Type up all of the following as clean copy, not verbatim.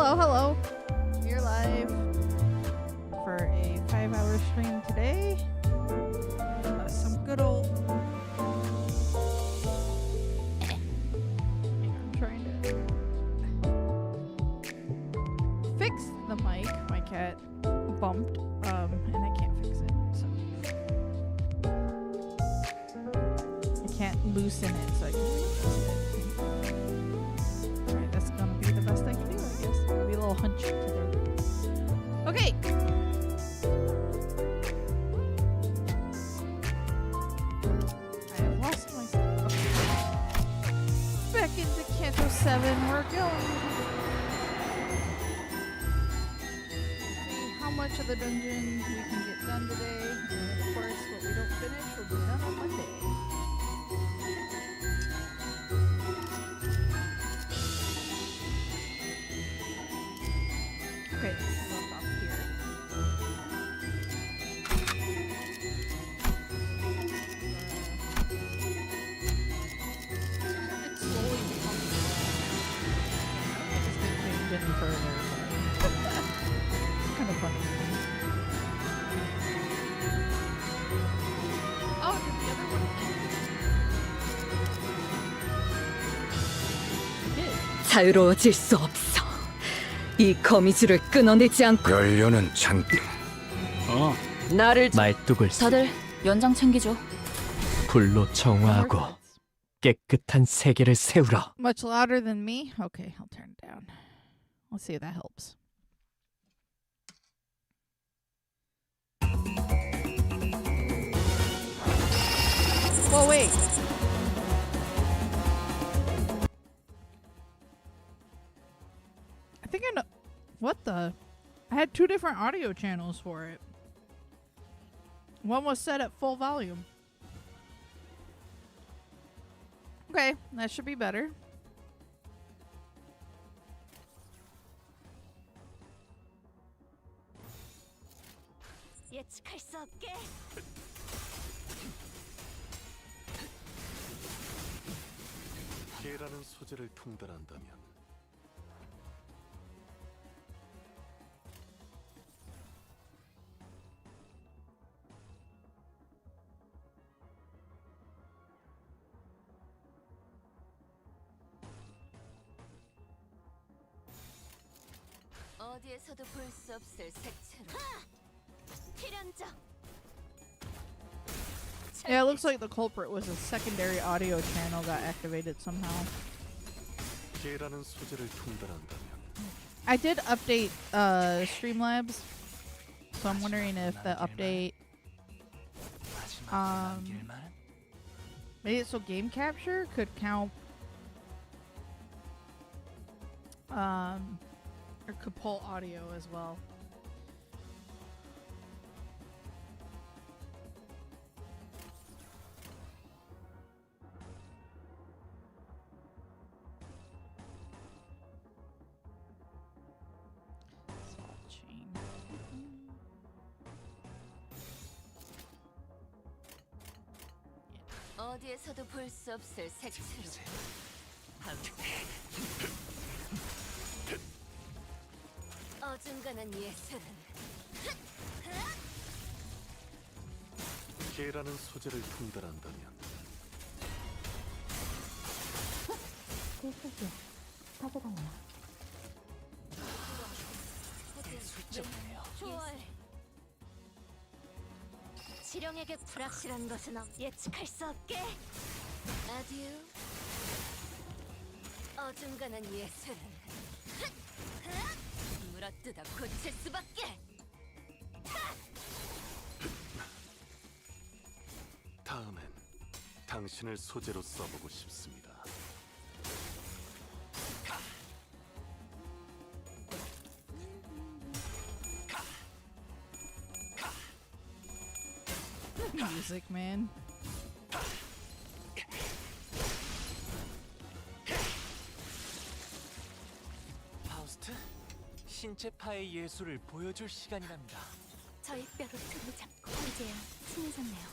Hello, hello. You're live for a 5-hour stream today. Some good old. Hang on, I'm trying to fix the mic. My cat bumped, and I can't fix it, so I can't loosen it, so I can fix it. Alright, that's gonna be the best I can do, I guess. I'll be a little hunched today. Okay. I have lost myself. Okay. Back into Canto 7, we're going. See how much of the dungeon we can get done today. And of course, what we don't finish will be done on Monday. Okay, we'll stop here. It's slowly becoming this thing changed any further, but it's kind of funny. Oh, did the other one end? It did. 자유로워질 수 없어. 이 거미줄을 끊어내지 않고 연료는 잔뜩. 나를 말뚝을 다들 연장 챙기죠. 불로 정화하고 깨끗한 세계를 세우라. Much louder than me? Okay, I'll turn it down. Let's see if that helps. Whoa, wait. I think I know. What the? I had two different audio channels for it. One was set at full volume. Okay, that should be better. 예측할 수 없게. 개라는 소재를 통달한다면 어디에서도 볼 수 없을 색채로. 필연적. Yeah, it looks like the culprit was a secondary audio channel got activated somehow. 개라는 소재를 통달한다면 I did update Streamlabs, so I'm wondering if the update made it so game capture could count or could pull audio as well. 어디에서도 볼 수 없을 색채로. 어중간한 예술은 개라는 소재를 통달한다면 초월. 지령에게 불확실한 것은 예측할 수 없게. 아듀. 어중간한 예술은 물어뜯어 고칠 수밖에. 다음엔 당신을 소재로 써보고 싶습니다. Music, man. 파우스트, 신체파의 예술을 보여줄 시간이랍니다. 저희 뼈로 등을 잡고 이제야 친해졌네요.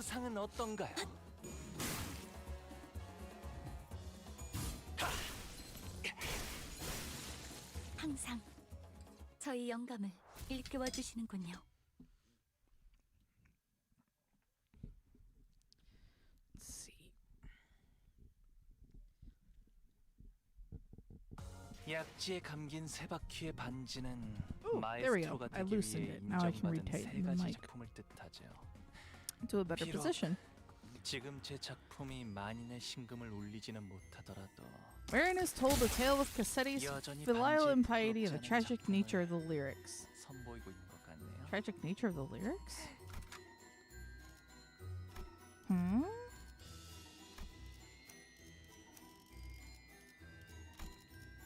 손상은 어떤가요? 항상 저희 영감을 일깨워 주시는군요. Let's see. 약지에 감긴 세 바퀴의 반지는 Ooh, there we go. 마에스트로가 I 되기 loosened 위해 it. Now I can 인정받은 세 retighten the 가지 mic 작품을 뜻하죠. to a better 비록 position. 지금 제 작품이 만인의 신금을 울리지는 못하더라도 Wherein is told the tale of Cassetti's 여전히 filial 반지에 impiety and the 부럽지 않은 tragic 작품을 nature of the lyrics. 선보이고 있는 것 같네요. Tragic nature of the lyrics? Hmm?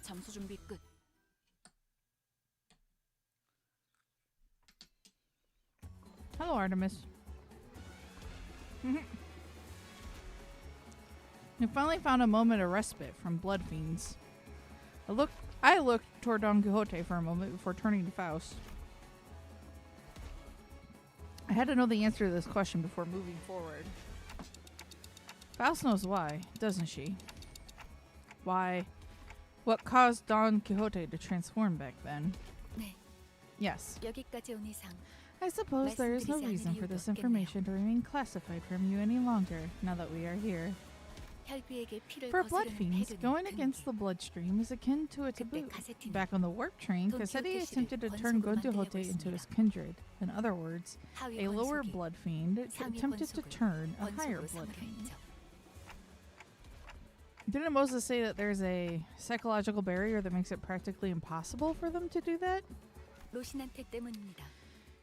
점수 준비 끝. Hello, Artemis. You finally found a moment of respite from blood fiends. I looked toward Don Quixote for a moment before turning to Faust. I had to know the answer to this question before moving forward. Faust knows why, doesn't she? Why? What caused Don Quixote to transform back then? 네, Yes. 여기까지 온 이상 I suppose there is no reason for this information to remain classified from you any longer, now that we are here. 혈귀에게 피를 For blood 거스르는 fiends, 폐륜은 going 금기. against the bloodstream is akin to a taboo. 가세티는 Back on the warp train, Don Cassetti Quixote attempted to 씨를 turn 권속으로 Gondijote 만들려고 into his 했습니다. kindred. In other words, 하위 a lower 권속이 blood fiend 상위 attempted to 권속을 turn a higher 권속으로 blood 삼으려 fiend. 했죠. Didn't Moses say that there's a psychological barrier that makes it practically impossible for them to do that? 로시난테 때문입니다.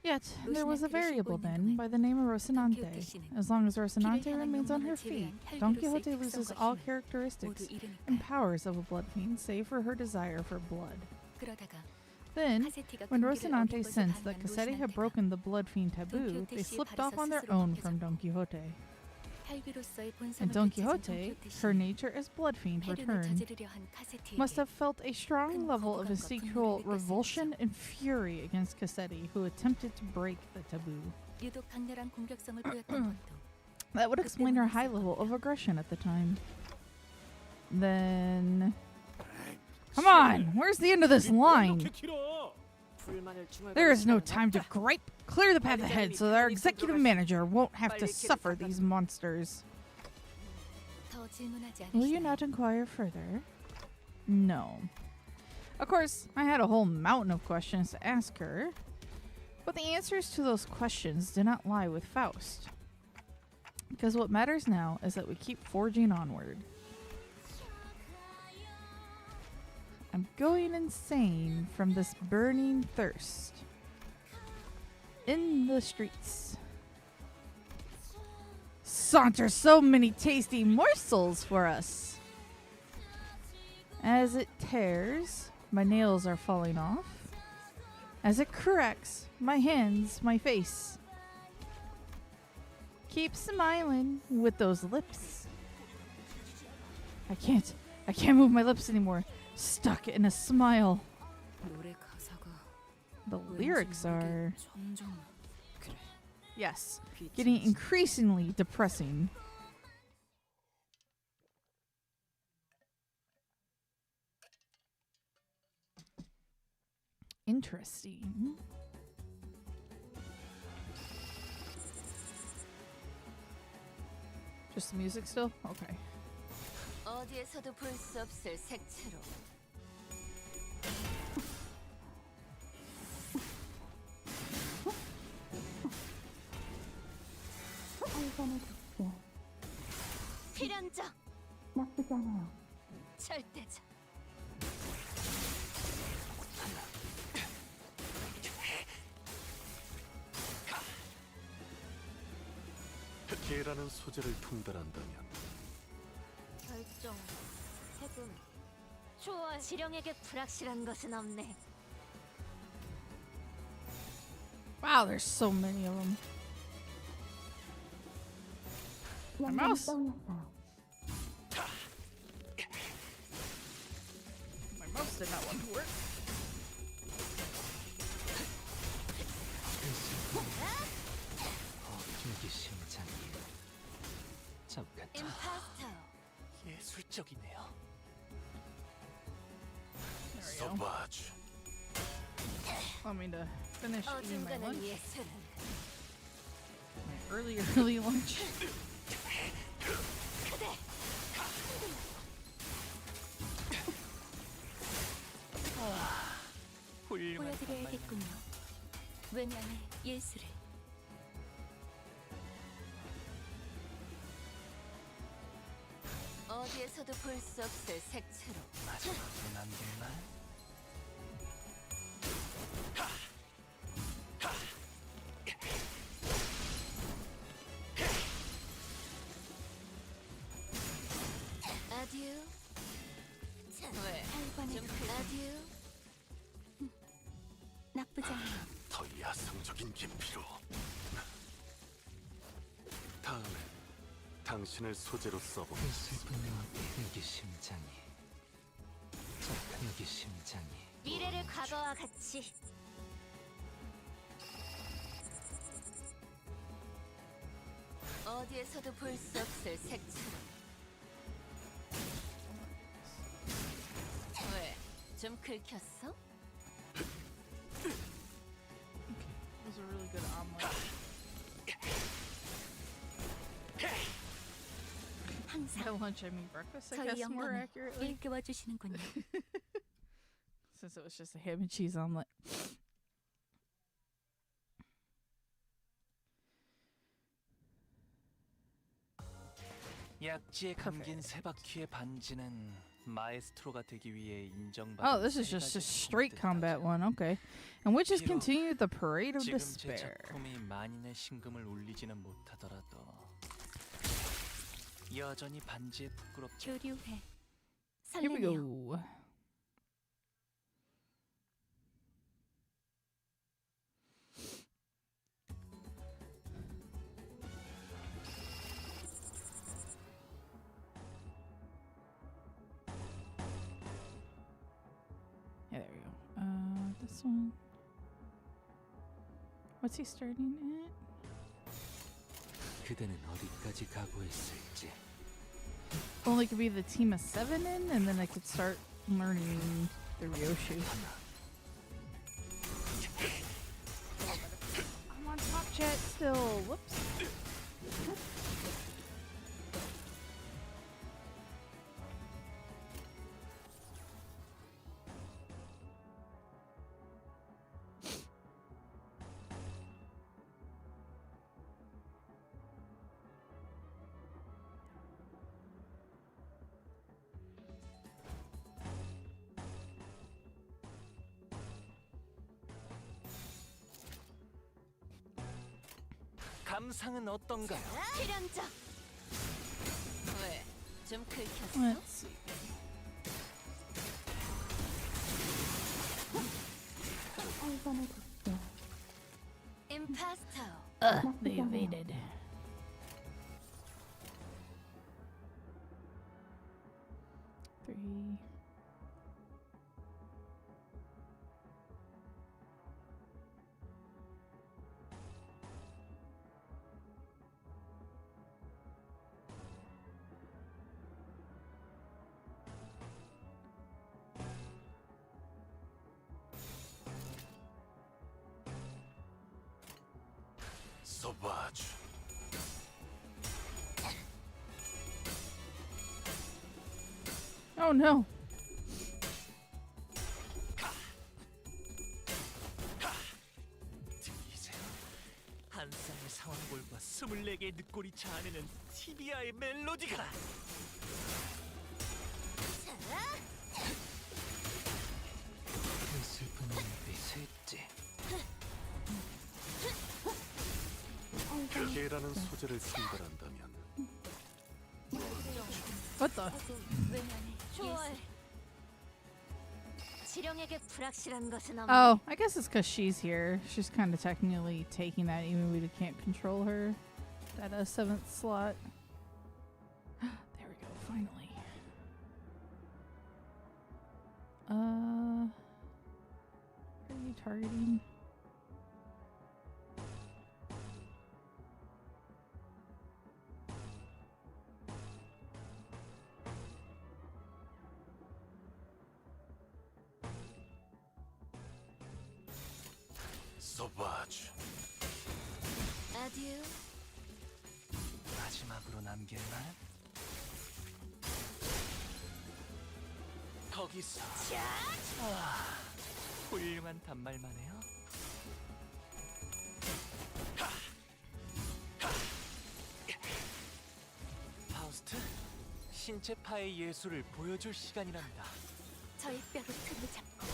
Yet, there was a Rocinante variable 싣고 있는 then 동안 by the name of Rocinante. Quixote 씨는 As long as Rocinante 피를 향한 remains on her 욕망을 feet, 제외한 Don 혈기로서의 Quixote loses 특성과 all 힘을 characteristics 모두 잃으니까요. and powers of a blood fiend save for her desire for blood. 그러다가 Then, 카세티가 when 금기를 Rocinante 어긴 것을 sensed that 발견한 Cassetti had 로시난테가 broken the blood fiend taboo, Quixote they 씨의 slipped off 발에서 on their 스스로 own 벗겨졌고 from Don Quixote. 혈귀로서의 본성을 And Don 되찾은 Quixote, quijote her 씨는 nature as blood fiend 폐륜을 returned, 저지르려 한 카세티에게 must have felt a strong 큰 level of 거부감과 instinctual 분노를 revulsion 느꼈었죠. and fury against Cassetti, who attempted to break the taboo. 유독 강렬한 공격성을 보였던 것도 That would explain her high level of aggression at the time. Then... Come on! Where's the end of this line? There is no time to gripe. Clear the path ahead so that our executive manager won't have to suffer these monsters. 더 질문하지 Will you 않으시나요? not inquire further? No. Of course, I had a whole mountain of questions to ask her, but the answers to those questions did not lie with Faust. Because what matters now is that we keep forging onward. I'm going insane from this burning thirst. In the streets. Saunter so many tasty morsels for us. As it tears, my nails are falling off. As it cracks, my hands, my face. Keep smiling with those lips. I can't move my lips anymore. Stuck in a smile. 노래 가사가 The 왠지 lyrics 모르게 are, 점점 그래. yes, getting increasingly depressing. Interesting. Just the music still? Okay. 어디에서도 볼 수 없을 색채로 필연적 나쁘지 않아요. 절대적 개라는 소재를 통달한다면 결정 해금 좋아 지령에게 불확실한 것은 없네. Wow, there's so many of them. My mouse. My mouse did not want to work. 어둠기 심장이 잠깐. 임파스터. 예술적이네요. There we go. 서바주. Want me to finish eating my 어중간한 lunch? 예술은 My early lunch. 훌륭한 보여드려야겠군요. 외면의 예술을. 어디에서도 볼 수 없을 색채로. 마지막으로 남길 말. 아듀. 왜? 좀 아듀. 나쁘지 않아. 더 야성적인 깊이로. 다음에 당신을 소재로 써보겠습니다. 슬프면 여기 심장이. 잠깐 여기 심장이. 미래를 과거와 같이. 어디에서도 볼 수 없을 색채로. 왜? 좀 긁혔어? It was a really good omelet. 항상 By lunch, I mean breakfast, I 저희 guess, more 영감을 accurately. 일깨워 주시는군요. Since it was just a ham and cheese omelet. 약지에 감긴 세 바퀴의 반지는 마에스트로가 되기 위해 인정받은 Oh, this is 세 just a 가지 straight 뜻하죠. combat one. Okay. And which is 비록 continued the Parade of 지금 제 Despair. 작품이 만인의 신금을 울리지는 못하더라도 여전히 반지에 부끄럽지. 교류회. Here we 설레네요. go. Yeah, there we go. This one. What's he starting at? 그대는 어디까지 각오했을지. Only could be the team of 7 in, and then I could start learning the Ryoshu. I'm on top chat still. Whoops. 감상은 어떤가요? 필연적. 왜? 좀 긁혔어? Let's see. 임파스터. They evaded. Three. 서바주. Oh no. 들리세요? 한 쌍의 상황골과 24개의 늑골이 자아내는 티비아의 멜로디가 그 슬픈 눈빛 셋째. 흑해라는 소재를 분별한다면 What the? 외면의 초월. 지령에게 불확실한 것은 없네. Oh, I guess it's because she's here. She's kind of technically taking that, even we can't control her. That 7th slot. There we go. Finally. What are you targeting? 써봐주. 아듀. 마지막으로 남길 말? 거기서 훌륭한 단말만 해요. 파우스트, 신체 파의 예술을 보여줄 시간이랍니다. 저의 뼈로 틈을 잡고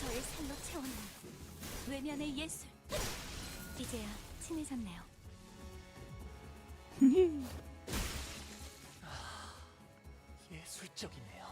저의 살로 채워놓은 외면의 예술. 이제야 친해졌네요. 예술적이네요.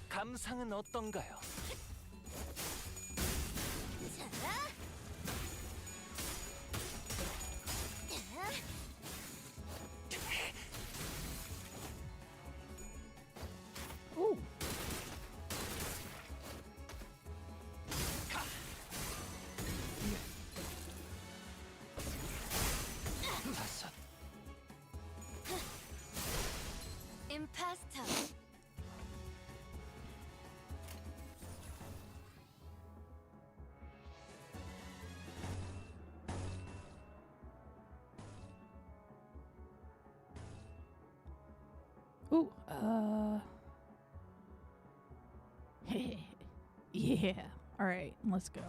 감상은 어떤가요? Ooh. 다섯. 임파스터. Ooh. Yeah. All right, let's go.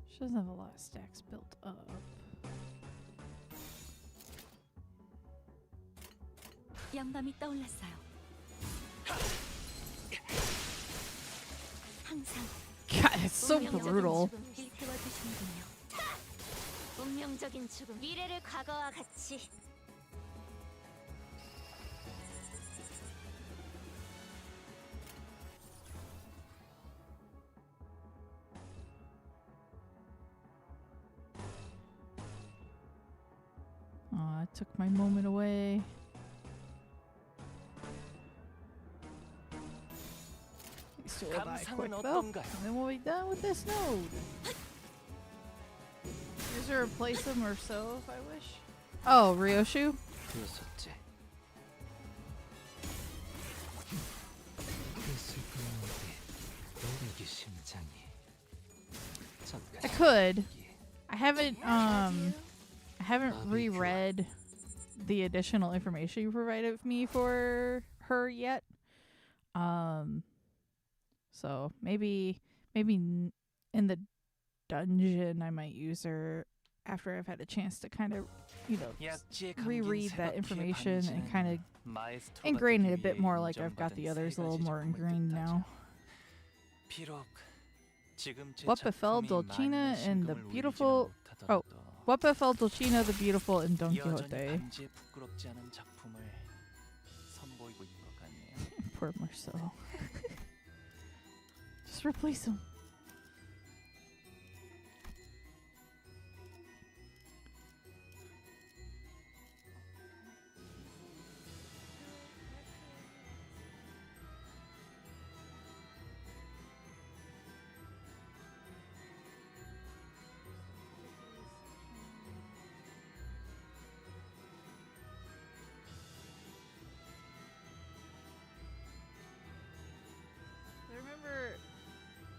She doesn't have a lot of stacks built up. 양밤이 떠올랐어요. 항상 God, it's so 운명적인 brutal. 죽음을 태워주시는군요. 운명적인 죽음, 미래를 과거와 같이. Aw, I took my moment away. These two will die quick 감상은 though. 어떤가요? And then we'll be done with this node. Use or replace them or so if I wish. Oh, Ryoshu? 여섯째. I could. I haven't reread the additional information you provided me for her yet. So maybe in the dungeon I might use her after I've had a chance to kind of, reread that information and kind of ingrain it a bit more like I've got the others a little more ingrained now. What befell Dulcina and the beautiful... Oh, what befell Dulcina the beautiful in Don Quixote? Poor Marcel. Just replace him.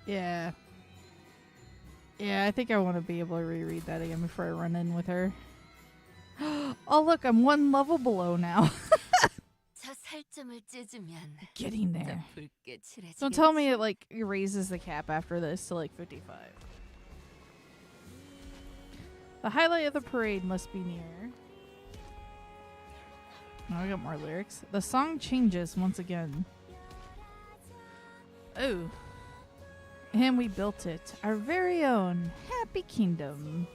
Yeah. Yeah, I think I want to be able to reread that again before I run in with her. Oh, look, I'm one level below now. 저 살점을 찢으면 Getting there. 붉게 칠해지겠지. Don't tell me it, like, raises the cap after this to, like, 55. The highlight of the parade must be near. Now I got more lyrics. The song changes once again. Oh. And we built it. Our very own happy kingdom.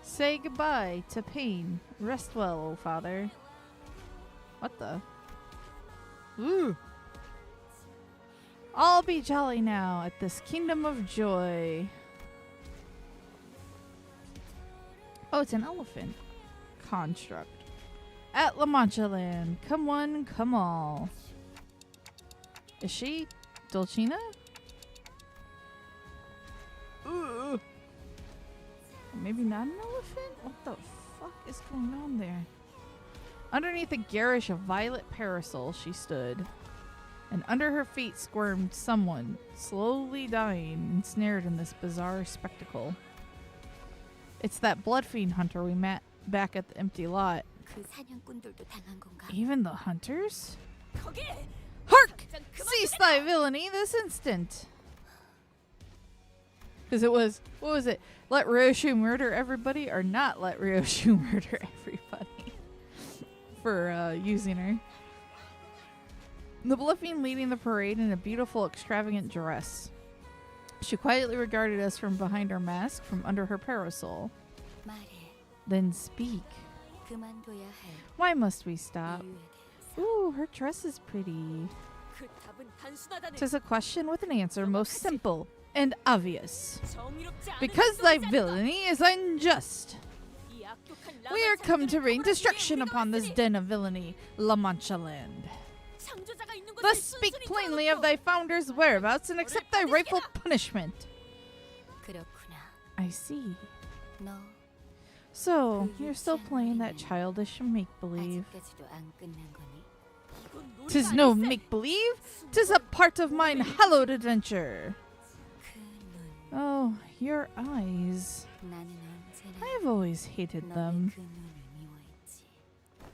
Say goodbye to pain. Rest well, O father. What the? Ooh. All be jolly now at this kingdom of joy. Oh, it's an elephant construct. At La Mancha Land. Come one, come all. Is she Dulcina? Ooh. Maybe not an elephant? What the fuck is going on there? Underneath a garish violet parasol she stood, and under her feet squirmed someone, slowly dying, ensnared in this bizarre spectacle. It's that blood fiend hunter we met back at the empty lot. 그 사냥꾼들도 당한 건가? Even the hunters? 거기! Hark! Cease thy villainy this instant! Because it was, what was it? Let Ryoshu murder everybody or not let Ryoshu murder everybody? For using her. The blood fiend leading the parade in a beautiful, extravagant dress. She quietly regarded us from behind her mask, from under her parasol. 말해. Then speak. 그만둬야 할 Why must we stop? 이유에 대해서. Ooh, her dress is pretty. 그 답은 단순하다네. 'Tis a question with an answer most simple and obvious. 정의롭지 않은 Because thy 행동이지 않나? villainy is unjust. 이 악독한 We are come to 라만 bring 자들을 destruction 위해 upon this 우리가 den of villainy, La Mancha Land. 창조자가 있는 곳을 Thus speak 순순히 plainly of 털어놓고. thy founder's whereabouts and accept thy rightful punishment. 그렇구나. I see. 너 So, you're still playing that childish make-believe. 아직까지도 안 끝난 거니? 이건 놀이가 'Tis no 아닐세. make-believe, 'tis a part of mine hallowed adventure. 그 눈, Oh, your eyes. 나는 언제나 I have always hated 너의 them. 그 눈을 미워했지.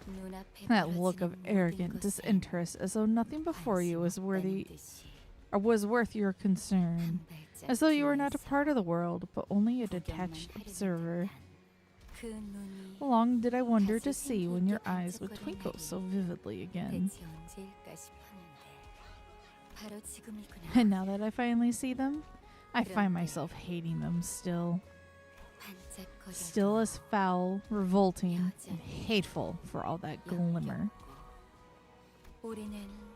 눈앞에 That look of 벌어지는 모든 arrogant 것에 disinterest, as though nothing before you was 관심 worthy 없다는 듯이 or was worth your concern, 한 발짝 as though you were not a 뒤에서 part of the world, but only a 구경만 detached 하려는 observer. 듯한 그 눈이 Long did I wonder to see when your eyes would twinkle so vividly again. 대체 언제일까 싶었는데 바로 지금이구나. And now that I finally see them, I find myself hating them still. 반짝거려도 Still as foul, revolting, and hateful for all that glimmer. 우리는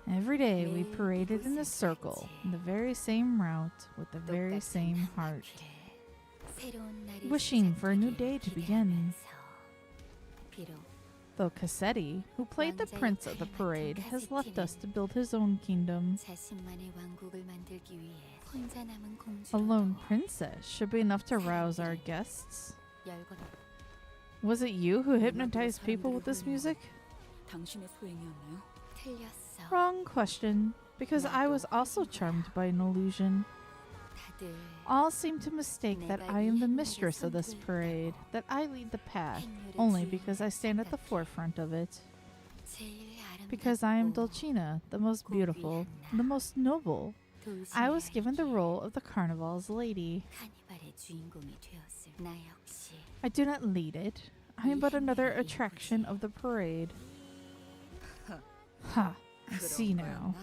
Every day we paraded in a circle, in the very same route, with the very same heart. 새로운 날이 wishing for a new 시작되길 day to begin. 기대하면서 비록 Though Cassetti, who played the prince of the parade, has left us to build his own kingdom. 자신만의 왕국을 만들기 위해 혼자 남은 공주로도 A lone princess should be enough to rouse our guests. 열거나 Was it you who hypnotized people with this music? 당신의 소행이었나요? 틀렸어. Wrong question, because I was also charmed by an illusion. 다들 All seem to mistake that I am the mistress of this parade, that I lead the path, only because I stand at the forefront of it. 제일 Because I am 아름답고 Dulcina, the most beautiful, the most noble. I was given the role of the carnival's lady. 카니발의 주인공이 되었을 나 역시 I do not lead it. I am but another attraction of the parade. Ha, I see now.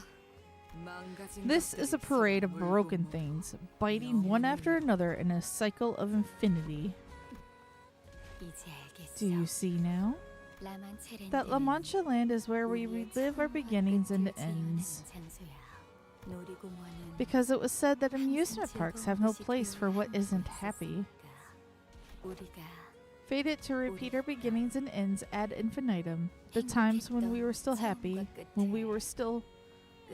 This is a parade of broken things, biting one after another in a cycle of infinity. 이제 Do you 알겠어. see now? That La Mancha Land is where we relive our beginnings and ends. Because it was said that amusement parks have no place for what isn't happy. Fated to repeat our beginnings and ends ad infinitum. The times when we were still happy, when we were still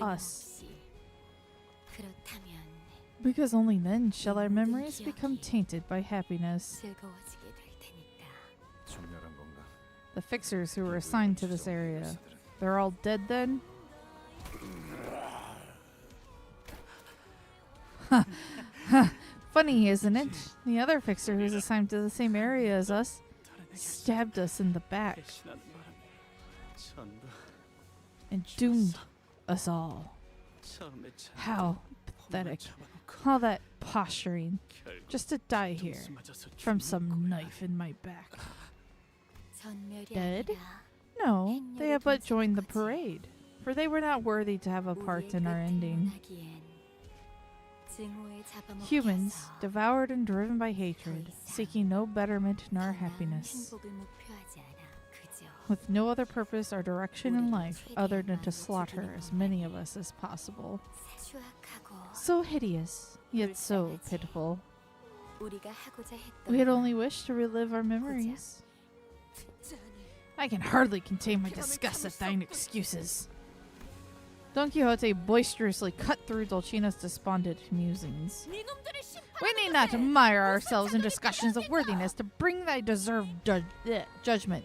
us. 그렇다면 Because only then shall our memories become tainted by happiness. 즐거워지게 될 테니까. 중요한 건가? The fixers who were assigned to this area, they're all dead then? Funny, isn't it? The other fixer who's assigned to the same area as us stabbed us in the back 배신하는 바람에 전부 and doomed us all. 처음에 참 How pathetic. 잡아놓고 All that posturing 결국 just to die here 뒤통수 맞아서 from 죽는 some 거야. knife in my back. 전멸이 Dead? 아니라 No, they have but joined the parade, for they were not worthy to have a part in our ending. Humans, devoured and driven by hatred, seeking no betterment nor happiness. with no other purpose or direction in life other than to slaughter as many of us as possible. So hideous, yet so pitiful. We had only wished to relive our memories. I can hardly contain my disgust at thine excuses. Don Quixote boisterously cut through Dulcina's despondent musings. We need not admire ourselves in discussions of worthiness to bring thy deserved judgment.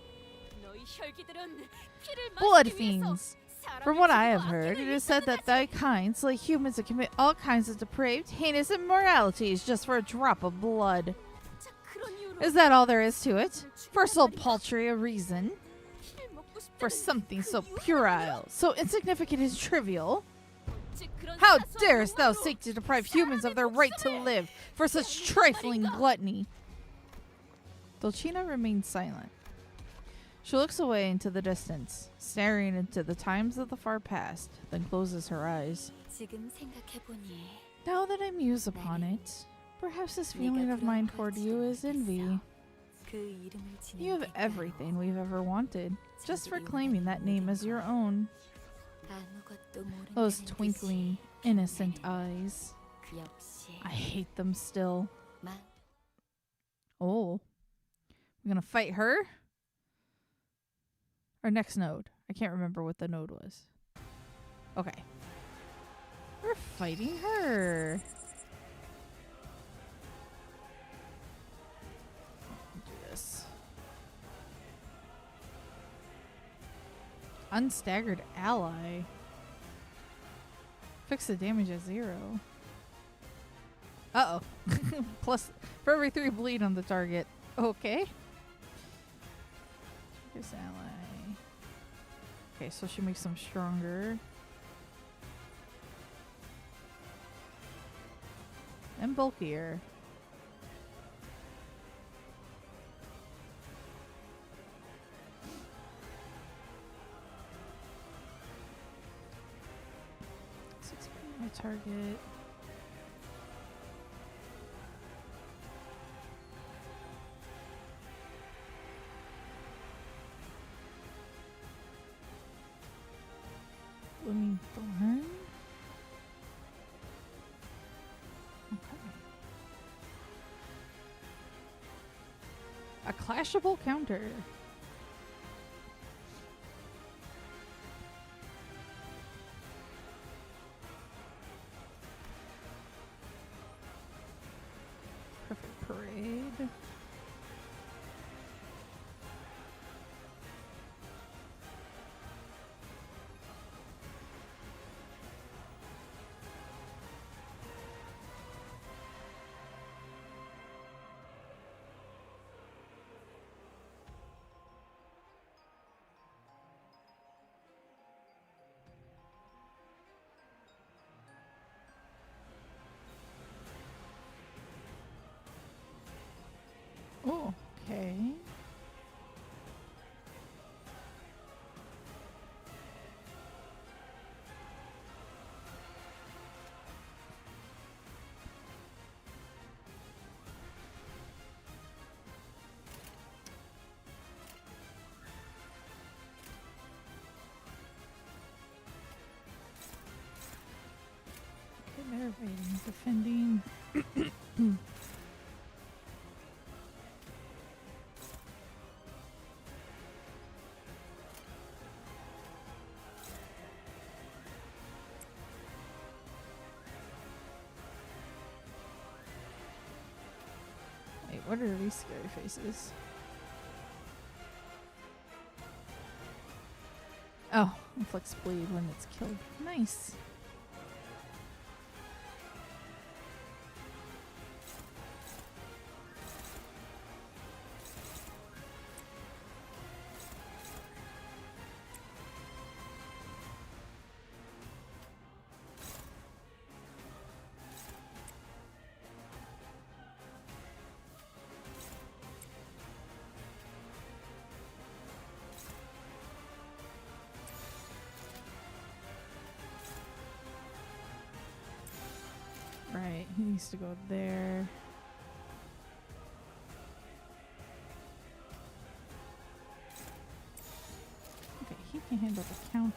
Blood fiends! From what I have heard, it is said that thy kind slay humans and commit all kinds of depraved, heinous immoralities just for a drop of blood. Is that all there is to it? For so paltry a reason? For something so puerile, so insignificant and trivial? How darest thou seek to deprive humans of their right to live for such trifling gluttony? Dulcina remains silent. She looks away into the distance, staring into the times of the far past, then closes her eyes. Now that I muse upon it, perhaps this feeling of mine toward you is envy. You have everything we've ever wanted, just for claiming that name as your own. Those twinkling, innocent eyes. I hate them still. Oh. We're gonna fight her? Our next node. I can't remember what the node was. Okay. We're fighting her. Do this. Unstaggered ally. Fix the damage at 0. Uh-oh. Plus, for every 3 bleed on the target. Okay. This ally. Okay, so she makes them stronger. And bulkier. Let's expand my target. Blooming Thorn. Okay. A clashable counter. Perfect Parade. Oh, okay. Okay, nervating, defending. What are these scary faces? Oh, inflicts bleed when it's killed. Nice. Right, he needs to go there. can handle the counter.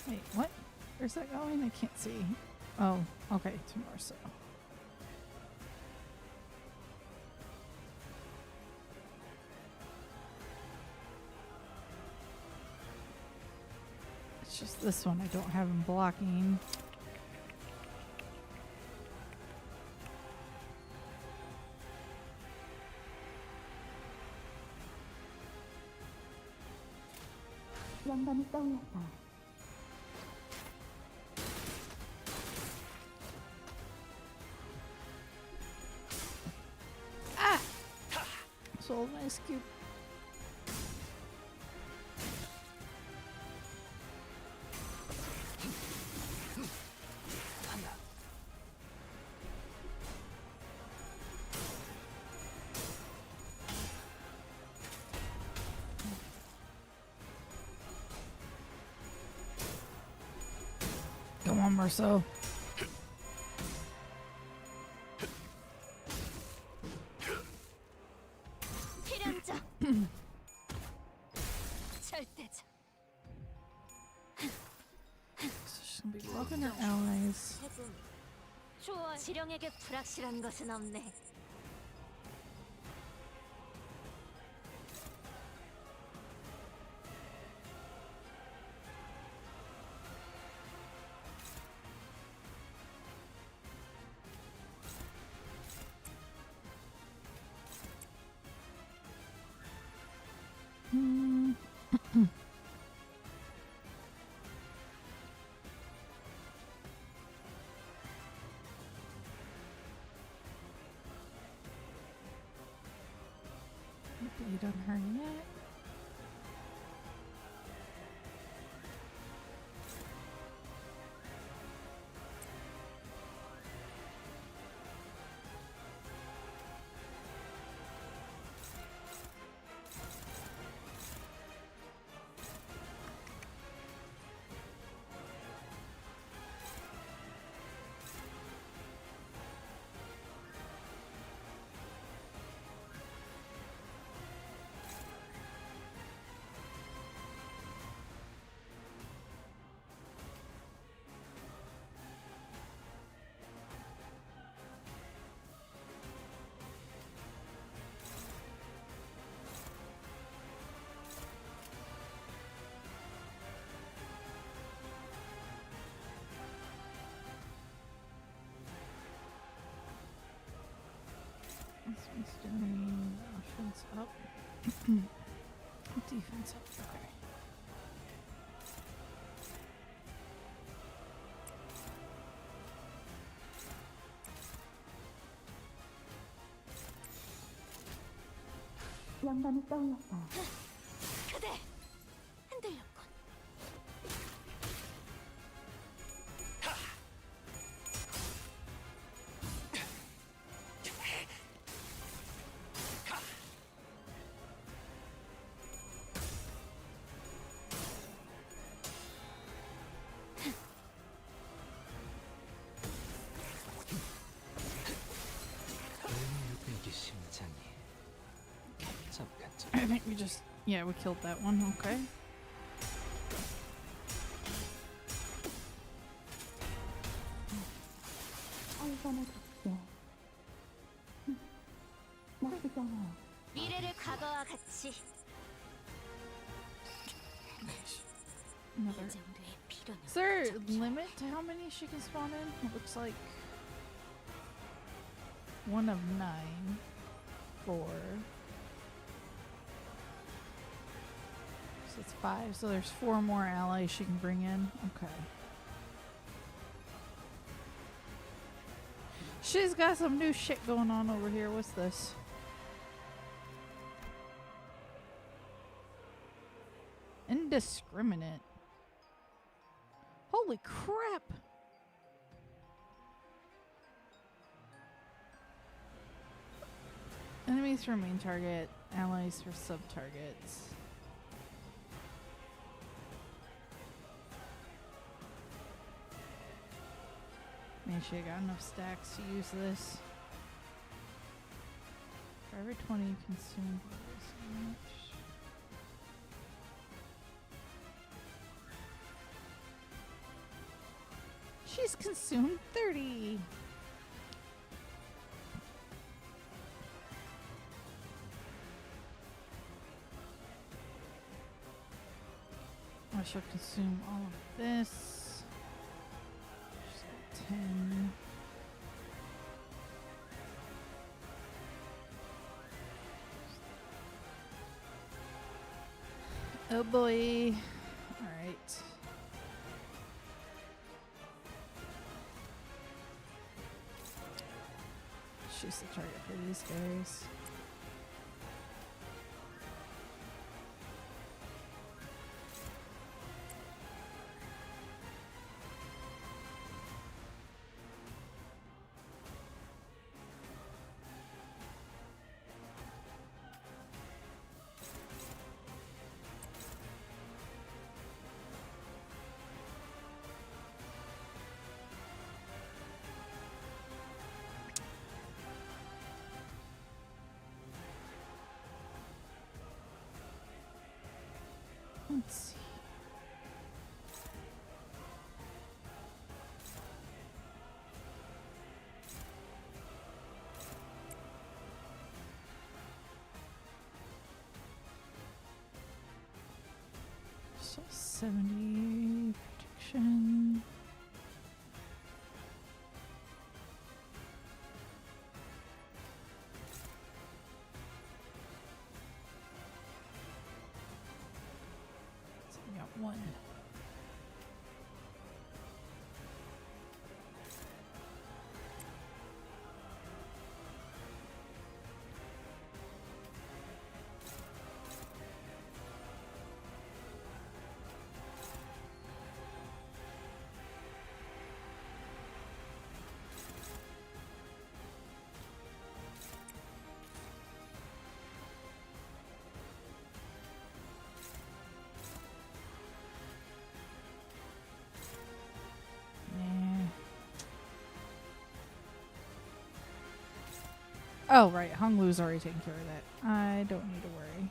Wait, what? Where's that going? I can't see. Oh, okay, to more so. It's just this one I don't have him blocking. Ah! So nice cube. Come on, Marceau. 필연자. 절대자. So she's gonna be loving her allies. 해분. 좋아. 지령에게 불확실한 것은 없네. Bleed on her yet. This one's doing offense up. Defense up. Okay. 그대 흔들렸군. 이게 심장이 잠깐 I think we just, yeah, we killed that one. Okay. 미래를 과거와 같이 Another. 예정돼 필요는 Is there a limit to how many she can spawn in? It looks like 1 of 9, 4. So it's 5. So there's 4 more allies she can bring in. Okay. She's got some new shit going on over here. What's this? Indiscriminate. Holy crap! Enemies for main target, allies for sub-targets. Make sure I got enough stacks to use this. For every 20 consumed, so much. She's consumed 30. I shall consume all of this. She's got 10. Oh boy. Alright. She's the target for these guys. Let's see. So 70 protection. So we got one. Oh, right. Hong Lu's already taken care of that. I don't need to worry.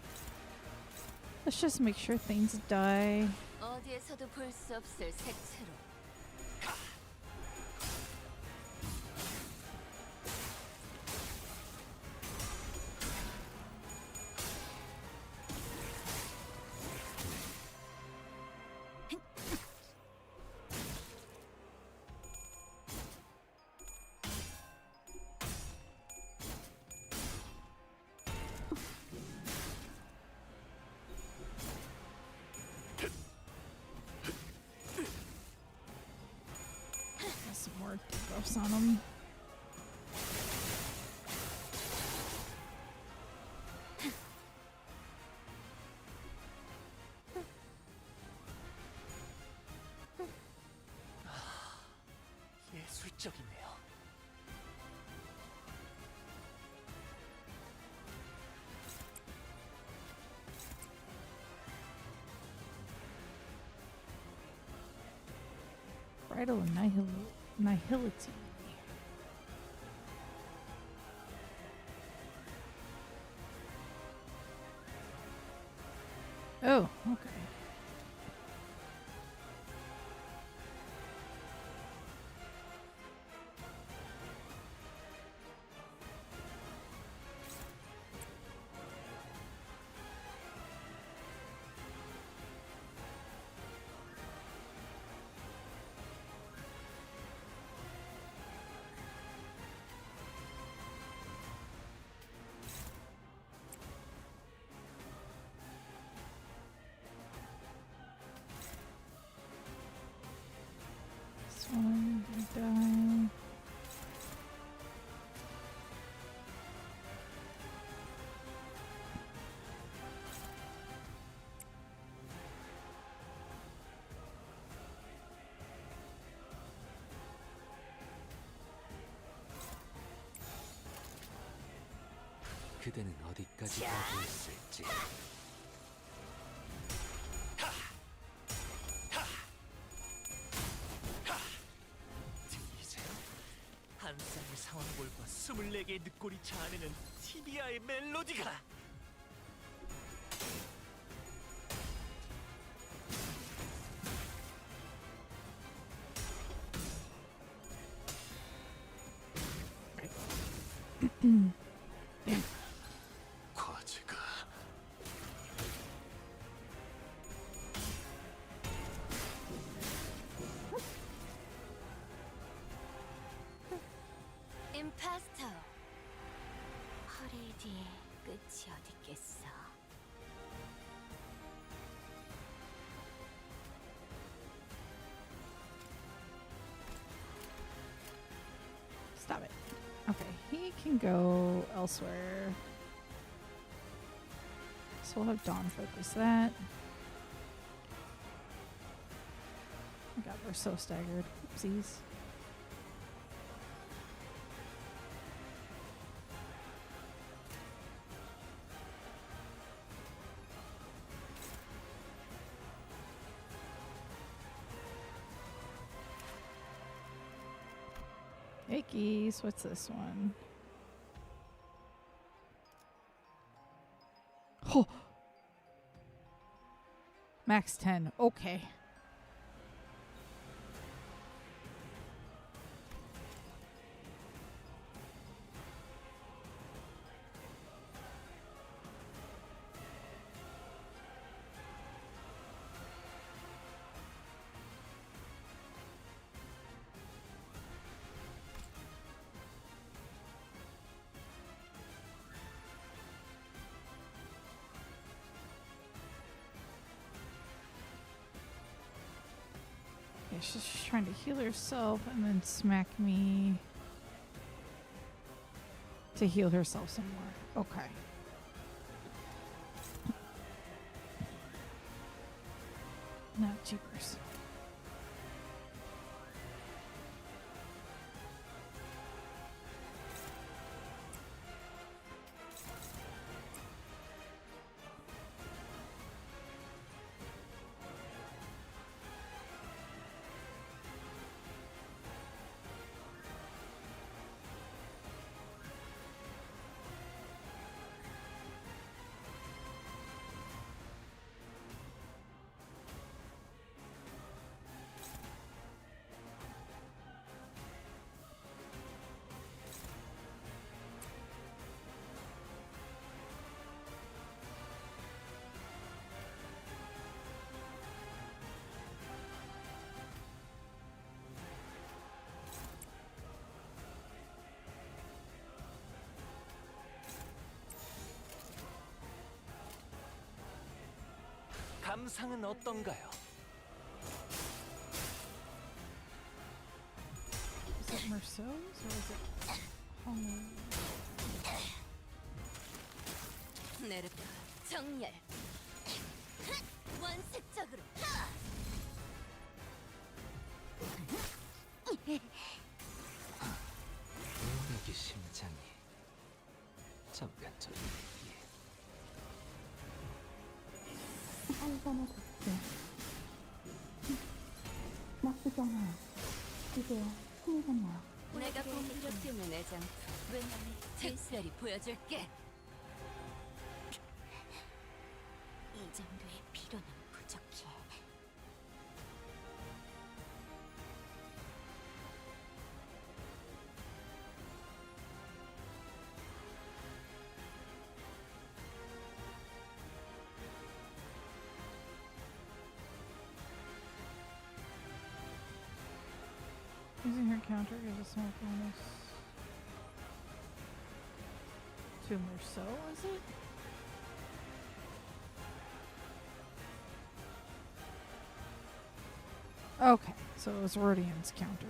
Let's just make sure things die. 어디에서도 볼 수 없을 색채로. Got some more debuffs on them. 예술적이네요. Bridal Nihility. Oh, okay. 그대는 어디까지 가고 있을지. 들리세요? 한 쌍의 상황골과 24개의 늑골이 자아내는 티비아의 멜로디가. 과제가 임파스터. 퍼레이드의 끝이 어딨겠어. Stop it. Okay, he can go elsewhere. So we'll have Dawn focus that. Oh god, we're so staggered. Oopsies. Yikes, what's this one? Oh! Max 10, okay. Yeah, she's just trying to heal herself and then smack me to heal herself some more. Okay. Not cheapers. 감상은 어떤가요? Is it Merceau's or is it Hong? 내르프 정렬. 원색적으로. 여기 심장이 잠깐 저기. 내가 공격되는 애장품. 왜냐면 특별히 보여줄게. 이 정도의 필요는 부족해. Using her counter gives a small bonus to Merceau, is it? Okay, so it was Rodian's counter.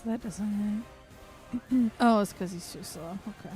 So that doesn't. Oh, it's because he's too slow. Okay.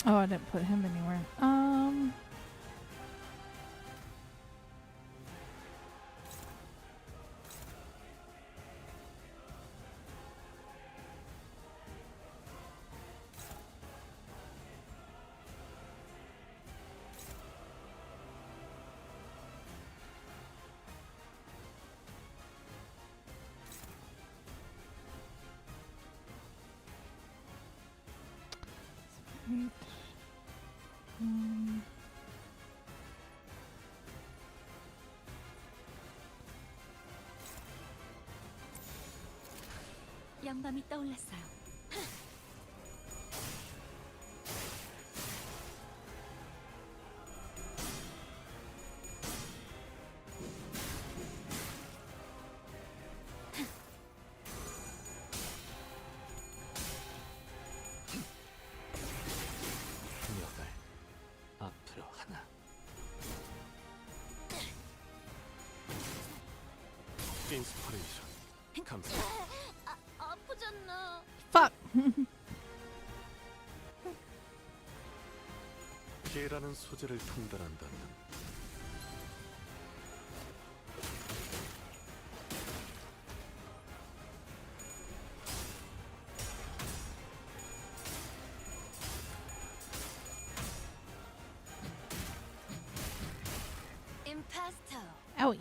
Oh, I didn't put him anywhere. Wait. 양밤이 떠올랐어요. 여덟, 앞으로 하나. 인스퍼레이션. 감사. 아프잖아. Fuck. 피해라는 소재를 통달한다면 임파스터. Owie.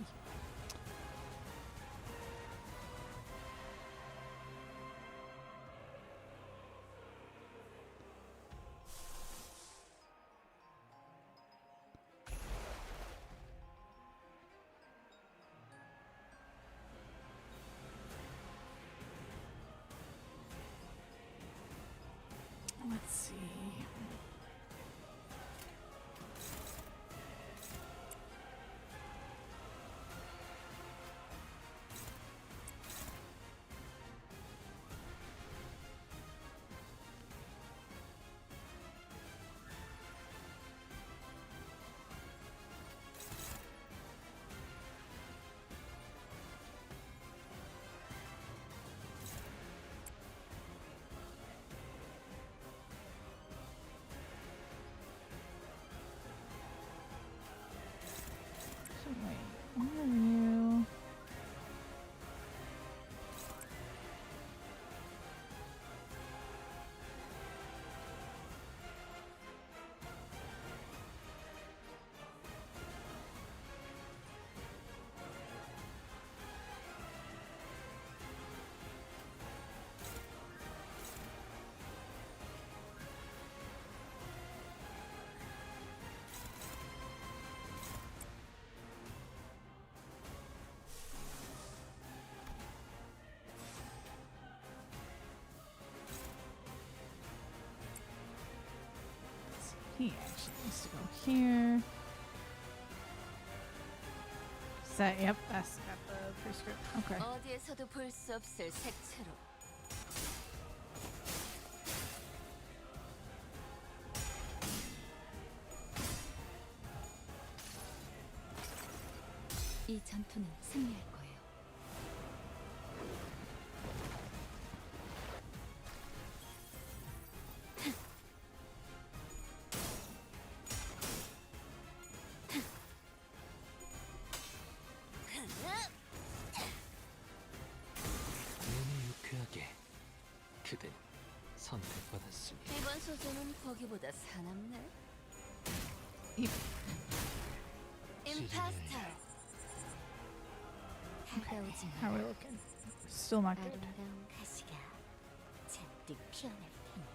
Let's see. So wait, where are you? He actually needs to go here. Is that, yep, that's got the prescript. Okay. 어디에서도 볼 수 없을 색채로. 이 전투는 승리할 거예요. 몸이 유쾌하게 그댄 선택받았으니 이번 소재는 보기보다 사납네. 이- 임파스터. 다가오지 How are we looking? Still not good. 아름다운 가시가 잔뜩 피어날 테니.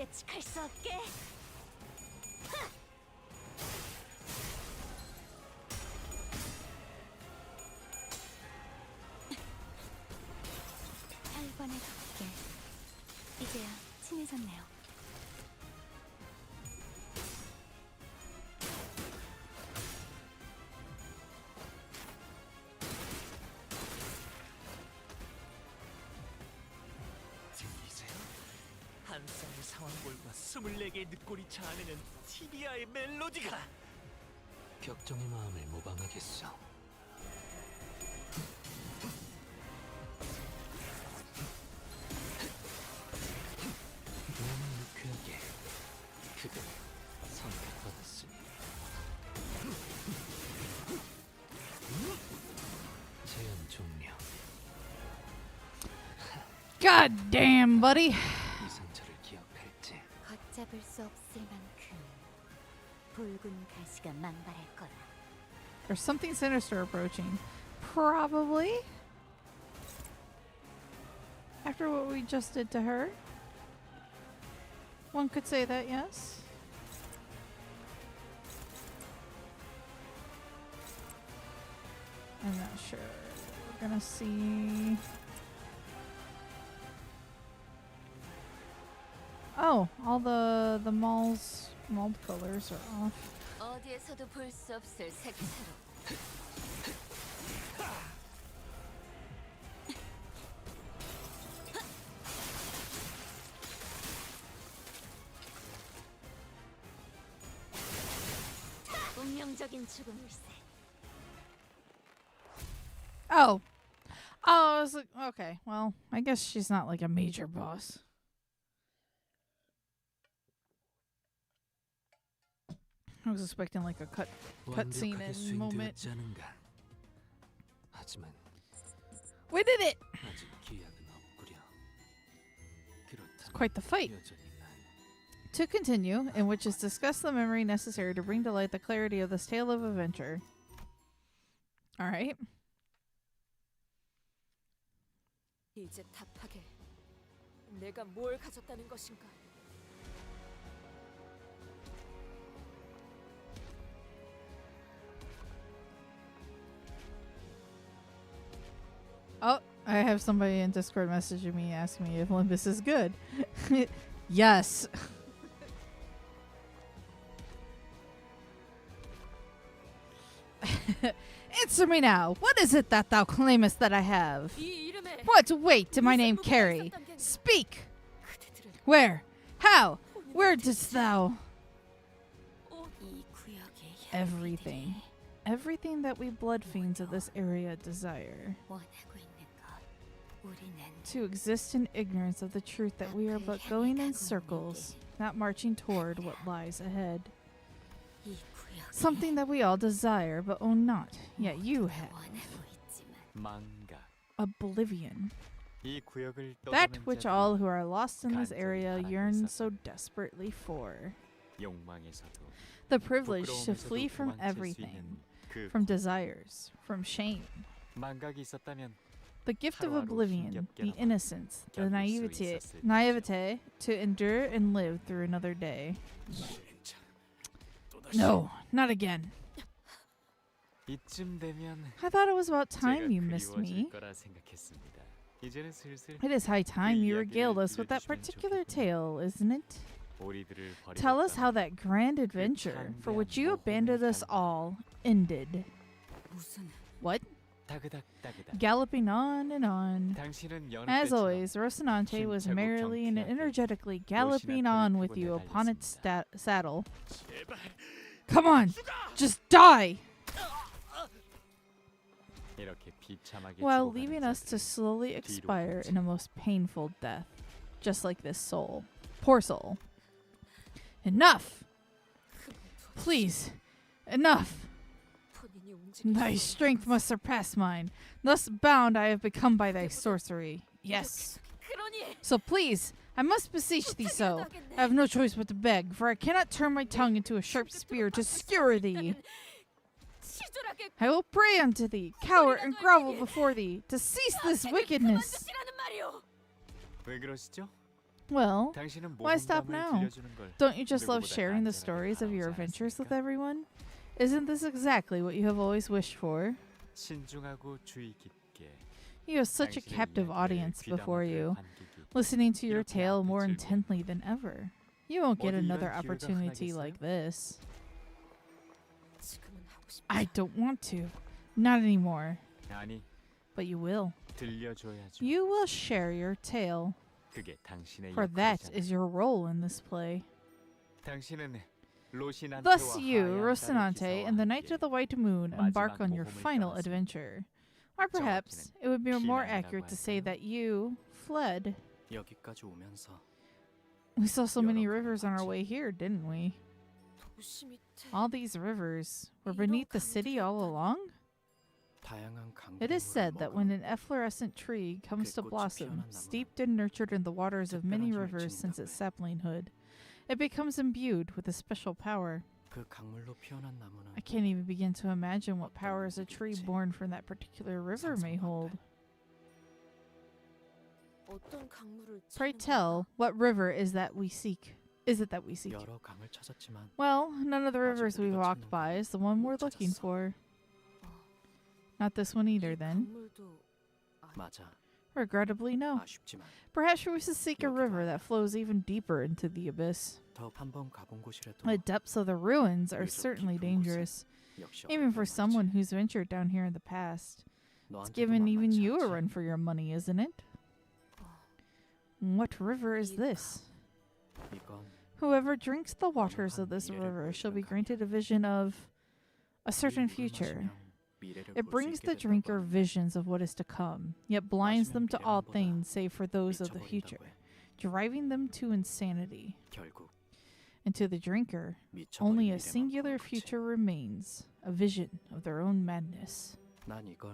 예측할 수 없게. 혈관의 덮개. 이제야 친해졌네요. 들리세요? 한 쌍의 상황골과 24개의 늑골이 자아내는 티비아의 멜로디가 격정의 마음을 모방하겠어. 너무 유쾌하게 그대를 선택받았으니 제한 종료. God damn, buddy. 이 상처를 기억할지. 걷잡을 수 없을 만큼 붉은 가시가 만발할 거라. There's something sinister approaching. Probably. After what we just did to her. One could say that, yes. I'm not sure. We're gonna see. Oh, all the mall's mold colors are off. 어디에서도 볼 수 없을 색채로. 운명적인 죽음일세. Oh. Oh, I was like, okay, well, I guess she's not like a major boss. I was expecting like a cutscene 완벽하게 and moment. 수행되었지 않은가. 하지만 We did it! 아직 기약은 없구려. It's quite the fight. 여전히 난 To continue, in which is discuss the memory necessary to bring to light the clarity of this tale of adventure. Alright. 이제 답하게. 내가 뭘 가졌다는 것인가? Oh, I have somebody in Discord messaging me asking me if Limbus is good. Yes. Answer me now. What is it that thou claimest that I have? 이 이름에 What weight to my name carry? Speak. Where? How? Where didst thou? 이 구역의 Everything. Everything that we blood fiends of this area desire. 원하고 있는 것. 우리는 To exist in ignorance of the truth that we are but going in circles, not marching toward what lies ahead. 이 구역에 Something that we all desire but own not, yet you have. 원하고 있지만 망각. Oblivion. 이 구역을 That 떠도는 which 자들이 all who are lost in this 간절히 area 바라고 yearn 있었다. so desperately for. 욕망에서도 The privilege to 부끄러움에서도 flee from 도망칠 수 everything, 있는 그 from desires, from shame. 망각이 있었다면 The gift of 하루하루 oblivion, the 힘겹게나마 innocence, the 견딜 수 naivete, 있었을 naivete to endure and live through another day. 진짜 또다시 No, not again. 이쯤 되면 I thought it was about 제가 time you missed 그리워질 me. 거라 생각했습니다. 이제는 슬슬 It is high time you 이야기를 regaled us with that 들려주시면 particular 좋겠군요. tale, isn't it? 우리들을 Tell us how 버리겠다는 that grand adventure, for which you abandoned us all, ended. 무슨 What? 따그닥따그닥. Galloping on and on. 당신은 여느 As 때처럼 always, Rocinante was 힘차고 merrily and 경쾌하게 energetically galloping 로시나테를 on with 타고 you upon its saddle. 제발 Come on, just die! 이렇게 비참하게 While 죽어가는 leaving us to 자들을 slowly expire 뒤로 in a most painful death. Just like this soul. Poor soul. Enough! Please, enough! 본인이 움직일 Thy 수 strength must surpass mine. Thus bound I have become by thy sorcery. Yes. 그러니 So please, I must beseech thee so. I have no choice but to beg, for I cannot turn my tongue into a sharp spear to skewer thee. 치졸하게 I will pray unto thee, cower and grovel before thee, to cease this wickedness. 그만두시라는 말이오. 왜 그러시죠? Well, 당신은 why stop 모험담을 now? 들려주는 걸 Don't you just love 누구보다 sharing the 간절하게 stories of your 바라지 adventures with 않았습니까? everyone? Isn't this exactly what you have always wished for? 신중하고 주의 깊게 You have such a 당신의 captive 이야기를 audience before 귀담아 you, 들을 관객이 listening to your 이렇게 tale 앞에 more 즐겨. intently than ever. You won't get 어디 이런 another 기회가 opportunity 흔하겠어요? like this. 지금은 하고 싶지 I don't want to. Not anymore. 아니 But you will. 들려줘야죠. You will share your tale, 그게 당신의 for that 역할이잖아. is your role in this play. 당신은 로시난테와 Thus you, 하얀 달의 Rocinante, and the Knight 기사와 of the White Moon embark 마지막 on your 모험을 final 떠났습니다. adventure. Or perhaps it would be more accurate to say that you fled. 여기까지 오면서 We saw so many rivers on our way here, didn't we? 도시 밑에 All these rivers were beneath the city all along? 다양한 It is said that when an efflorescent tree comes to blossom, steeped and nurtured in the waters of many rivers since its saplinghood, it becomes imbued with a special power. 그 강물로 피어난 나무는 I can't even begin to imagine what powers a tree born from that particular river may hold. 어떤 강물을 Pray 찾는 tell, what river is that we seek? Is it that we seek? 여러 강을 찾았지만 Well, none of the 아직 rivers we've 우리가 walked 찾는 by 강을 is the one we're 못 looking 찾았어. for. 거야? Not this one either, 이 then. 강물도 맞아. Regrettably, no. 아쉽지만 Perhaps we should seek a river that flows even deeper into the abyss. 더 한번 가본 곳이라도 The depths of the ruins are 위로 certainly 깊은 곳은 dangerous, 역시 even for 어렵단 someone 말이지. who's ventured down here in the past. It's 너한테도 given even 만만치 you a 않지? run for your money, isn't it? What river is this? 이건 Whoever drinks the waters of this river shall be granted a vision of a certain 이 물을 future. 마시면 미래를 It 볼 수 brings 있게 the 된다고 drinker 하는데 visions of what is to come, yet blinds them to all 미래만보다 things save for those of the future, 미쳐버린다고 해. driving them to insanity. 결국 And to the drinker, 미쳐버린 only a 미래만 singular 보는 거지. future remains, a vision of their own madness. 난 이걸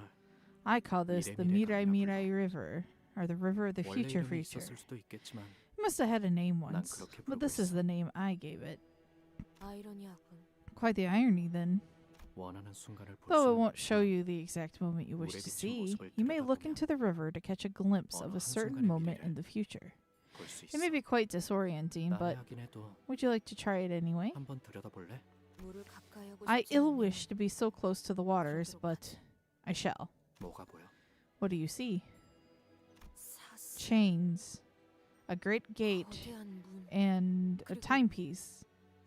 I call this the 미래 Mirai 미래강이라고 Mirai River, or the river of the 원래 future 이름이 future. 있었을 수도 있겠지만 It must have had a name 난 once, 그렇게 but 부르고 this is 있어. the name I gave it. 아이러니하군. Quite the irony, then. 원하는 순간을 볼 Though it 수는 won't show 없지만 you the exact moment you wish 물에 to 비친 see, 모습을 you may look 들여다보면 into the river to catch a glimpse of 어느 a certain 한순간의 moment in 미래를 the future. 볼 수 It may 있어. be quite disorienting, but 난해하긴 해도 would you like to try it anyway? 한번 들여다볼래? 물을 가까이 하고 I 싶지 ill 않으면 wish to be so close to the waters, but I shall. 뭐가 보여? What do you see? 사슬, Chains, a great gate, 거대한 문, and a timepiece,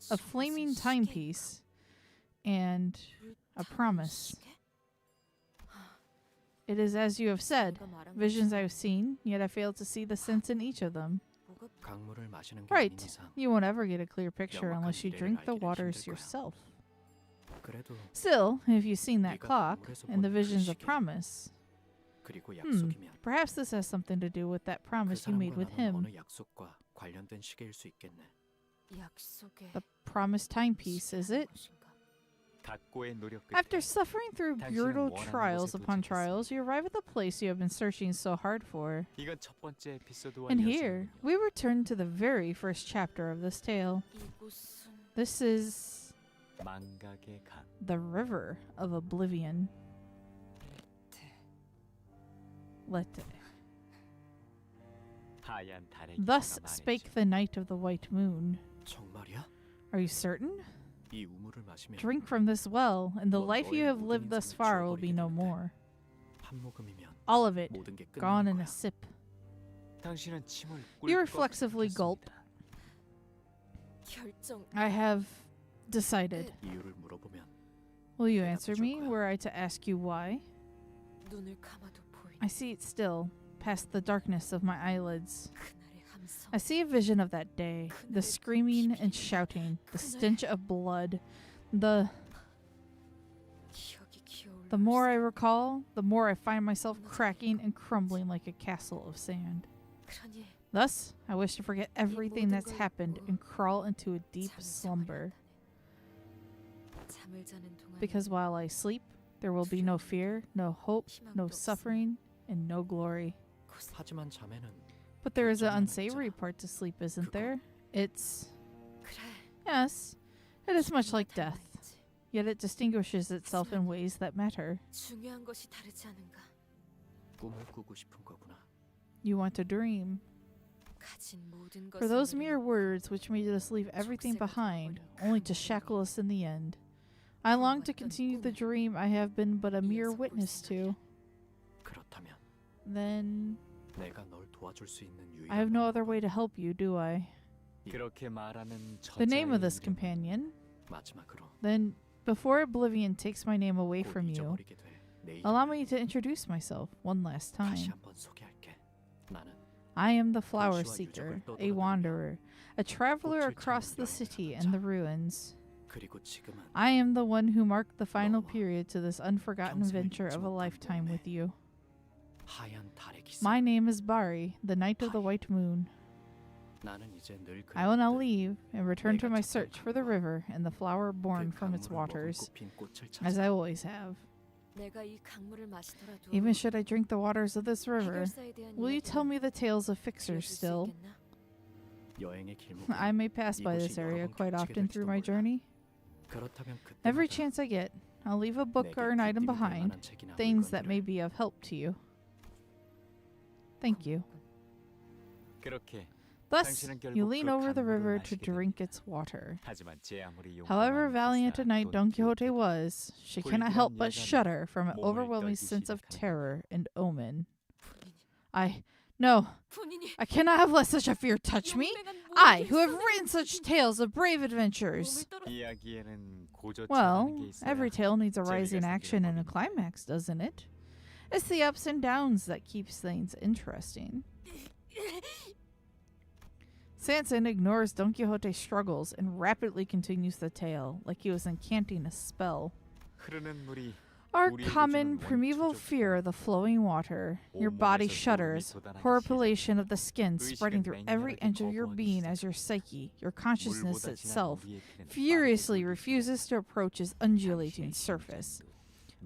a 저것은 flaming 시계인가? timepiece, and a 불타는 promise. 시계? It is as you have said, 내가 말한 visions I 것처럼 have seen, yet I fail to see the sense in each of them. 뭐가 강물을 마시는 게 Right. 아닌 이상 You won't ever get a clear picture 명확한 unless you 미래를 drink the 알기는 waters 힘들 거야. yourself. 그래도 Still, if you've seen that 네가 clock 강물에서 and the 본 그 visions of 시계, promise, 그리고 약속이면 perhaps this has something to do with that 그 promise you made 사람과 with 나눈 him. 어느 약속과 관련된 시계일 수 있겠네. 약속의 The promise timepiece, is it? 것인가? 각고의 노력 끝에 After suffering through 당신은 brutal 원하는 trials 곳에 upon trials, you arrive at the place you have been searching so hard for. 이건 첫 번째 에피소드와 And here, 이어지는군요. we return to the very first chapter of this tale. 이곳은 This is 망각의 강. the River of Oblivion. Lete. 하얀 달의 Thus 기사가 spake 말했죠. the Knight of the White Moon. 정말이야? Are you certain? 이 우물을 마시면 Drink from this well, and the 넌 life you 너의 have 모든 lived thus 인생을 far will 지워버리게 be no 되는데. more. 한 모금이면 All of it 모든 게 gone 끝나는 in 거야. a sip. 당신은 침을 You 꿀꺽 reflexively gulp. 삼켰습니다. 결정. I have decided. 이유를 물어보면 Will you 대답해 answer 줄 me 거야. were I to ask you why? 눈을 감아도 보이는 I see it still, past the darkness of my eyelids. 그날의 함성. I see a vision of that day, the screaming and shouting, the stench of blood. The 기억이 기어올라. more I recall, the more I find myself cracking and crumbling like a castle of sand. 그러니 Thus, I wish to forget everything that's happened and crawl into a deep 잠을 slumber. 자버린다네. 잠을 자는 동안 Because while I sleep, there will be no fear, no hope, no suffering, and no glory. 하지만 잠에는 But there is an unsavory part to sleep, isn't there? It's... 그래. Yes, it is much like death, 닮아있지. yet it distinguishes itself in ways that matter. 중요한 것이 다르지 않은가? 꿈을 꾸고 싶은 거구나. You want to dream. For those mere words which made us leave everything behind, only to shackle us in the end. I long to continue the dream I have been but a mere witness to. 그렇다면 Then 내가 널 도와줄 수 있는 I have 유일한 no other way to help you, do I? 그렇게 말하는 The name of 저자의 this 이름은 companion. 마지막으로 Then, before oblivion takes my name away 곧 from you, 잊어버리게 돼. 내 allow 이름을 me to introduce myself one last time. 다시 한번 소개할게. 나는 I am the flower 당신과 seeker, 유적을 a 떠돌아다니며 wanderer, a traveler 꽃을 across 찾는 the 여행을 city 하는 and the 자. ruins. 그리고 지금은 I am the one who marked the final 너와 period to this unforgotten 평생을 venture 잊지 of a 못한 lifetime 몸에 with you. 하얀 달의 기사. My name is Bari, the Knight of the White Moon. 나는 이제 늘 I will now 그랬듯 leave and return to 내가 my 찾던 search for the 강과 river and the flower 그 born from its 강물을 waters, 머금고 핀 꽃을 as 찾아. I always have. 내가 이 강물을 마시더라도 Even should I drink the waters of this river, 해결사에 대한 will you tell 이야기는 me the tales of fixers 들려줄 수 still? 있겠나? 여행의 길목에 I may pass by this 이곳이 여러 area 번 quite 겹치게 often through 될지도 my 몰라. journey. 그렇다면 Every 그때마다 chance I get, I'll leave a book 내게 or an item 귀띔이 될 behind, 만한 책이나 things that may 물건들을 be of help to you. Thank you. 그렇게 Thus, 당신은 결국 you lean 그 over the 강물을 river to 마시게 drink its water. 하지만 제 아무리 However 용감한 valiant a 기사 knight Don 돈 Quixote 기호테도 was, she cannot help but shudder from an 몸을 overwhelming 떨기 sense of 시작한다. terror and omen. No, 본인이 I cannot have let such a fear touch me. 용맹한 I, 모험을 who have 써내는 written such tales of brave adventures. 몸을 떨어- 이야기에는 고조점하는 Well, 게 있어야 every tale needs a 재미가 rising 생기는 action and a 법입니다. climax, doesn't it? It's the ups and downs that keeps things interesting. Sanson ignores Don Quixote's struggles and rapidly continues the tale, like he was incanting a spell. 흐르는 물이 Our 우리에게 common 주는 primeval 원초적 fear of the flowing water. Your body 온몸에서 shudders, 소름이 돋아나기 horripilation of the skin 의식은 spreading through every 맹렬하게 inch of your 거부하기 being 시작한다. as your psyche, your consciousness 물보다 진한 itself, 우리의 피는 furiously 빠르게 refuses to approach its 돌기 undulating 시작한다. surface. 당신의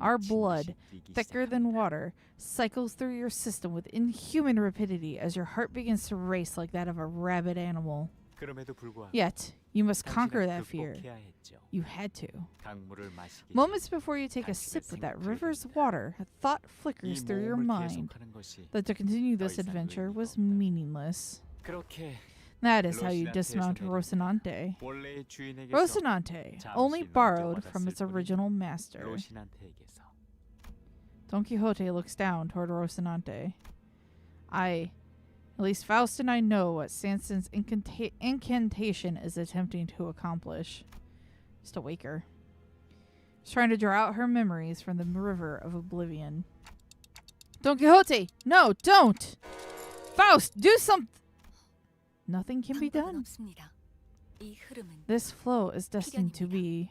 Our 심장이 blood, 미친 듯이 뛰기 thicker than 시작합니다. water, cycles through your system with inhuman rapidity as your heart begins to race like that of a rabid animal. 그럼에도 불구하고 Yet, you must conquer 당신은 that fear. 극복해야 했죠. You had to. 강물을 마시기 Moments before you take a 당신의 sip of that 생각을 river's 해봅니다. water, a thought 이 flickers through your 모험을 mind 계속하는 것이 that to continue this 더 이상 adventure 의미가 was 없다. meaningless. 그렇게 That is how you 로시난테에서 dismount 내린 Rocinante. 원래의 주인에게서 Rocinante, 잠시 only borrowed 넘겨받았을 from its 뿐인 original master. 로시난테에게서 Don Quixote looks down toward Rocinante. At least Faust and I know what Sanson's incantation is attempting to accomplish. Just to wake her. He's trying to draw out her memories from the river of oblivion. Don Quixote! No, don't! Faust, do something! Nothing can be 방법은 done. 없습니다. 이 흐름은 This flow is destined to be...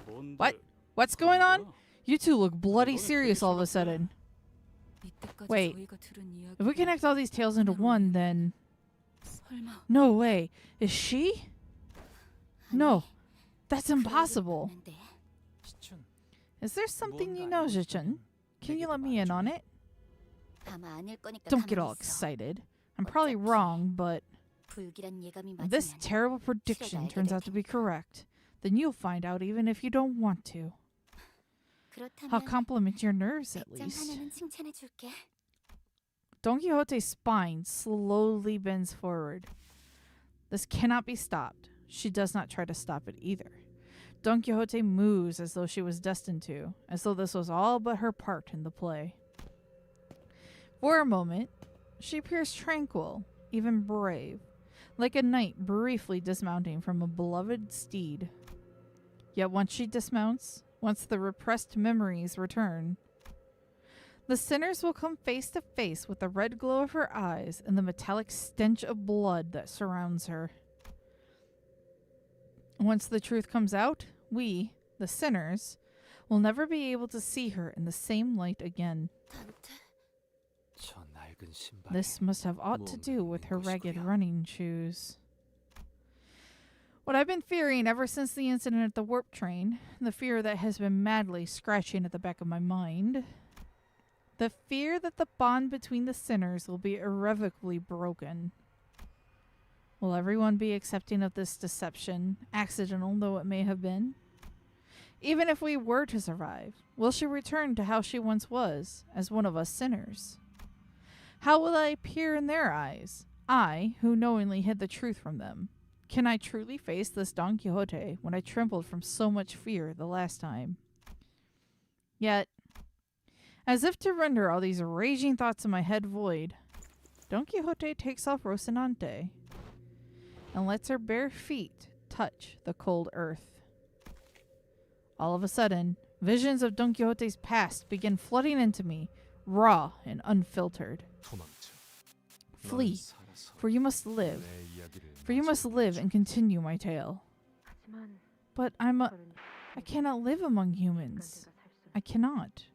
뭔데? What? What's going on? You two look bloody serious all of a sudden. 이때까지 Wait. 저희가 들은 If we 이야기가 connect all these tales into one, then... 설마 No way. Is she? No. That's impossible. 없는데. 시춘 Is there something you 뭔가 know, 알고 Zhichen? Can you let me in on it? 아마 아닐 거니까 Don't get all 가만히 있어. excited. I'm probably wrong, but 불길한 예감이 if this 맞으면 terrible prediction turns out to be correct, then you'll find out even if you don't want to. I'll 그렇다면 compliment your nerves at 백장 least. 하나는 칭찬해 줄게. Don Quixote's spine slowly bends forward. This cannot be stopped. She does not try to stop it either. Don Quixote moves as though she was destined to, as though this was all but her part in the play. For a moment, she appears tranquil, even brave, like a knight briefly dismounting from a beloved steed. Yet once she dismounts, once the repressed memories return, the sinners will come face to face with the red glow of her eyes and the metallic stench of blood that surrounds her. Once the truth comes out, we, the sinners, will never be able to see her in the same light again. 저 낡은 신발이 This must have aught to do with her ragged 것이구려. running shoes. What I've been fearing ever since the incident at the warp train, the fear that has been madly scratching at the back of my mind, the fear that the bond between the sinners will be irrevocably broken. Will everyone be accepting of this deception, accidental though it may have been? Even if we were to survive, will she return to how she once was, as one of us sinners? How will I appear in their eyes? I, who knowingly hid the truth from them. Can I truly face this Don Quixote when I trembled from so much fear the last time? Yet, as if to render all these raging thoughts in my head void, Don Quixote takes off Rocinante and lets her bare feet touch the cold earth. All of a sudden, visions of Don Quixote's past begin flooding into me, raw and unfiltered. 도망쳐. Flee, 너는 살아서 for you must live. 내 이야기를 For you must live and continue my tale. But I cannot live among humans. I cannot.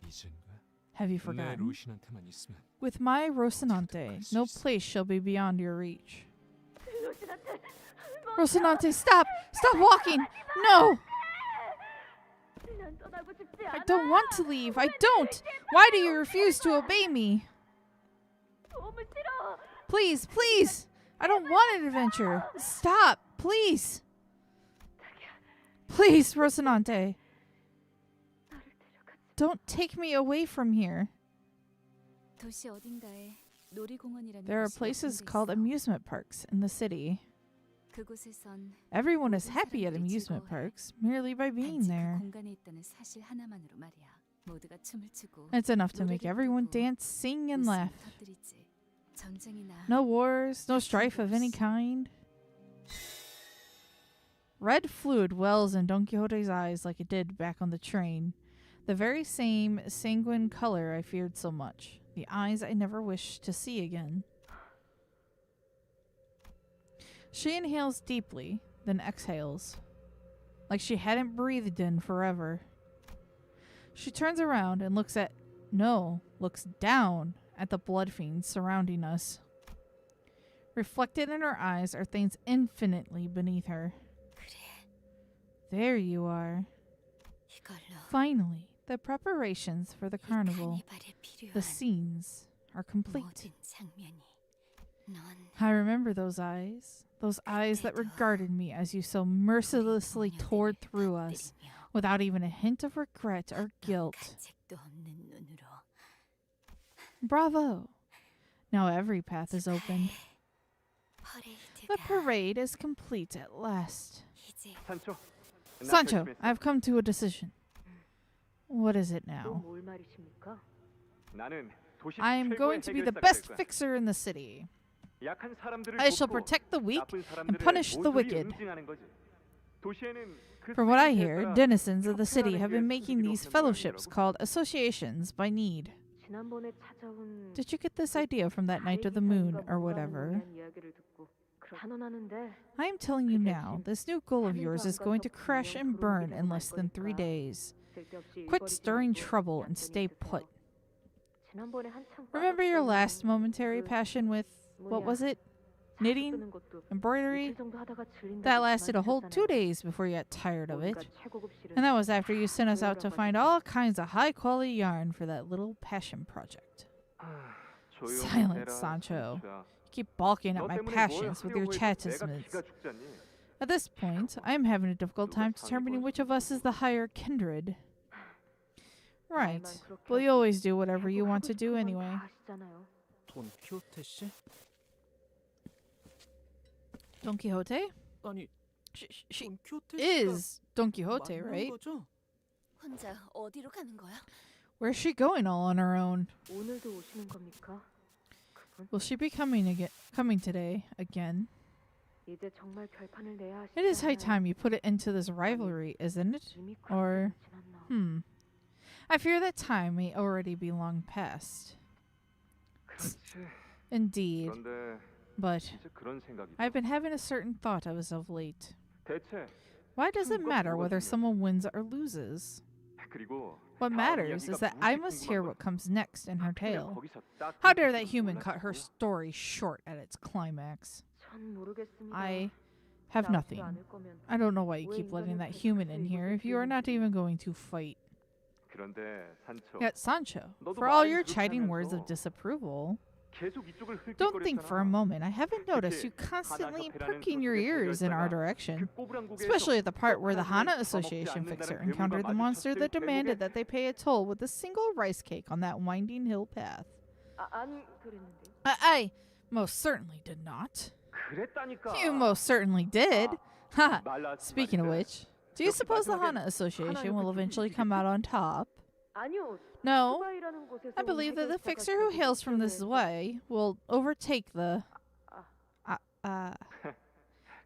잊은 거야? Have you 내 forgotten? 로신한테만 있으면 With my Rocinante, no place shall be beyond your reach. Rocinante, stop! Stop walking! No! I don't want to leave. I don't! Why do you refuse to obey me? Please, please! I don't want an adventure. Stop, please! Please, Rocinante. Don't take me away from here. 도시 어딘가에 놀이공원이라는 There are 곳이 places 몇 군데 called 있어. amusement parks in the city. 그곳에선 Everyone is happy at amusement parks merely by being 단지 그 there. 공간에 있다는 사실 하나만으로 말이야. 모두가 춤을 추고 It's enough to make 노래를 everyone 부르고 dance, sing, and 웃음을 laugh. 터뜨리지. 전쟁이나 No wars, no strife of any kind. Red fluid wells in Don Quixote's eyes like it did back on the train. The very same sanguine color I feared so much. The eyes I never wished to see again. She inhales deeply, then exhales, like she hadn't breathed in forever. She turns around and looks down at the blood fiends surrounding us. Reflected in her eyes are things infinitely beneath her. There you are. 이걸로 Finally, the preparations for the carnival, 카니발에 필요한 the scenes are complete. 모든 장면이 넌 I remember those eyes that regarded me as you so mercilessly tore through us, 터뜨리며 without even a hint of regret or 어떤 guilt. 가책도 없는 눈으로 Bravo! Now every path is opened. The 퍼레이드가 parade is complete at last. 이제 산초. Sancho, I have come to a decision. What is it now? 뭘 말이십니까? 나는 도시 I am 최고의 going to be the 해결사가 best 될 거야. fixer in the city. 약한 사람들을 I shall 돕고 protect the weak 나쁜 and 사람들의 punish the 모조리 wicked. 응징하는 거지. 도시에는 그 From what I 수익에 hear, 따라 denizens of the city 협회라는 have 게 been making 생기기로 these 하는 fellowships 모양이더라고. called associations by need. 지난번에 찾아온 Did you get this idea from that night of the moon or whatever? 이야기를 듣고 단언하는데 I am telling you now, this new goal of yours is going to crash and burn in less than 3 days. 쓸데없이 Quit 일거리 stirring 좀 하고 trouble and 얌전히 stay 있으세요. put. 지난번에 한창 Remember your 빠졌던 last momentary 그 passion with, what 뭐냐, was it? 자수 Knitting? 쓰는 것도 Embroidery? 이틀 정도 하다가 질린다고 That lasted a whole 2 그만두셨잖아요. days before you got tired of it. 뭔가 최고급 실은 And that was after you sent us out to find all kinds of high quality yarn for that little passion project. 조용히 Silence, 해라, Sancho. 산초야. You keep balking at 너 my 때문에 뭘 passions with your 하려고 해도 내가 chastisements. 기가 죽잖니. At this point, I am having a difficult time determining which of us is the higher kindred. Right. Well, you always do whatever you want to do anyway. 돈 키호테 씨? Don Quixote? 아니, She 돈 키호테 씨가 is Don Quixote, 맞는 right? 거죠? 혼자 어디로 가는 거야? Where's she going all on her own? 오늘도 오시는 겁니까? 그분 Will she be coming today again? 이제 정말 결판을 내야 하시지 It is high 않나요? time you put it into this rivalry, isn't it? 이미 or- 관계가 지났나? I fear that time may already be long past. 그렇지. Indeed. 그런데 But 진짜 그런 생각이 I've been having a certain thought as of late. 대체 Why does it 그건 matter 뭐가 whether 중요해? someone wins or loses? 그리고 What 다음 matters is 이야기가 that I 무엇이 must hear 궁금한 what comes next in her 거야? tale. 거기서 딱 How 그 dare that 부분을 human cut her 몰라주고요? story short at its climax? 전 모르겠습니다. I have 나오지도 nothing. 않을 거면 I don't know why you keep letting that human in here if you are not even going to fight. 그런데 산초 Yet Sancho, 너도 for all 말은 your 그렇게 chiding words of 하면서 disapproval, 계속 이쪽을 don't think for a 흘끗거렸잖아. moment I haven't noticed you constantly perking your ears in our direction. Especially at the part where the Hana Association fixer encountered the monster that demanded that they pay a toll with a single rice cake on that winding hill path. 안 그랬는데. Aye, Most certainly did not. 그랬다니까. You most certainly did. Ha! 말라스 Speaking of 말인데. which, do you suppose the Hana Association will eventually come out on top? 아니요. No. 슈바이라는 곳에서 I 온 believe that the 해결사가 fixer who 결국 hails from this 이쪽에서 way will overtake the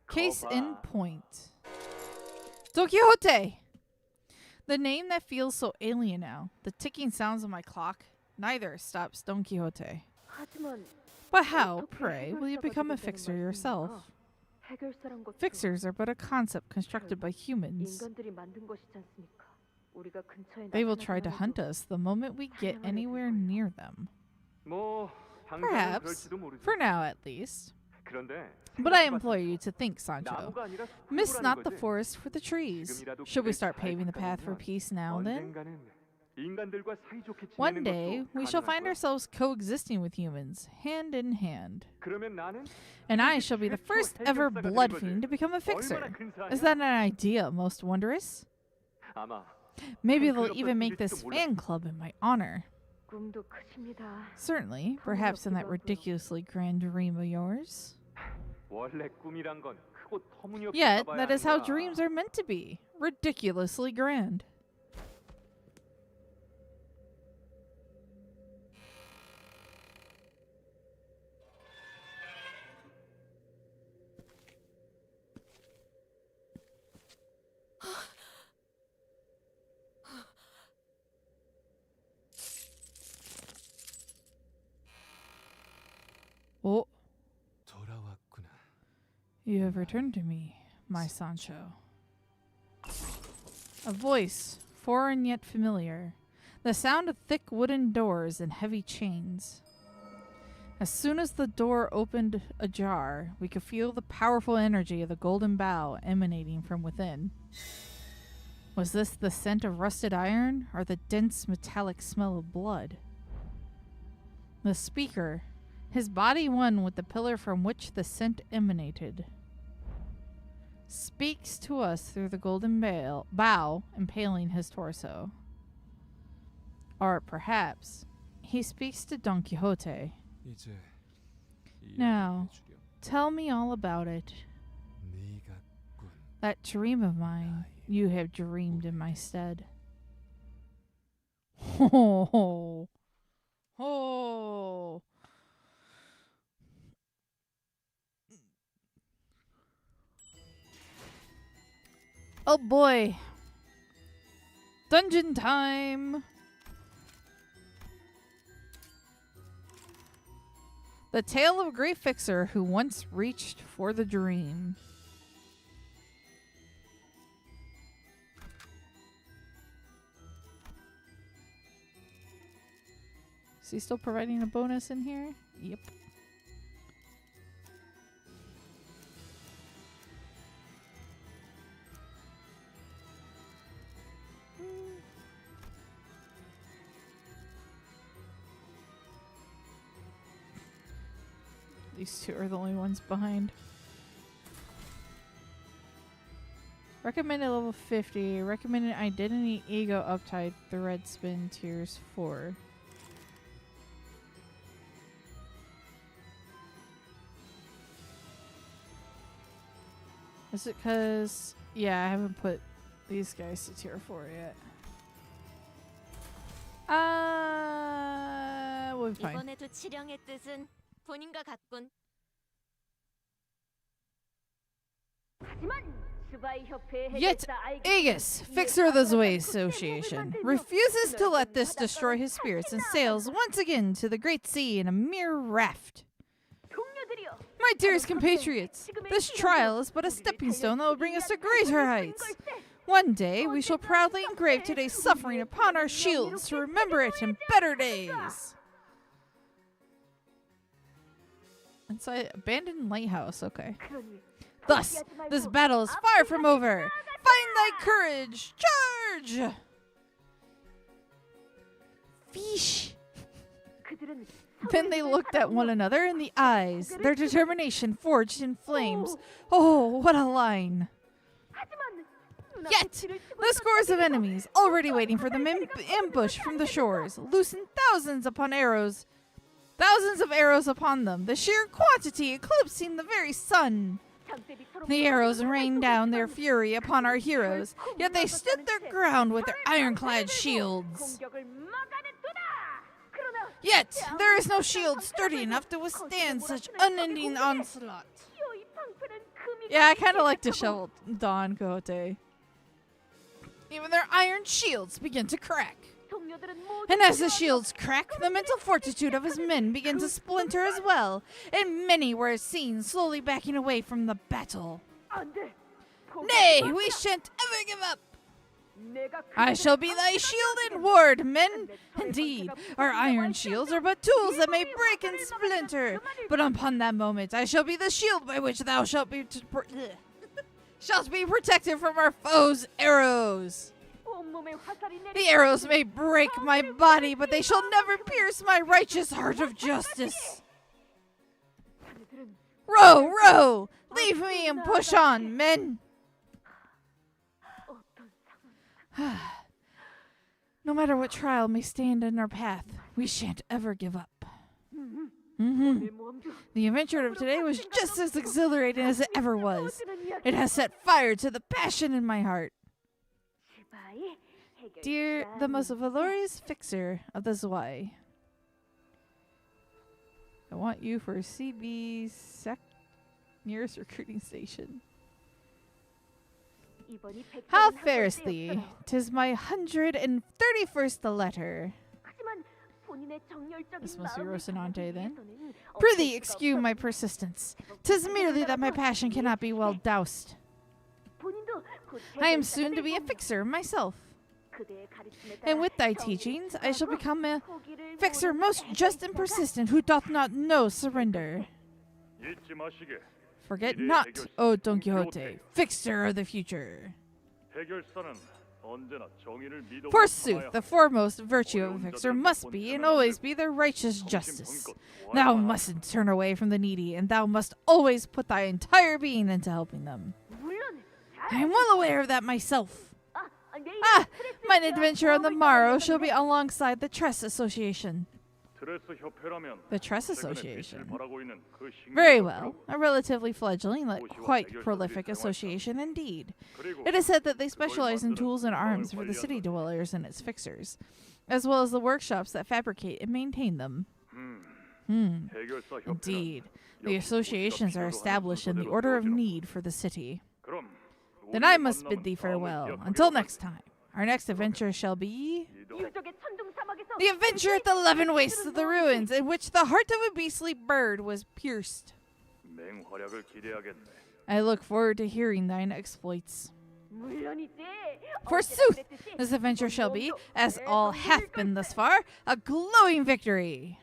case in 거봐. point. Don Quixote! The name that feels so alien now. The ticking sounds of my clock. Neither stops Don Quixote. 하지만 But how, 어떻게 pray, will you 해결사가 become a 되겠다는 fixer 말씀입니까? yourself? 해결사란 것도 Fixers are but a concept constructed by humans. 인간들이 만든 것이지 않습니까? 우리가 근처에 They will try to 나타나기만 hunt 해도 us the moment we get anywhere near them. 뭐 당장은 Perhaps, 그럴지도 모르지. for now at least. 그런데 But I implore you to think, Sancho. 나무가 아니라 Miss 숲이라는 not the 거지. forest for the trees. 지금이라도 Should we 길을 start 잘 paving the path for 걷다 peace now then? 언젠가는 인간들과 사이좋게 One 지내는 day, 것도 we shall 가능할 find 거야. ourselves coexisting with humans, hand in hand. 그러면 나는 And I shall be the first ever blood fiend to become a fixer. Is that an idea most wondrous? 아마 Maybe they'll even make this fan club in my honor. 꿈도 크십니다. Certainly, perhaps in that ridiculously grand dream of yours. 원래 꿈이란 건 크고 터무니없이 Yet, 가봐야 that is 하는 how 거야. dreams are meant to be. Ridiculously grand. Oh, 돌아왔구나. you have returned to me, my Sancho. A voice, foreign yet familiar. The sound of thick wooden doors and heavy chains. As soon as the door opened ajar, we could feel the powerful energy of the golden bow emanating from within. Was this the scent of rusted iron, or the dense metallic smell of blood? The speaker, his body one with the pillar from which the scent emanated, speaks to us through the golden bow impaling his torso. Or perhaps he speaks to Don Quixote. 이제 Now, 이야기해주렴. tell me all about it. 네가 꾼 That dream of mine you have dreamed in my stead. Ho ho ho. Oh boy. Dungeon time. The tale of a great fixer who once reached for the dream. Is he still providing a bonus in here? Yep. These two are the only ones behind. Recommended level 50. Recommended identity ego uptype. The red spin tiers 4. Is it because... Yeah, I haven't put these guys to tier 4 yet. We'll be fine. 이번에도 치령의 뜻은 본인과 같군. 하지만 슈바이 협회의 Yet, 해결사 아이가 Aegis, fixer of the Zwei Association, refuses to let this destroy his spirits and sails once again to the great sea in a mere raft. 동료들이여, My dearest compatriots, this trial is but a stepping stone that will bring us to greater heights. One day, we shall proudly engrave today's suffering upon our shields to remember it in better days. Inside abandoned lighthouse, okay. 그러니 Thus, this battle is far from over. Find thy courage! Charge! Fish! 그들은 Then they looked at one another in the eyes, their determination forged in flames. Oh, what a line! 하지만 Yet, the scores of enemies already waiting for them in ambush from the shores, loosened thousands upon arrows. Thousands of arrows upon them, the sheer quantity eclipsing the very sun. The arrows rained down their fury upon our heroes, yet they stood their ground with their ironclad shields. Yet there is no shield sturdy enough to withstand such unending onslaught. Yeah, I kind of like disheveled Don Quixote. Even their iron shields begin to crack. And as the shields crack, the mental fortitude of his men began to splinter as well, and many were seen slowly backing away from the battle. Nay, we shan't ever give up! I shall be thy shield and ward, men! Indeed, our iron shields are but tools that may break and splinter, but upon that moment I shall be the shield by which thou shalt be protected from our foes' arrows. The arrows may break my body, but they shall never pierce my righteous heart of justice. Row, row! Leave me and push on, men! No matter what trial may stand in our path, we shan't ever give up. The adventure of today was just as exhilarating as it ever was. It has set fire to the passion in my heart. Dear, the most valorous fixer of the Zwei, I want you for CB nearest recruiting station. How fares thee? 'Tis my 131st letter. This must be Rocinante then. Prithee, excuse my persistence. 'Tis merely that my passion cannot be well doused. I am soon to be a fixer myself. And with thy teachings, I shall become a fixer most just and persistent who doth not know surrender. Forget not, O Don Quixote, fixer of the future. Forsooth, the foremost virtue of a fixer must be and always be their righteous justice. Thou mustn't turn away from the needy, and thou must always put thy entire being into helping them. I am well aware of that myself. Mine adventure on the morrow shall be alongside the Tress Association. The Tress Association? Very well. A relatively fledgling, but quite prolific association indeed. It is said that they specialize in tools and arms for the city dwellers and its fixers, as well as the workshops that fabricate and maintain them. Indeed. The associations are established in the order of need for the city. Then I must bid thee farewell. Until next time. Our next adventure shall be the adventure at the 11 Wastes of the Ruins, in which the heart of a beastly bird was pierced. I look forward to hearing thine exploits. Forsooth, this adventure shall be, as all hath been thus far, a glowing victory.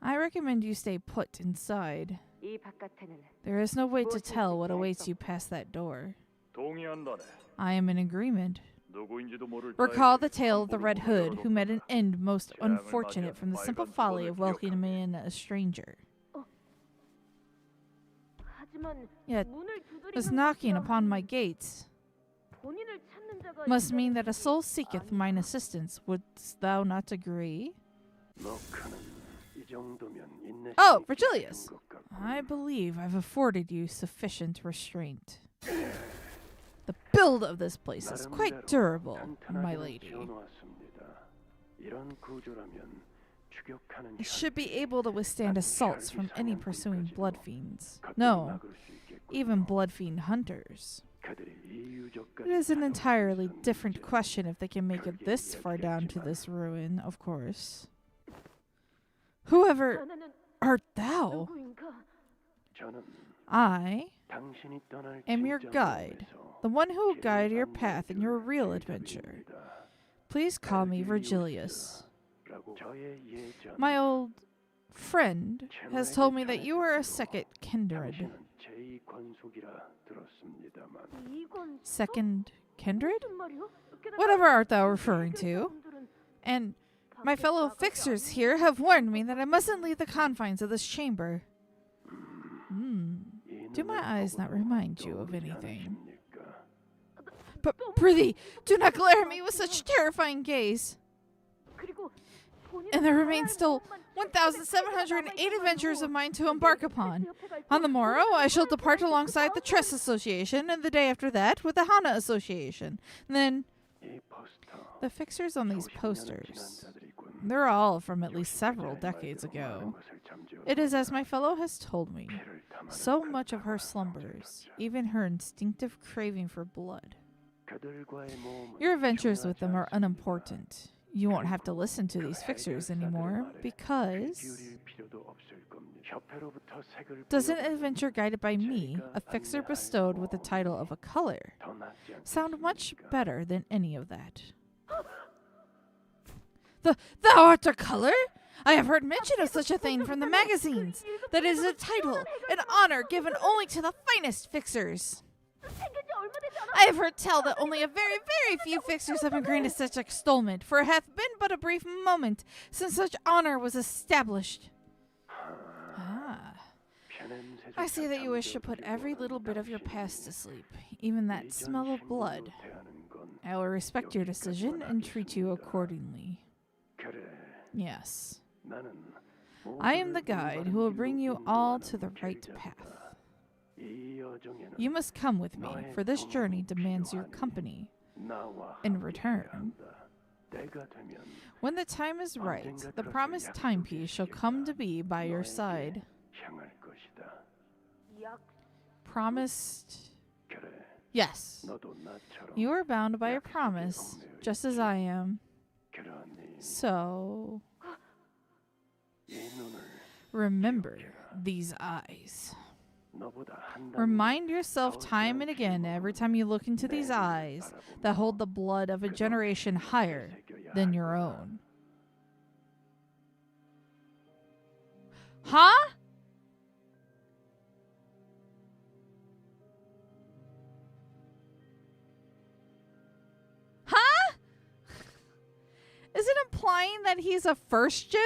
I recommend you stay put inside. There is no way to tell what awaits you past that door. I am in agreement. Recall the tale of the Red Hood, who met an end most unfortunate from the simple folly of welcoming in a stranger. Yet, this knocking upon my gates must mean that a soul seeketh mine assistance. Wouldst thou not agree? Oh, Virgilius! I believe I've afforded you sufficient restraint. The build of this place is quite durable, my lady. It should be able to withstand assaults from any pursuing blood fiends. No, even blood fiend hunters. It is an entirely different question if they can make it this far down to this ruin, of course. Whoever art thou? I am your guide, the one who will guide your path in your real adventure. Please call me Virgilius. My old friend has told me that you are a second kindred. Second kindred? Whatever art thou referring to? And my fellow fixers here have warned me that I mustn't leave the confines of this chamber. Do my eyes not remind you of anything? But prithee, do not glare at me with such terrifying gaze. And there remain still 1,708 adventures of mine to embark upon. On the morrow, I shall depart alongside the Tress Association, and the day after that with the Hana Association. And then, the fixers on these posters, they're all from at least several decades ago. It is as my fellow has told me, so much of her slumbers, even her instinctive craving for blood. Your adventures with them are unimportant. You won't have to listen to these fixers anymore, because... Does an adventure guided by me, a fixer bestowed with the title of a color, sound much better than any of that? Thou art a color? I have heard mention of such a thing from the magazines. That is a title, an honor given only to the finest fixers. I have heard tell that only a very, very few fixers have been granted such extolment, for it hath been but a brief moment since such honor was established. Ah. I see that you wish to put every little bit of your past to sleep, even that smell of blood. I will respect your decision and treat you accordingly. Yes. I am the guide who will bring you all to the right path. You must come with me, for this journey demands your company. In return, when the time is right, the promised timepiece shall come to be by your side. Promised? Yes. You are bound by a promise, just as I am. So, remember these eyes. Remind yourself time and again, every time you look into these eyes, that hold the blood of a generation higher than your own. Huh? Huh? Is it implying that he's a first gen?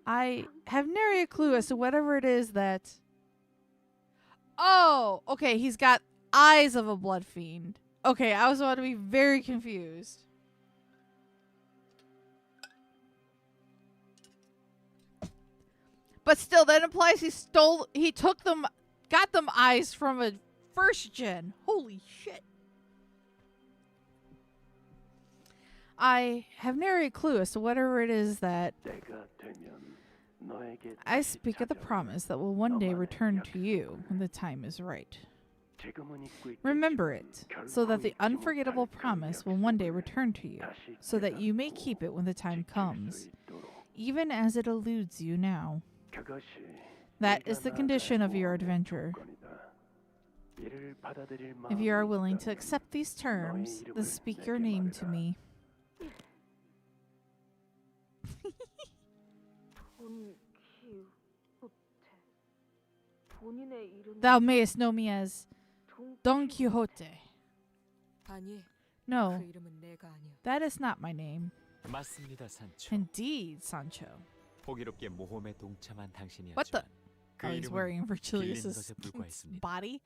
I have nary a clue as to whatever it is that... Oh, okay, he's got eyes of a blood fiend. Okay, I was about to be very confused. But still, that implies he took them, got them eyes from a first gen. Holy shit. I have nary a clue as to whatever it is that... I speak of the promise that will one day return to you when the time is right. Remember it, so that the unforgettable promise will one day return to you, so that you may keep it when the time comes, even as it eludes you now. That is the condition of your adventure. If you are willing to accept these terms, then speak your name to me. Thou mayest know me as Don Quixote. No, that is not my name. 맞습니다, 산초. Indeed, Sancho. 호기롭게 모험에 동참한 당신이었지만 What the? 그 Oh, he's 이름은 wearing 빌린 Virgilius' 것에 불과했습니다. body.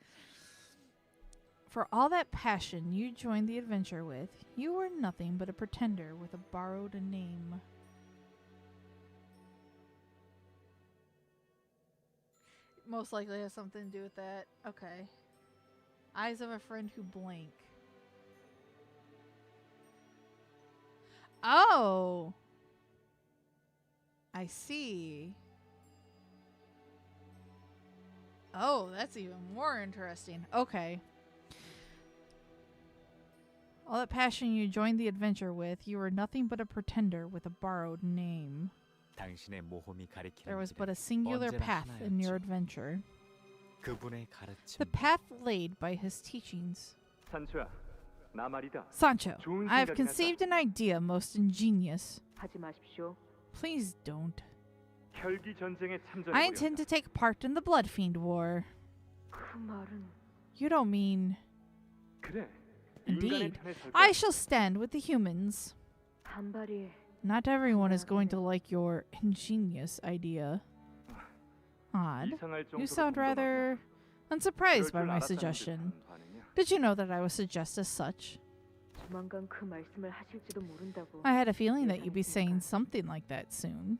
For all that passion you joined the adventure with, you were nothing but a pretender with a borrowed name. Most likely has something to do with that. Okay. Eyes of a friend who blank. Oh! I see. Oh, that's even more interesting. Okay. All that passion you joined the adventure with, you were nothing but a pretender with a borrowed name. 당신의 모험이 가리키는 There was 길은 but a singular 언제나 path in your 하나였죠. adventure. 그분의 가르침. The path laid by his teachings. 산초야, 나 말이다. Sancho, 좋은 I have 생각이 conceived an idea most ingenious. 하지 마십시오. Please don't. 혈기 전쟁에 참전해 I intend to take part in the Blood Fiend War. 그 말은 You don't mean... 그래. Indeed. 인간의 편에 설 I 거야. shall stand with the humans. 반발이 Not everyone is going to like your ingenious idea. Odd. 이상할 You 정도로 sound 공감한다. rather unsurprised 그럴 by 줄 my 알았다는 suggestion. 듯한 반응이야. Did you know that I would suggest as such? 조만간 그 말씀을 하실지도 모른다고. I had a feeling that you'd be saying something like that soon.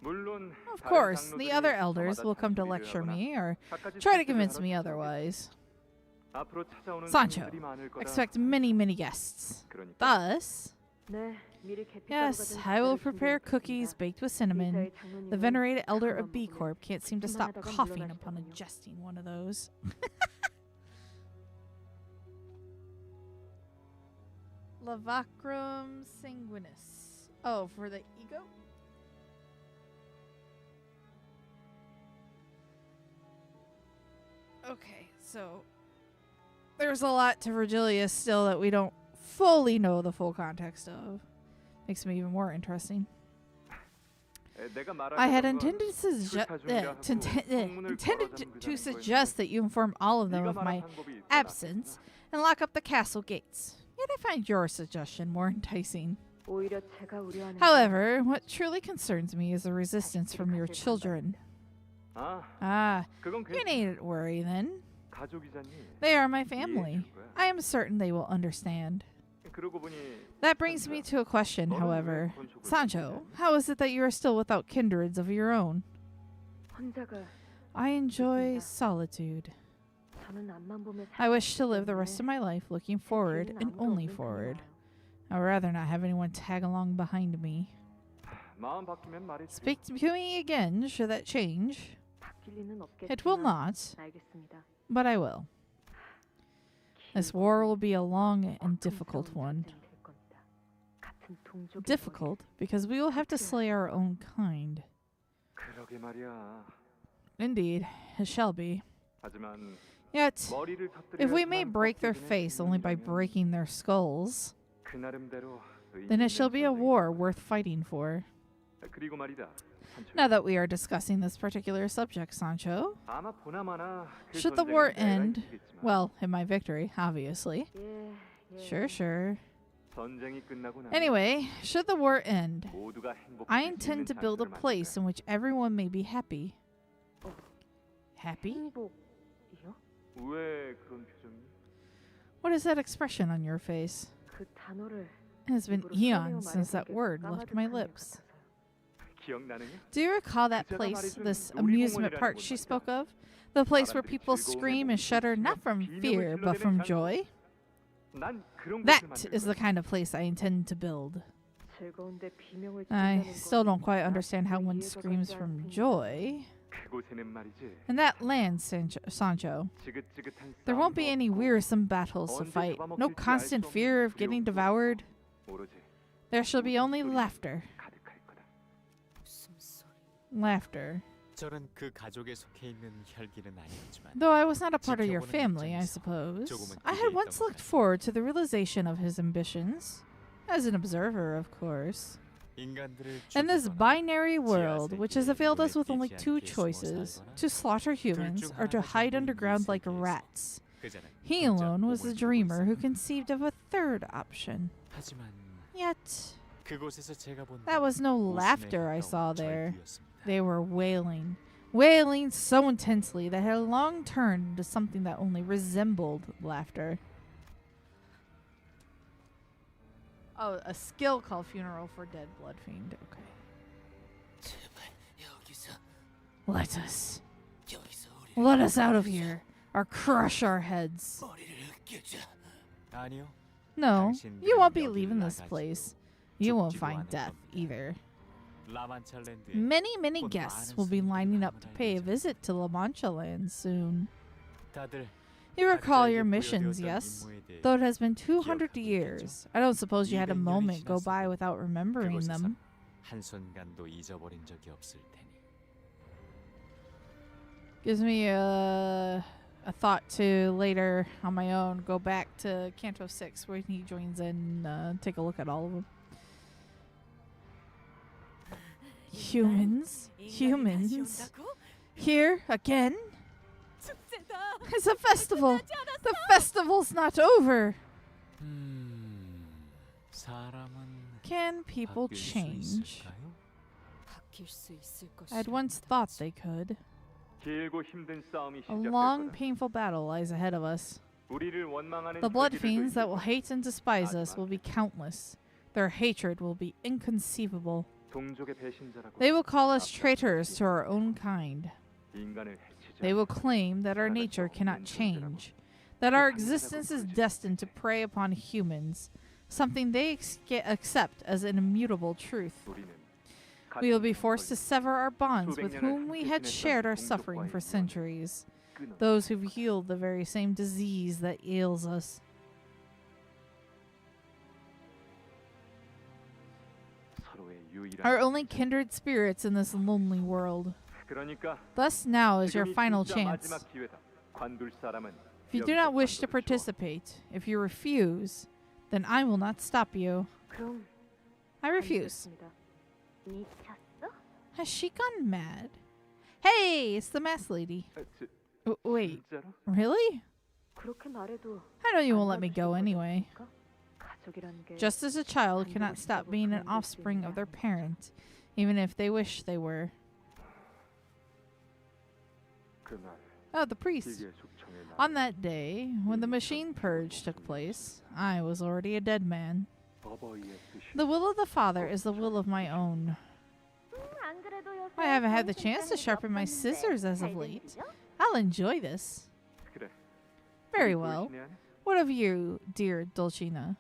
물론 Of 다른 course, the 장로들이 other elders 저마다 will come to 잔소리를 lecture 하거나 me or 갖가지 try to 설득을 convince me 하러 otherwise. 앞으로 찾아오는 Sancho, 손님들이 많을 거라. expect many, many guests. 그러니까 Thus, 네, 미리 계피가루가 yes, 된 I will 과자를 prepare 준비해놓겠습니다. cookies baked with cinnamon. 이사의 장로님은 The venerated elder 그만 of B 먹으면 Corp can't seem to stop 그만하다가 coughing upon 물러나시더군요. ingesting one of those. Lavacrum sanguinis. Oh, for the ego? Okay, so there's a lot to Virgilius still that we don't fully know the full context of. Makes me even more interesting. 내가 말하는 I had 건 intended to suggest that you inform all of them 네가 of my 말한 방법이 더 absence and lock up the castle gates. Yet I find your suggestion more enticing. 오히려 제가 우려하는 건 However, what truly concerns me is the resistance from your children. 아, Ah, 그건 you 괜찮아. needn't worry then. 가족이잖니. They are my family. 이해해줄 거야. I am certain they will understand. 그러고 보니 That brings me to a question, however. Sancho, how is it that you are still without kindreds of your own? 혼자가 I enjoy solitude. 저는 앞만 보며 I wish to live the rest of my life looking forward and only forward. I would rather not have anyone tag along behind me. 마음 바뀌면 말이지. Speak to me again, should that change. 바뀔 리는 It will 없겠지만 not, 알겠습니다. but I will. This war will be a long and difficult one. 같은 동족의 Difficult because we will have to slay our own kind. 그러게 말이야. Indeed, it shall be. 하지만 Yet, 머리를 if we may 터뜨려야지만 break their 꺾여지는 face only by 운명이라면 breaking their skulls, 그 나름대로 then 의미 it shall 있는 be a 전쟁이다. war worth fighting for. 그리고 말이다. 산초. Now that we are discussing this particular subject, Sancho, 아마 보나마나 그 should the 전쟁은 war 내가 end, 이기겠지만 well, in my victory, obviously. 예, 예. Sure. 전쟁이 끝나고 나면 Anyway, should the war end, 모두가 행복해질 I 수 intend 있는 to build a 장소를 place in which everyone may be happy. Oh. Happy? 행복이요? 만들까? 왜 그런 표정이? What is that expression on your face? 그 단어를 It has been 입으로 설명을 eons since that 말해본 게 word left my 까마득한 것 lips. 같아서요. 기억나느냐? Do you recall that 그제가 place, 말해준 this 놀이공원이라는 amusement 곳 park she 말이야. spoke of? The place where 사람들이 people 즐거움에 scream and 몸을 shudder 휘두르며 not from 비명을 fear, but 질러대는 from 장소. joy? 난 그런 곳을 That 만들 is the 거야. kind of place I intend to build. 즐거운데 비명을 I 지른다는 still 건 don't quite 나 understand how one 이해가 screams 가지 from 않습니다. joy. 그곳에는 말이지. In that land, Sancho, 지긋지긋한 there won't be 싸움도 any 없고 wearisome battles to 언제 fight, no 잡아먹힐지 알 constant 수 없는 fear of getting 두려움도 devoured. 없고 오로지 There shall be only laughter. 가득할 거다. Laughter. 저는 그 가족에 속해 있는 혈기는 아니었지만 Though I was not a part of your 지켜보는 family, I 입장에서 suppose, 조금은 I had 기대했던 once 것 looked 같아요. forward to the realization of his ambitions. As an observer, of course. 인간들을 In this 죽이거나 binary world, which has availed us with only 눈에 two 띄지 않게 choices, 숨어 to slaughter humans or to hide underground like rats, 그자는 he 혼자 alone was the 몸을 dreamer who 풀고 있었다. conceived of a third option. 하지만 Yet, 그곳에서 제가 본 that was no 웃음에 laughter I 가까운 saw there. 절규였습니다. They were wailing so intensely that had long turned into something that only resembled laughter. Oh, a skill called Funeral for Dead Blood Fiend. Okay. Let us out of here, or crush our heads. 아니요. No, you won't be 여기를 leaving this 나가지도 place. You won't 죽지도 find 않을 death 겁니다. either. 라만찰랜드에 Many 곧 guests 많은 will be 손님들이 lining up to pay a 방문할 visit to La Mancha Land soon. 다들 You recall your 각자에게 missions, 부여되었던 yes? 임무에 대해 Though it has been 200 기억하고 years, I don't suppose you had a 200년이 moment go by 지났어도 without remembering 그곳에서 them. 한순간도 잊어버린 적이 없을 테니. Gives me a thought to later on my own go back to Canto 6 where he joins in, take a look at all of them. Humans? Here again? It's a festival. The festival's not over. 사람은 Can people 바뀔 수 change? 있을까요? 바뀔 수 있을 I'd 것이라 once 믿었지. thought they could. 길고 힘든 싸움이 A 시작될 long, 거다. painful battle lies ahead of us. 우리를 원망하는 The blood 혈기들도 fiends that 있을 will 거다. hate and despise us will be countless. Their hatred will be inconceivable. 동족의 배신자라고 They will call us traitors to our own kind. 인간을 해치자. They will claim that our nature cannot change, that our existence is destined to prey upon humans, something they accept as an immutable truth. 우리는 We will be forced to sever our bonds with whom we had shared our suffering for centuries, those who've healed the very same disease that ails us. 서로의 유일한 Our only kindred spirits in this lonely world. 그러니까 Thus now is your 지금이 final 진짜 chance. 마지막 기회다. 관둘 사람은 If you do 여기서 not wish to 관둬도 좋아. participate, if you refuse, then I will not stop you. 그럼 I refuse. 알겠습니다. 미쳤어? Has she gone mad? Hey, it's the mask lady. Wait, 진짜로? really? 그렇게 말해도 I know you won't 안 let me 놔두실 go 거지 anyway. 않습니까? 가족이라는 게 Just as a child cannot stop being an offspring of their parent, even if they wish they were. 그날 Oh, the priest. 기계 숙청의 날 On that day, when the machine purge took place, I was already a dead man. 어버이의 뜻이 The will of the Father is the will of my own. 안 그래도 요새 I haven't had the 정신 chance to 차리고 sharpen my 없었는데 scissors as of 잘 late. 들리죠? I'll enjoy this. 그래. Very 우리 well. 보이시네? What of you, dear Dulcina?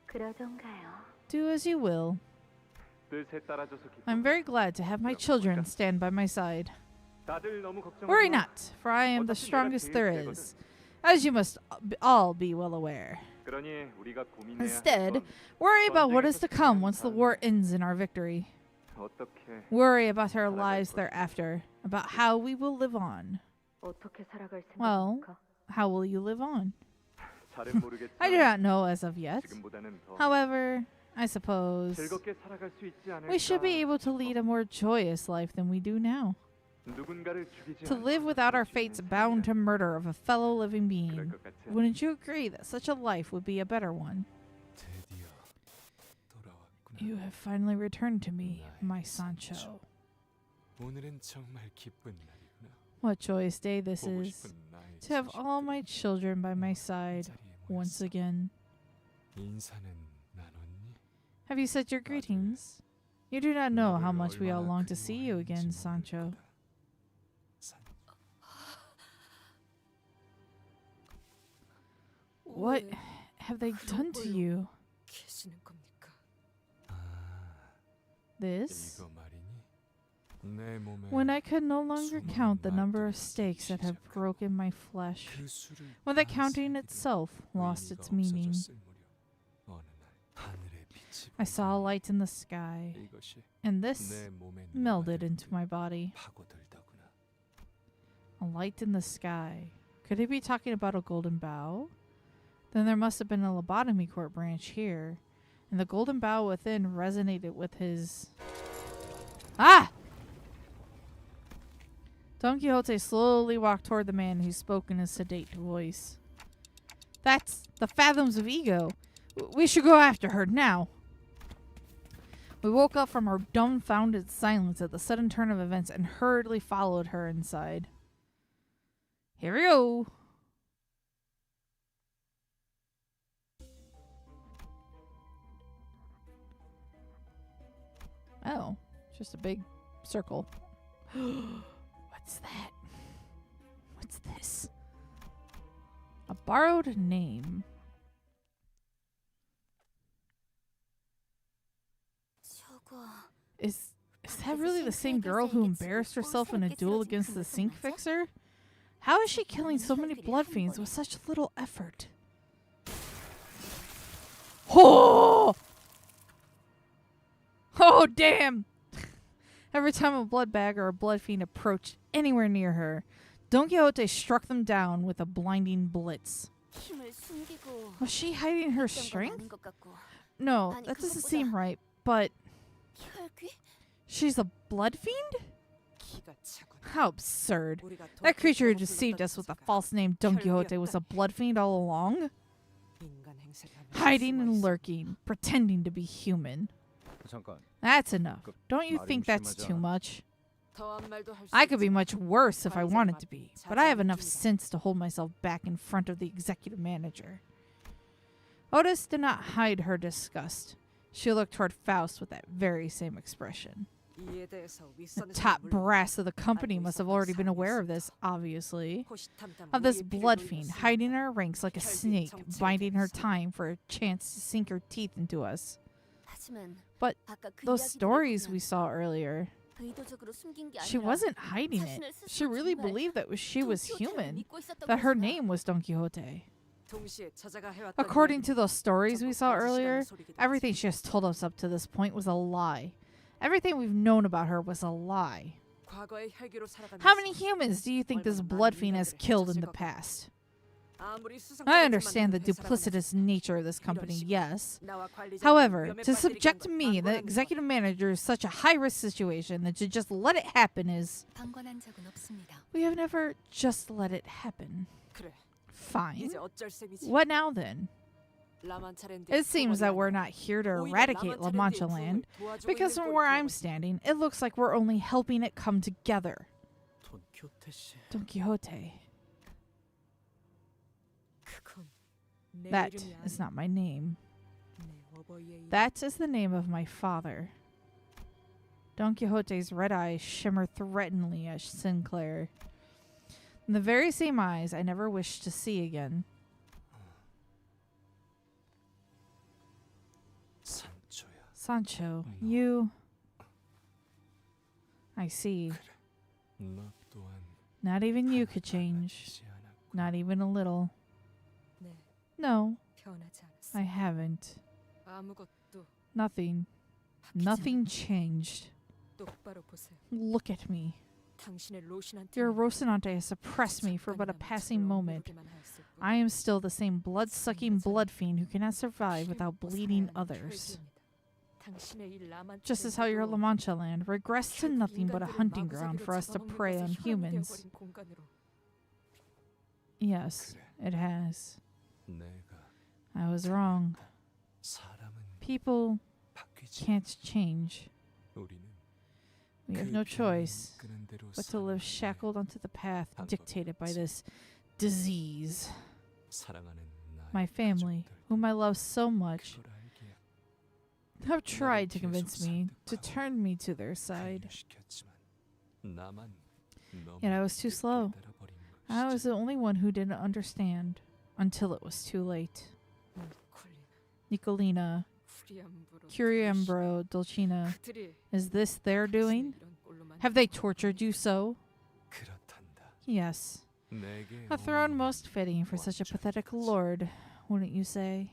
그러던가요. Do as you will. 뜻에 따라줘서 기뻐. I'm very glad to have my children stand by my side. 다들 너무 걱정하지 Worry 마. not, for I am the 어차피 내가 strongest 제일 there 세거든. is, as you must all be well aware. 그러니 우리가 고민해야 할 Instead, 건 worry about what is to come once the war ends in our victory. 어떻게 Worry about our lives thereafter, about how we will live on. 어떻게 살아갈 Well, 생각입니까? how will you live on? 잘은 모르겠지만 I do not know as of yet. 지금보다는 더 However, I suppose 즐겁게 살아갈 수 있지 않을까? we should be able to lead a more joyous life than we do now. 누군가를 죽이지 To 않고 live without our 죽이는 fates bound to murder of a fellow living 그럴 being. 것 같아. Wouldn't you agree that such a life would be a better one? 드디어 돌아왔구나. You have finally returned to me, my Sancho. 오늘은 정말 기쁜 날이구나. What joyous day this 보고 is, 싶은 나의 to have all my 자식들이 children by my side 자리에 once 모였어. again. 인사는 나눴니? Have you said your greetings? You do not know how much we all long to see you again, Sancho. What have they done to you? 계시는 겁니까? 아, This? 이거 말이니? 내 몸에 When I could no longer count the number of stakes that have broken my flesh, 그 수를 when the 다 counting 세기로 itself lost 의미가 its meaning, 없어졌을 무렵 어느 날 하늘의 빛이 I saw a 보이더니 light in the sky, 이것이 and this 내 몸에 melded 녹아들 into my body. 파고들더구나. A light in the sky. Could he be talking about a golden bough? Then there must have been a lobotomy court branch here, and the golden bough within resonated with his... Ah! Don Quixote slowly walked toward the man who spoke in a sedate voice. That's the Fathoms of Ego. We should go after her now. We woke up from our dumbfounded silence at the sudden turn of events and hurriedly followed her inside. Here we go. Oh, just a big circle. What's that? What's this? A borrowed name. 저거 Is that really the same girl who embarrassed herself in a duel against the sink fixer? How is she killing so many blood fiends with such little effort? Oh! Oh, damn! Every time a blood bag or a blood fiend approached anywhere near her, Don Quixote struck them down with a blinding blitz. 힘을 숨기고 Was she hiding her 있던 건 strength? 아닌 것 같고. No, 아니, that doesn't 그것보다- seem right, but 혈귀? she's a blood fiend? 기가 차군. How absurd. 우리가 That creature who 돌직하고 deceived us with the 불렀던 false name Don Quixote was a blood fiend all along? 인간 행세를 하면서 Hiding 숨어 and 있어. lurking, pretending to be human. 잠깐. That's enough. 그 Don't you 말이 think that's 심하지 too 않아? much? I could be much worse if I wanted to be, but I have enough sense to hold myself back in front of the executive manager. Otis did not hide her disgust. She looked toward Faust with that very same expression. The top brass of the company must have already been aware of this, obviously. Of this blood fiend hiding in our ranks like a snake, biding her time for a chance to sink her teeth into us. But those stories we saw earlier, she wasn't hiding it. She really believed that she was human, that her name was Don Quixote. According to those stories we saw earlier, everything she has told us up to this point was a lie. Everything we've known about her was a lie. How many humans do you think this blood fiend has killed in the past? I understand the duplicitous nature of this company, yes. However, to subject me, the executive manager, is such a high-risk situation that to just let it happen is... We have never just let it happen. Fine. What now then? It seems that we're not here to eradicate La Mancha land, because from where I'm standing, it looks like we're only helping it come together. Don Quixote. That is not my name. That is the name of my father. Don Quixote's red eyes shimmer threateningly at Sinclair. In the very same eyes I never wished to see again. Sancho, you... I see. Not even you could change. Not even a little. No, I haven't. Nothing. Nothing changed. Look at me. Your Rocinante has suppressed me for but a passing moment. I am still the same blood-sucking blood fiend who cannot survive without bleeding others. Just as how your La Mancha land regressed to nothing but a hunting ground for us to prey on humans. Yes, it has. I was wrong. People can't change. We have no choice but to live shackled onto the path dictated by this disease. My family, whom I love so much, have tried to convince me to turn me to their side. Yet I was too slow. I was the only one who didn't understand until it was too late. Nicolina, Curiambro, Dulcina, is this their doing? Have they tortured you so? Yes. A throne most fitting for such a pathetic lord, wouldn't you say?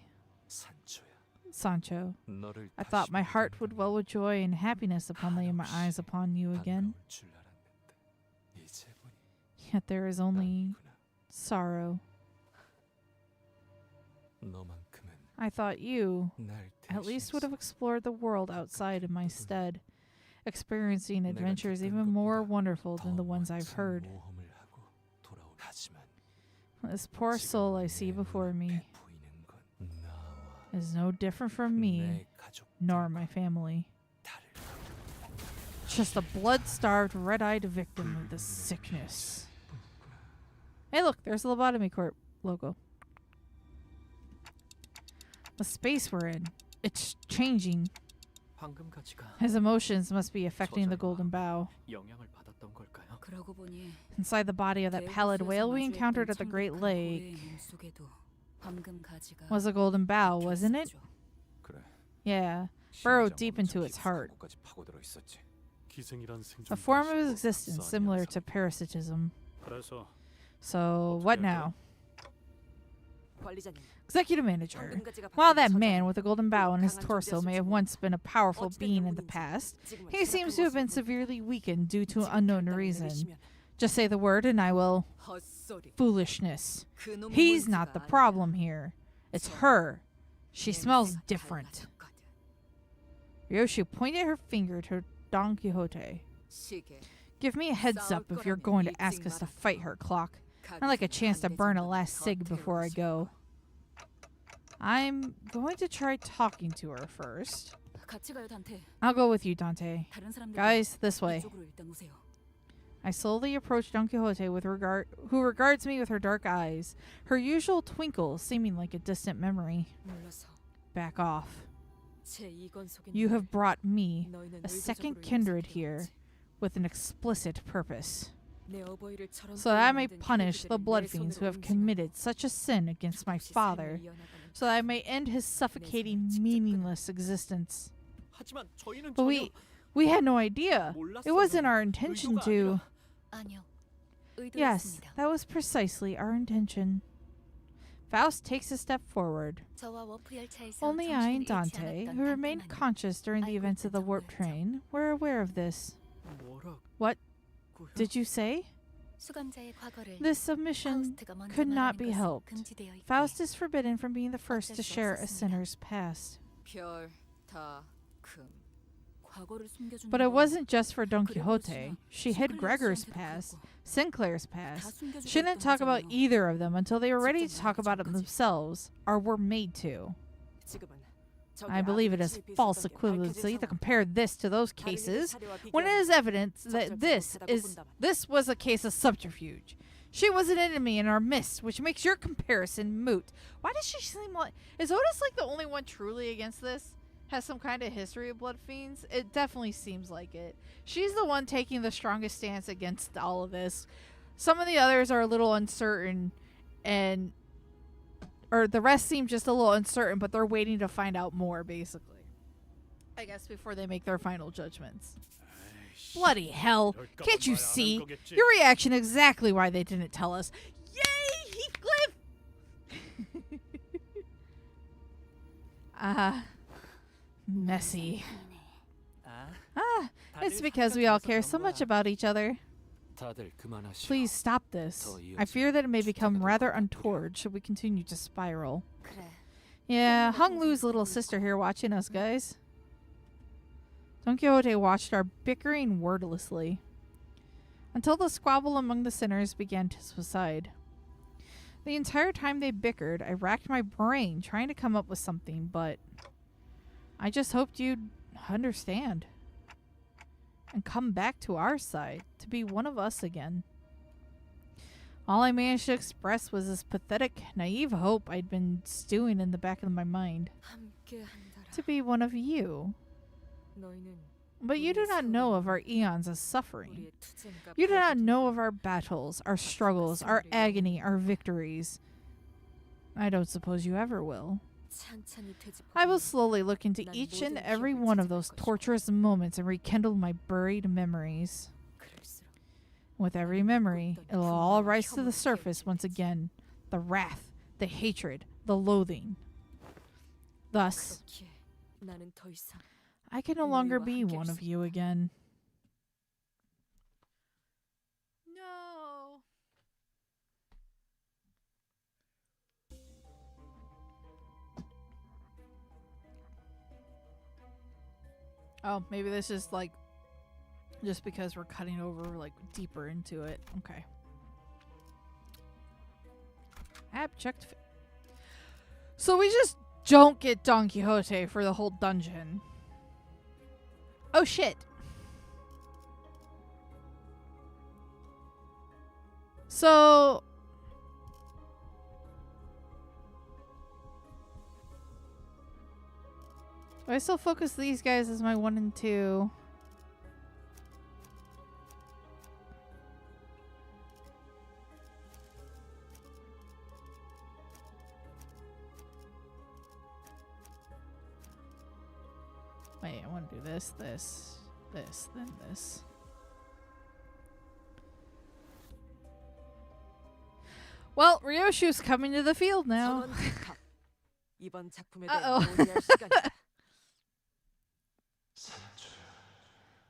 Sancho, I thought my heart would well with joy and happiness upon laying my eyes upon you again. Yet there is only sorrow. I thought you at least would have explored the world outside in my stead, experiencing adventures even more wonderful than the ones I've heard. This poor soul I see before me is no different from me, nor my family. Just a blood-starved, red-eyed victim of this sickness. Hey look, there's the Lobotomy Corp logo. The space we're in, it's changing. His emotions must be affecting the golden bow. Inside the body of that pallid whale we encountered at the Great Lake was a golden bow, wasn't it? Yeah, burrowed deep into its heart. A form of existence similar to parasitism. So, what now? Executive Manager. While that man with a golden bow on his torso may have once been a powerful being in the past, he seems to have been severely weakened due to an unknown reason. Just say the word and I will... Foolishness. He's not the problem here. It's her. She smells different. Ryoshi pointed her finger to Don Quixote. Give me a heads up if you're going to ask us to fight her, Clock. I'd like a chance to burn a last cig before I go. I'm going to try talking to her first. I'll go with you, Dante. Guys, this way. I slowly approach Don Quixote who regards me with her dark eyes, her usual twinkle seeming like a distant memory. Back off. You have brought me, a second kindred here, with an explicit purpose, so that I may punish the blood fiends who have committed such a sin against my father, so that I may end his suffocating, meaningless existence. But we had no idea. It wasn't our intention to... Yes, that was precisely our intention. Faust takes a step forward. Only I and Dante, who remained conscious during the events of the warp train, were aware of this. What did you say? This submission could not be helped. Faust is forbidden from being the first to share a sinner's past. But it wasn't just for Don Quixote. She hid Gregor's past, Sinclair's past. She didn't talk about either of them until they were ready to talk about it themselves, or were made to. I believe it is false equivalency to compare this to those cases, when it is evident that this was a case of subterfuge. She was an enemy in our midst, which makes your comparison moot. Why does she seem like... Is Otis like the only one truly against this? Has some kind of history of blood fiends? It definitely seems like it. She's the one taking the strongest stance against all of this. Some of the others are a little uncertain, or the rest seem just a little uncertain, but they're waiting to find out more, basically, I guess, before they make their final judgments. Bloody hell. Can't you see? Your reaction exactly why they didn't tell us. Yay, Heathcliff! Messy. It's because we all care so much about each other. Please stop this. I fear that it may become rather untoward should we continue to spiral. Yeah, Hung Lu's little sister here watching us, guys. Don Quixote watched our bickering wordlessly, until the squabble among the sinners began to subside. The entire time they bickered, I racked my brain trying to come up with something, but I just hoped you'd understand and come back to our side, to be one of us again. All I managed to express was this pathetic, naive hope I'd been stewing in the back of my mind. To be one of you. But you do not know of our eons of suffering. You do not know of our battles, our struggles, our agony, our victories. I don't suppose you ever will. I will slowly look into each and every one of those torturous moments and rekindle my buried memories. With every memory, it will all rise to the surface once again. The wrath, the hatred, the loathing. Thus, I can no longer be one of you again. No. Oh, maybe this is like just because we're cutting over like deeper into it. Okay. Abject. So we just don't get Don Quixote for the whole dungeon. Oh shit. So do I still focus these guys as my 1 and 2? Wait, I want to do this, then this. Well, Ryoshu's coming to the field now. Uh-oh.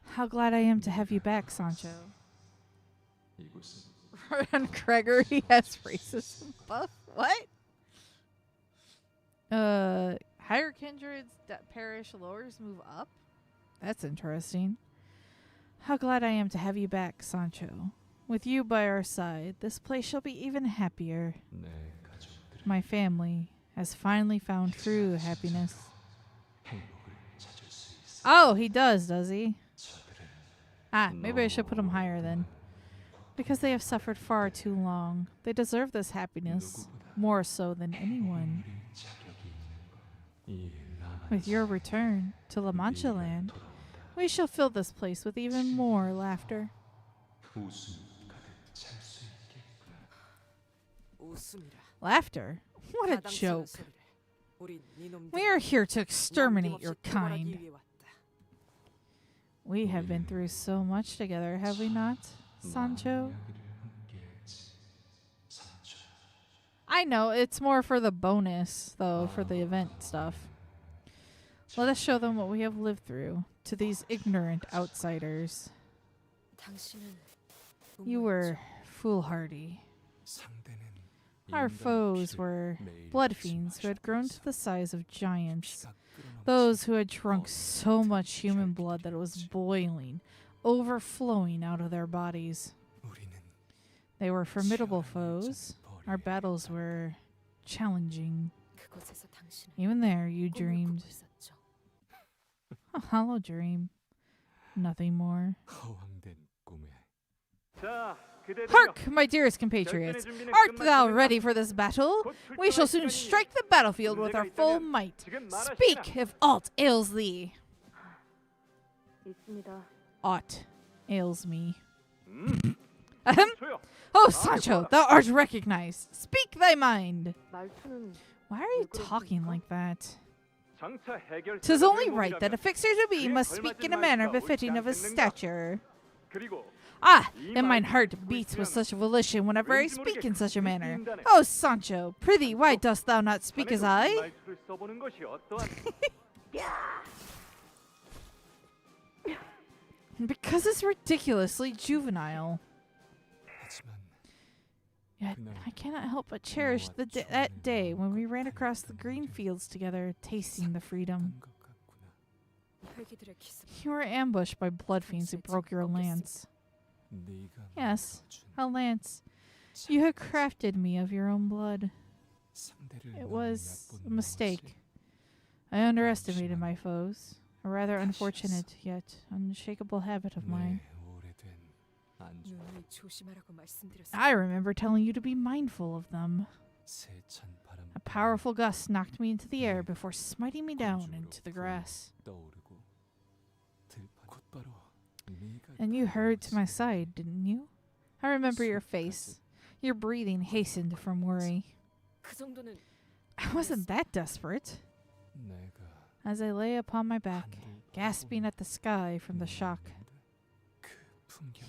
How glad I am to have you back, Sancho. And Gregory has racism buff? What? Higher kindreds perish, lowers move up? That's interesting. How glad I am to have you back, Sancho. With you by our side, this place shall be even happier. My family has finally found true happiness. Oh, he does he? Ah, maybe I should put him higher then. Because they have suffered far too long. They deserve this happiness more so than anyone. With your return to La Mancha land, we shall fill this place with even more laughter. Laughter? What a joke. We are here to exterminate your kind. We have been through so much together, have we not, Sancho? I know, it's more for the bonus, though, for the event stuff. Let us show them what we have lived through, to these ignorant outsiders. You were foolhardy. Our foes were blood fiends who had grown to the size of giants. Those who had drunk so much human blood that it was boiling, overflowing out of their bodies. They were formidable foes. Our battles were challenging. Even there, you dreamed. A hollow dream. Nothing more. Hark, my dearest compatriots! Art thou ready for this battle? We shall soon strike the battlefield with our full might. Speak if aught ails thee. 있습니다. Aught ails me. Ahem. Oh, Sancho, thou art recognized. Speak thy mind. 말투는 Why are you talking like that? 'Tis only right that a fixer to be must speak in a manner befitting of his stature. Ah, and mine heart beats with such volition whenever I speak in such a manner. Oh, Sancho, prithee, why dost thou not speak as I? Because it's ridiculously juvenile. Yet I cannot help but cherish that day when we ran across the green fields together, tasting the freedom. You were ambushed by blood fiends who broke your lance. Yes, a lance. You had crafted me of your own blood. It was a mistake. I underestimated my foes. A rather unfortunate yet unshakable habit of mine. I remember telling you to be mindful of them. A powerful gust knocked me into the air before smiting me down into the grass. And you hurried to my side, didn't you? I remember your face. Your breathing hastened from worry. I wasn't that desperate. As I lay upon my back, gasping at the sky from the shock,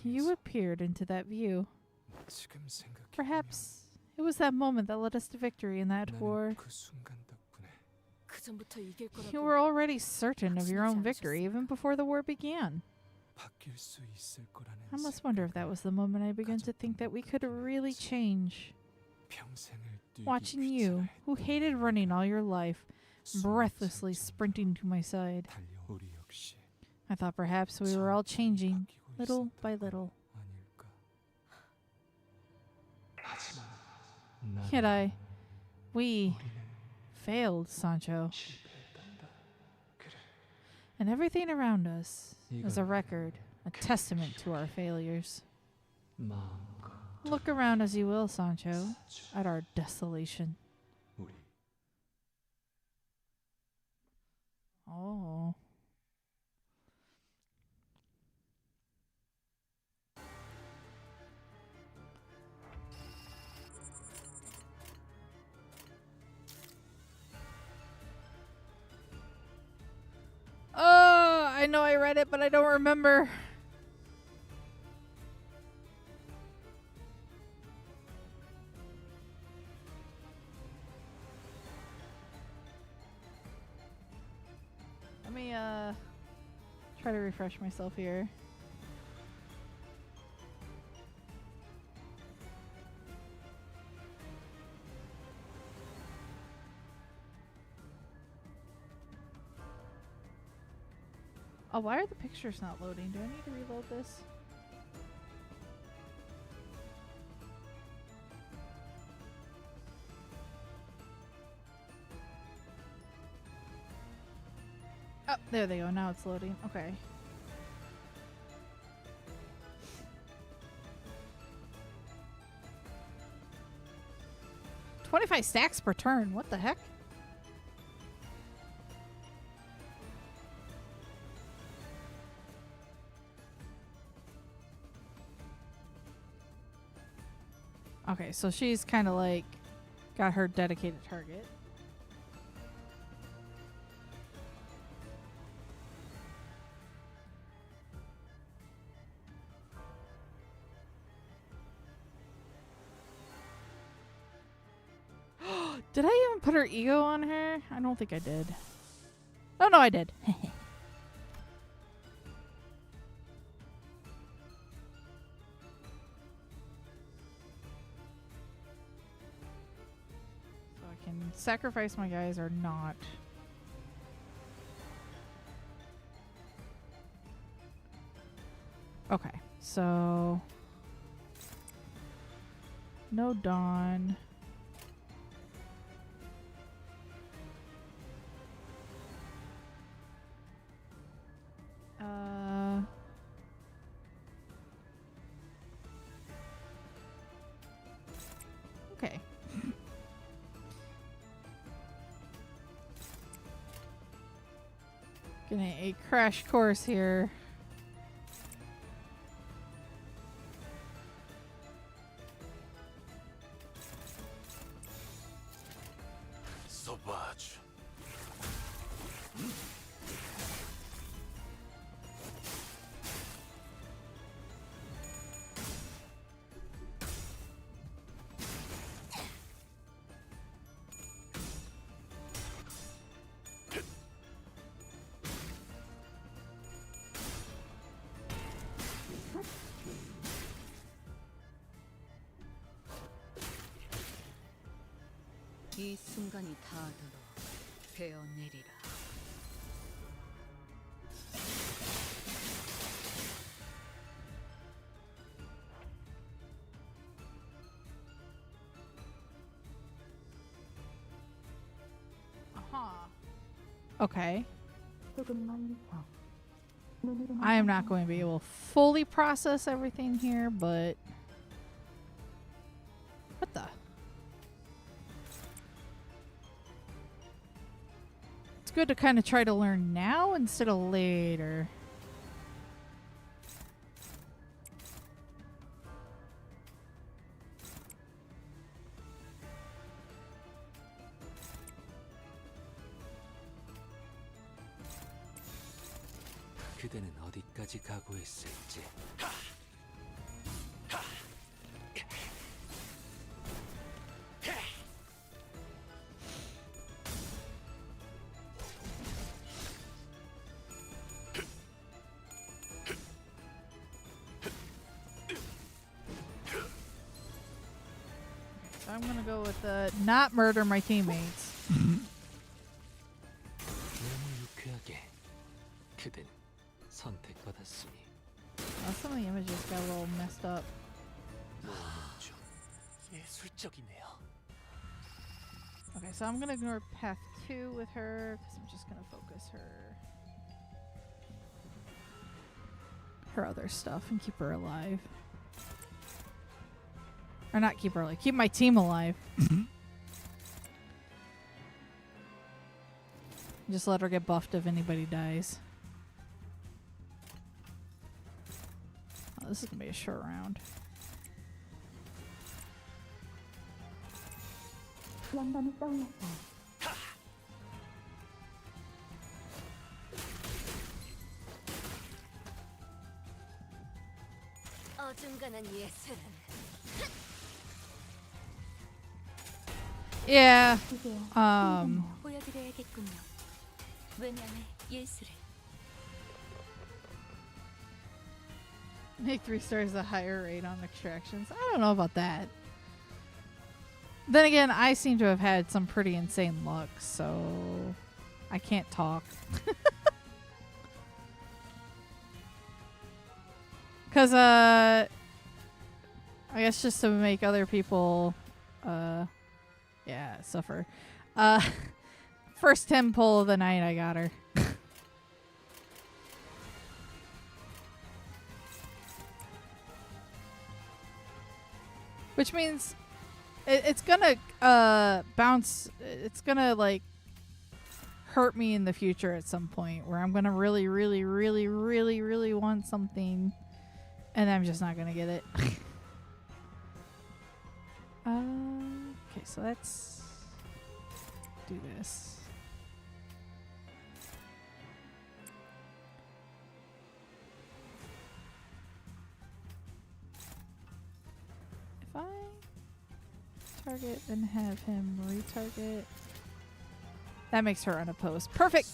you appeared into that view. Perhaps it was that moment that led us to victory in that war. You were already certain of your own victory even before the war began. I must wonder if that was the moment I began to think that we could really change. Watching you, who hated running all your life, breathlessly sprinting to my side, I thought perhaps we were all changing, little by little. Yet we failed, Sancho. And everything around us is a record, a testament to our failures. Look around as you will, Sancho, at our desolation. Oh. Oh, I know I read it, but I don't remember. Let me try to refresh myself here. Oh, why are the pictures not loading? Do I need to reload this? Oh, there they go. Now it's loading. Okay. 25 stacks per turn. What the heck? Okay, so she's kind of like got her dedicated target. Did I even put her ego on her? I don't think I did. Oh, no, I did. So I can sacrifice my guys or not. Okay, so no Dawn. Okay. Getting a crash course here. 소바주. 이 순간이 닿도록 베어내리라. Okay. I am not going to be able to fully process everything here, but what the? It's good to kind of try to learn now instead of later. 그대는 어디까지 각오했을지. So I'm gonna go with not murder my teammates. 너무 유쾌하게 그대는 선택받았으니 Some of the images got a little messed up. 모험은 좀 예술적이네요. Okay, so I'm gonna ignore path 2 with her because I'm just gonna focus her other stuff and keep her alive. Or not keep her alive, keep my team alive. Just let her get buffed if anybody dies. Oh, this is gonna be a short round. 어중간한 예술은 Yeah. 보여드려야겠군요. 왜냐면 예술을. Make 3 stars a higher rate on extractions. I don't know about that. Then again, I seem to have had some pretty insane luck, so I can't talk. Because, I guess just to make other people, yeah, suffer. First 10 pull of the night, I got her. Which means It's gonna bounce. It's gonna like hurt me in the future at some point where I'm gonna really, really, really, really, really want something, and I'm just not gonna get it. Okay, so let's do this. If I target and have him retarget, that makes her unopposed. Perfect.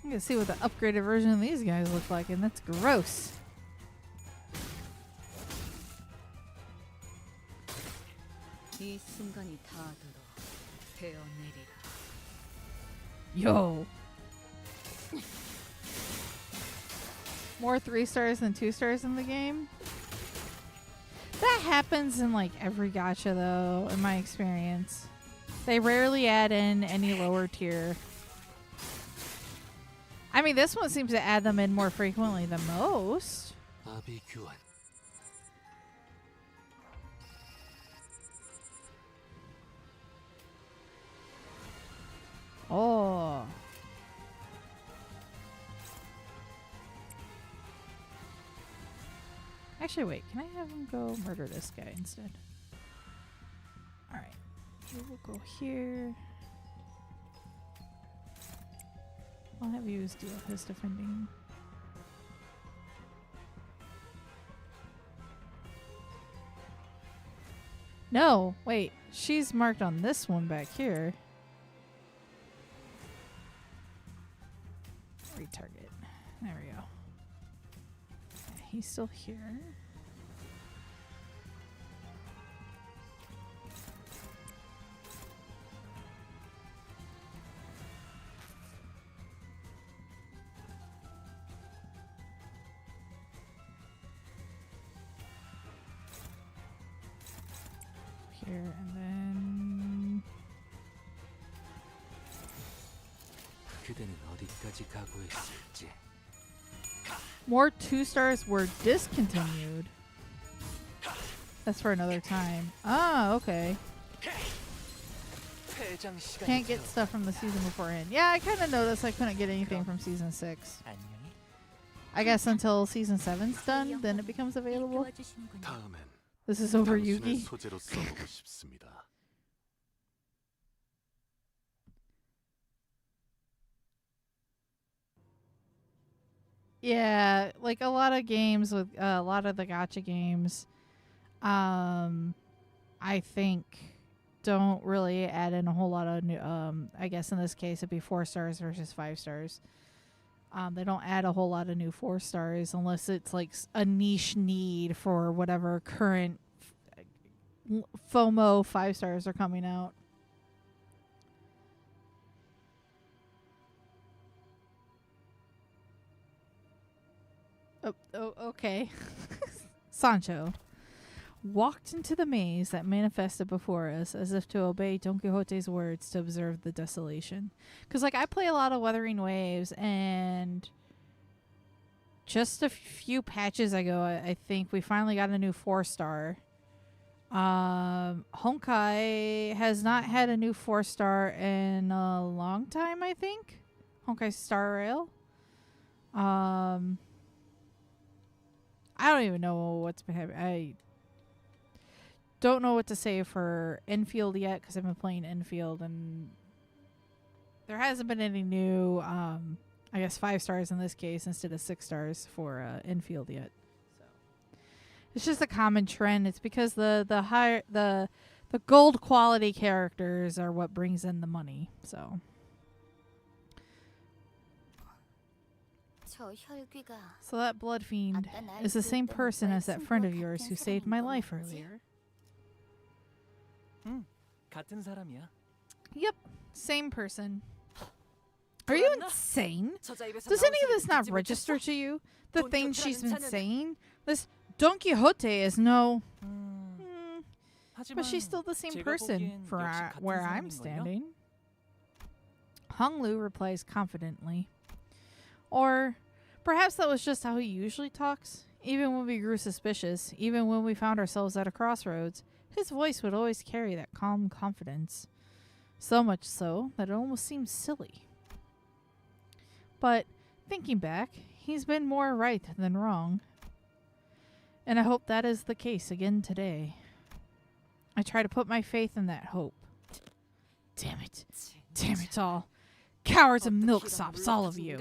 I'm gonna see what the upgraded version of these guys look like, and that's gross. 이 순간이 닿아들어 베어내리라. Yo. More 3 stars than 2 stars in the game? That happens in like every gacha though, in my experience. They rarely add in any lower tier. I mean, this one seems to add them in more frequently than most. 아비 교환. Oh. Actually, wait. Can I have him go murder this guy instead? Alright. We will go here. I'll have you deal his defending. No, wait. She's marked on this one back here. Retarget. There we go. Yeah, he's still here. Here and then 그대는 어디까지 각오했을지. more 2 stars were discontinued. That's for another time. Ah, okay. Can't get stuff from the season beforehand. Yeah, I kind of noticed I couldn't get anything from season 6. I guess until season 7's done, then it becomes available. 다음엔 This is over 당신의 Yugi. 소재로 써보고 싶습니다. Yeah, like a lot of games with a lot of the gacha games, I think don't really add in a whole lot of new. I guess in this case it'd be 4 stars versus 5 stars. They don't add a whole lot of new 4 stars unless it's like a niche need for whatever current FOMO 5 stars are coming out. Oh, okay. Sancho walked into the maze that manifested before us as if to obey Don Quixote's words to observe the desolation. Because, like, I play a lot of Wuthering Waves, and just a few patches ago, I think we finally got a new 4-star. Honkai has not had a new 4-star in a long time, I think. Honkai Star Rail. I don't even know what's been happening. I don't know what to say for Enfield yet because I've been playing Enfield and there hasn't been any new, I guess 5 stars in this case instead of 6 stars for Enfield yet. So it's just a common trend. It's because the higher the gold quality characters are what brings in the money. So. So that blood fiend is the same person as that friend of yours who saved my life earlier. 같은 사람이야. Yep, same person. Are you insane? Does any of this not register to you? The things she's been saying? This Don Quixote is no... but she's still the same person for where I'm standing. Hong Lu replies confidently. Or perhaps that was just how he usually talks. Even when we grew suspicious, even when we found ourselves at a crossroads, his voice would always carry that calm confidence. So much so that it almost seemed silly. But thinking back, he's been more right than wrong. And I hope that is the case again today. I try to put my faith in that hope. Damn it. Damn it all. Cowards and milksops, all of you.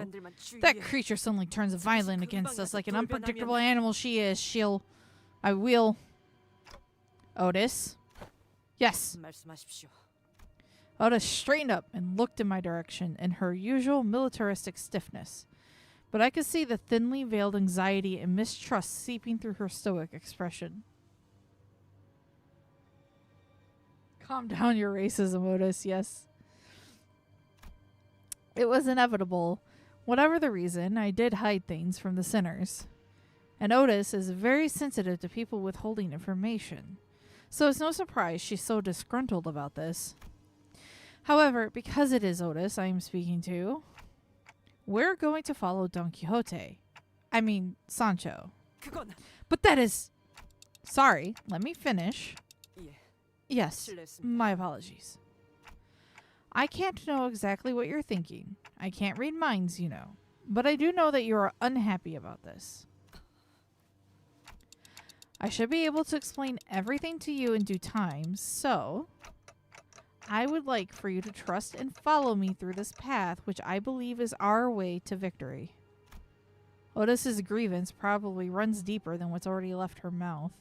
That creature suddenly turns violent against us like an unpredictable animal she is. I will. Otis? Yes. Otis straightened up and looked in my direction in her usual militaristic stiffness. But I could see the thinly veiled anxiety and mistrust seeping through her stoic expression. Calm down your racism, Otis, yes. It was inevitable. Whatever the reason, I did hide things from the sinners. And Otis is very sensitive to people withholding information. So it's no surprise she's so disgruntled about this. However, because it is Otis I am speaking to, we're going to follow Don Quixote. I mean, Sancho. But that is... Sorry, let me finish. Yes, my apologies. I can't know exactly what you're thinking. I can't read minds, you know. But I do know that you are unhappy about this. I should be able to explain everything to you in due time, so... I would like for you to trust and follow me through this path, which I believe is our way to victory. Otis's grievance probably runs deeper than what's already left her mouth.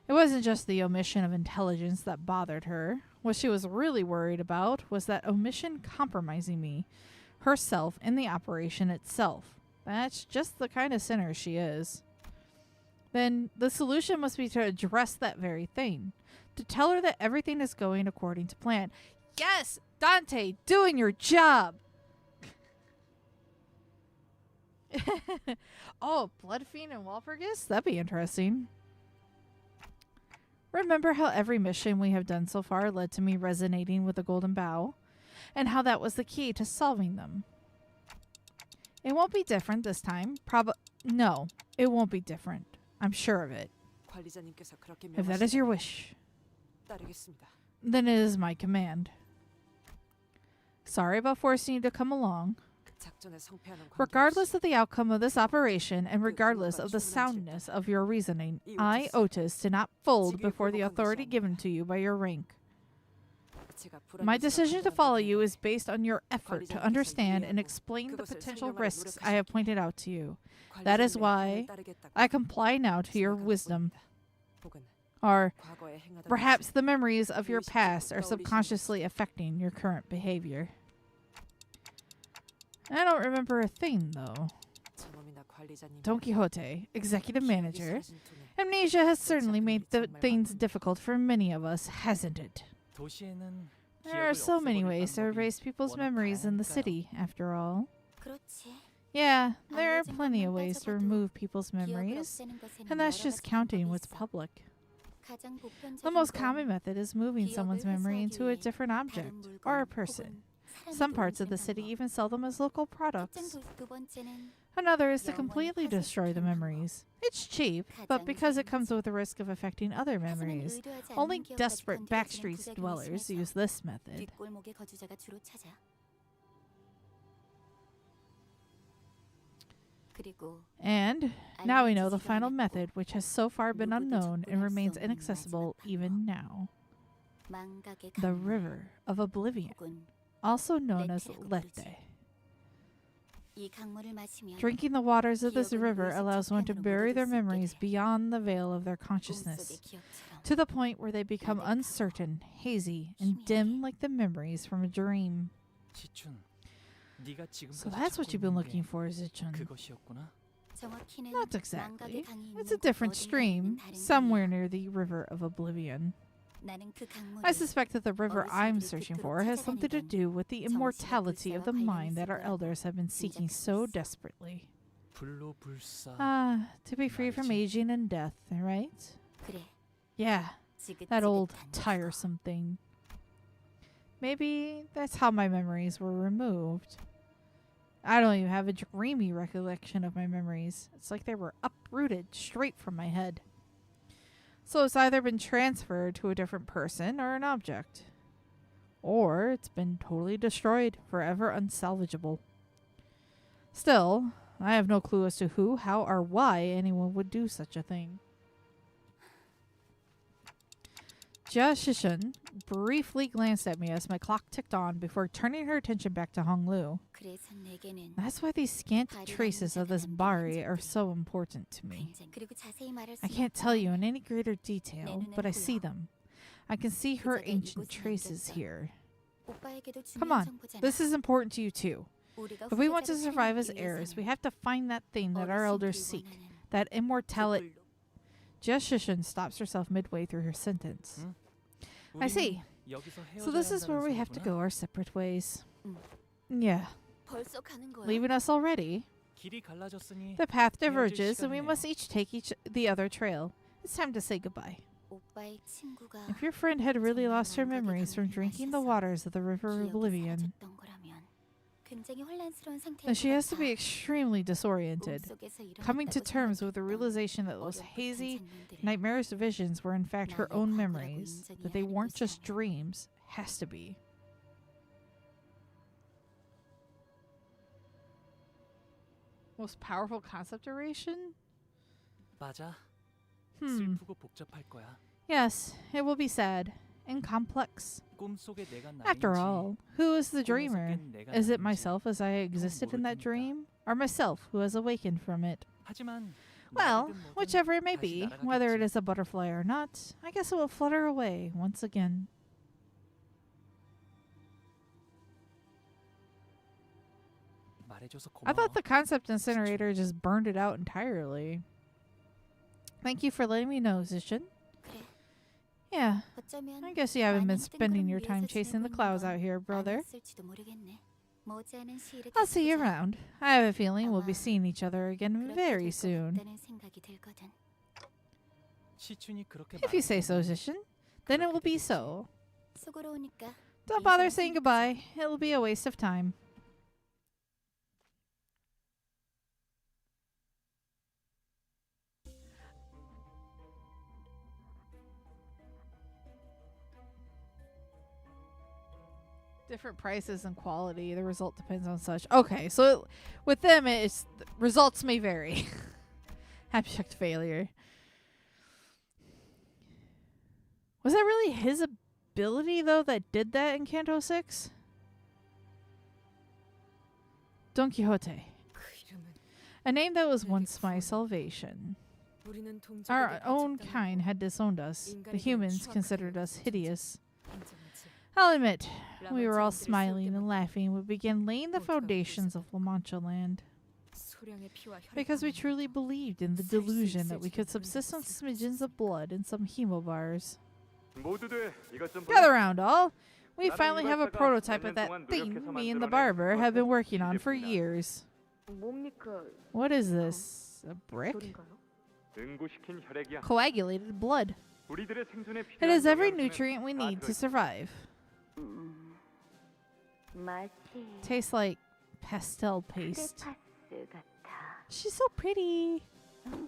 It wasn't just the omission of intelligence that bothered her. What she was really worried about was that omission compromising me, herself, and the operation itself. That's just the kind of sinner she is. Then the solution must be to address that very thing. To tell her that everything is going according to plan. Yes, Dante, doing your job. Oh, Bloodfiend and Walpurgis? That'd be interesting. Remember how every mission we have done so far led to me resonating with the Golden Bough? And how that was the key to solving them? It won't be different this time. No, it won't be different. I'm sure of it. If that is your wish, then it is my command. Sorry about forcing you to come along. Regardless of the outcome of this operation, and regardless of the soundness of your reasoning, I, Otis, did not fold before the authority given to you by your rank. My decision to follow you is based on your effort to understand and explain the potential risks I have pointed out to you. That is why I comply now to your wisdom. Or perhaps the memories of your past are subconsciously affecting your current behavior. I don't remember a thing, though. Don Quixote, executive manager. Amnesia has certainly made things difficult for many of us, hasn't it? There are so many ways to erase people's memories in the city, after all. Yeah, there are plenty of ways to remove people's memories, and that's just counting what's public. The most common method is moving someone's memory into a different object or a person. Some parts of the city even sell them as local products. Another is to completely destroy the memories. It's cheap, but because it comes with the risk of affecting other memories, only desperate backstreet dwellers use this method. And now we know the final method, which has so far been unknown and remains inaccessible even now. The River of Oblivion, also known as Lete. Drinking the waters of this river allows one to bury their memories beyond the veil of their consciousness, to the point where they become uncertain, hazy, and dim like the memories from a dream. So that's what you've been looking for, Zichun. Not exactly. It's a different stream, somewhere near the River of Oblivion. I suspect that the river I'm searching for has something to do with the immortality of the mind that our elders have been seeking so desperately. To be free from aging and death, right? Yeah, that old tiresome thing. Maybe that's how my memories were removed. I don't even have a dreamy recollection of my memories. It's like they were uprooted straight from my head. So it's either been transferred to a different person or an object. Or it's been totally destroyed, forever unsalvageable. Still, I have no clue as to who, how, or why anyone would do such a thing. Jia Shishun briefly glanced at me as my clock ticked on before turning her attention back to Hong Lu. 그래서 내게는 That's why these scant traces of this Bari are so important to me. 그리고 자세히 말할 I 수 can't tell you in any greater detail, but I see them. I can see her ancient traces here. 오빠에게도 Come 중요한 on, 정보잖아. this is important to you too. 우리가 If we want to 후계자를 survive as 살리기 heirs, we 위해서는 have to find that thing that our elders 어르신들이 seek, 원하는 that immortality. 그걸로 Jia Shishun stops herself midway through her sentence. I see. 여기서 So this is where we have to go our separate ways. 음. Yeah. 벌써 가는 거야. Leaving us already? 길이 갈라졌으니 The path 헤어질 diverges and we 시간이네요. must each take the other trail. It's time to say goodbye. 오빠의 친구가 If your friend had really 정말 lost her 낭독이 memories from 가능한 drinking the 맛이어서 waters of the River of 기억이 Oblivion, 사라졌던 거라면 굉장히 혼란스러운 상태일 then she 것 has to be 같아. extremely disoriented, 몸속에서 coming to 일어났다고 terms with the 생각했던 realization that those 어렴풋한 hazy, 장면들을 nightmarish visions were in fact her 나의 own 과거라고 memories, 인정해야 that they 하는 weren't 것이 just 아니야. dreams, has to be. Most powerful concept duration? 맞아. Hmm. 슬프고 복잡할 거야. Yes, it will be sad and complex. 꿈속의 내가 After 나인지 all, who is the 꿈에서 dreamer? 깬 내가 Is it 나인지 myself as I existed in that 모를 테니까. dream? Or myself who has awakened from it? 하지만 Well, 나이든 뭐든 whichever it may 다시 be, whether it 날아가겠지. is a butterfly or not, I guess it will flutter away once again. 말해줘서 I 고마워. thought the concept incinerator just burned it out entirely. Thank you for letting me know, Zishin. 그래. Yeah, 어쩌면 I guess you haven't been 많은 spending 뜬구름 your time 위에서 chasing the 지내고 clouds 있는 out 건 here, brother. 아니었을지도 모르겠네. 머지않은 시일에 I'll see you 다시 보자. around. I have a feeling we'll be 아마 seeing each other again 그렇게 very 될 것 soon. 같다는 생각이 들거든. 시춘이 그렇게 If you say so, 말한다면 Zishin, then it will be 그렇게 되겠지. so. 수고로우니까 Don't bother saying goodbye. It'll be a waste of time. Different prices and quality. The result depends on such. Okay, so with them, it's results may vary. Abject failure. Was that really his ability though that did that in Canto 6? Don Quixote. A name that was once my salvation. Our own kind had disowned us. The humans considered us hideous. I'll admit, we were all smiling and laughing when we began laying the foundations of La Mancha land. Because we truly believed in the delusion that we could subsist on smidgens of blood and some hemobars. 모두들 이것 좀 Gather round, all. We finally have a prototype of that thing me and the barber have been working on for years. 뭡니까? What is this? A brick? 소린가요? 응고시킨 혈액이야. Coagulated blood. 우리들의 생존에 It 필요한 has every 영양소는 nutrient we 다 need to 들어있어. survive. 맛이 Tastes like pastel paste. 크레파스 같아. She's so pretty.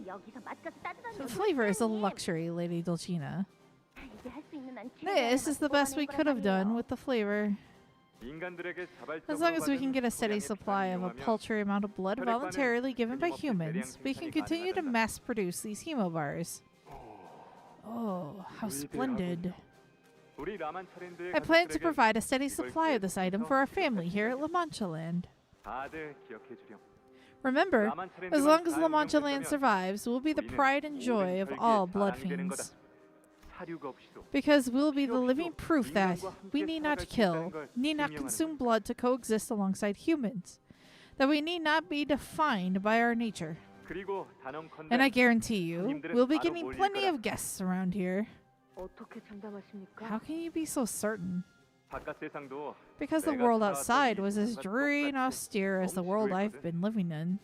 여기서 맛까지 따뜻한 The flavor is a luxury, Lady Dulcina. 이제 할 수 있는 한 This is the best we could have done with the flavor. 인간들에게 As 자발적으로 long as we can 받은 get a steady 소량의 supply of a 피를 paltry amount of blood voluntarily given by humans, we can continue to mass produce these hemobars. Oh, how splendid. 우리 라만차랜드의 I plan to 가족들에게 provide a steady supply of this item for our family here at La Mancha Land. 다들 기억해 주렴. Remember, as long as La Mancha Land 자연운영되면 survives, we'll be the 우리는 pride and joy of 모든 all 혈기에 blood 자랑되는 거다. fiends. 사료가 없이도 Because we'll be the living proof that we need not kill, need not 증명하는 consume 거다. blood to coexist alongside humans. That we need not be defined by our nature. 그리고 단언컨대 And I guarantee you, we'll be getting plenty of guests around here. 어떻게 장담하십니까? How can you be so certain? 바깥 세상도 Because the 내가 world 살아왔던 outside 이 was as 세상과 dreary and 똑같이 austere as the world I've 엄청했거든. been living in.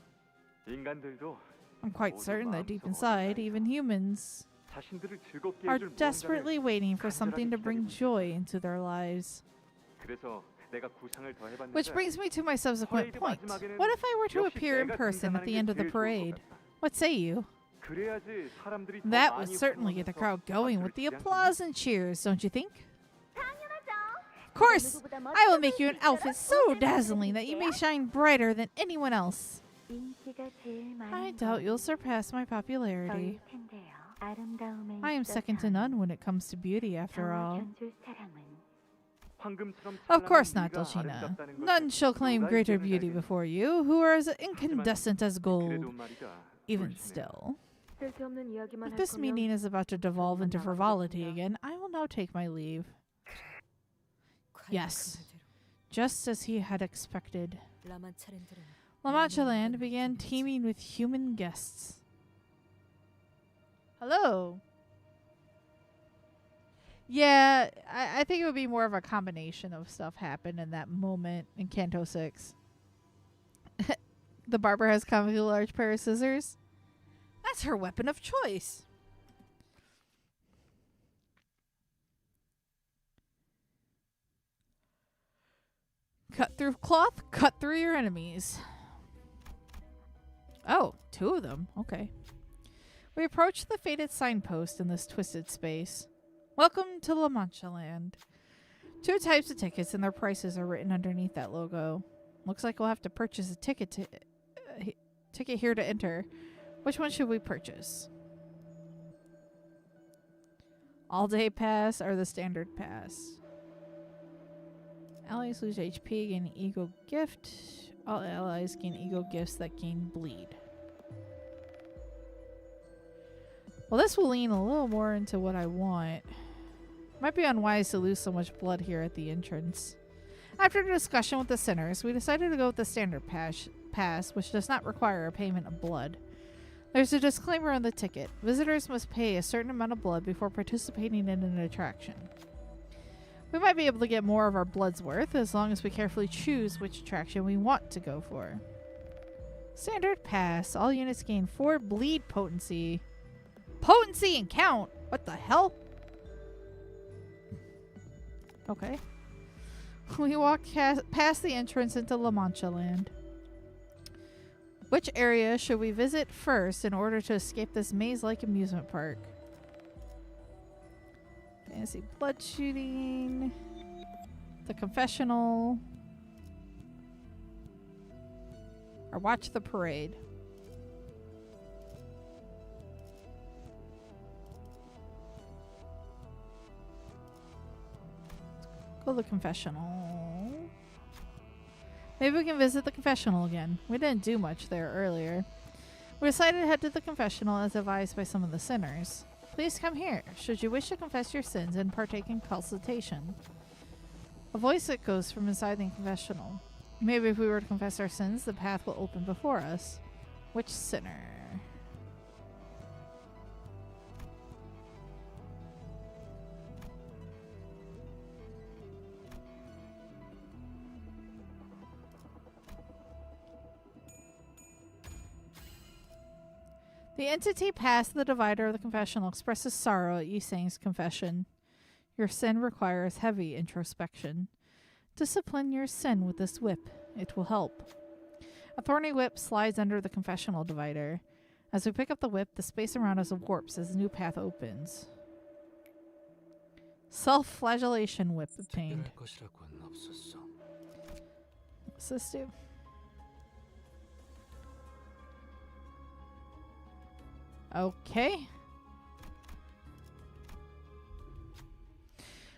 인간들도 I'm quite 모두 certain that deep 마음속 inside, 어딘가에 even humans 자신들을 즐겁게 are 해줄 무언가를 desperately waiting for something to 간절하게 bring 기다리고 있어. joy into their lives. 그래서 내가 구상을 더 해봤는데 Which brings me to my subsequent 퍼레이드 point. 마지막에는 What if I were to 역시 appear in 내가 person at 등장하는 the 게 end of the 제일 좋을 것 parade? 같다. What say you? 그래야지 사람들이 더 That would 많이 certainly get the 환호하면서 crowd going 박수를 with the 치지 않겠니? applause and cheers, don't you think? 당연하죠. Of course! I will make you an outfit so dazzling that you may shine brighter than anyone else. 인기가 제일 많은 I doubt you'll surpass my popularity. 저일 텐데요. 아름다움에 I am second to 있어선 none when it comes to beauty, after 저와 all. 견줄 사람은 황금처럼 Of course 찬란한 not, 네가 Delshina. 아름답다는 것에 None shall claim 누가 greater 이견을 beauty 달겠니? before you, who are as incandescent as gold. 그래도 말이다. Even 돌싱해. still. 쓸데없는 이야기만 If 할 this 거면 meeting is about to devolve into 나가보겠습니다. frivolity again, I will now take my leave. Yes. Just as he had expected, La Mancha Land began teeming with human guests. Hello. Yeah, I think it would be more of a combination of stuff happened in that moment in Canto 6. The barber has comically large pair of scissors. That's her weapon of choice. Cut through cloth, cut through your enemies. Oh, 2 of them. Okay. We approach the faded signpost in this twisted space. Welcome to La Mancha Land. 2 types of tickets and their prices are written underneath that logo. Looks like we'll have to purchase a ticket here to enter. Which one should we purchase? All day pass or the standard pass? Allies lose HP, gain an ego gift. All allies gain ego gifts that gain bleed. Well, this will lean a little more into what I want. Might be unwise to lose so much blood here at the entrance. After a discussion with the sinners, we decided to go with the standard pass, which does not require a payment of blood. There's a disclaimer on the ticket. Visitors must pay a certain amount of blood before participating in an attraction. We might be able to get more of our blood's worth as long as we carefully choose which attraction we want to go for. Standard pass. All units gain 4 bleed potency. Potency and count? What the hell? Okay. We walk past the entrance into La Mancha Land. Which area should we visit first in order to escape this maze-like amusement park? Fantasy blood shooting. The confessional. Or watch the parade. Go to the confessional. Maybe we can visit the confessional again. We didn't do much there earlier. We decided to head to the confessional as advised by some of the sinners. Please come here, should you wish to confess your sins and partake in consultation. A voice echoes from inside the confessional. Maybe if we were to confess our sins, the path will open before us. Which sinner? The entity past the divider of the confessional expresses sorrow at Yisang's confession. Your sin requires heavy introspection. Discipline your sin with this whip. It will help. A thorny whip slides under the confessional divider. As we pick up the whip, the space around us warps as the new path opens. Self-flagellation whip obtained. 특별할 것이라고는 없었어. What's this do? Okay.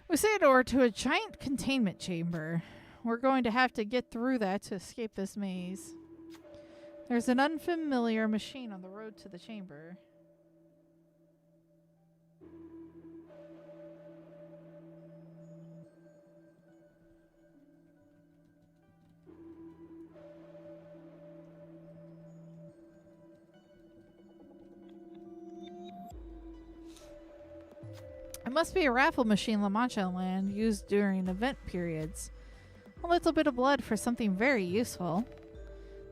We say a door to a giant containment chamber. We're going to have to get through that to escape this maze. There's an unfamiliar machine on the road to the chamber. It must be a raffle machine La Mancha Land used during event periods. A little bit of blood for something very useful.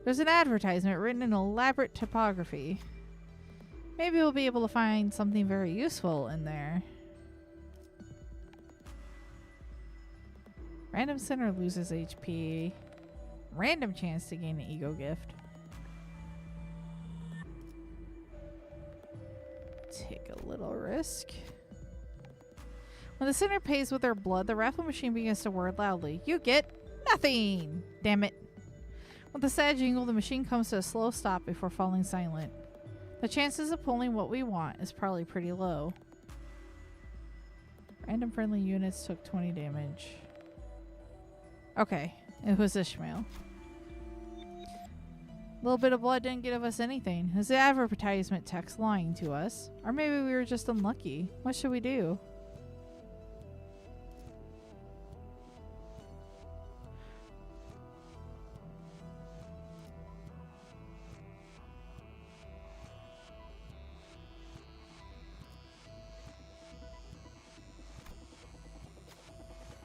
There's an advertisement written in elaborate typography. Maybe we'll be able to find something very useful in there. Random center loses HP. Random chance to gain an ego gift. Take a little risk. When the center pays with their blood, the raffle machine begins to whir loudly. You get nothing! Damn it. With a sad jingle, the machine comes to a slow stop before falling silent. The chances of pulling what we want is probably pretty low. Random friendly units took 20 damage. Okay, it was Ishmael. A little bit of blood didn't give us anything. Is the advertisement text lying to us? Or maybe we were just unlucky. What should we do?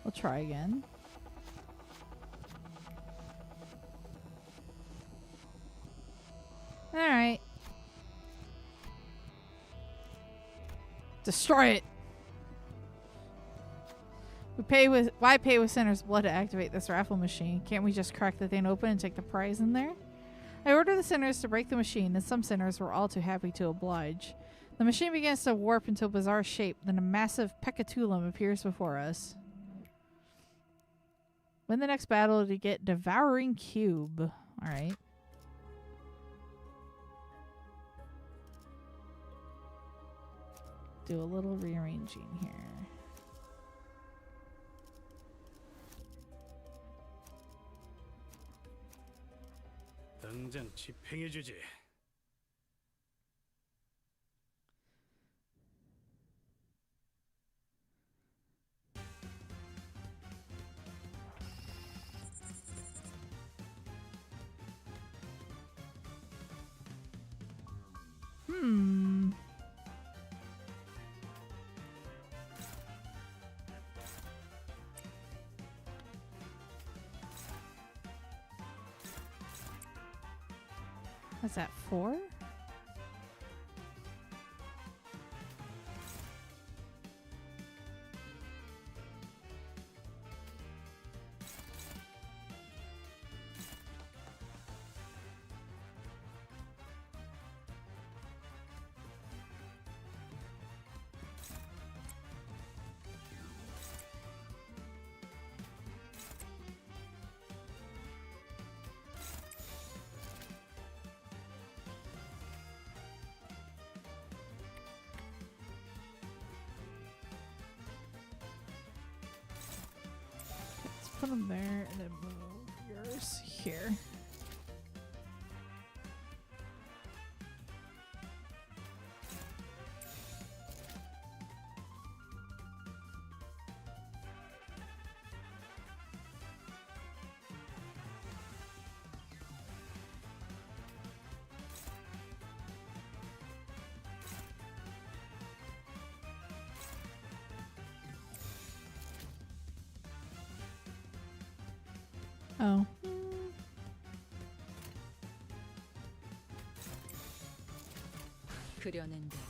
We'll try again. Alright. Destroy it! Why pay with Sinner's blood to activate this raffle machine? Can't we just crack the thing open and take the prize in there? I ordered the Sinners to break the machine, and some Sinners were all too happy to oblige. The machine begins to warp into a bizarre shape, then a massive pecatulum appears before us. Win the next battle to get Devouring Cube. Alright. Do a little rearranging here. 당장 집행해주지. What's that, 4? Put them there and then move yours here. Oh. 그려낸 대로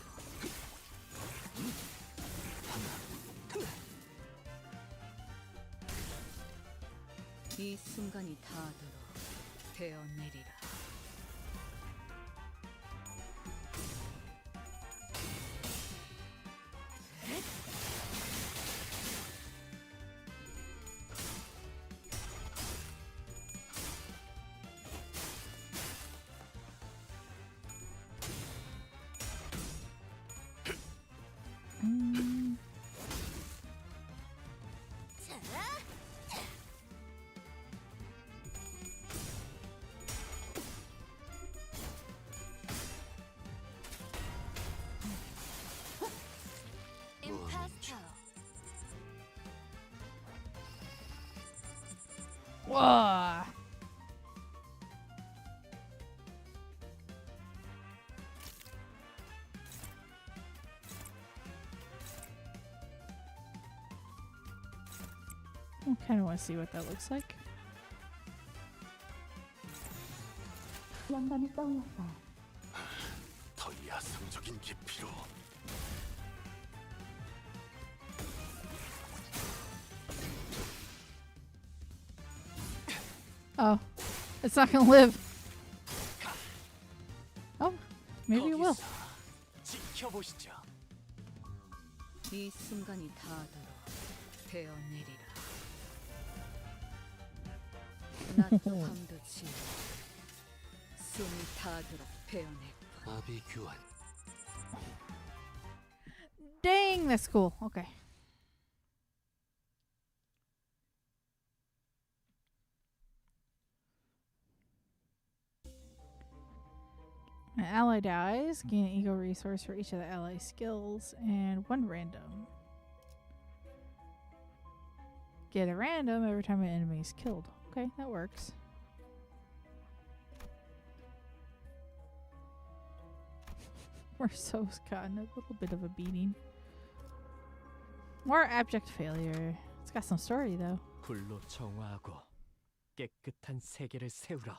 이 순간이 닿도록 되어내리라. 와. I kind of want to see what that looks like. 영감이 떠올랐어. 더 야성적인 깊이로. Uh-oh. It's not gonna live. Oh, maybe it will. 거기서 지켜보시죠. 이 순간이 닿도록 베어내리라. 낮도 밤도 지어 숨이 닿도록 베어내고. 마비 교환. Dang, that's cool. Okay. An ally dies, gain an ego resource for each of the ally skills, and 1 random. Get a random every time an enemy is killed. Okay, that works. Marceau's gotten a little bit of a beating. More abject failure. It's got some story though. 불로 정화하고 깨끗한 세계를 세우라.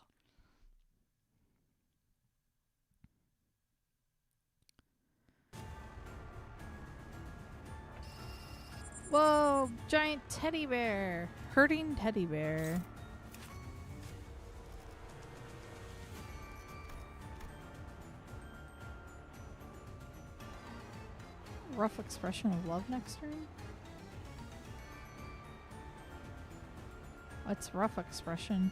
Whoa, giant teddy bear. Hurting teddy bear. Rough expression of love next turn? What's rough expression?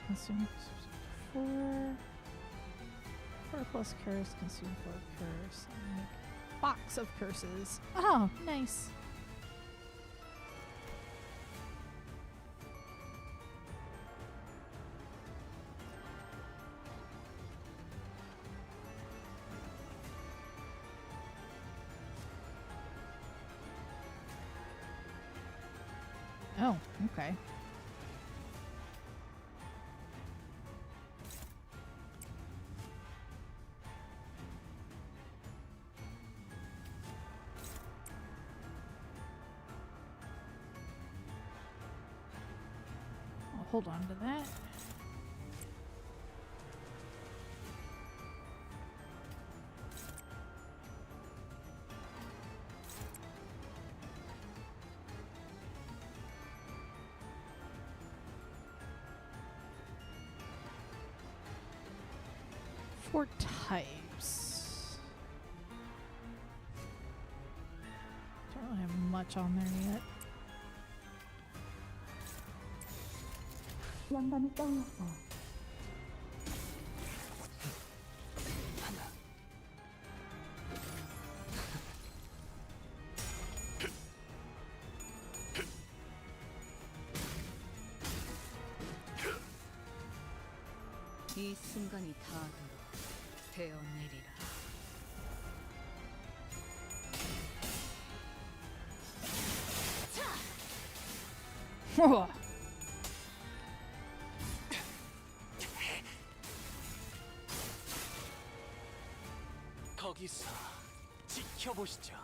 Consume 4 plus curse, consume 4 curse. Box of curses. Oh, nice. Oh, okay. Hold on to that. Four types. Don't really have much on there yet. 영감이 떠올랐어요. 이 순간이 닿도록 베어내리라. Whoa. 거기서 지켜보시죠.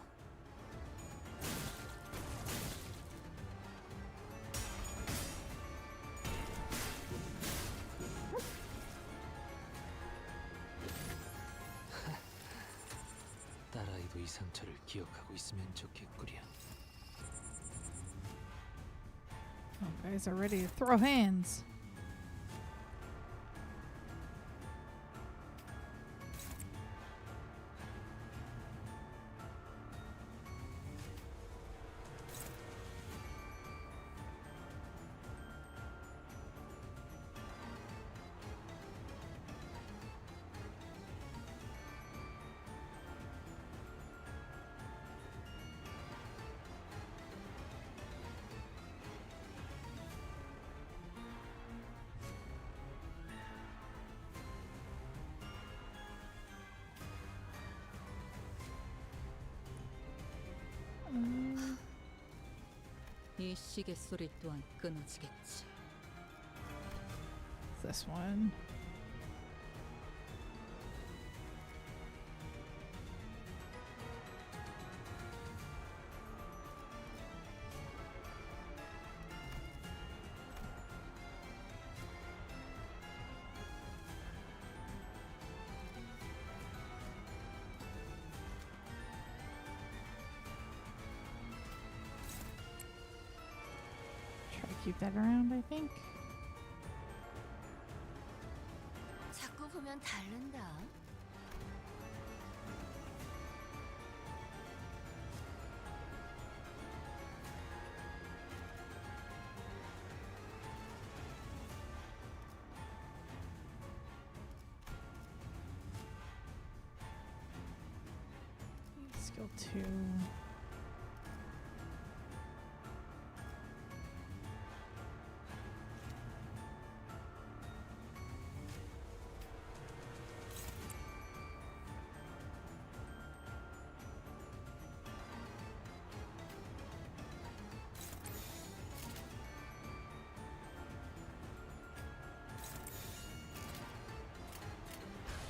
딸아이도 이 상처를 기억하고 있으면 좋겠구려. Oh, guys are ready to throw hands. 이 시계 소리 또한 끊어지겠지. This one. Try to keep that around, I think. 자꾸 보면 다른다. Skill 2.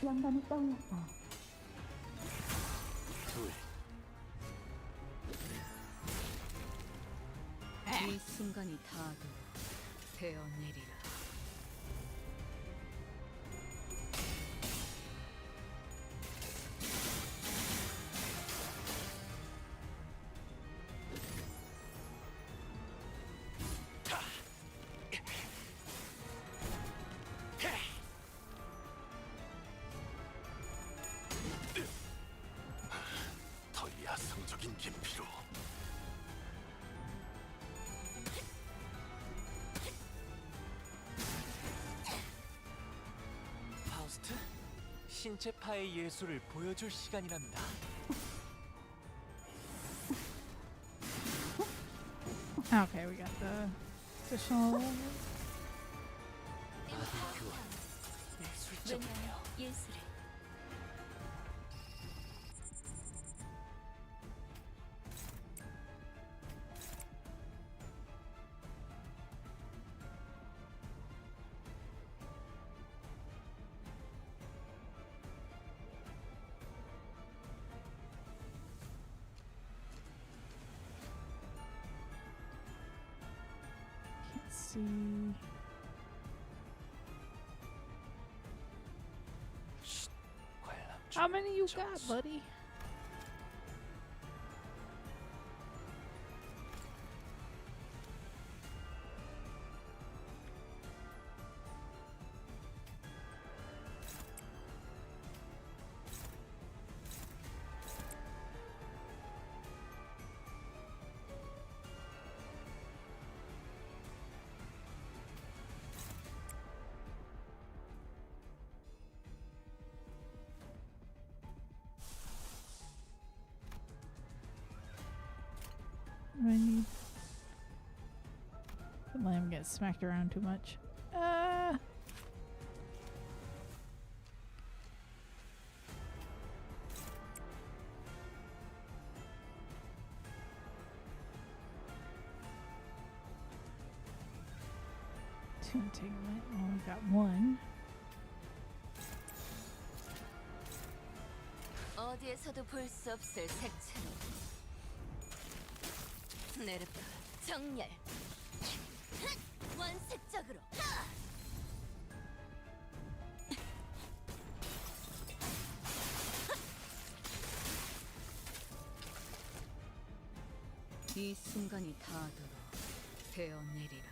영감이 떠올랐어. 둘. 이 순간이 닿아도 베어내리라. 더 야성적인 깊이로. 파우스트, 신체파의 예술을 보여줄 시간이란다. Okay, we got the additional. 예술적이네요. 예술에 Can't see. How many you got, buddy? What do I need? Don't let him get smacked around too much. Two entanglement. Only got one. 어디에서도 볼 수 없을 색채로 내르프 정렬 원색적으로 이 순간이 닿아도록 베어내리라.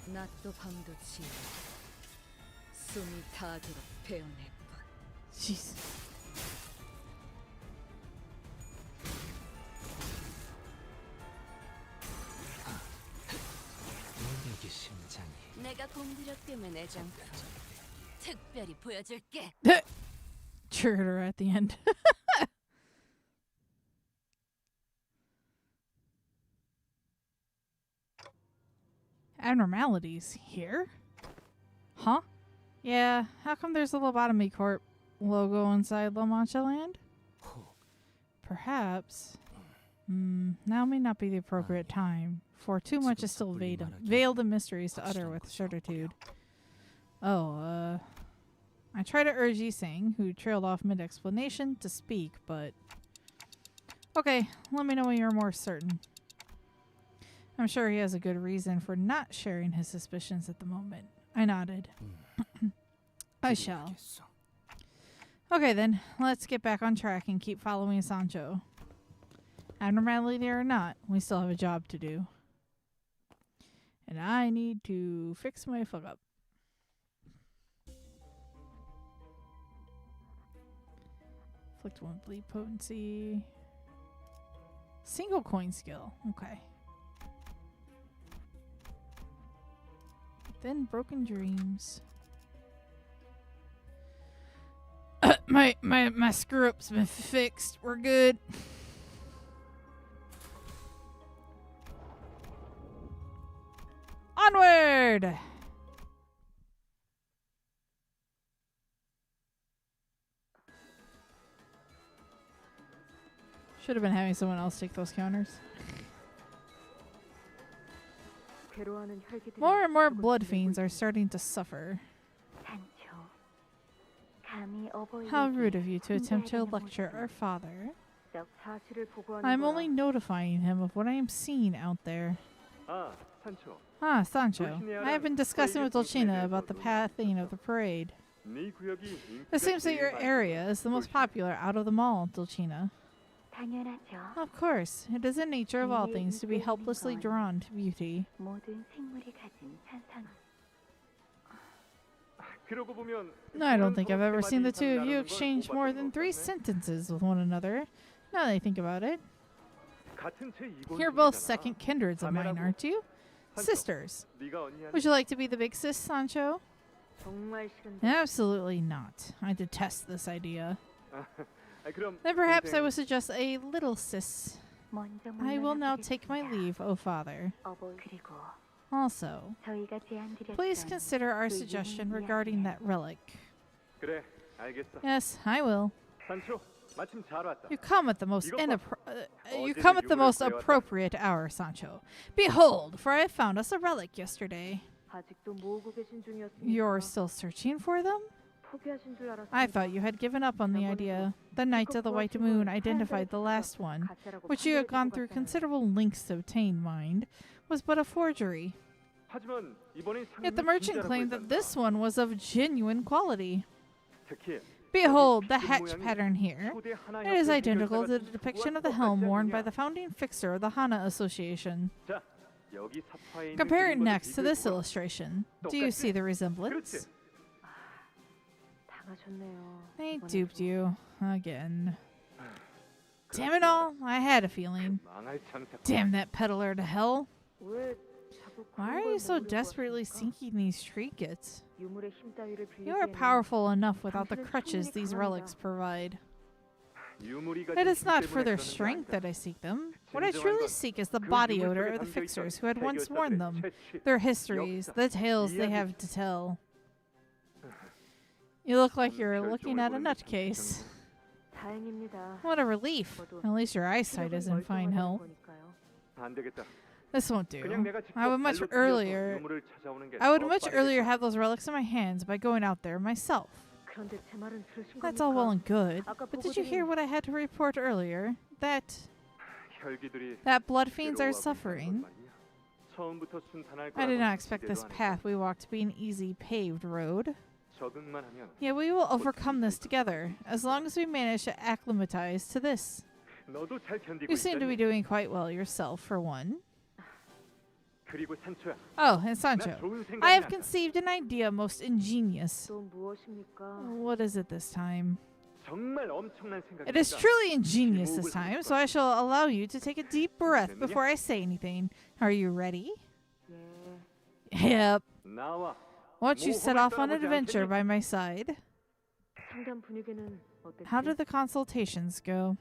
낮도 밤도 지어 숨이 닿아도록 베어낼 것. Jeez. 능력의 심장이 내가 공부력 때문에 내지 않고 특별히 보여줄게. Triggered her at the end. Abnormalities here? Huh? Yeah, how come there's a Lobotomy Corp logo inside La Mancha Land? 호 perhaps... now may not be the appropriate time, for too much is still veiled in mysteries to utter with certitude. Oh, I try to urge Yiseng, who trailed off mid-explanation, to speak, but... Okay, let me know when you're more certain. I'm sure he has a good reason for not sharing his suspicions at the moment. I nodded. I shall. Okay then, let's get back on track and keep following Sancho. Abnormality or not, we still have a job to do. And I need to fix my fuck up. Inflict 1 bleed potency. Single coin skill. Okay. Then broken dreams. my screw up's been fixed. We're good. Onward! Should have been having someone else take those counters. More and more blood fiends are starting to suffer. How rude of you to attempt to lecture our father. I'm only notifying him of what I am seeing out there. Ah, Sancho. I have been discussing with Dulcina about the pathing of the parade. It seems that your area is the most popular out of them all, Dulcina. Of course, it is the nature of all things to be helplessly drawn to beauty. I don't think I've ever seen the two of you exchange more than 3 sentences with one another, now that I think about it. You're both second kindreds of mine, aren't you? Sisters. Would you like to be the big sis, Sancho? Absolutely not. I detest this idea. Then perhaps I would suggest a little sis. I will now take my leave, O father. Also, please consider our suggestion regarding that relic. Yes, I will. You come at the most appropriate hour, Sancho. Behold, for I found us a relic yesterday. You're still searching for them? I thought you had given up on the idea. The Knight of the White Moon identified the last one, which you had gone through considerable lengths to obtain, mind, was but a forgery. Yet the merchant claimed that this one was of genuine quality. Behold, the hatch pattern here. It is identical to the depiction of the helm worn by the founding fixer of the Hana Association. Compare it next to this illustration. Do you see the resemblance? They duped you. Again. Damn it all, I had a feeling. Damn that peddler to hell. Why are you so desperately seeking these trinkets? You are powerful enough without the crutches these relics provide. It is not for their strength that I seek them. What I truly seek is the body odor of the fixers who had once worn them, their histories, the tales they have to tell. You look like you're looking at a nutcase. What a relief. At least your eyesight is in fine health. This won't do. I would much earlier have those relics in my hands by going out there myself. That's all well and good, but did you hear what I had to report earlier? That blood fiends are suffering. I did not expect this path we walked to be an easy paved road. Yeah, we will overcome this together, as long as we manage to acclimatize to this. You seem to be doing quite well yourself, for one. Oh, and Sancho, I have conceived an idea most ingenious. What is it this time? It is truly ingenious this time, so I shall allow you to take a deep breath before I say anything. Are you ready? Yep. Won't you set off on an adventure by my side? How did the consultations go?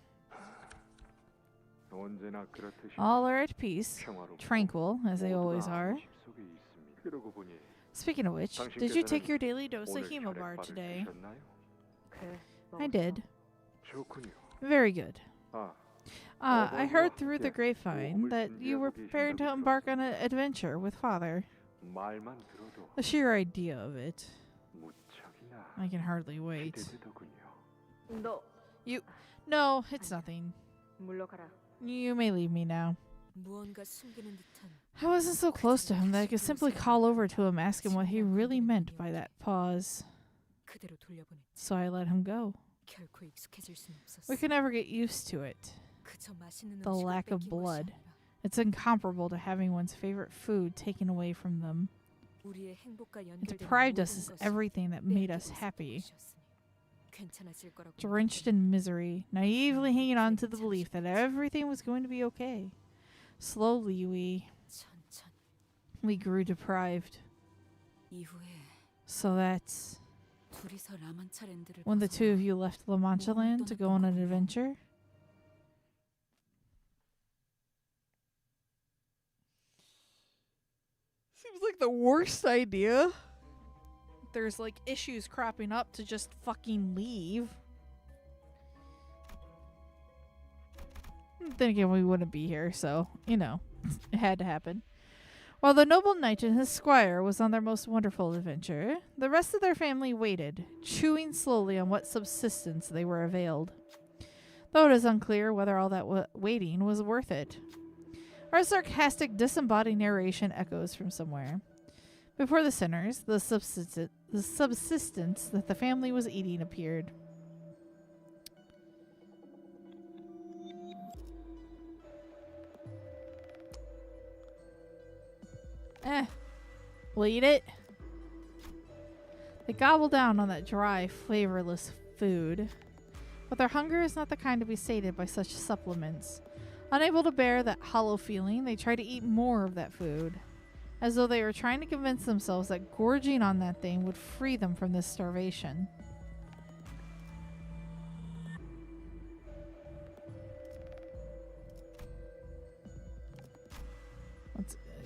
All are at peace, tranquil, as they always are. Speaking of which, did you take your daily dose of hemobar today? I did. Very good. I heard through the grapevine that you were preparing to embark on an adventure with Father. 말만 들어도 The sheer idea of it. 무척이나 I can hardly wait. 기대되더군요. 너 No, it's nothing. 물러가라. You may leave me now. 무언가 숨기는 듯한 I wasn't so close to him that I could simply call over to him, ask him what he really meant by that pause. 그대로 돌려보내. So I let him go. 결코 익숙해질 수는 없었어. We could never get used to it. 그저 맛있는 The 음식을 lack of 뺏긴 것이 blood. 아니라 It's incomparable to having one's favorite food taken away from them. 우리의 행복과 It 연결되는 deprived us 모든 of 것이 everything that made 빼앗기고 us 있었던 happy. 것이었으니 괜찮아질 거라고 Drenched 믿었더니 in misery, naively hanging on to the belief that everything was going to be okay. Slowly, 천천히 we grew deprived. 이후에 So that's 둘이서 라만차 랜드를 when the two of 벗어나 you left La Mancha Land to go on an adventure. Seems like the worst idea. There's like issues cropping up to just fucking leave. Then again, we wouldn't be here, so, you know, it had to happen. While the noble knight and his squire was on their most wonderful adventure, the rest of their family waited, chewing slowly on what subsistence they were availed. Though it is unclear whether all that waiting was worth it. Our sarcastic, disembodied narration echoes from somewhere. Before the sinners, the subsistence that the family was eating appeared. We'll eat it. They gobble down on that dry, flavorless food. But their hunger is not the kind to be sated by such supplements. Unable to bear that hollow feeling, they try to eat more of that food, as though they were trying to convince themselves that gorging on that thing would free them from this starvation.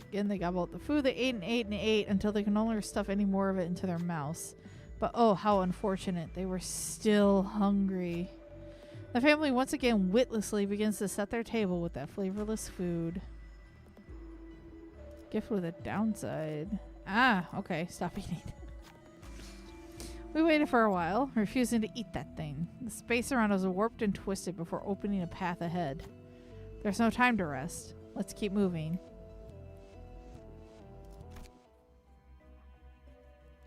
Again, they gobble up the food. They ate and ate and ate until they can no longer stuff any more of it into their mouths. But oh, how unfortunate. They were still hungry. The family once again witlessly begins to set their table with that flavorless food. Gift with a downside. Ah, okay. Stop eating. We waited for a while, refusing to eat that thing. The space around us warped and twisted before opening a path ahead. There's no time to rest. Let's keep moving.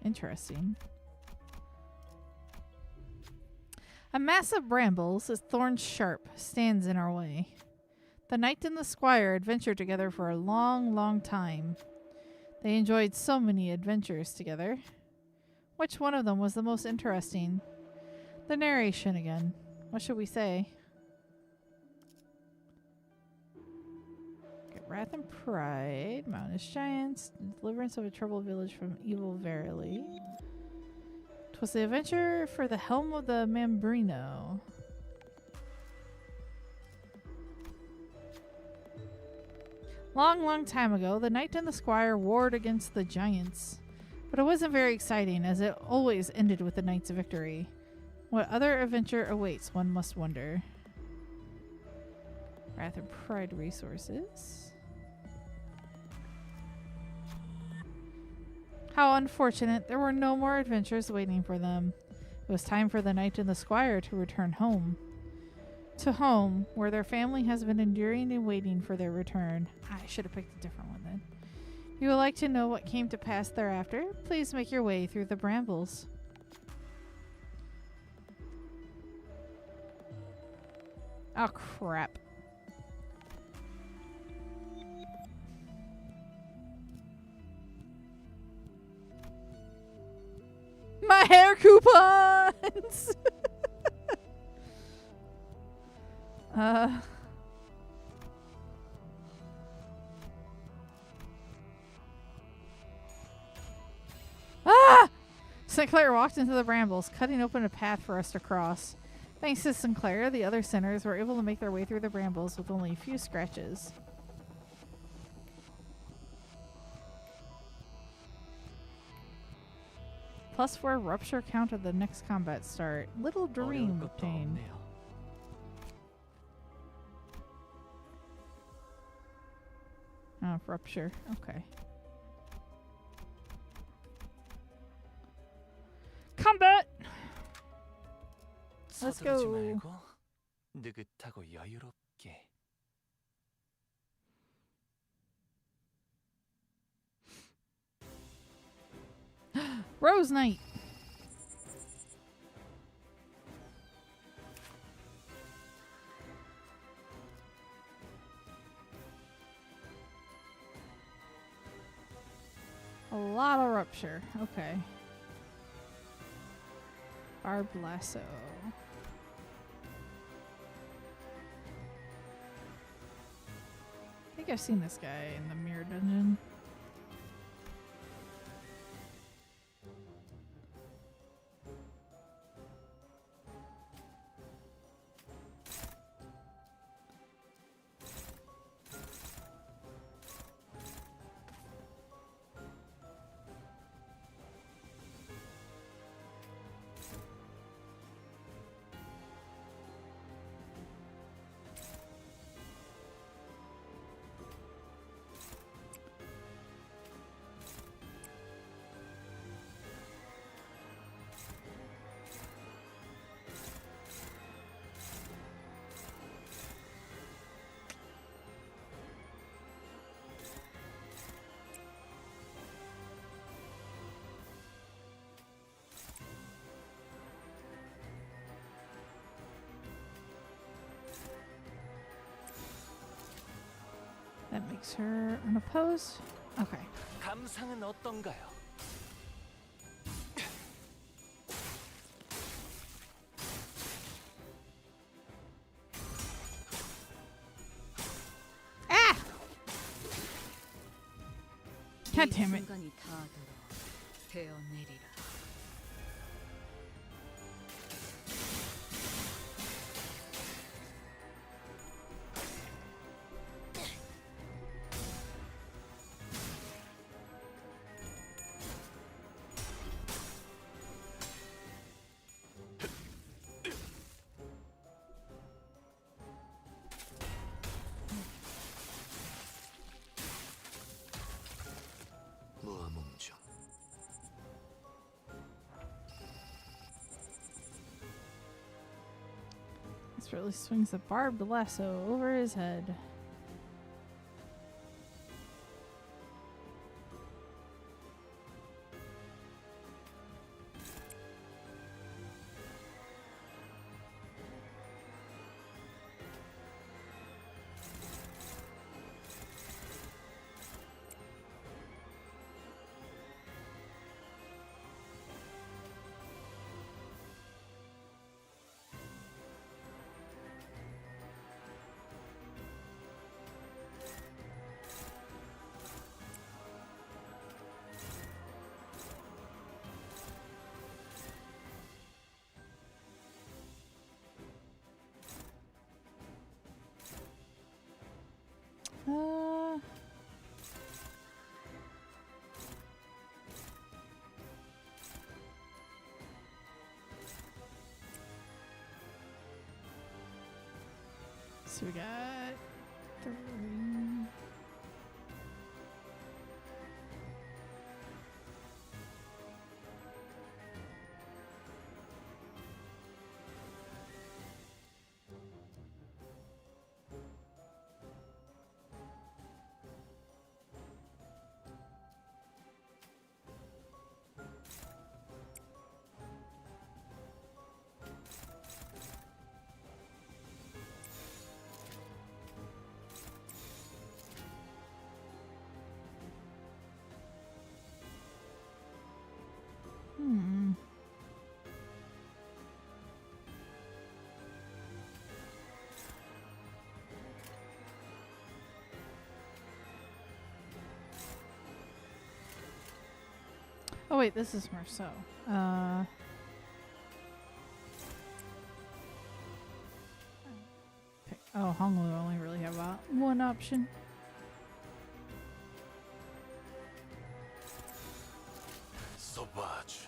Interesting. A mass of brambles, its thorns sharp, stands in our way. The knight and the squire adventured together for a long, long time. They enjoyed so many adventures together. Which one of them was the most interesting? The narration again. What should we say? Okay, Wrath and Pride, Mountainous Giants, Deliverance of a Troubled Village from Evil Verily. 'Twas the adventure for the helm of the Mambrino. Long, long time ago, the knight and the squire warred against the giants. But it wasn't very exciting, as it always ended with the knight's victory. What other adventure awaits, one must wonder. Wrath and Pride resources. How unfortunate, there were no more adventures waiting for them. It was time for the knight and the squire to return home. To home, where their family has been enduring and waiting for their return. I should have picked a different one then. If you would like to know what came to pass thereafter, please make your way through the brambles. Oh, crap. My hair coupons! Ah! Sinclair walked into the brambles, cutting open a path for us to cross. Thanks to Sinclair, the other sinners were able to make their way through the brambles with only a few scratches. +4 rupture count at the next combat start. Little dream 어려울 것도 obtained. 없네요. enough rupture. Okay. Combat! Let's 서두르지 go. 말고 느긋하고 여유롭게. Rose Knight. A lot of rupture. Okay. Barbed lasso. I think I've seen this guy in the mirror dungeon. That makes her unopposed. Okay. 감상은 어떤가요? God damn it. 순간이 닿아들어 되어내리라. 무아몽중. This really swings the barbed lasso over his head. So we got 3. Oh wait, this is Marceau. Oh, Honglu only really have one option. 소바주.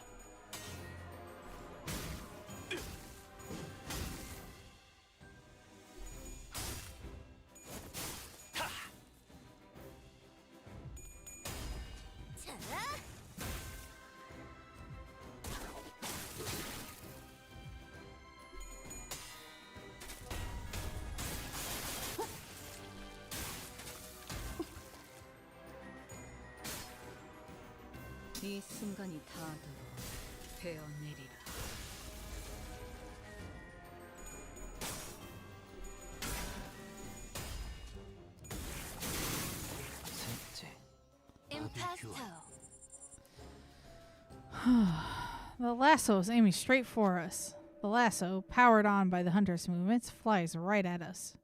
이 순간이 닿아도록 베어내리라. 셋째, 임파스터. The lasso is aiming straight for us. The lasso, powered on by the hunter's movements, flies right at us.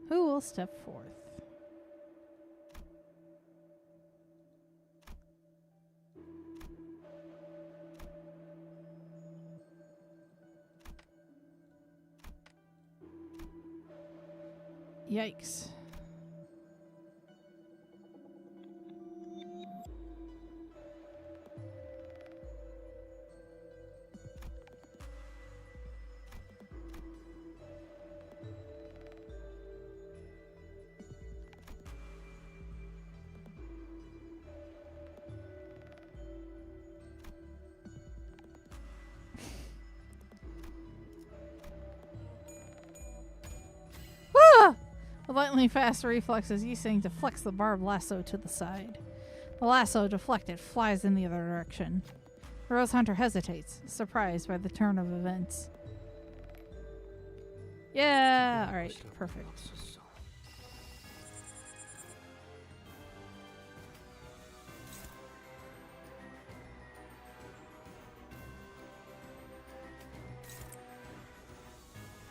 Who will step forth? Yikes. With lightning fast reflexes, Yiseng deflects the barbed lasso to the side. The lasso, deflected, flies in the other direction. The Rose Hunter hesitates, surprised by the turn of events. Yeah! Alright, perfect.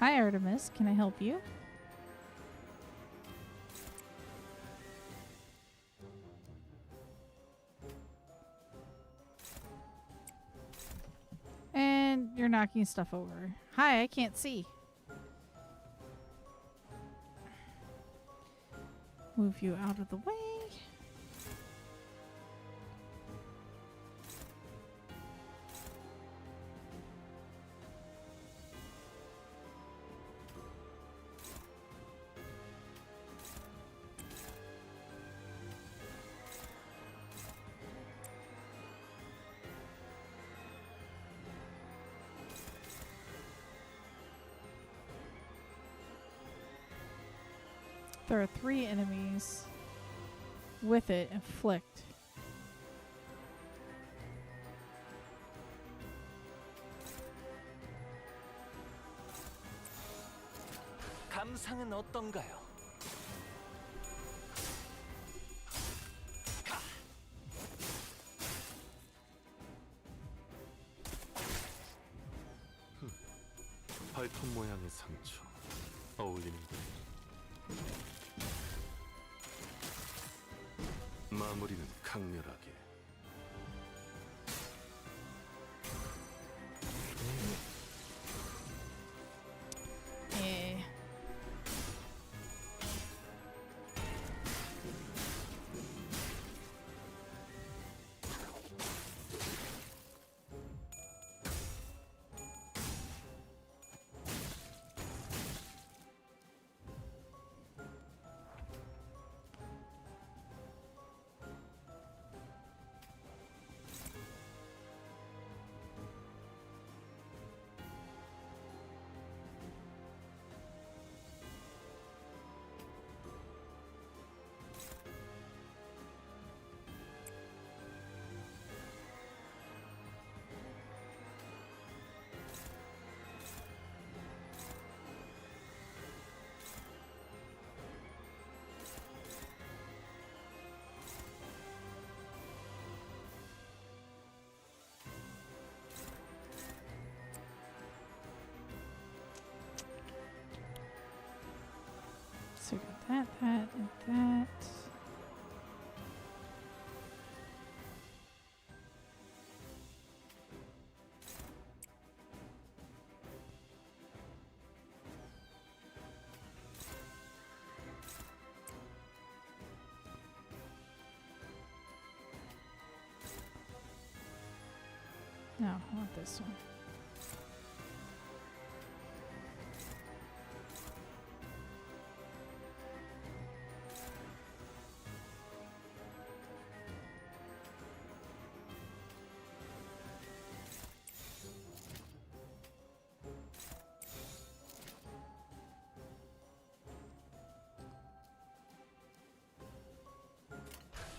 Hi, Artemis. Can I help you? And you're knocking stuff over. Hi, I can't see. Move you out of the way. There are 3 enemies with it inflict. 감상은 어떤가요? 발톱 모양의 상처 어울리는군. 마무리는 강렬하게. 예. So we got that, that, and that. No, I want this one.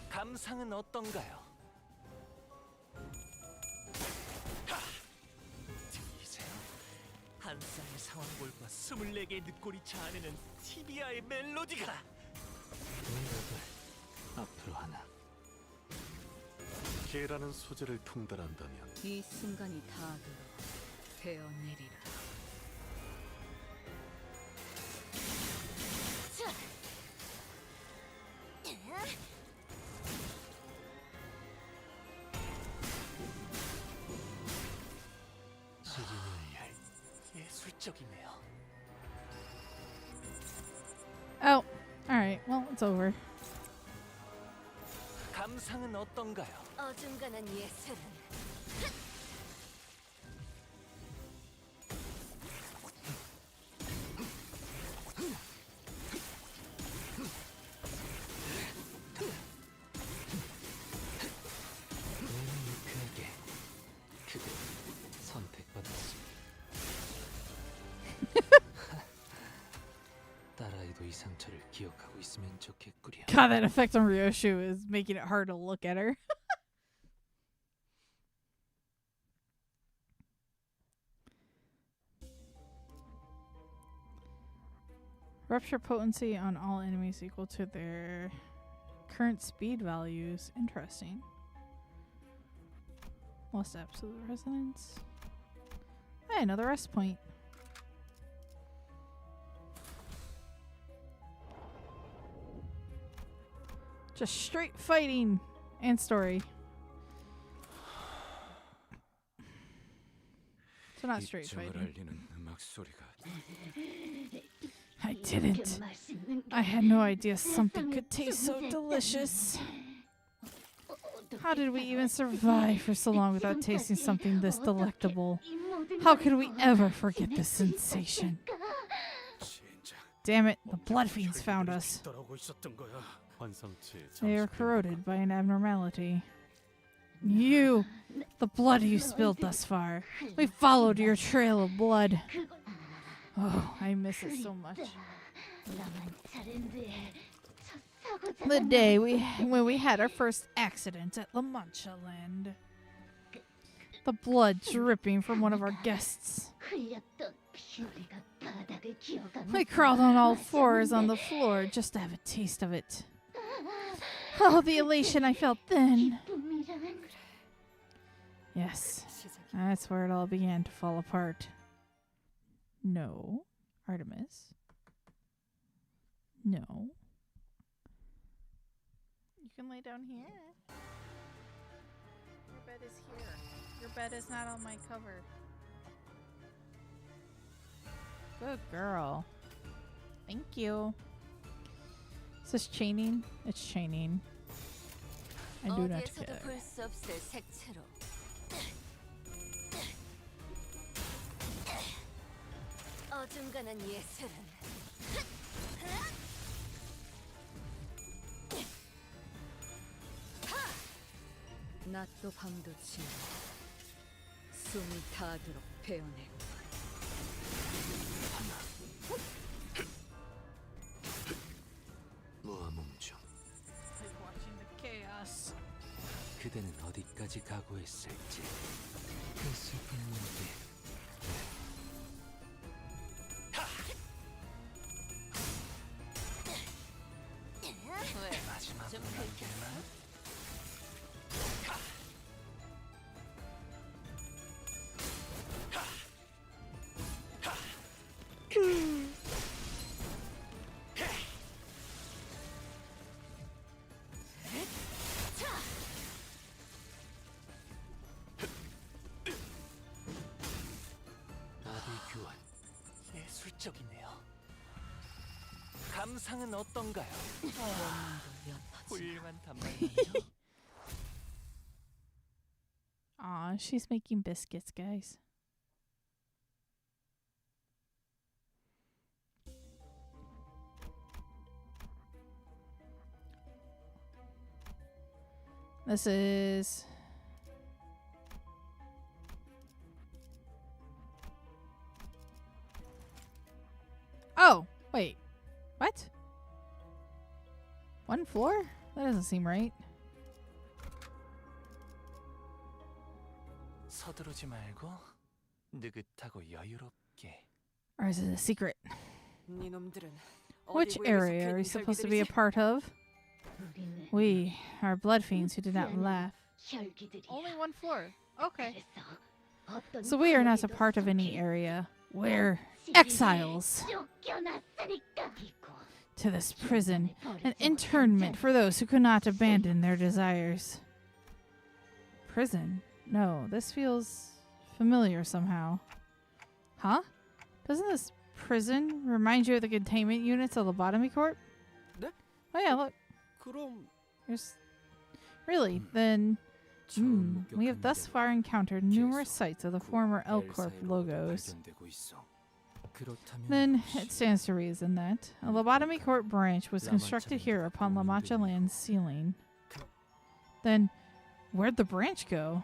감상은 어떤가요? 24개 늦고리차 안에는 티비아의 멜로디가. 능력을 앞으로 하나. 개라는 소재를 통달한다면 이 순간이 닿아도록 베어내리라. 시리얼 예술적이네요. Oh, alright. Well, it's over. 감상은 어떤가요? 어중간한 예술은 너무 유쾌하게 그대 선택받았습니다. 딸아이도 이 상처를 기억하고 있으면 좋겠구려. God, that effect on Ryoshu is making it hard to look at her. Rupture potency on all enemies equal to their current speed values. Interesting. Lost absolute resonance. Hey, another rest point. Just straight fighting and story. So not straight 입증을 fighting. 알리는 음악 소리가 I didn't. I had no idea something could taste so delicious. How did we even survive for so long without tasting something this delectable? How could we ever forget this sensation? Damn it, the blood fiends found us. 환상체의 They are 잠시 corroded by an abnormality. You, the blood you spilled thus far. We followed your trail of blood. Oh, I miss it so much. The day when we had our first accident at La Mancha Land. The blood dripping from one of our guests. We crawled on all fours on the floor just to have a taste of it. Oh, the elation I felt then. Yes, that's where it all began to fall apart. No, Artemis. No. You can lay down here. Your bed is here. Your bed is not on my cover. Good girl. Thank you. Is this chaining? It's chaining. I do not 어디에서도 care. 볼 수 없을 색채로 어중간한 예술은 낮도 밤도 지나 숨이 닿도록 베어내고. 무아몽중. Like watching the chaos. 그대는 어디까지 각오했을지. 그 슬픈 눈빛. 왜 마지막으로 남길만? 나비 교환. 예술적이네요. 감상은 어떤가요? 훌륭한 단말이네요. Aw, she's making biscuits, guys. This is... Oh, wait. What? One floor? That doesn't seem right. 서두르지 말고 느긋하고 여유롭게. Or is it a secret? Which area are we supposed to be a part of? We are blood fiends who did not laugh. Only one floor. Okay. So we are not a part of any area. We're exiles to this prison, an internment for those who could not abandon their desires. Prison? No, this feels familiar somehow. Huh? Doesn't this prison remind you of the containment units of Lobotomy Corp? 네? Oh yeah, look. There's... Really? Then... we have thus far encountered numerous sites of the former L Corp logos. Then it stands to reason that a Lobotomy Corp branch was constructed here upon La Mancha Land's ceiling. Then, where'd the branch go?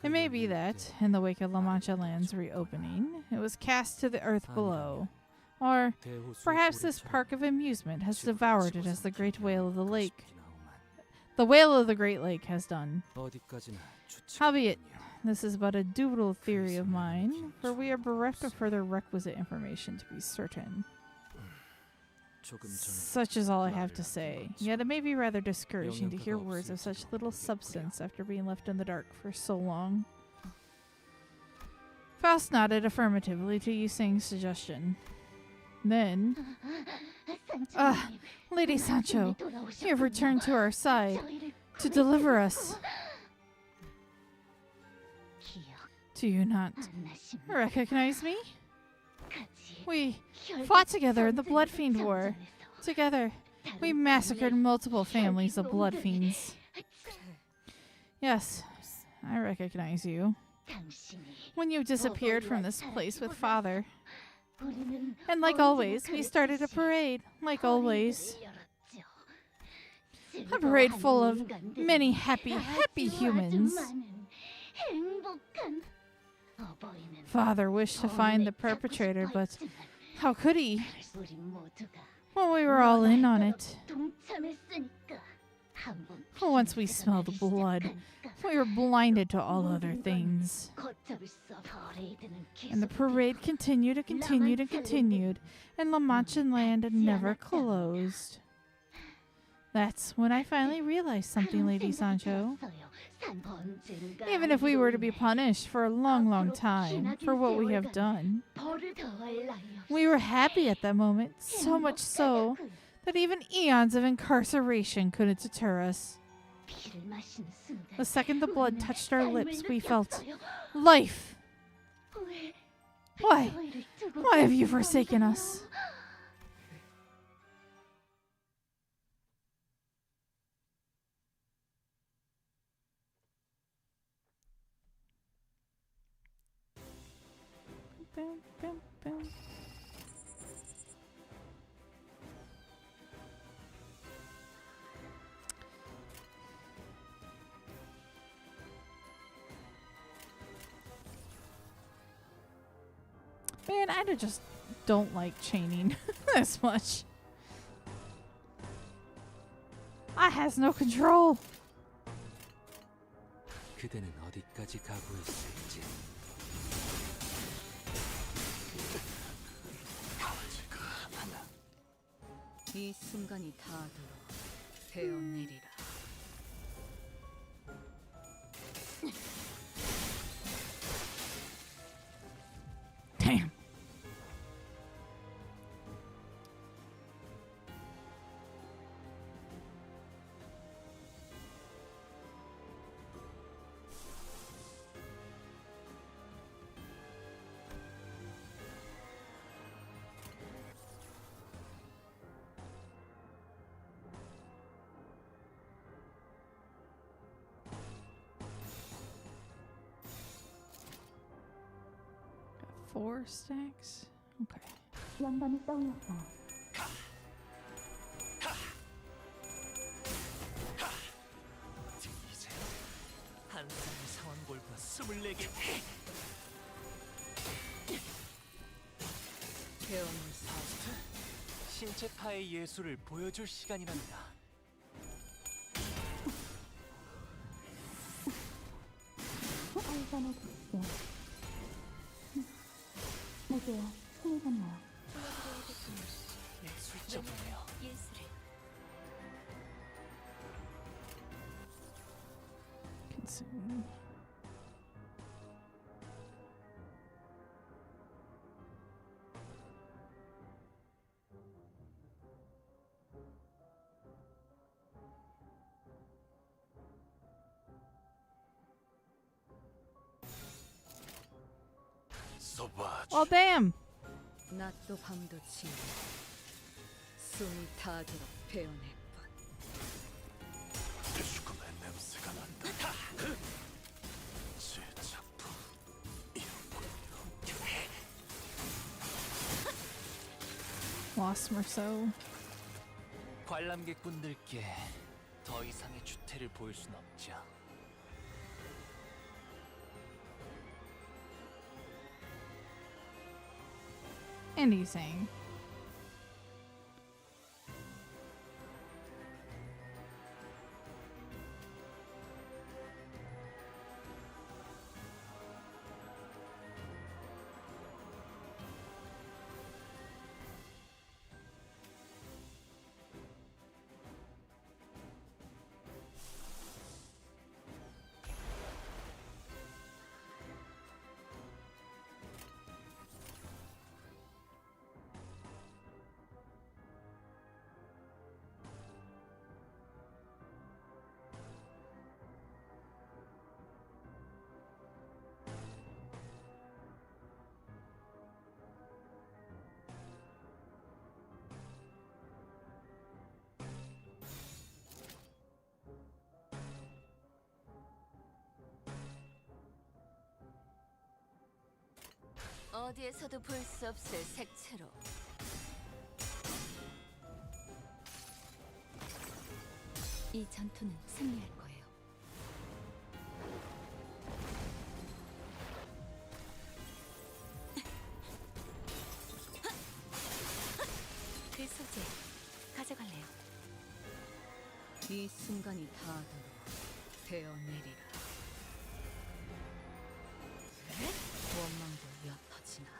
It may be that, in the wake of La Mancha Land's reopening, it was cast to the earth below. Or perhaps this park of amusement has devoured it as the great whale of the lake. The whale of the Great Lake has done. Howbeit, this is but a doodle theory of mine, for we are bereft of further requisite information to be certain. Such is all I have to say, yet it may be rather discouraging to hear words of such little substance after being left in the dark for so long. Faust nodded affirmatively to Yuseng's suggestion. Then... Lady Sancho, you have returned to our side to deliver us. Do you not recognize me? We fought together in the Blood Fiend War. Together, we massacred multiple families of Blood Fiends. Yes, I recognize you. When you disappeared from this place with Father. And like always, we started a parade. Like always. A parade full of many happy humans. Father wished to find the perpetrator, but how could he? When we were all in on it. Once we smelled blood, we were blinded to all other things. And the parade continued and continued and continued, and La Mancha Land never closed. That's when I finally realized something, Lady Sancho. Even if we were to be punished for a long time for what we have done, we were happy at that moment, so much so that even eons of incarceration couldn't deter us. The second the blood touched our lips, we felt life. Why have you forsaken us? Man, I just don't like chaining this much. I has no control. 그대는 어디까지 가고 있을지. 이 순간이 닿아도 되어내리라. Damn. Got 4 stacks? Okay. 영감이 떠올랐다. 이제 한 쌍의 상완골과 24개 배움을 사스트. 신체파의 예술을 보여줄 시간이랍니다. 알잖아, 글쎄. 못 soon. 써봐지. Well, damn. 낮도 밤도 지나 숨이 닿도록 베어낼 뿐. 죽음의 냄새가 난다. 제 작품 이렇군요. Lost Merceau. 관람객분들께 더 이상의 주태를 보일 순 없죠. And he's saying. 어디에서도 볼 수 없을 색채로 이 전투는 승리할 거예요. 그 소재 가져갈래요. 이 순간이 닿도록 베어내리라. 원망도 옅어지나.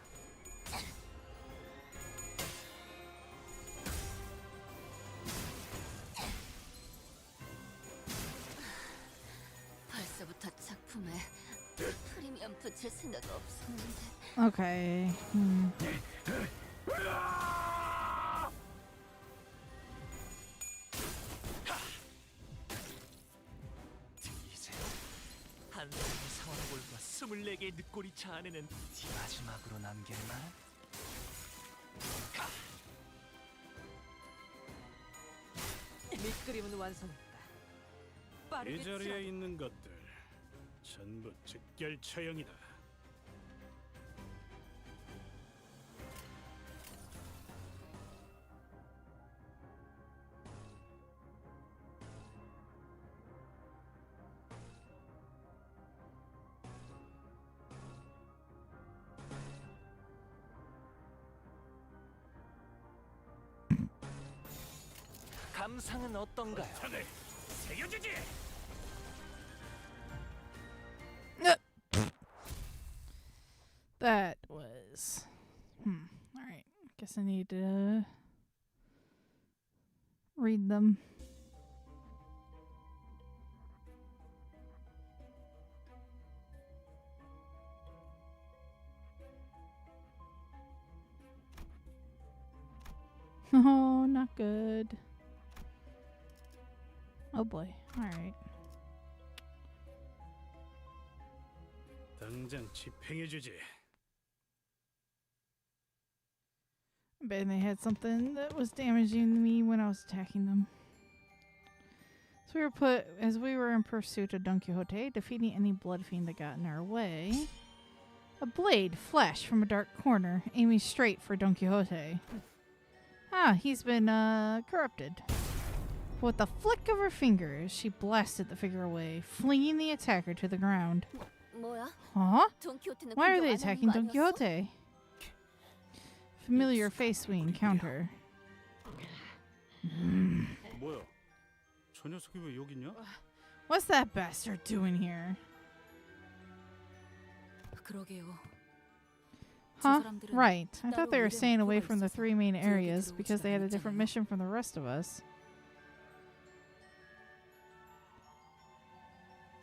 벌써부터 작품에 프리미엄 붙일 생각 없었는데 Okay. 이제 한 사람의 상황골과 24개의 늑골이차 안에는 마지막으로 남길 만한 밑그림은 완성했다. 이 자리에 있는 것들 전부 즉결 처형이다. 감상은 어떤가요? 차례 새겨주지. That was. Alright. Guess I need to read them. Oh, not good. Oh boy. Alright. 당장 집행해주지. I bet they had something that was damaging me when I was attacking them. So we were in pursuit of Don Quixote, defeating any blood fiend that got in our way. A blade flashed from a dark corner, aiming straight for Don Quixote. Ah, he's been corrupted. With a flick of her fingers, she blasted the figure away, flinging the attacker to the ground. 뭐야? Huh? 돈키호테는 Why are 공격 they 안 하는 attacking 거 Don 아니었어? Quixote? Familiar face we encounter. 뭐야? 저 녀석이 왜 여기 있냐? What's that bastard doing here? 그러게요. Huh? Right. I thought they were staying away from the three main areas because they had a different mission from the rest of us.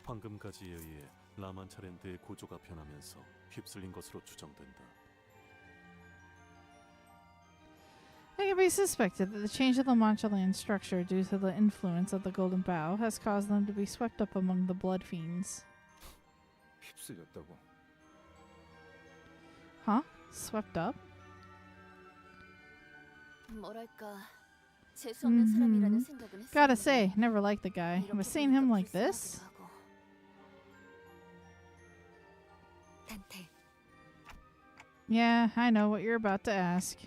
황금가지에 의해 라만차랜드의 고조가 변하면서 휩쓸린 것으로 추정된다. It can be suspected that the change of the Manchaland structure due to the influence of the Golden Bough has caused them to be swept up among the Blood Fiends. 휩쓸렸다고. Huh? Swept up? 뭐랄까 재수 없는 사람이라는 생각은 했었는데 Gotta say, never liked the guy. But seeing him like this? 단테. Yeah, I know what you're about to ask.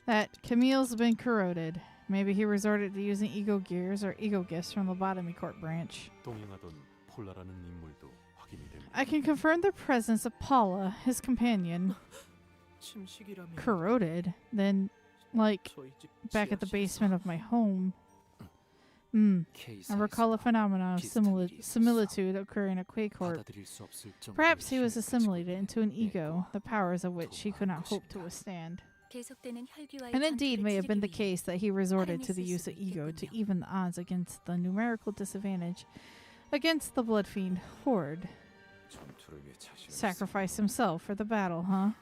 That Camille's been corroded. Maybe he resorted to using ego gears or ego gifts from the Lobotomy Court branch. 동행하던 폴라라는 인물도 확인이 됩니다. I can confirm the presence of Paula, his companion. 침식이라면 Corroded? Then, like, 저희 집 back at the 지하실에서 basement of my home. I recall a phenomenon of similitude occurring at Quaycourt. 받아들일 수 없을 정도의 Perhaps he was 힘을 assimilated into an 내 ego, the powers of which he could not hope to withstand. And indeed may have been the case that he resorted to the use of ego to even the odds against the numerical disadvantage against the blood fiend horde. 전투를 위해 자신을 Sacrifice himself for the battle, huh?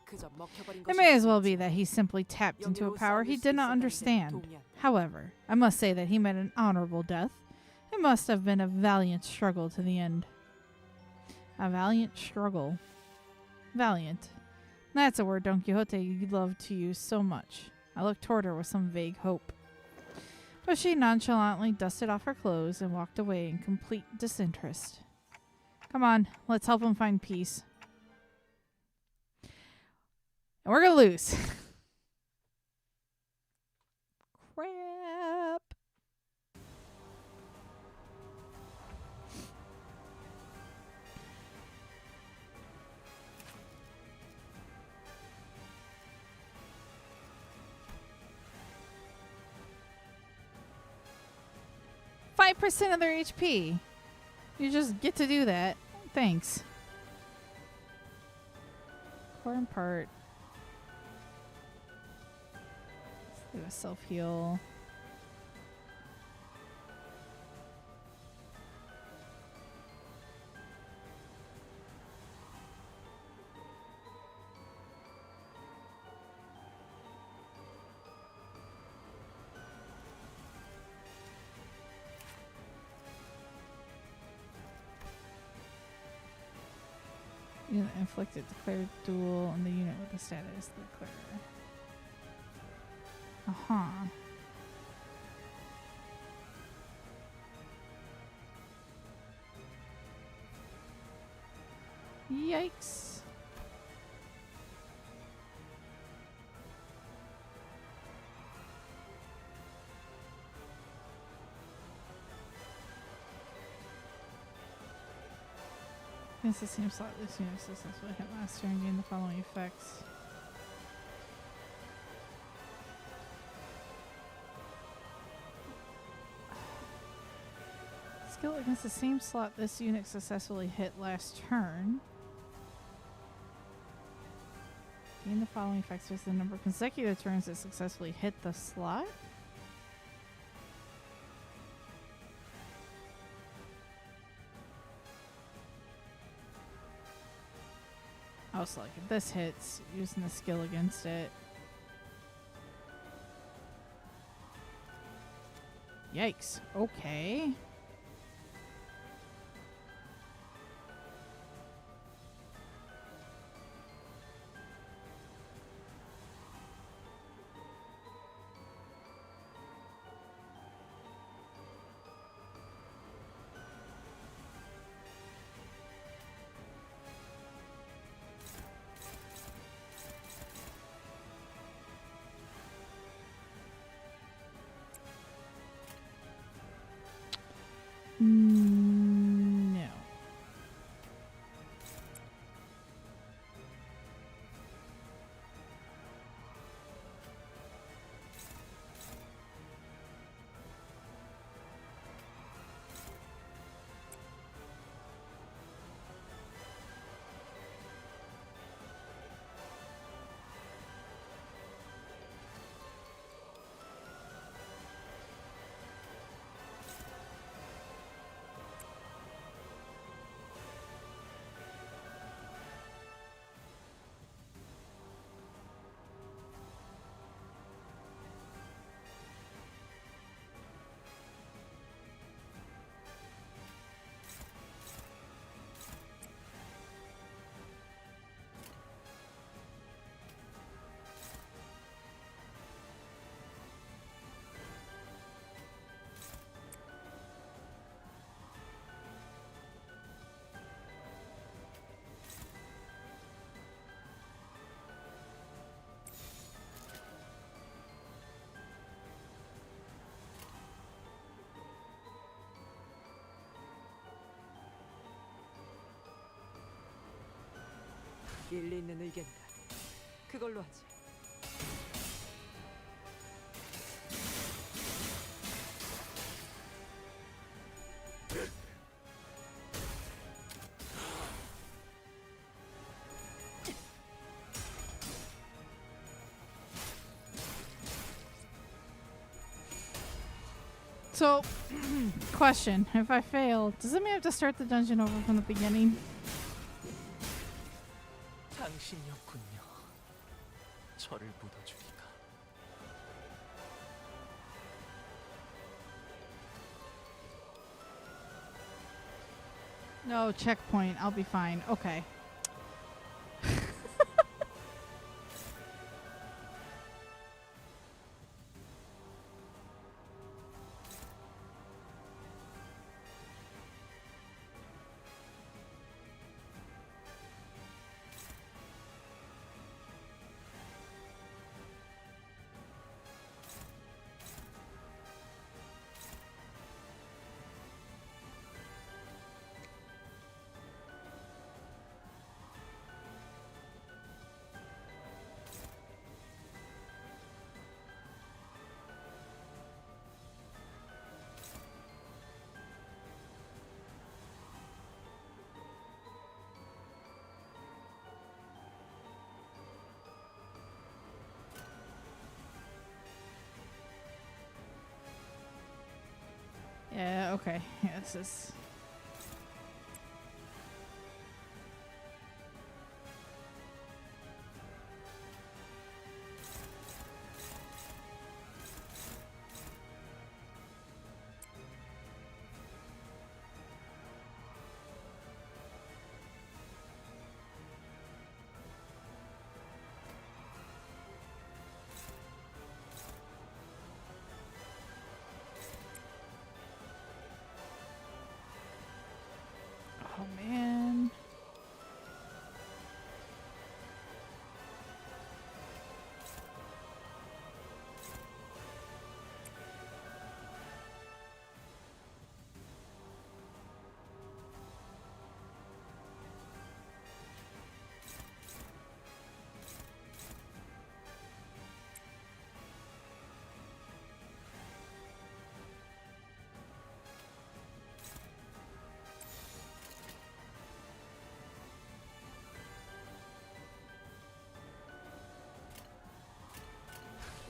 그저 먹혀버린 It may as well be that he simply tapped into a power he did not understand. However, I must say that he met an honorable death. It must have been a valiant struggle to the end. A valiant struggle. Valiant. That's a word Don Quixote loved to use so much. I looked toward her with some vague hope. But she nonchalantly dusted off her clothes and walked away in complete disinterest. Come on, let's help him find peace. And we're gonna lose. Crap. % of their HP. You just get to do that. Thanks. Important part. Let's do a self-heal. Unit inflicted declared duel on the unit with the status declared. Uh-huh. Yikes. Against the same slot, this unit successfully hit last turn, gain the following effects. Skill against the same slot this unit successfully hit last turn. Gain the following effects with the number of consecutive turns that successfully hit the slot. Oh, so like if this hits, using the skill against it. Yikes. Okay. 일리 있는 의견이다. 그걸로 하지. So, question. If I fail, does that mean I have to start the dungeon over from the beginning? 당신이었군요. 저를 묻어주기가. No, checkpoint. I'll be fine. Okay. Yeah, okay. Yeah, this is... Oh, man.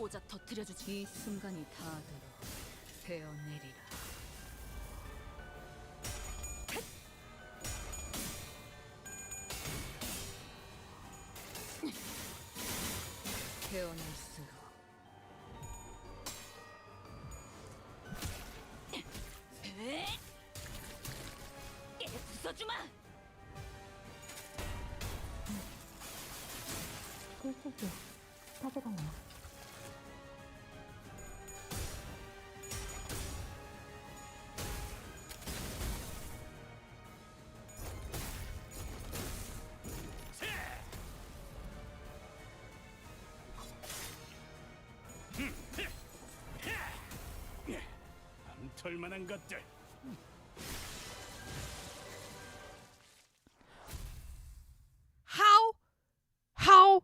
꽂아 터뜨려주지. 이 순간이 닿아도록 베어내리라. 베어낼수록 부숴주마. 꿀팁이야. 가져가요. 털만한 것들. How?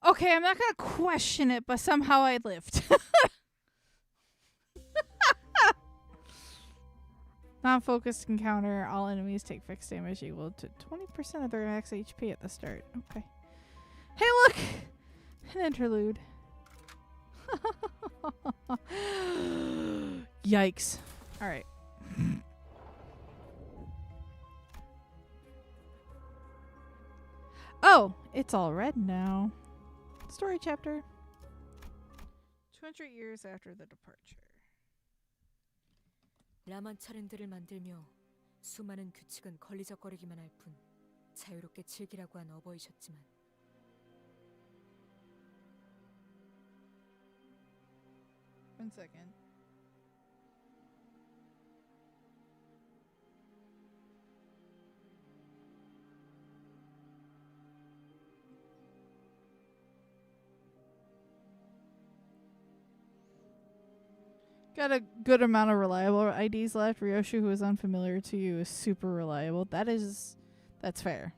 Okay, I'm not gonna question it, but somehow I lived. Non-focused encounter. All enemies take fixed damage equal to 20% of their max HP at the start. Okay. Hey, look! An interlude. Yikes. Alright. Oh, it's all red now. Story chapter. 200 years after the departure. 라만 차량들을 만들며 수많은 규칙은 걸리적거리기만 할 뿐 자유롭게 즐기라고 한 어버이셨지만 One second. Got a good amount of reliable IDs left. Ryoshu, who is unfamiliar to you, is super reliable. That's fair.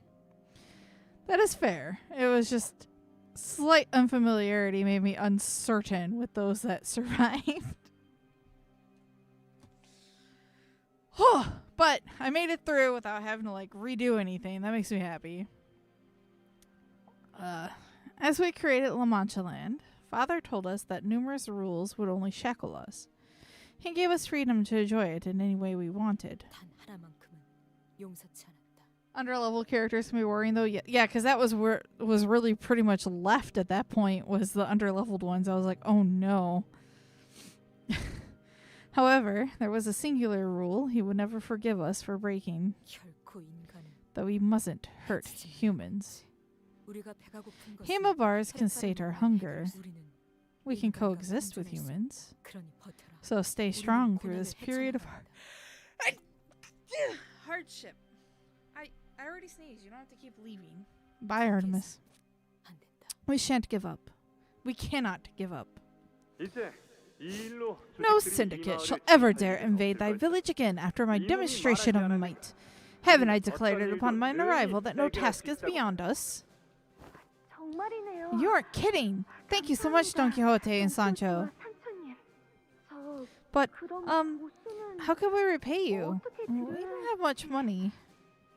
That is fair. It was just slight unfamiliarity made me uncertain with those that survived. But I made it through without having to like redo anything. That makes me happy. As we created La Mancha Land, Father told us that numerous rules would only shackle us. He gave us freedom to enjoy it in any way we wanted. 단 하나만큼은 용서치 않았다. Underlevel characters can be worrying though. Yeah, because that was where was really pretty much left at that point was the underleveled ones. I was like, oh no. However, there was a singular rule he would never forgive us for breaking, 결코 인간은 that we mustn't hurt humans. 우리가 배가 고픈 것은 Hema bars can sate our hunger. 우리는 We can coexist with humans. 그러니 버텨라. So stay strong through this period of hardship. I already sneezed. You don't have to keep leaving. Bye, Artemis. 안 된다. We shan't give up. We cannot give up. 이제 이 일로 No 조직들이 이 syndicate 마을에 shall ever 진입할 dare 일은 invade 없을 thy 것이다. village again after my 이놈이 demonstration of 말하지 might. 않으면 Haven't I 어떤 declared it upon 일도 mine 능히 arrival that no 해결할 task 수 is 있다고. beyond us? 정말이네요. You aren't kidding. Thank you so much, Don Quixote and Sancho. 산초님, 저 But, 그럼 옷은 how can we repay you? 어떻게 We don't have much money.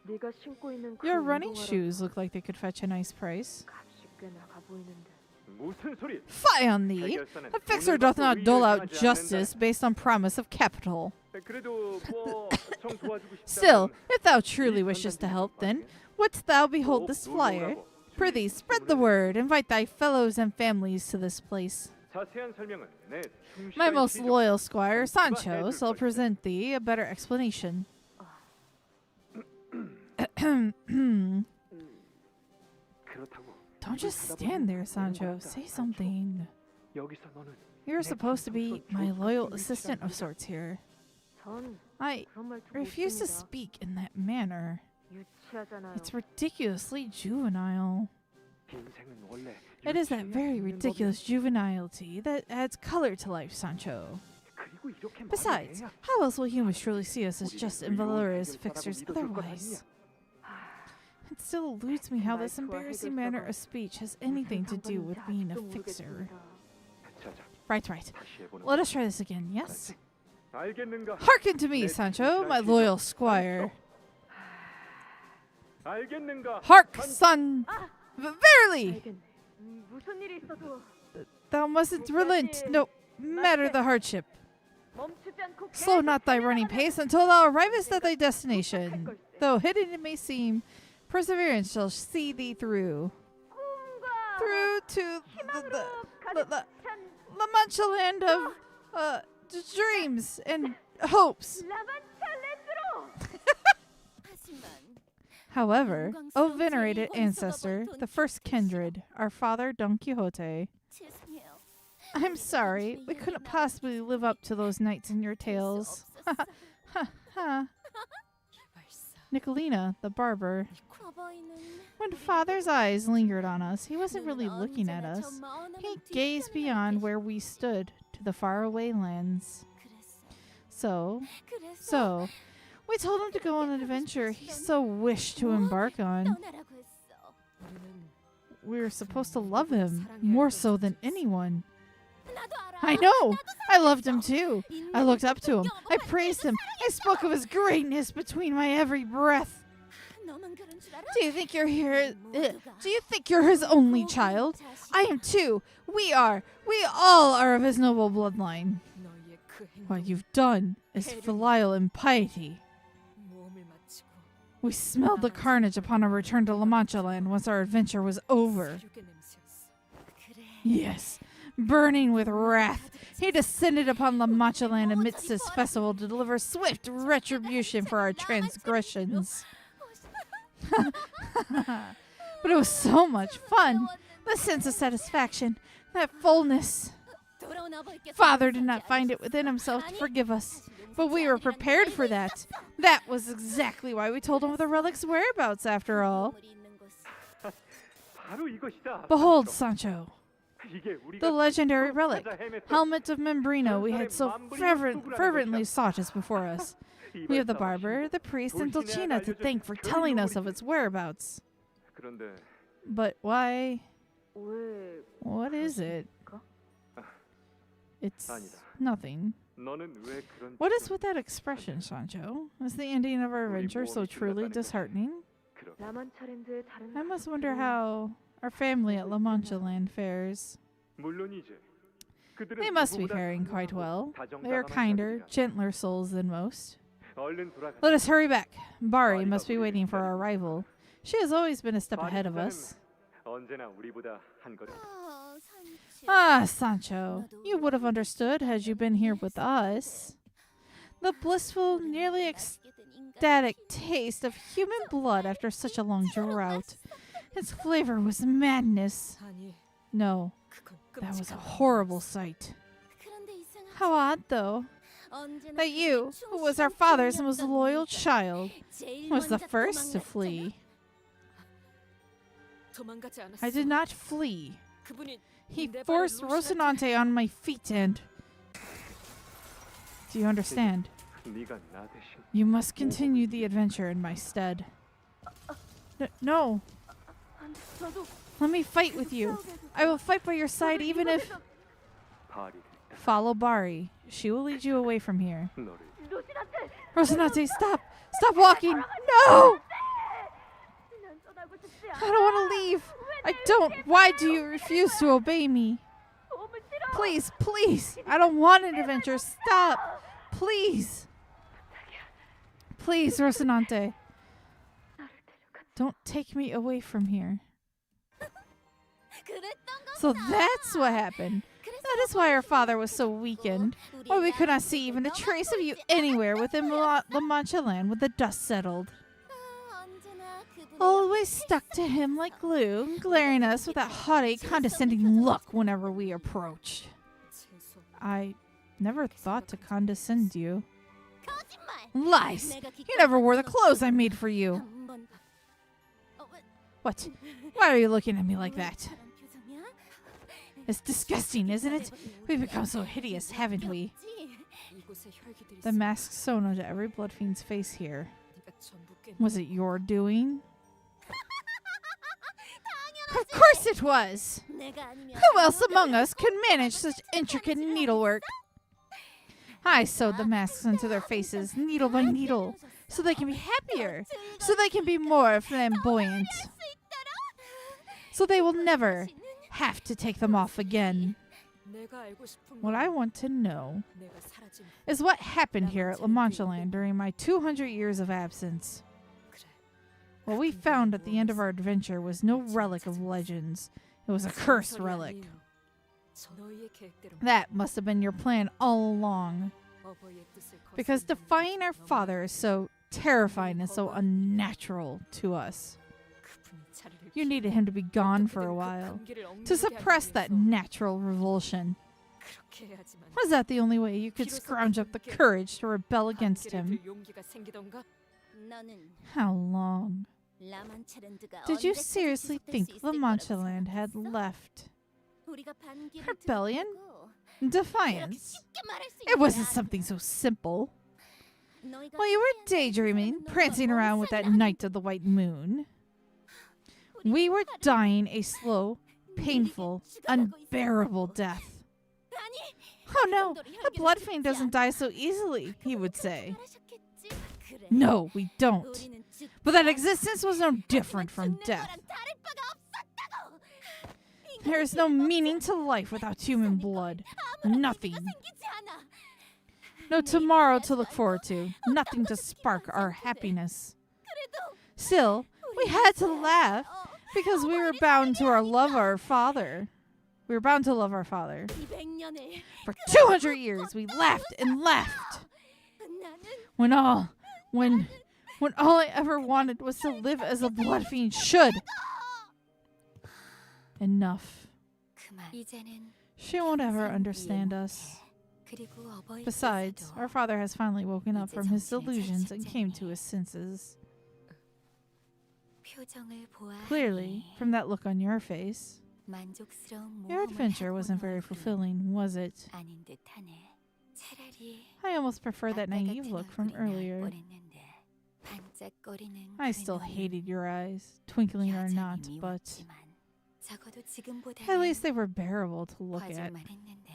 네가 신고 있는 그 Your running 운동화랑 shoes look like they could fetch a nice price. 값이 꽤 나가 보이는데. 무슨 소리? Fie on thee! 해결사는 A fixer 돈을 doth 받고 not 일을 dole out 하지 justice based on promise of capital. 않는다. 그래도 뭐좀 도와주고 Still, 싶다면 if thou truly wishes to help, then wouldst thou behold this flyer? Prithee, spread the word. Invite thy fellows and families to this place. 자세한 설명은 내 My 충실한 most 시종. loyal squire, Sancho, shall present thee a better explanation. 그렇다고 Don't just stand there, Sancho. Say something. 여기서 너는 You're supposed to be my loyal assistant of sorts here. 전 I 그런 말도 refuse to 못합니다. speak in that manner. 유치하잖아요. It's ridiculously juvenile. 인생은 원래 It is that 유치해야 very 있는 ridiculous juvenility that adds color to life, Sancho. 법이. 그리고 이렇게 말을 Besides, 해야 how else will humans truly see us as 우리를 just 의로운 and valorous 해결사라고 fixers 믿어줄 것 otherwise? 아니냐? It still eludes me how this embarrassing manner of speech has anything to do with being a fixer. 자자, Right. 다시 해보는 Let us try this again, yes? 알겠는가? Hearken to me, Sancho, my loyal squire. 알겠는가? Hark, son! Verily! 알겠네. 무슨 일이 있어도 Thou mustn't relent, no matter the hardship. 멈추지 않고 Slow 계속 not thy running 달려나가면 pace until thou arrivest at thy destination. Though hidden it may seem, perseverance shall see thee through. 꿈과 Through to 희망으로 the 가득 찬 La Mancha land of dreams and hopes. 라만찰렌드로. However, O venerated ancestor, the first kindred, our father Don Quixote, I'm sorry, we couldn't possibly live up to those knights in your tales. Nicolina, the barber. When father's eyes lingered on us, he wasn't really looking at us. He gazed beyond where we stood to the faraway lands. So, we told him to go on an adventure he so wished to embark on. We were supposed to love him, more so than anyone. I know! I loved him too. I looked up to him. I praised him. I spoke of his greatness between my every breath. Do you think you're here? Do you think you're his only child? I am too. We are. We all are of his noble bloodline. 너희의 그 What 행동이 you've done is filial impiety. 모험을 마치고 We smelled the carnage upon our return to La Mancha land once our adventure was over. 사륙의 냄새였어. Yes, burning with wrath, he descended upon La Mancha land amidst his festival to deliver swift retribution for our transgressions. But it was so much fun. The sense of satisfaction, that fullness. Father did not find it within himself to forgive us, but we were prepared for that. That was exactly why we told him of the relic's whereabouts, after all. 바로 이것이다. Behold, Sancho, 이게 우리가 the legendary relic, 찾아 헤맸던 helmet of Membrino we had so fervently sought as before us. We have the barber, the priest, and Dulcina to thank for telling us of its whereabouts. 그런데 But why? 왜 What is it? It's 아니다. nothing. 너는 왜 그런 What is with that expression, Sancho? Is the ending of our adventure so truly disheartening? 라만차랜드의 다른 I must wonder how our family at La Mancha Land fares. 물론이지. 그들은 They must be 누구보다 faring quite well. 다정다감한 They are kinder, 자들이야. gentler souls than most. 얼른 돌아가. Let us hurry back. Bari must be waiting for our arrival. She has always been a step ahead of us. 언제나 우리보다 한 걸음. Ah, Sancho, you would have understood had you been here with us. The blissful, nearly ecstatic taste of human blood after such a long drought. Its flavor was madness. 아니, No, 그건 that was a 끔찍한 horrible sight. How odd, though, that you, who was our father's most loyal child, was the first to flee. 도망가지 않았어. I did not flee. 그분이 He 내 발을 forced Rocinante on my feet and... Do you understand? 네가 나 대신 You must continue the adventure in my stead. No. 저도 Let me fight with you. I will fight by your side even if... 바리를 Follow Bari. She will lead you away from here. 너를 로시나한테 Rocinante, stop! Stop walking! No! 난 떠나고 싶지 I don't want to leave. I don't. Why do you refuse to obey me? 도움을 싫어. Please, please. I don't want an adventure. Stop. Please. Please, Rocinante. Don't take me away from here. So that's what happened. That is why our father was so weakened. Why we could not see even a trace of you anywhere within La Mancha Land when the dust settled. Always stuck to him like glue, glaring at us with that haughty, condescending look whenever we approached. I never thought to condescend you. Lies! You never wore the clothes I made for you. What? Why are you looking at me like that? It's disgusting, isn't it? We've become so hideous, haven't we? 이곳에 혈기들이 The mask sewn onto every blood fiend's face here. 네가 전부 깬 Was it your doing? Of course it was! Who else among us could manage such intricate needlework? I sewed the masks into their faces, needle by needle, so they can be happier, so they can be more flamboyant, so they will never have to take them off again. 내가 알고 싶은 What 건 I want to know 내가 사라진 is what happened here at La Mancha Land during my 200 years of absence. 그래. What we found at the end of our adventure was no relic of legends. It was a cursed relic. 너희의 계획대로 That must have been your plan all along. 어버이의 뜻을 Because 거스르는 defying our father is so terrifying and so unnatural to us. 그분이 자리를 You needed him to be gone for a while, to suppress that natural revulsion. 그렇게 해야지만 Was that the only way you could scrounge up the courage to rebel against him? 용기가 생기던가? How long? Did you seriously think La Mancha Land had left? Rebellion? Defiance? It wasn't something so simple. While you were daydreaming, prancing around with that Knight of the White Moon, we were dying a slow, painful, unbearable death. Oh no, a blood fiend doesn't die so easily, he would say. No, we don't. But that existence was no different from death. There is no meaning to life without human blood. Nothing. No tomorrow to look forward to. Nothing to spark our happiness. Still, we had to laugh because we were bound to love our father. We were bound to love our father. For 200 years, we laughed and laughed. When all I ever wanted was to live as a blood fiend should. Enough. She won't ever understand us. Besides, our father has finally woken up from his delusions and came to his senses. Clearly, from that look on your face, your adventure wasn't very fulfilling, was it? I almost prefer that naive look from earlier. 반짝거리는 I still hated your eyes, twinkling or not, 여전히 but 미웠지만 적어도 지금보다는 at least they were bearable to look at. 거짓말 했는데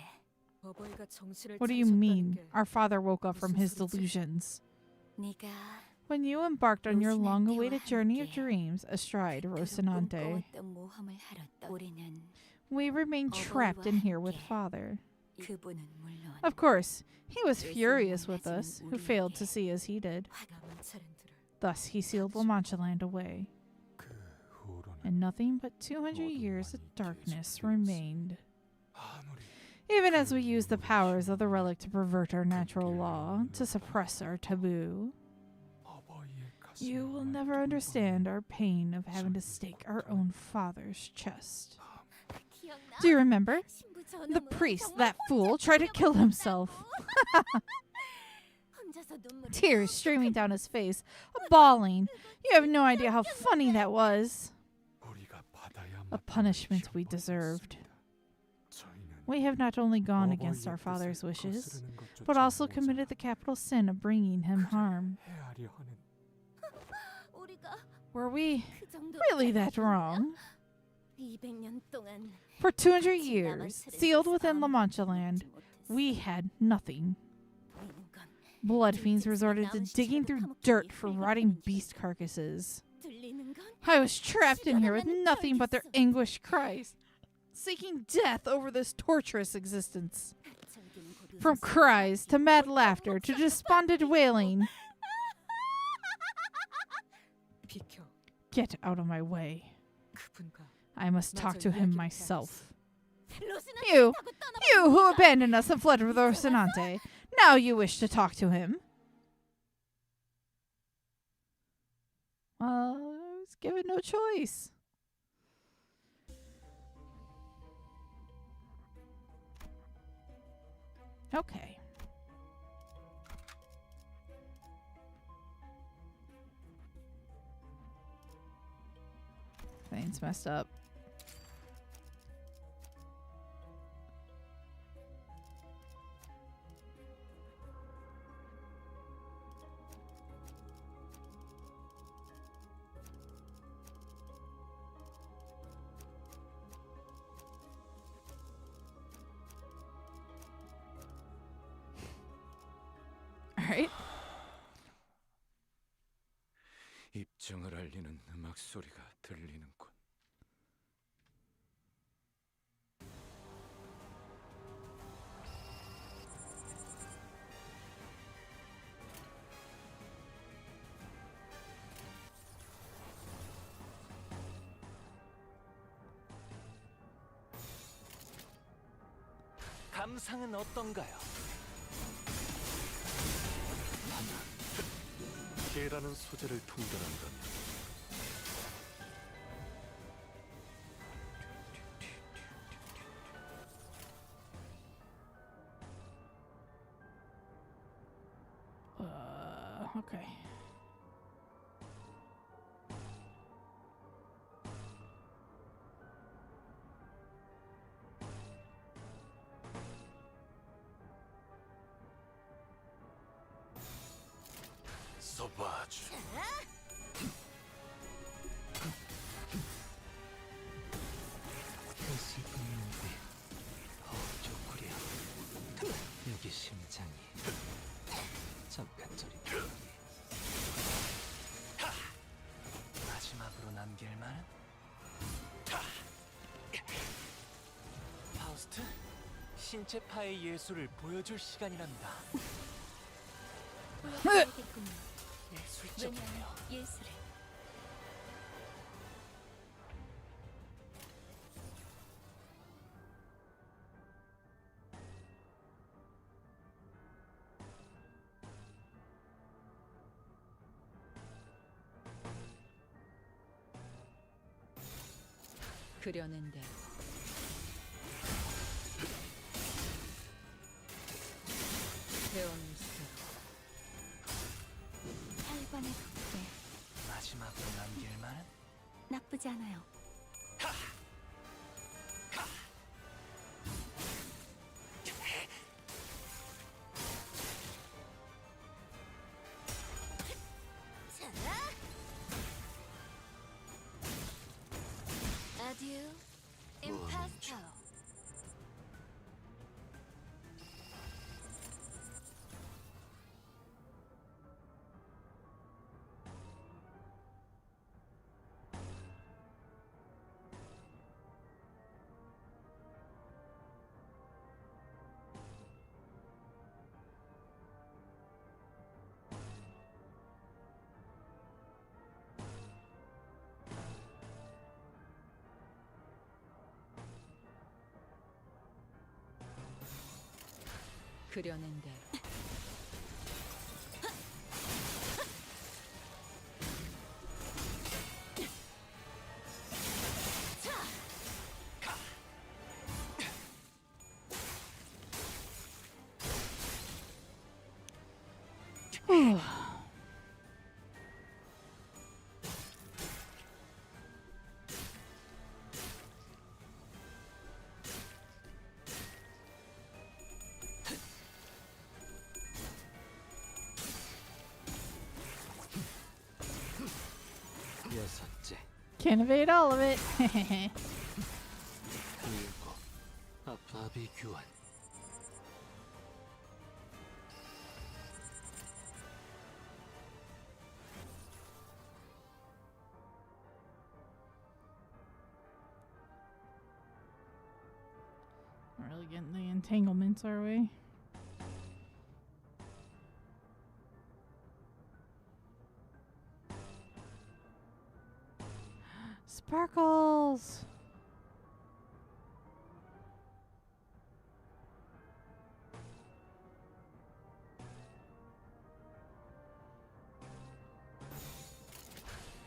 어버이가 정신을 What do you 차리셨다는 mean? 게 Our father woke up from his 무슨 소리지? delusions. 네가 When you embarked on your 로시난테와 long-awaited journey of 함께 dreams astride 그토록 Rocinante, 꿈꿔왔던 모험을 하러 우리는 we remained trapped in here with father. 그분은 물론 Of course, he was furious with us, who failed to see as he did. 라만차랜드를 Thus, he sealed La Mancha Land away, 그 후로는 and nothing but 200 years of 어둠만이 darkness 계속되었어. remained. 아무리 Even as we used the powers of the relic to pervert our natural law, to suppress our taboo, 어버이의 가슴을 you will never understand our pain of having to stake our own father's chest. 기억나? Do you remember? 신부 The 저놈은 priest, 정말 that fool, tried to kill himself. 혼자서 눈물이 Tears streaming down his face, bawling. You have no idea how funny that was. 우리가 받아야 A 마땅한 punishment we 형벌이었습니다. deserved. 저희는 We have not only gone against our 어버이의 father's 뜻을 wishes, 거스르는 것조차 but also 모자라 committed the capital sin of bringing him harm. 헤아려 하는 우리가 Were we 그 정도 really that wrong? 200년 동안 For 200 years, sealed within La Mancha Land, we had nothing. 보이는 건 Blood fiends resorted to digging through dirt for rotting beast carcasses. 들리는 건 I was trapped in here with nothing but their anguished cries, seeking death over this torturous existence. 절긴 고르는 From cries to mad laughter to despondent wailing. 비켜. Get out of my way. 그분과 I must talk to him myself. 로스는 You, 타고 떠나버린 you who 거야. abandoned us and fled with Rocinante. Now you wish to talk to him. I was given no choice. Okay. Things messed up. Alright. 입증을 알리는 음악 소리가 들리는군. 감상은 어떤가요? 개라는 소재를 통달한다면 Okay. 써봐주. 그 슬픈 눈빛 좋구려. 여기 심장이 잠깐 저리 마지막으로 남길 말은? 파우스트, 신체파의 예술을 보여줄 시간이랍니다. 보여줘야겠군요. 예술적이네요. 예술을 그려낸 대로 배운 수로 혈관의 덕분에 마지막으로 남길 말은? 나쁘지 않아요. 자, 중. 그려낸 대로 여섯째. Can't evade all of it. 일곱. 아바비 교환. We're really getting the entanglements our way. Sparkles!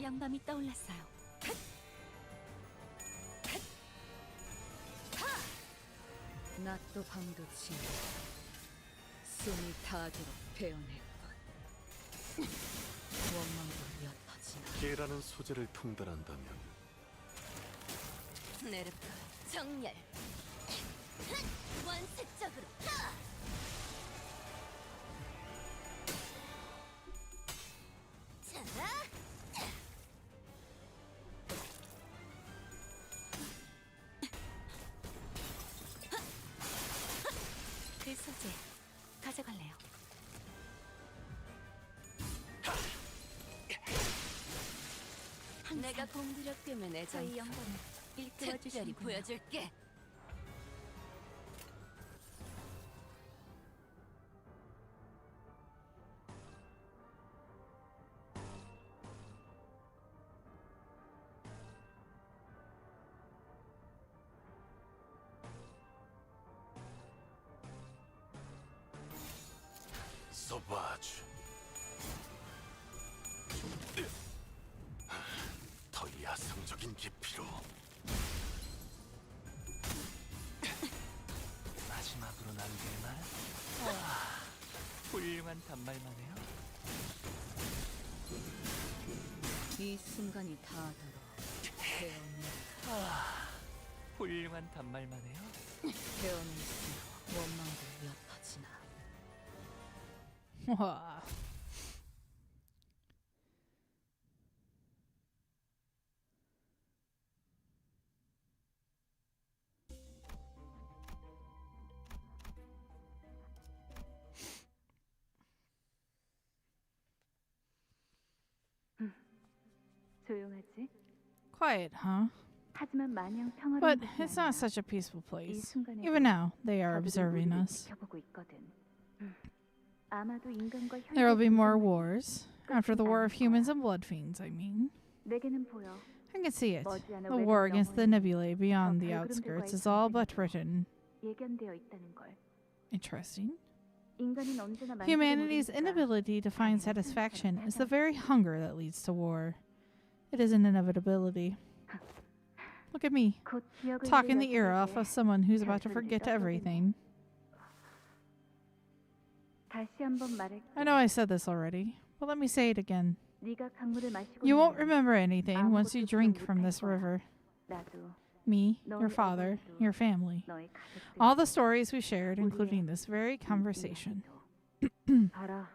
영감이 떠올랐어요. 낮도 밤도 지나 숨이 닿도록 베어낼 것 원망도 옅어지나 깨라는 소재를 통달한다면 네르프 정렬 원색적으로 그 소재 가져갈래요. 내가 공들여 끄면 저희 영감을 특별히 보여줄게. 서바주. 더 야성적인 깊이로. 마지막으로 남길 말? 훌륭한 단말만해요. 이 순간이 닿도록 베어낼 훌륭한 단말만해요. 베어낼수록 원망도 옅어지나 와. 조용하지? Quiet, huh? 하지만 마냥 평화로운 But 곳이 it's 아니야. not such a peaceful 이 place. 순간에도 Even now, they are 저들은 observing 우리를 us. 지켜보고 있거든. 아마도 인간과 There will be more 현실 wars. After the war of humans and blood fiends, I mean. 내게는 보여. I can see it. 머지않아 The war 외곽 against the 너머에는 nebulae beyond the 저 outskirts 별그름들과의 is all but 전쟁도 written. 예견되어 있다는 걸. Interesting. 인간은 언제나 만족을 Humanity's 모르니까 inability to find satisfaction is the very hunger that leads to war. It is an inevitability. Look at me, 곧 기억을 talking 잃을 the ear off 여자에게 of someone who's about to 별소리를 forget 떠들겠네. everything. 다시 한번 말할게. I know I said this already, but let me say it again. 네가 강물을 마시고 You won't 나면 remember anything once you 아무것도 drink 기억 from 못할 this 거야. river. 나도 Me, 너희 your father, 어머니도, your family. 너의 가족들. All the stories we shared, 우리의 including this very conversation. 이야기도. 알아.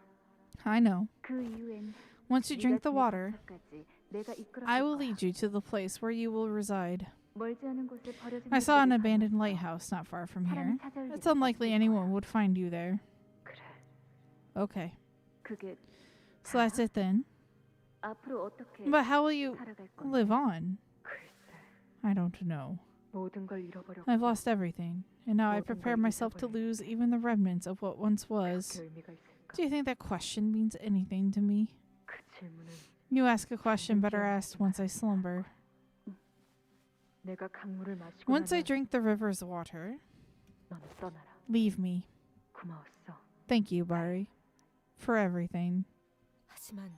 I know. 그 이후엔 Once you 네가 drink the 지낼 water, 곳까지 내가 이끌어줄 I will 거야. lead you to the place where you will reside. 멀지 않은 곳에 버려진 I saw an 물들이 abandoned 가득 lighthouse not far from here. 사람이 찾아올 It's 일은 unlikely 없을 anyone 거야. would find you there. 그래. Okay. 그게 So that's it then. 앞으로 어떻게 But how will you 살아갈 건데? live on? 글쎄, I don't know. 모든 걸 잃어버렸고 I've lost everything, and now I 모든 prepare 걸 myself to 잊어버리는데 lose even the remnants of what once was. 그게 의미가 있을까? Do you think that question means anything to me? 그 질문은 You ask a question better asked once I slumber. 내가 강물을 마시고 Once I 나면 drink the river's water, 너는 떠나라. leave me. 고마웠어. Thank you, Bari, for everything. 하지만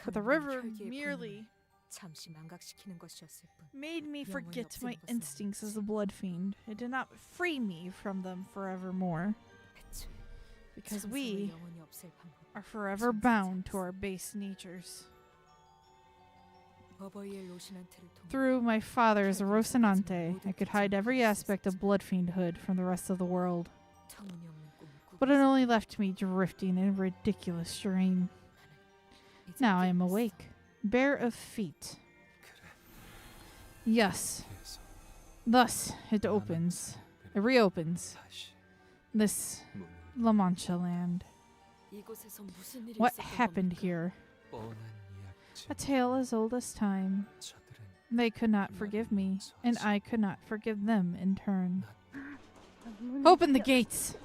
But the 강물은 river 혈기의 merely 본능을 잠시 망각시키는 것이었을 뿐. made me 영원히 forget my 없애는 것은 instincts as a blood fiend. It did not free me from them forevermore, 대체 because 찬성을 we 영원히 없앨 방법. are forever bound to our base natures. 버버이의 로시난테를 통해 Through my father's Rocinante, I could hide every aspect of blood fiendhood from the rest of the world. 터무니없는 꿈을 꾸고 But it only left me drifting in a ridiculous dream. 이제 Now I am 깨어났어. awake, bare of feet. Yes, 그래서 thus it opens. It reopens. 다시 This 문을 La Mancha land. 이곳에서 무슨 일이 What 있었던 happened 겁니까? here? 뻔한 이야기지. A tale as old as time. 저들은 They could not forgive me, and I could not forgive them in turn. 문을 Open the 열어. gates!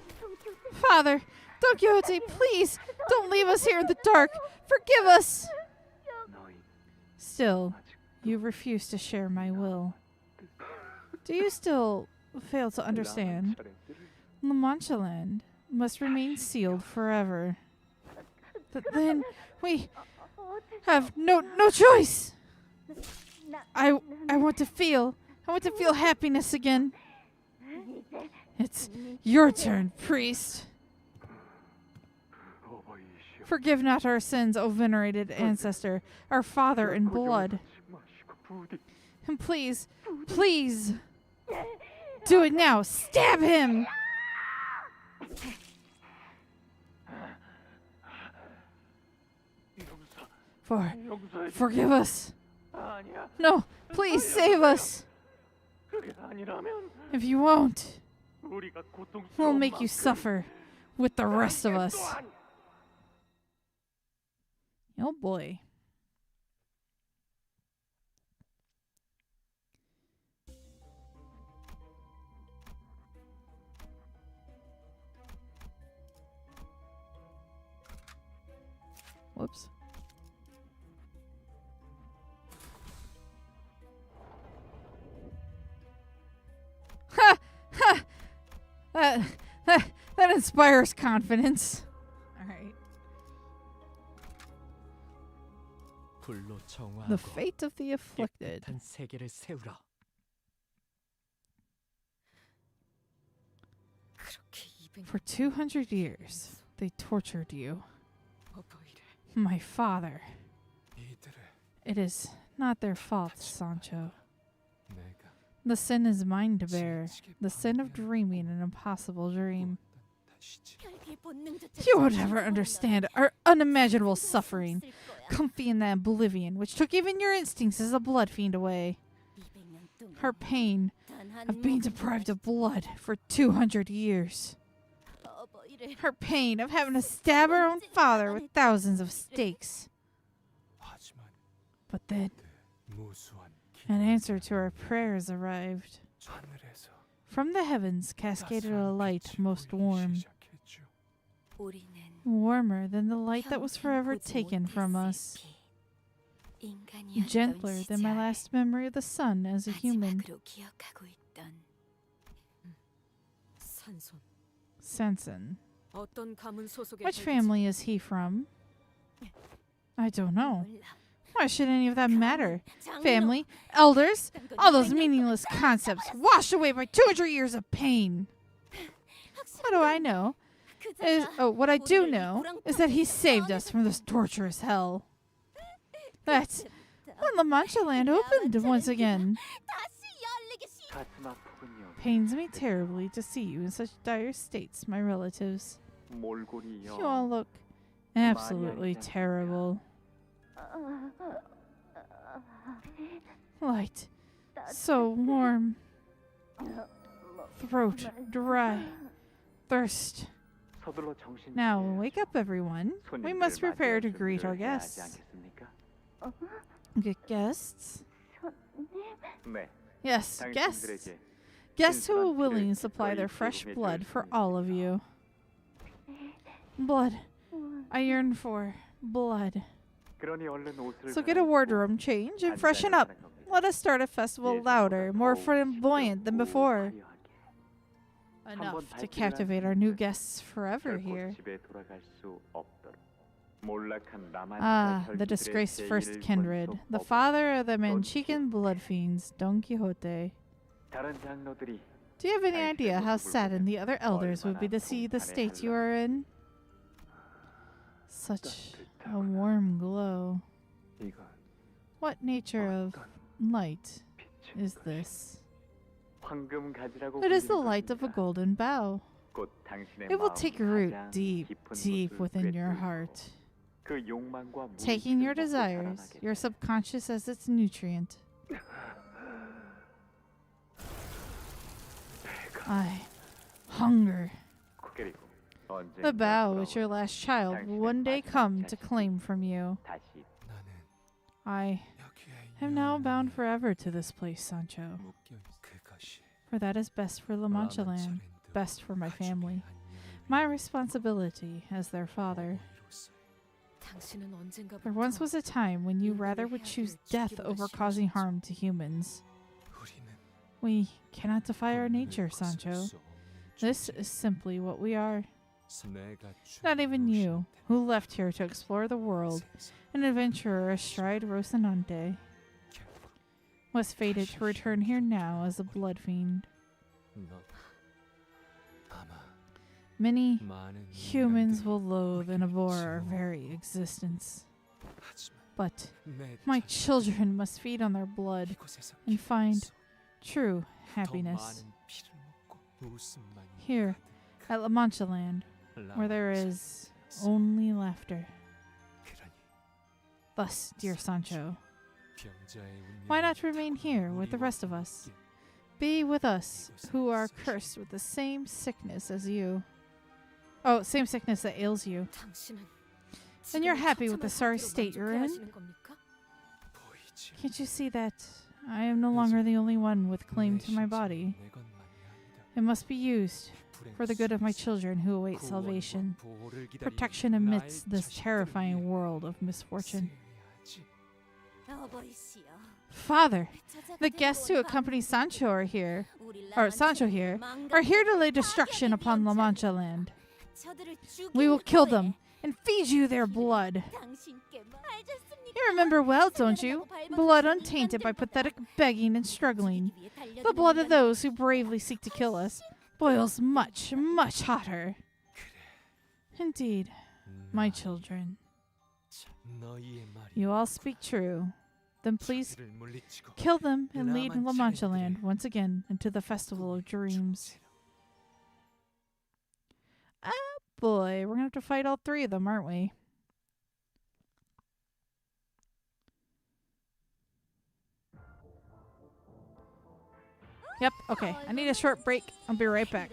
Father, Don Quixote, please, don't leave us here in the dark. Forgive us! 너희 Still, 아직 you refuse to share my will. Do you still fail to understand? 라만차렌들을 La Mancha land must remain sealed forever. Then we have no choice. I want to feel happiness again. It's your turn, priest. 어버이시여, Forgive not our sins, O venerated ancestor, our father in blood. 고정하지 마시고 부디 And please, please, do it now. Stab him. 용서해 Forgive us. 아니야. No, please save us. 그게 아니라면 If you won't, 우리가 we'll 고통스러운 make you suffer with the rest of us. Oh boy. Whoops. Ha! Ha! That inspires confidence. Alright. 불로 The 정화하고 fate of the afflicted. 깨끗한 세계를 세우라. 그렇게 200년 For 200 years, they tortured you. 버버이를 My father. 이들을 It is not their fault, Sancho. 내가 The sin is mine to bear. 지나치게 The sin of 방해하고 dreaming an impossible dream. 다시지. 혈기의 본능조차 You would 잠시 never 모른다. understand our unimaginable 그럴 수 suffering, 없을 거야. comfy in that oblivion which took even your instincts as a blood fiend away. 200년 동안 Her pain 단 한 of being 모금도 deprived of blood for 200 years. 버버이를 Her pain of having to stab her own father with thousands of stakes. 하지만 But then, 그 무수한 an 기도가 answer to our prayers arrived. 하늘에서 From the heavens cascaded a light 빛이 most 보이기 warm, 시작했죠. 우리는 warmer than the light that was 평생 forever 보지 taken from 못했을 us, 빛. 인간이었던 gentler than my 시절 last memory of the sun as a human. 마지막으로 기억하고 있던 산손. Sanson. 어떤 가문 소속의 Which 혈기지? family is he from? I don't know. 몰라. Why should any of that matter? 장로, Family, elders, 딴건 all those 200년 meaningless concepts washed away by 200 years of pain. What do I know? What I do know is that he saved us from this torturous hell. That's when La Mancha land opened once again. 다시 열리기 싫어. 가슴 아프군요. Pains me terribly to see you in such dire states, my relatives. 몰골이여. You all look absolutely terrible. Light, So warm. Throat dry. Thirst. 서둘러 정신 Now, 차려야죠. wake up, everyone. We must prepare to greet our guests. Guests? 네. Yes, guests. 당신들에게 Guests who will willingly supply their fresh blood for all of you. Blood. I yearn for blood. 그러니 얼른 옷을 So get a wardrobe change and freshen up. Let us start a festival louder, more flamboyant than before. Enough to captivate our new guests forever here. Ah, the disgraced first kindred, the father of the Manchegan blood fiends, Don Quixote. Do you have any idea how saddened the other elders would be to see the state you are in? Such a warm glow. What nature of light is this? It is the light of a golden bough. It will take root deep, deep within your heart, taking your desires, your subconscious as its nutrient. I hunger. The bough which your last child will one day come to claim from you. I am now bound forever to this place, Sancho. For that is best for La Mancha land, best for my family. My responsibility as their father. There once was a time when you rather would choose death over causing harm to humans. We cannot defy our nature, Sancho. This is simply what we are. Not even you, who left here to explore the world, an adventurer astride Rocinante, was fated to return here now as a blood fiend. Many humans will loathe and abhor our very existence. But my children must feed on their blood and find true happiness. Here at La Mancha land, where there is only laughter. Thus, dear Sancho, why not remain here with the rest of us? Be with us, who are cursed with the same sickness as you. Oh, same sickness that ails you. And you're happy with the sorry state you're in? Can't you see that I am no longer the only one with claim to my body? It must be used for the good of my children who await salvation, protection amidst this terrifying world of misfortune. Father, the guests who accompany Sancho are here, are here to lay destruction upon La Mancha land. We will kill them and feed you their blood. You remember well, don't you? Blood untainted by pathetic begging and struggling. The blood of those who bravely seek to kill us boils much, much hotter. Indeed, my children. You all speak true. Then please kill them and lead La Mancha land once again into the Festival of Dreams. Ah, boy, we're gonna have to fight all three of them, aren't we? Yep, okay. I need a short break. I'll be right back.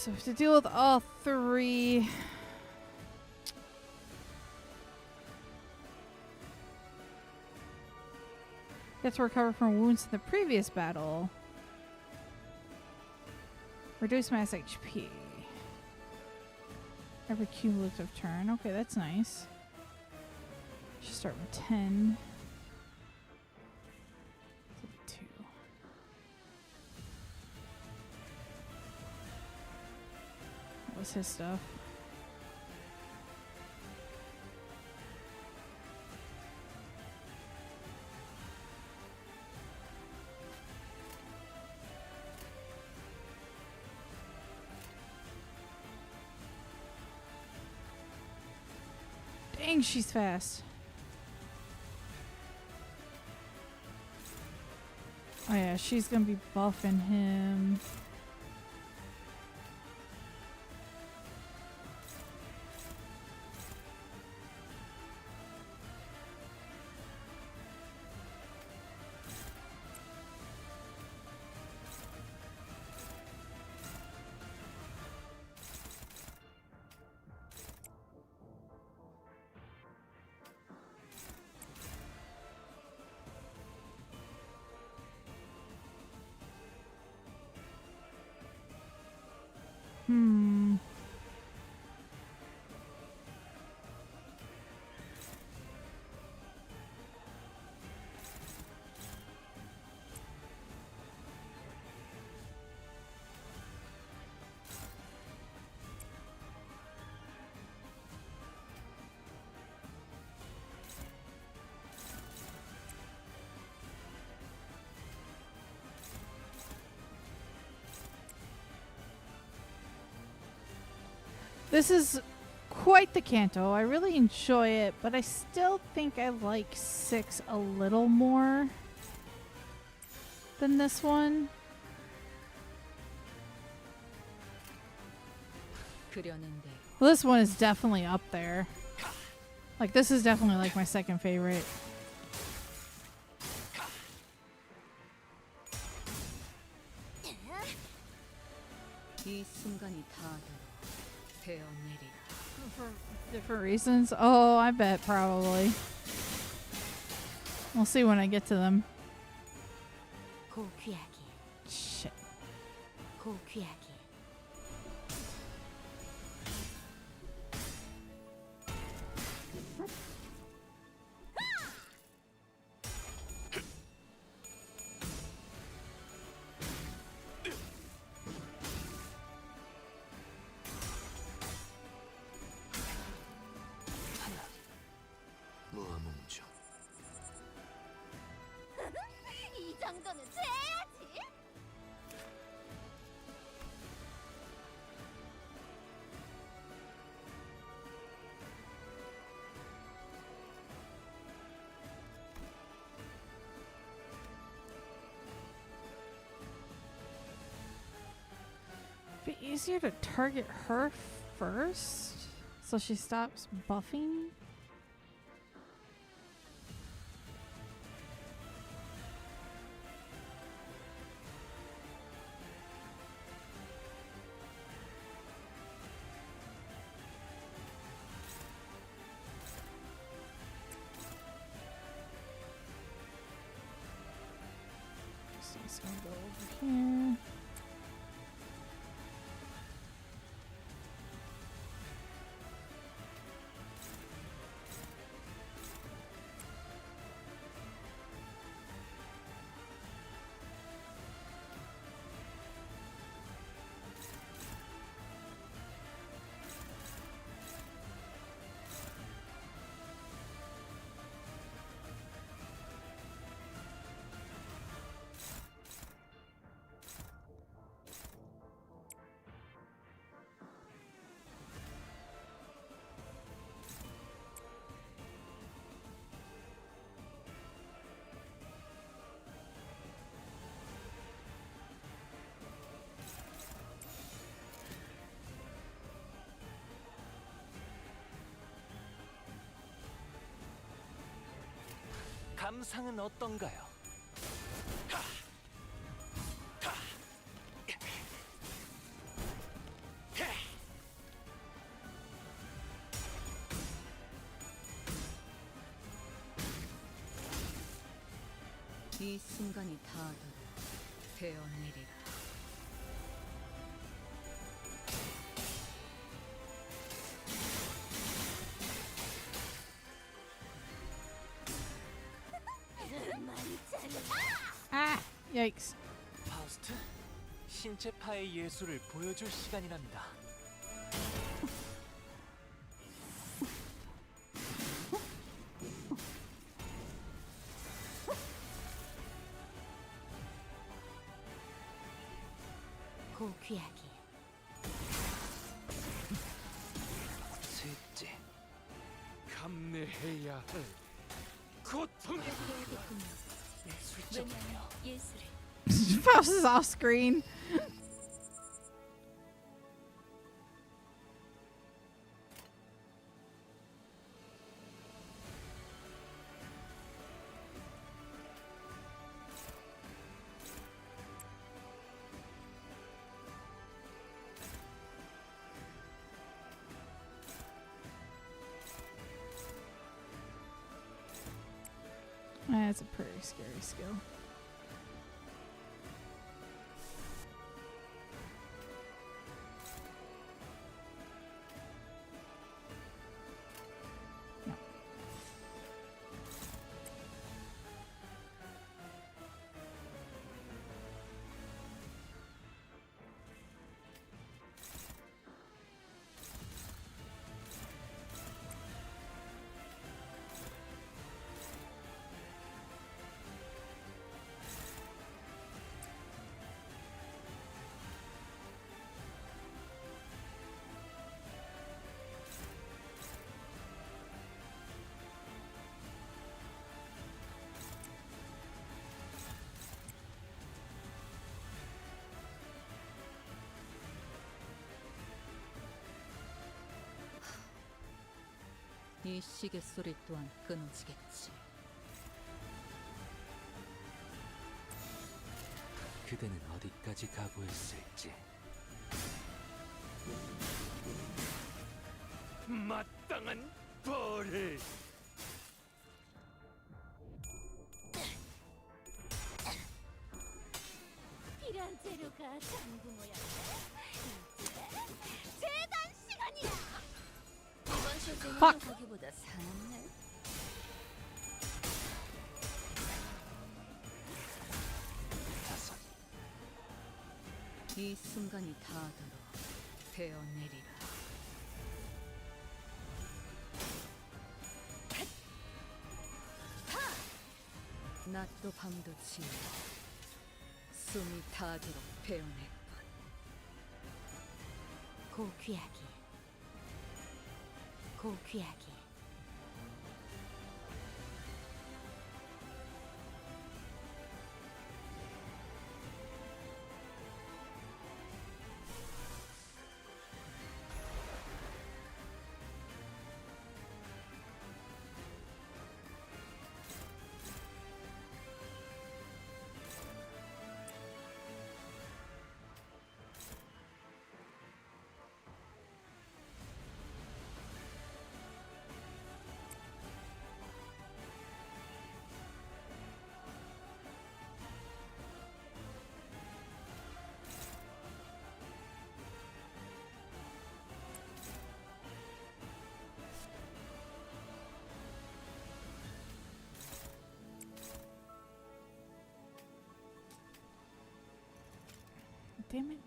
So we have to deal with all three. Get to recover from wounds in the previous battle. Reduce mass HP. Every cumulative turn. Okay, that's nice. Should start with 10. 2. What was his stuff? Dang, she's fast. Oh yeah, she's gonna be buffing him. This is quite the Canto. I really enjoy it, but I still think I like 6 a little more than this one. Well, this one is definitely up there. Like, this is definitely like my second favorite. For different reasons? Oh, I bet probably. We'll see when I get to them. Shit. 모아뭉쳐. 이 정도는 돼야지. Be easier to target her first, so she stops buffing. So it's gonna go over here. 감상은 어떤가요? 이 순간이 닿아도록 베어내리라. Ah! Yikes. 파우스트, 신체파의 예술을 보여줄 시간이랍니다. 고귀하게. 셋째, 감내해야 할 고통. 예술적이네요. 예술을 Faust is off screen. That's a pretty scary skill. No. 이 시계 소리 또한 끊어지겠지. 그대는 어디까지 각오했을지. 마땅한 벌을. 필요한 재료가 전부 모였네. 재단 시간이야. 이번 쇼핑은 Fuck. 거기보다 사납네. 다섯, 이 순간이 닿아도록 베어내리라. 낮도 밤도 지워 숨이 닿아도록 베어낼 뿐. 고귀하게. 고귀하게. Damn it.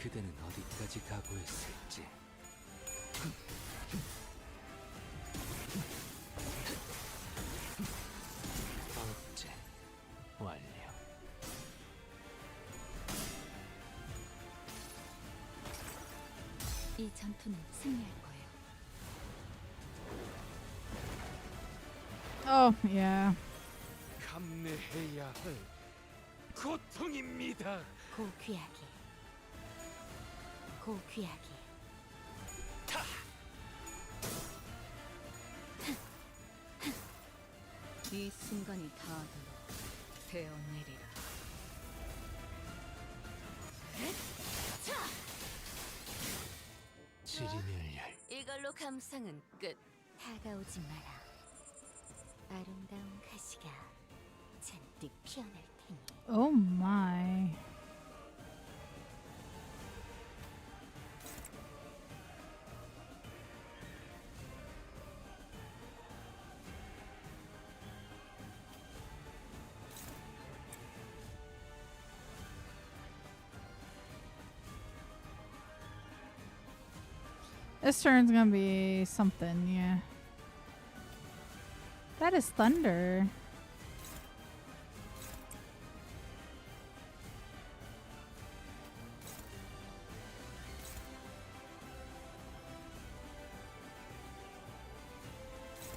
그대는 어디까지 각오했을지. 이 전투는 승리할 거예요. Oh, yeah. 감내해야 할 고통입니다. 고귀하게. 고귀하게. 이 순간이 다하도록 되어내리라. 지리멸렬. 이걸로 감상은 끝. 다가오지 마라. 아름다운 가시가 잔뜩 피어날 테니. Oh my. This turn's gonna be something, yeah. That is thunder.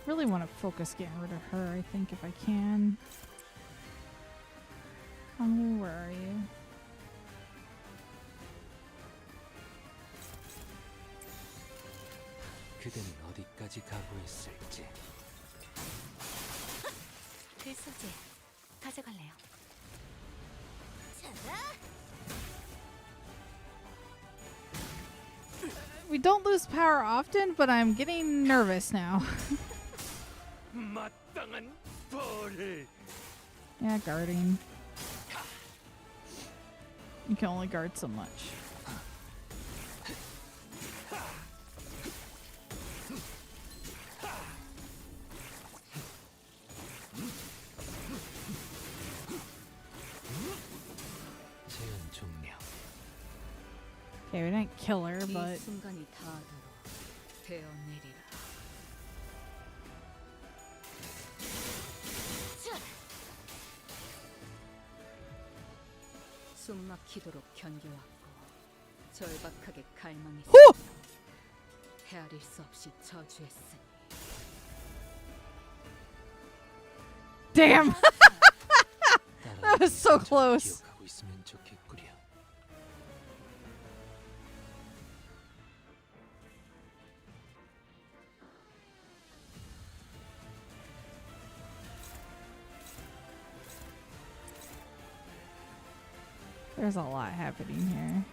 Really want to focus getting rid of her, I think, if I can. Hungry, where are you? 그대는 어디까지 각오했을지. 그 소재 가져갈래요. We don't lose power often, but I'm getting nervous now. 마땅한 벌을. Yeah, guarding. You can only guard so much. 제한 종료. Okay, we didn't kill her, 이 but 순간이 다하도록 되어내리라. 숨막히도록 견뎌왔고 절박하게 갈망했으니 헤아릴 수 없이 저주했으니. damn, that was so 따라오는 close. 기억하고 있으면 좋겠구려. There's a lot happening here.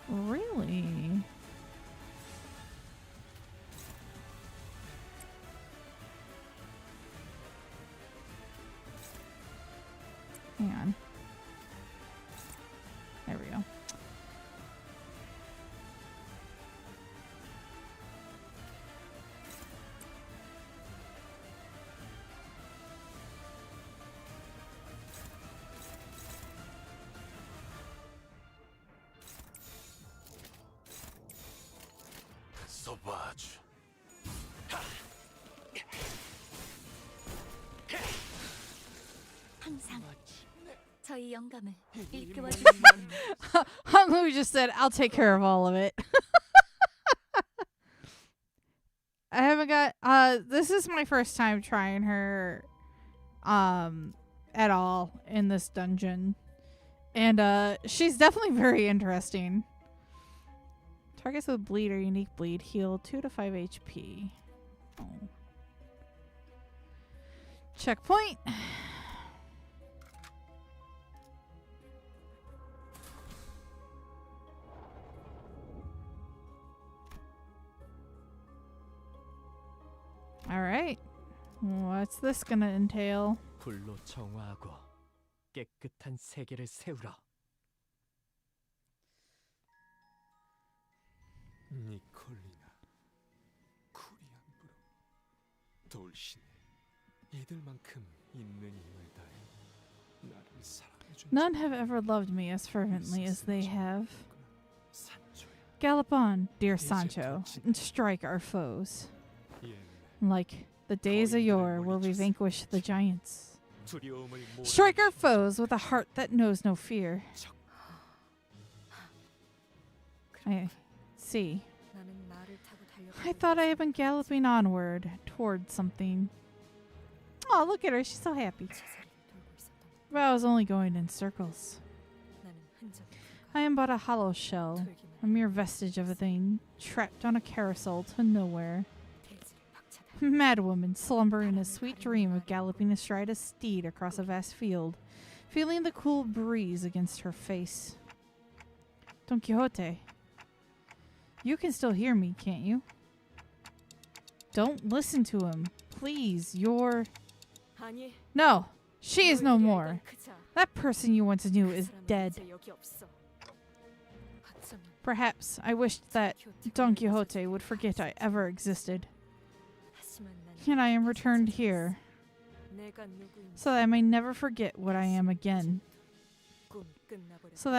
Really? Hang on. There we go. 소바주. 항상 저희 영감을 일깨워 Hanglu just said, I'll take care of all of it. I haven't got this is my first time trying her at all in this dungeon. And she's definitely very interesting. Targets with bleed or unique bleed heal 2 to 5 HP. Oh. Checkpoint. All right. What's this gonna entail? 불로 정화하고 깨끗한 세계를 세우라. 니콜리나, 쿠리안브로, 돌신에 이들만큼 있는 힘을 다해 나를 사랑해준 None have ever loved me as fervently as they have. 산초야. Gallop on, dear Sancho, and strike our foes. 얘는 Like The days of yore where we vanquish the giants. 두려움을 Strike our foes with a heart that knows no fear. I see. 나는 말을 타고 I 달려가고 thought I had been galloping onward toward something. Oh, look at her. She's so happy. 제자리를 돌고 있었던 But I was only going in circles. 나는 흔적 I am but a hollow shell, 털기만 a mere vestige of a thing, trapped on a carousel to nowhere. 대지를 박차다. Madwoman, slumber in a sweet dream of galloping astride a steed across a vast field, feeling the cool breeze against her face. Don Quixote, you can still hear me, can't you? Don't listen to him. Please, you're... 아니, No, she is no 너에게 more. 알던 그 자, That person you once knew 그 is 사람은 dead. 이제 여기 없어. 어쩌면 Perhaps I wished that Don Quixote would forget I ever existed. 하지만 난 And I am returned here, 내가 누구인지 so that I may never forget what I am again. 꿈이 끝나버렸다. So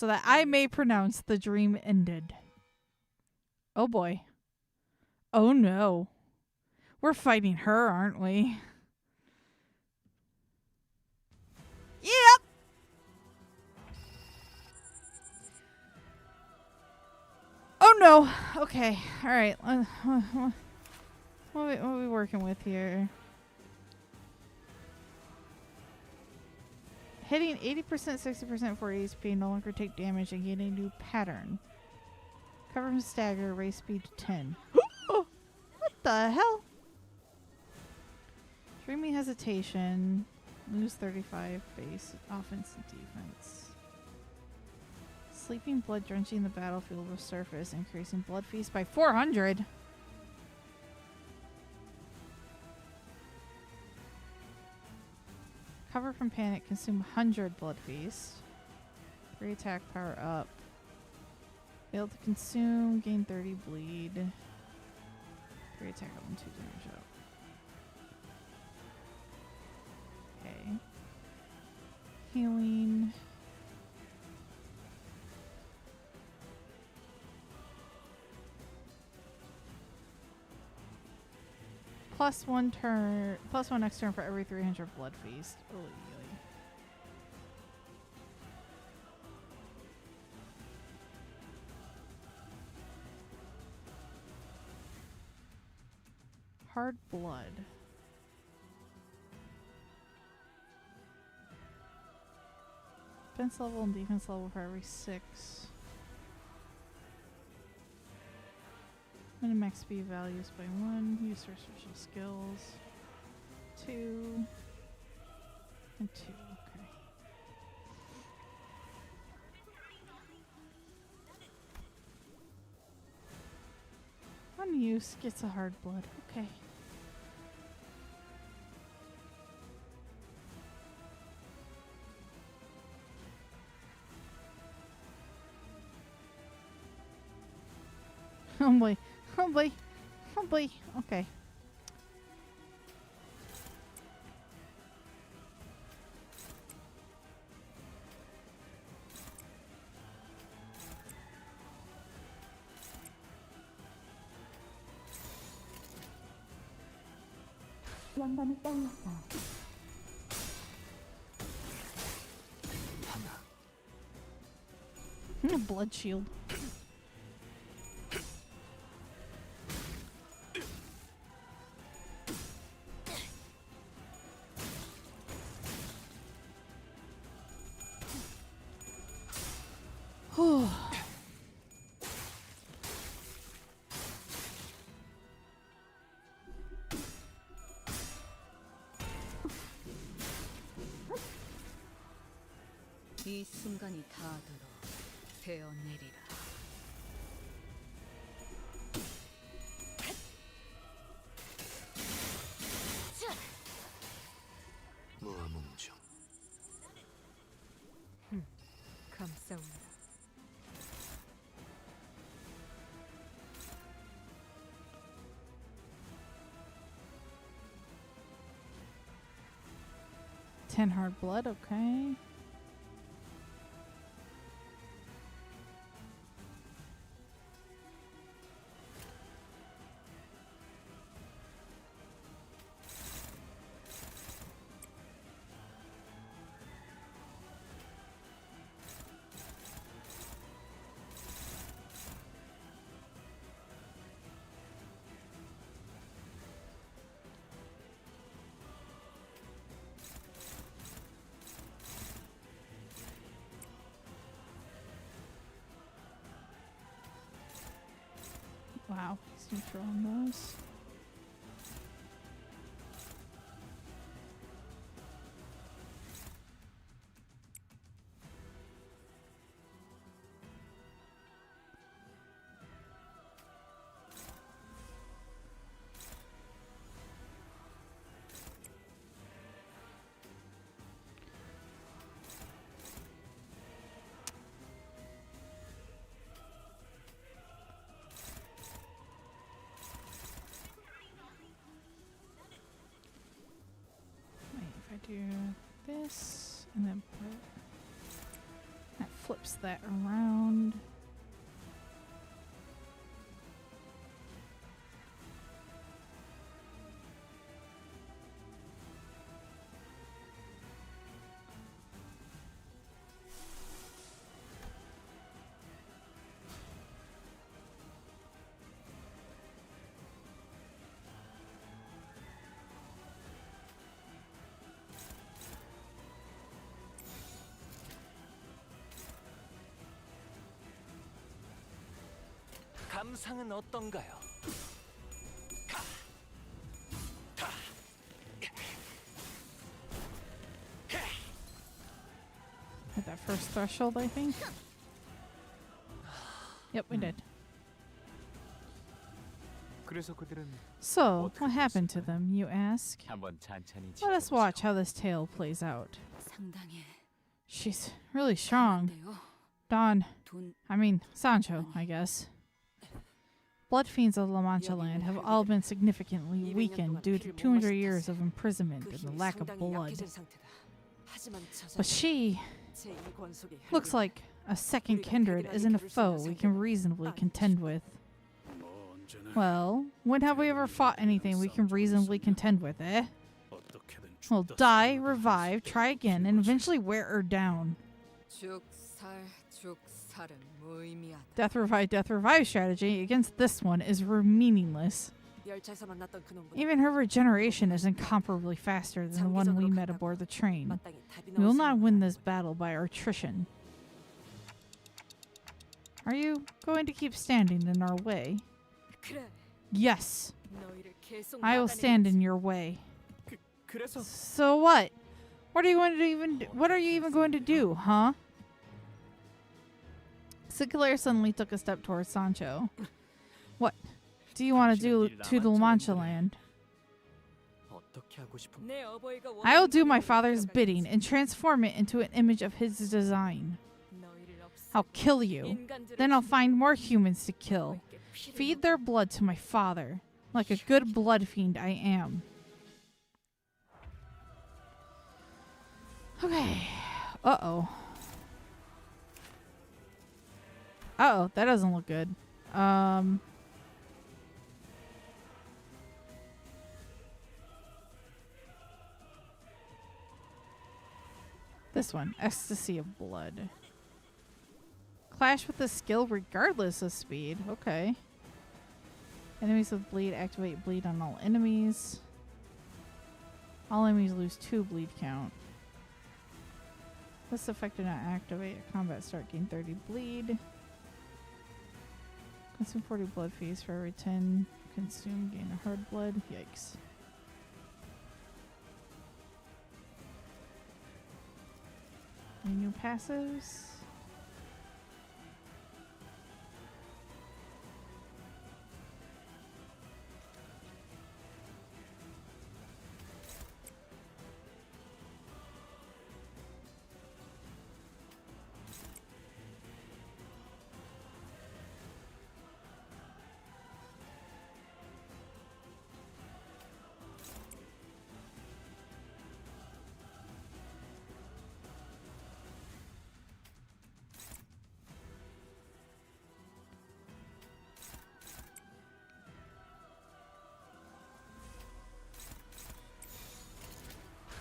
that I may pronounce the dream ended. Oh boy. Oh no. We're fighting her, aren't we? Yep. Oh no. Okay. All right. What are we working with here? Hitting 80%, 60% for HP, no longer take damage and gain a new pattern. Cover from stagger, race speed to 10. Oh, what the hell? Dreamy hesitation, lose 35 base, offense and defense. Sleeping blood drenching the battlefield with surface, increasing blood feast by 400. Cover from panic, consume 100 blood feast. 3 attack power up. Fail to consume, gain 30 bleed. 3 attack up and 2 damage up. Okay. Healing. Plus one next turn for every 300 blood feast. Oy, oy. Hard blood. Defense level and defense level for every 6. Minimax speed values by 1. Use for special skills. 2. And 2. Okay. One use gets a hard blood. Okay. Oh boy. Oh boy. Oh boy. Okay. 양반이 떨렸어. Blood shield. 이 순간이 다하도록 베어내리라. 무아몽정. 감싸움이라. Ten hard blood, okay. Wow, he's throwing those. Do this and then that flips that around. 감상은 어떤가요? Hit that first threshold, I think. Yep, we did. 그래서 그들은 So, what happened to them, you ask? 한번 찬찬히 Let us watch how this tale plays out. 상당해. She's really strong. Don, Sancho, I guess. Blood fiends of La Mancha land have all been significantly weakened due to 200 years of imprisonment and the lack of blood. But she looks like a second kindred isn't a foe we can reasonably contend with. Well, when have we ever fought anything we can reasonably contend with, eh? We'll die, revive, try again, and eventually wear her down. Death revive strategy against this one is meaningless. Even her regeneration is incomparably faster than the one we met aboard the train. We will not win this battle by our attrition. Are you going to keep standing in our way? Yes. I will stand in your way. So what? What are you even going to do, huh? Sinclair suddenly took a step towards Sancho. What do you want to do to the La Mancha land? I will do my father's bidding and transform it into an image of his design. I'll kill you. Then I'll find more humans to kill. Feed their blood to my father, like a good blood fiend I am. Okay. Uh-oh. Uh-oh, that doesn't look good. This one, Ecstasy of Blood. Clash with the skill regardless of speed. Okay. Enemies with bleed activate bleed on all enemies. All enemies lose 2 bleed count. This effect did not activate at combat start. Gain 30 bleed. Consume 40 blood fees for every 10 consume. Gain a hard blood. Yikes. Any new passives?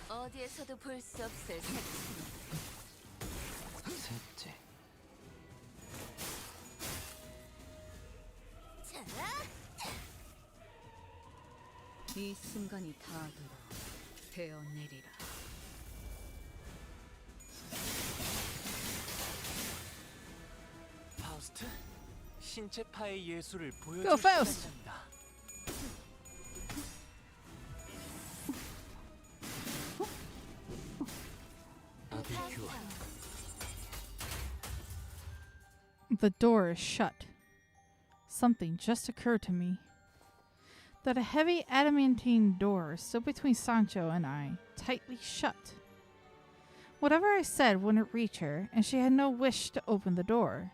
어디에서도 볼 수 없을 셋째. 이 순간이 닿아도록 베어내리라. 파우스트, 신체파의 예술을 Go, 보여줄 Faust. 시간이다. The door is shut. Something just occurred to me. That a heavy adamantine door stood between Sancho and I, tightly shut. Whatever I said wouldn't reach her, and she had no wish to open the door.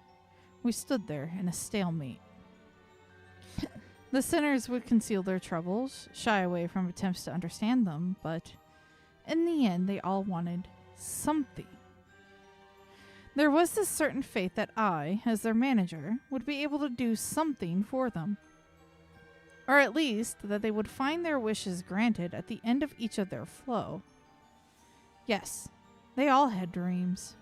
We stood there in a stalemate. The sinners would conceal their troubles, shy away from attempts to understand them, but in the end they all wanted something. There was this certain faith that I, as their manager, would be able to do something for them. Or at least that they would find their wishes granted at the end of each of their flow. Yes, they all had dreams.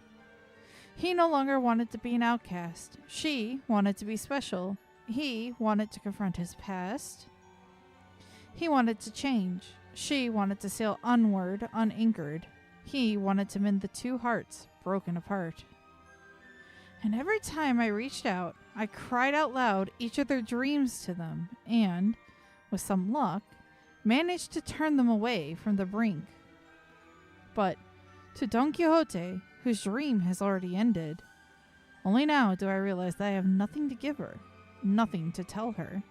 He no longer wanted to be an outcast. She wanted to be special. He wanted to confront his past. He wanted to change. She wanted to sail onward, unanchored. He wanted to mend the two hearts broken apart. And every time I reached out, I cried out loud each of their dreams to them, and, with some luck, managed to turn them away from the brink. But to Don Quixote, whose dream has already ended, only now do I realize that I have nothing to give her, nothing to tell her.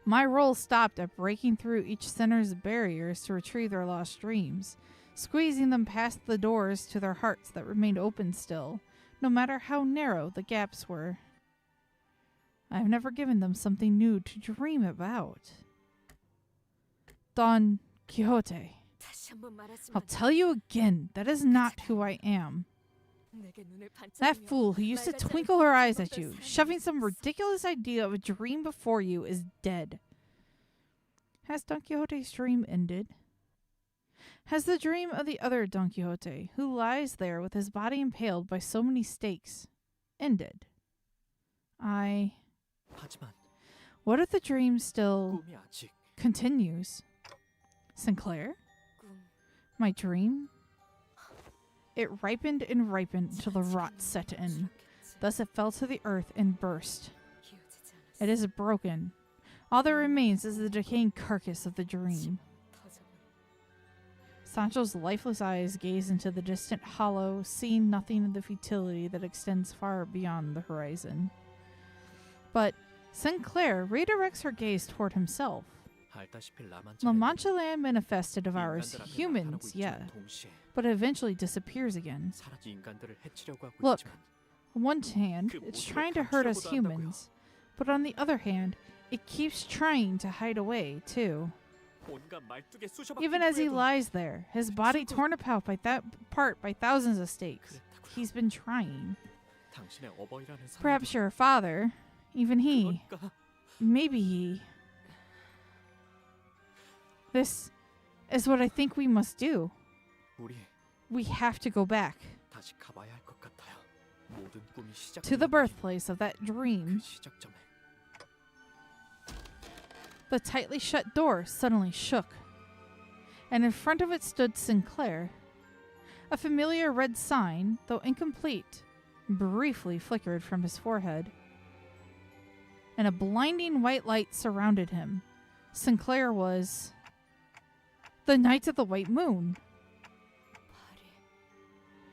My role stopped at breaking through each sinner's barriers to retrieve their lost dreams, squeezing them past the doors to their hearts that remained open still, no matter how narrow the gaps were. I have never given them something new to dream about. Don Quixote. I'll tell you again, that is not who I am. That fool who used to twinkle her eyes at you, shoving some ridiculous idea of a dream before you, is dead. Has Don Quixote's dream ended? Has the dream of the other Don Quixote, who lies there with his body impaled by so many stakes, ended? What if the dream still continues? Sinclair? My dream? It ripened and ripened till the rot set in. Thus it fell to the earth and burst. It is broken. All that remains is the decaying carcass of the dream. Sancho's lifeless eyes gaze into the distant hollow, seeing nothing of the futility that extends far beyond the horizon. But Sinclair redirects her gaze toward himself. La Mancha land manifested devours humans, yeah, but it eventually disappears again. Look, on one hand, it's trying to hurt us humans, but on the other hand, it keeps trying to hide away, too. Even as he lies there, his body torn apart by thousands of stakes, he's been trying. Perhaps your father, even he, maybe he. This is what I think we must do. We have to go back to the birthplace of that dream. The tightly shut door suddenly shook, and in front of it stood Sinclair. A familiar red sign, though incomplete, briefly flickered from his forehead, and a blinding white light surrounded him. Sinclair was the Knight of the White Moon.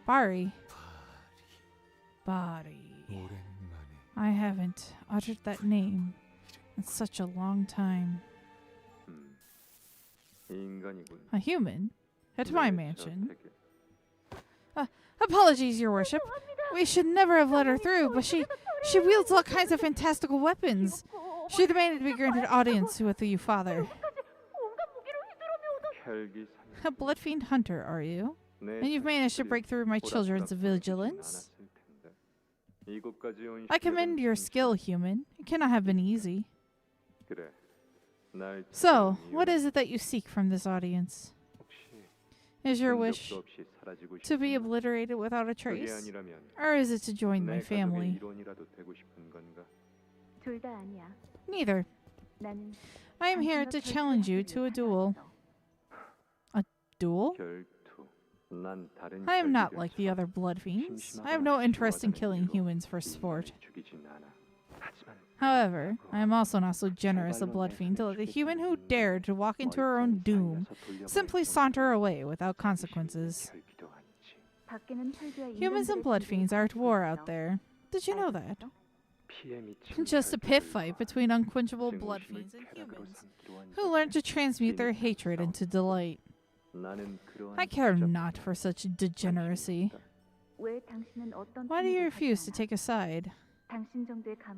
Bari. I haven't uttered that name in such a long time. A human? At my mansion? Apologies, your worship. We should never have let her through, but she wields all kinds of fantastical weapons. She demanded to be granted audience with you, father. A blood-fiend hunter, are you? And you've managed to break through my children's vigilance? I commend your skill, human. It cannot have been easy. So, what is it that you seek from this audience? Is your wish to be obliterated without a trace? Or is it to join my family? Neither. I am here to challenge you to a duel. A duel? I am not like the other blood fiends. I have no interest in killing humans for sport. However, I am also not so generous a blood fiend to let a human who dared to walk into her own doom simply saunter away without consequences. Humans and blood fiends are at war out there. Did you know that? Just a pit fight between unquenchable blood fiends and humans who learn to transmute their hatred into delight. I care not for such degeneracy. Why do you refuse to take a side?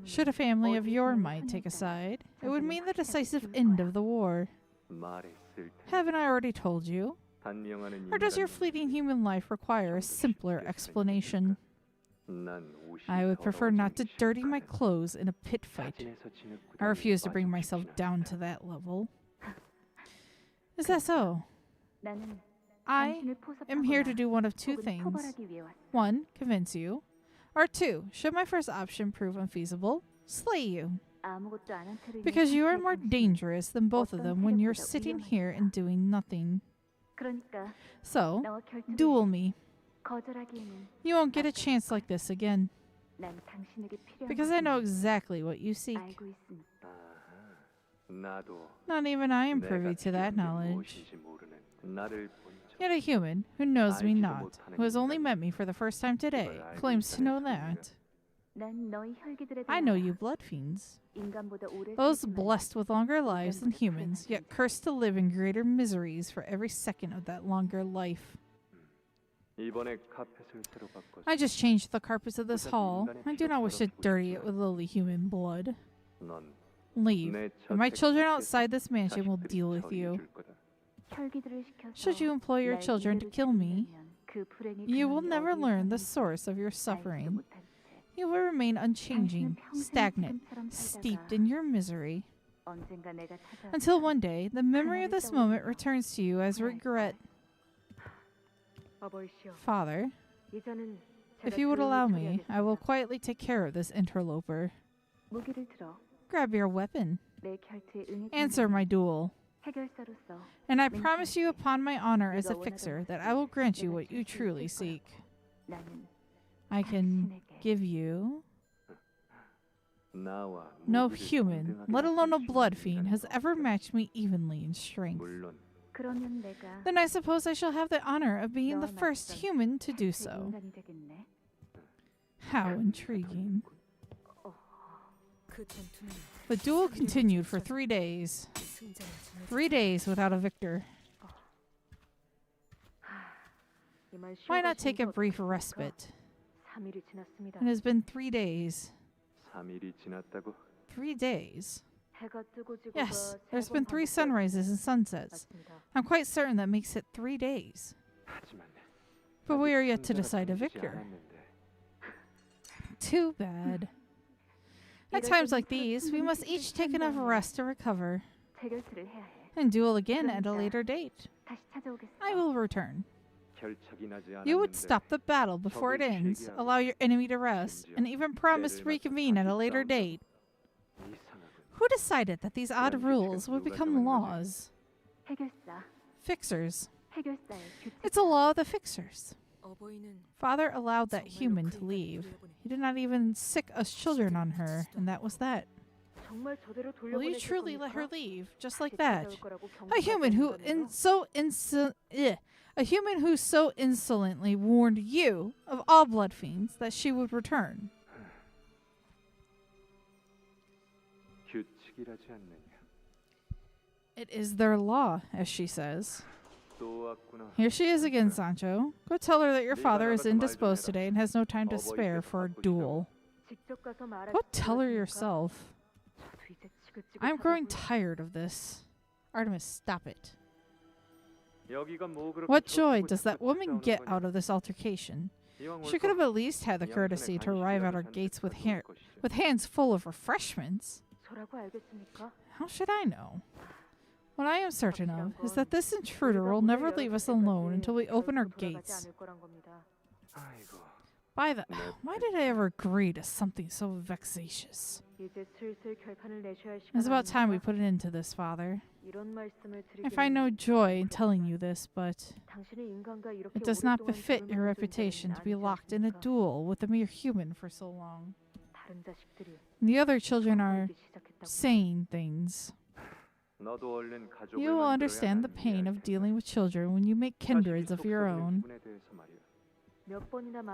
Should a family of your might take a side, it would mean the decisive end of the war. Haven't I already told you? Or does your fleeting human life require a simpler explanation? I would prefer not to dirty my clothes in a pit fight. I refuse to bring myself down to that level. Is that so? I am here to do one of two things. One, convince you. Or two, should my first option prove unfeasible, slay you. Because you are more dangerous than both of them when you're sitting here and doing nothing. So, duel me. You won't get a chance like this again. Because I know exactly what you seek. Not even I am privy to that knowledge. Yet a human who knows me not, who has only met me for the first time today, claims to know that. I know you blood fiends. Those blessed with longer lives than humans, yet cursed to live in greater miseries for every second of that longer life. I just changed the carpets of this hall. I do not wish to dirty it with lowly human blood. Leave, and my children outside this mansion will deal with you. Should you employ your children to kill me, you will never learn the source of your suffering. You will remain unchanging, stagnant, steeped in your misery. Until one day, the memory of this moment returns to you as regret. Father, if you would allow me, I will quietly take care of this interloper. Grab your weapon. Answer my duel. And I promise you upon my honor as a fixer that I will grant you what you truly seek. I can give you... No human, let alone a blood fiend, has ever matched me evenly in strength. Then I suppose I shall have the honor of being the first human to do so. How intriguing. The duel continued for 3 days. 3 days without a victor. Why not take a brief respite? It has been 3 days. 3 days. Yes, there's been 3 sunrises and sunsets. I'm quite certain that makes it 3 days. But we are yet to decide a victor. Too bad. At times like these, we must each take enough rest to recover. And duel again at a later date. I will return. You would stop the battle before it ends, allow your enemy to rest, and even promise to reconvene at a later date. Who decided that these odd rules would become laws? Fixers. It's a law of the fixers. Father allowed that human to leave. He did not even sick us children on her, and that was that. Will you truly let her leave, just like that? A human who so insolently warned you, of all blood fiends, that she would return. It is their law, as she says. Here she is again, Sancho. Go tell her that your father is indisposed today and has no time to spare for a duel. Go tell her yourself. I'm growing tired of this. Artemis, stop it. What joy does that woman get out of this altercation? She could have at least had the courtesy to arrive at our gates with hands full of refreshments. How should I know? What I am certain of is that this intruder will never leave us alone until we open our gates. By the... Why did I ever agree to something so vexatious? It's about time we put an end to this, Father. I find no joy in telling you this, but it does not befit your reputation to be locked in a duel with a mere human for so long. The other children are saying things. You will understand the pain of dealing with children when you make kindreds of your own.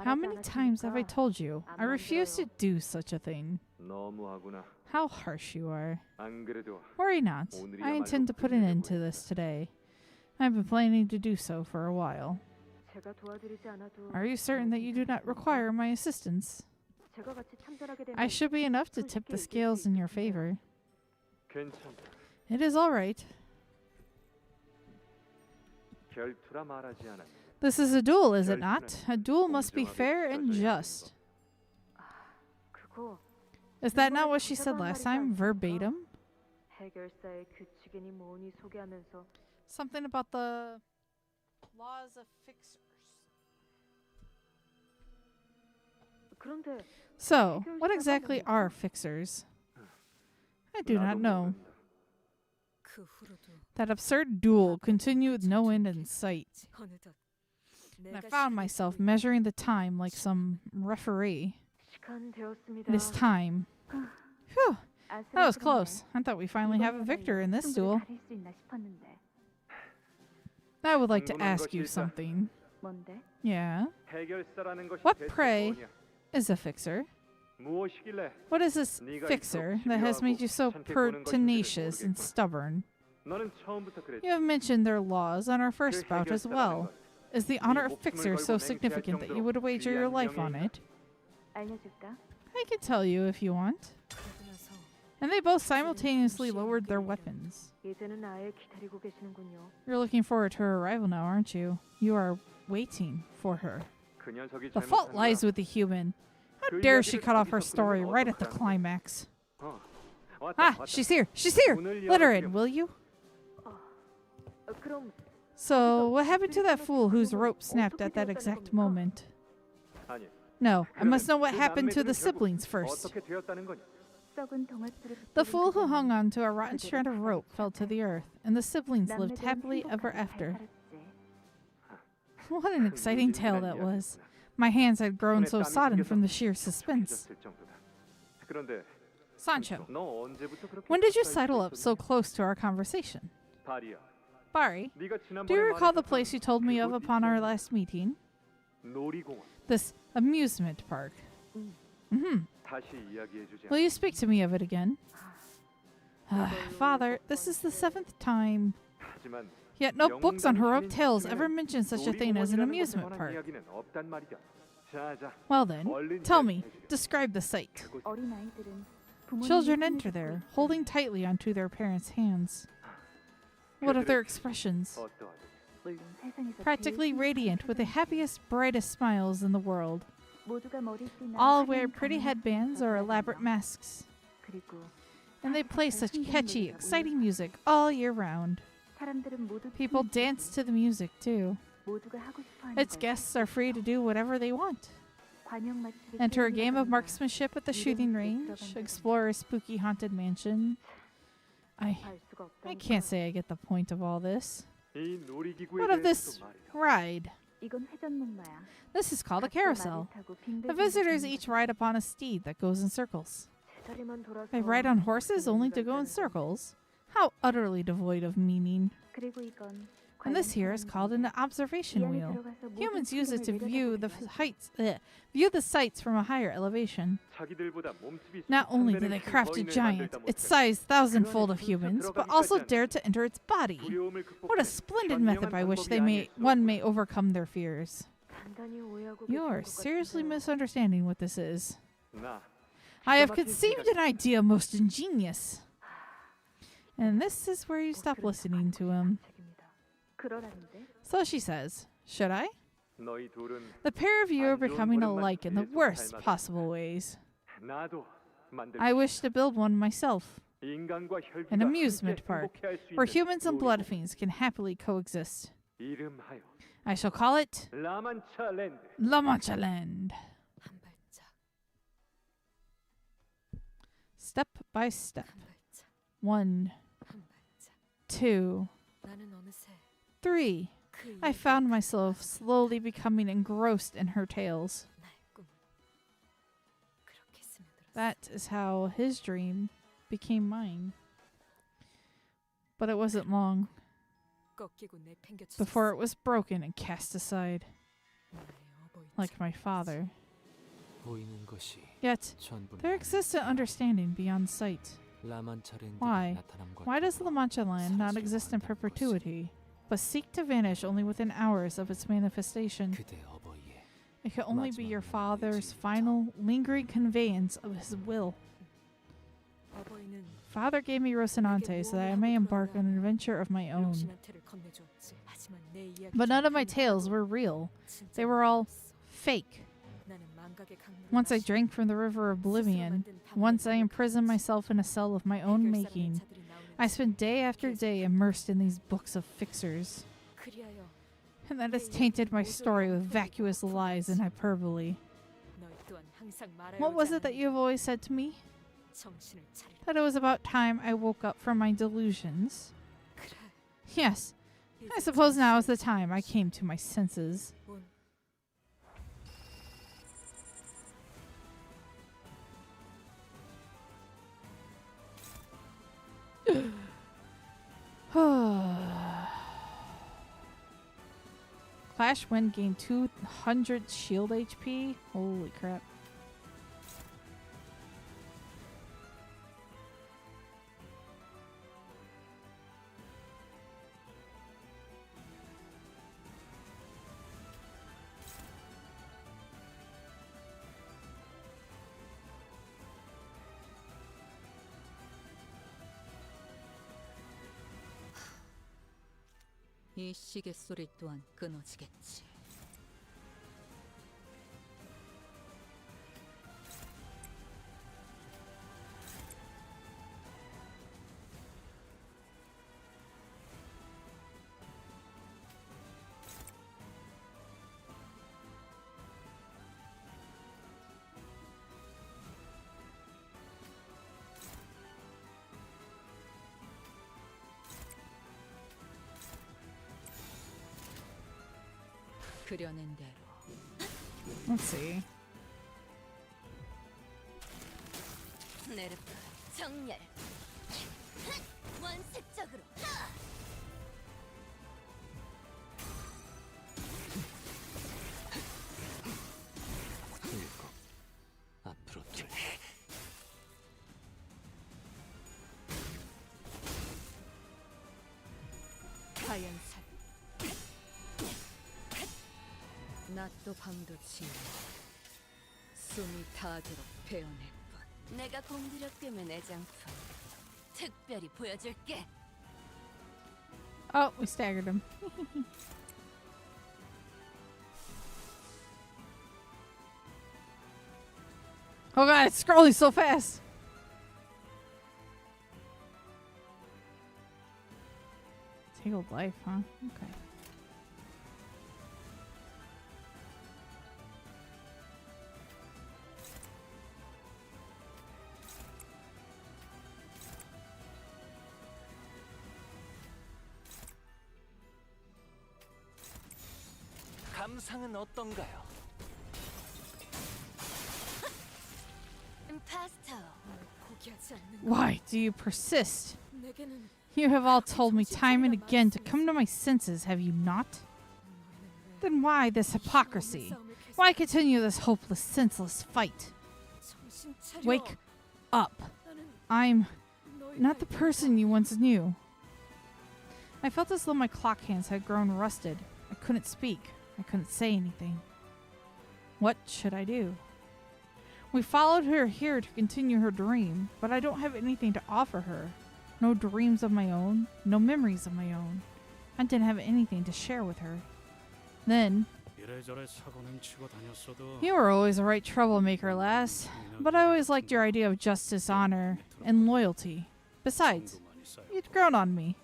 How many times have I told you I refuse to do such a thing? How harsh you are. Worry not. I intend to put an end to this today. I've been planning to do so for a while. Are you certain that you do not require my assistance? I should be enough to tip the scales in your favor. It is all right. This is a duel, is it not? A duel must be fair and just. Is that not what she said last time, verbatim? Something about the laws of fixers. So, what exactly are fixers? I do not know. That absurd duel continued with no end in sight. And I found myself measuring the time like some referee. It is time. Phew, that was close. I thought we finally have a victor in this duel. I would like to ask you something. Yeah? What, pray, is a fixer? What is this fixer that has made you so pertinacious and stubborn? You have mentioned their laws on our first bout as well. Is the honor of fixer so significant that you would wager your life on it? I can tell you if you want. And they both simultaneously lowered their weapons. You're looking forward to her arrival now, aren't you? You are waiting for her. The fault lies with the human. How dare she cut off her story right at the climax? Ah, she's here! She's here! Let her in, will you? So, what happened to that fool whose rope snapped at that exact moment? No, I must know what happened to the siblings first. The fool who hung on to a rotten strand of rope fell to the earth, and the siblings lived happily ever after. What an exciting tale that was. My hands had grown so sodden from the sheer suspense. Sancho, when did you sidle up so close to our conversation? Bari, do you recall the place you told me of upon our last meeting? This amusement park. Will you speak to me of it again? Father, this is the 7th time. Yet no books on heroic tales ever mention such a thing as an amusement park. Well then, tell me, describe the sight. Children enter there, holding tightly onto their parents' hands. What of their expressions? Practically radiant with the happiest, brightest smiles in the world. All wear pretty headbands or elaborate masks. And they play such catchy, exciting music all year round. People dance to the music too. Its guests are free to do whatever they want. Enter a game of marksmanship at the shooting range, explore a spooky haunted mansion. I can't say I get the point of all this. What of this ride? This is called a carousel. The visitors each ride upon a steed that goes in circles. They ride on horses only to go in circles? How utterly devoid of meaning. And this here is called an observation wheel. Humans use it to view the sights from a higher elevation. Not only do they craft a giant, its size thousandfold of humans, but also dare to enter its body. What a splendid method by which one may overcome their fears. You are seriously misunderstanding what this is. I have conceived an idea most ingenious. And this is where you stop listening to him. So she says, should I? The pair of you are becoming alike in the worst possible ways. I wish to build one myself. An amusement park where humans and blood fiends can happily coexist. I shall call it La Mancha Land. step by step. 한 발짝, 1, 한 발짝. 2, 나는 어느새 3. 그 I 이야기에 found myself slowly becoming engrossed in her tales. 나의 꿈은 그렇게 스며들었어. That is how his dream became mine. But it wasn't long 꺾이고 내팽개쳤어. before it was broken and cast aside, 나의 어버이 like my father. 보이는 것이 Yet, 전부는 there exists an understanding beyond sight. 라만차랜드의 Why? 나타남과 Why does La Mancha land not 사라지려고 exist in 한다는 perpetuity, but seek to vanish only within hours of its manifestation? 그대 어버이의 It can only be your 마지막 father's 의지입니다. final, lingering conveyance of his will. 어버이는 Father gave me Rocinante so that I may embark on an adventure of my own. 로신한테를 건네줬지. 하지만 내 이야기 But none of my 중 tales 하나도 were real. 진짜 They were all 아니었어. fake. 나는 망각의 강물을 Once I 마시고 drank from the river of oblivion, 스스로 만든 방울에 once I imprisoned 물들었지. myself in a cell of my own 해결사라는 making, 자들이 나오는 I spent day after day immersed in these books of fixers. 그리하여 And that has tainted my story with vacuous lies and hyperbole. 너희 또한 항상 말하여 What was 오지 it that 않았느냐? you have always said to me? 정신을 차리라. That it was about time I woke up from my delusions. 그래. Yes, 이제 I suppose now is the 정신을 time I came to my senses. 온 Clash Wind gained 200 shield HP. Holy crap. 이 시계 소리 또한 끊어지겠지. 그려낸 대로 Let's see. 네르프 정렬 원색적으로 일곱 앞으로 둘 하얀살 낮도 밤도 지나 숨이 닿도록 베어낼 뿐. 내가 공들여 꿰맨 애장품 특별히 보여줄게. Oh, we staggered him. Oh god, it's scrolling so fast. Tangled life, huh? Okay. 감상은 어떤가요? 파스터 널 포기하지 않는 Why do you persist? 내게는 You have all told me time and again to come to my senses, have you not? 너희는 왜 Then why this hypocrisy? Why continue this hopeless, senseless fight? 정신 차려. Wake up. 나는 I'm 너희가 not the person you once knew. I felt as though my clock hands had grown rusted. I couldn't speak. I couldn't say anything. What should I do? We followed her here to continue her dream, but I don't have anything to offer her. No dreams of my own, no memories of my own. I didn't have anything to share with her. Then, 이래저래 사고는 치고 다녔어도 you were always a right troublemaker, lass. But I always liked your idea of justice, honor, and loyalty. Besides, you'd grown on me.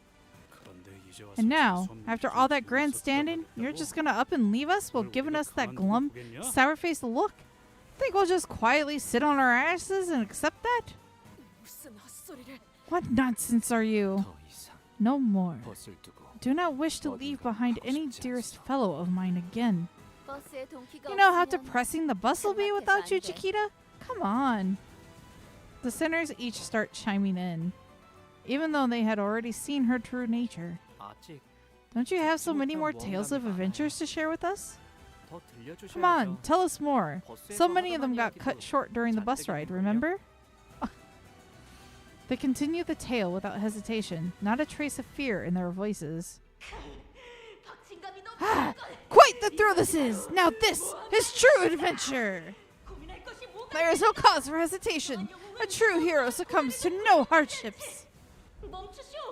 And now, after all that grandstanding, you're just gonna up and leave us while giving us that glum, sour-faced look? Think we'll just quietly sit on our asses and accept that? 무슨 헛소리를. What nonsense are you? 더 이상 No more. 벗을 두고 Do not wish to leave behind any dearest fellow of mine again. 버스에 동키가 You know how 없으면 depressing the bus will be without you, Chiquita? Come on. The sinners each start chiming in, even though they had already seen her true nature. 아직 Don't you have so many more tales of adventures to share with us? 더 들려주셔야죠. Come on, tell us more. So many of them got cut short during the bus ride, remember? They continue the tale without hesitation, not a trace of fear in their voices. Quite the thrill this is! Now this is true adventure! There is no cause for hesitation. A true hero succumbs to no hardships.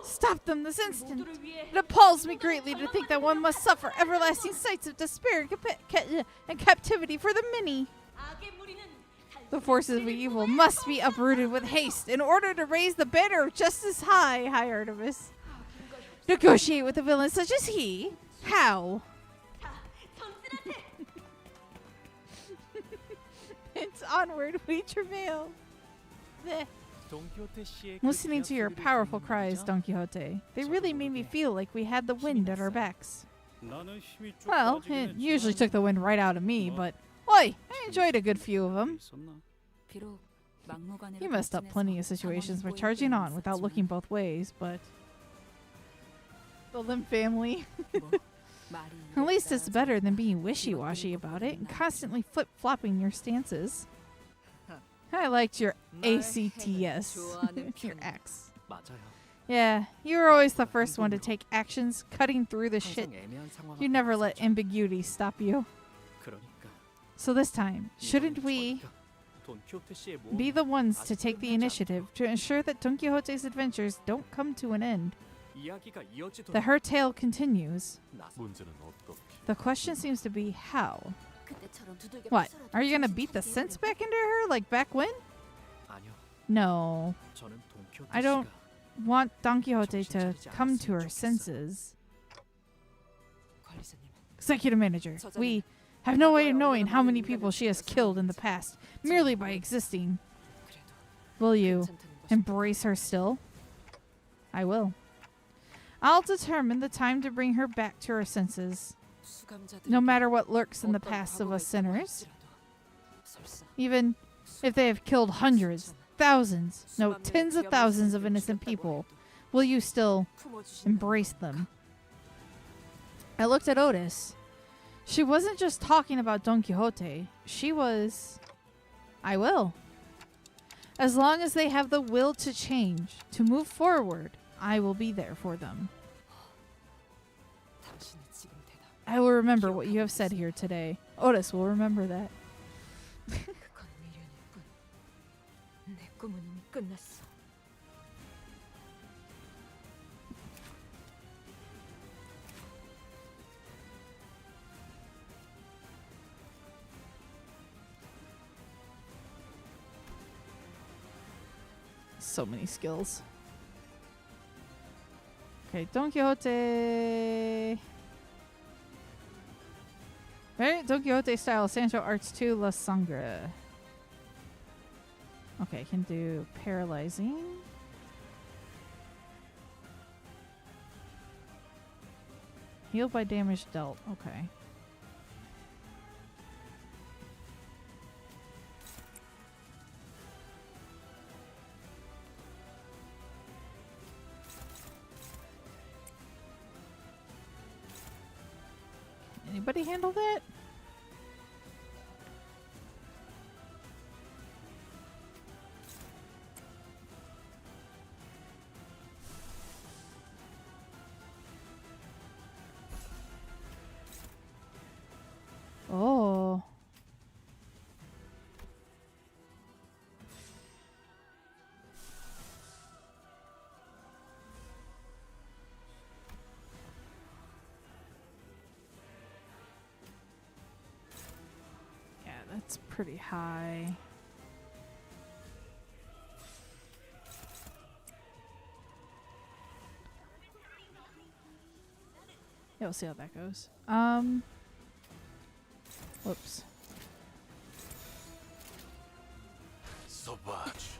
Stop them this instant. It appalls me greatly to think that one must suffer everlasting sights of despair and captivity for the many. The forces of evil must be uprooted with haste in order to raise the banner of justice high, High Artemis. Negotiate with a villain such as he? How? It's onward we travail. Bleh. Listening to your powerful cries, Don Quixote, they really made me feel like we had the wind at our backs. Well, it usually took the wind right out of me, but oi, I enjoyed a good few of them. You messed up plenty of situations by charging on without looking both ways, but the Lim family. At least it's better than being wishy-washy about it and constantly flip-flopping your stances. I liked your ACTS. Your X. 맞아요. Yeah, you were always the first one to take actions, cutting through the 항상 shit. 애매한 상황 You never 앞에 let 있었죠. ambiguity stop you. 그러니까 So this time, shouldn't we 돈 키호테 씨의 모험이 be the ones to 아직 take the 끝나지 initiative to ensure that Don Quixote's adventures don't come to an end? 이야기가 이어지도록 That her tale continues. 문제는 어떻게? The question seems to be how. 그때처럼 두들겨 What? 부숴라도 Are you gonna 정신 beat the 차리게 sense 해보려고. back into her like back when? 아니요. No. 저는 돈 키호테 I don't 씨가 want Don Quixote to come to her senses. 관리자님, Executive Manager, we have no way of knowing how many people she has killed in the past merely by existing. 그래도 Will you 괜찮다는 것이 embrace her still? I will. I'll determine the time to bring her back to her senses, 수감자들에게 no matter what lurks in the 어떤 past of 과거가 us 있다고 sinners, 할지라도 설사 even if they have killed hundreds, thousands, no, tens of thousands of innocent people. Will you still 품어주신다는 embrace them? I looked at Otis. She wasn't just talking about Don Quixote. She was... I will. As long as they have the will to change, to move forward, I will be there for them. 당신이 지금 대답. I will remember what you have said here today. Otis will remember that. 그건 미련일 뿐. 내 꿈은 이미 끝났어. So many skills. Okay, Don Quixote. Right? Don Quixote style Sancho Arts 2 La Sangre. Okay, can do paralyzing. Heal by damage dealt. Okay. Anybody handle that? Oh. Yeah, that's pretty high. Yeah, we'll see how that goes. Whoops. 써봐주.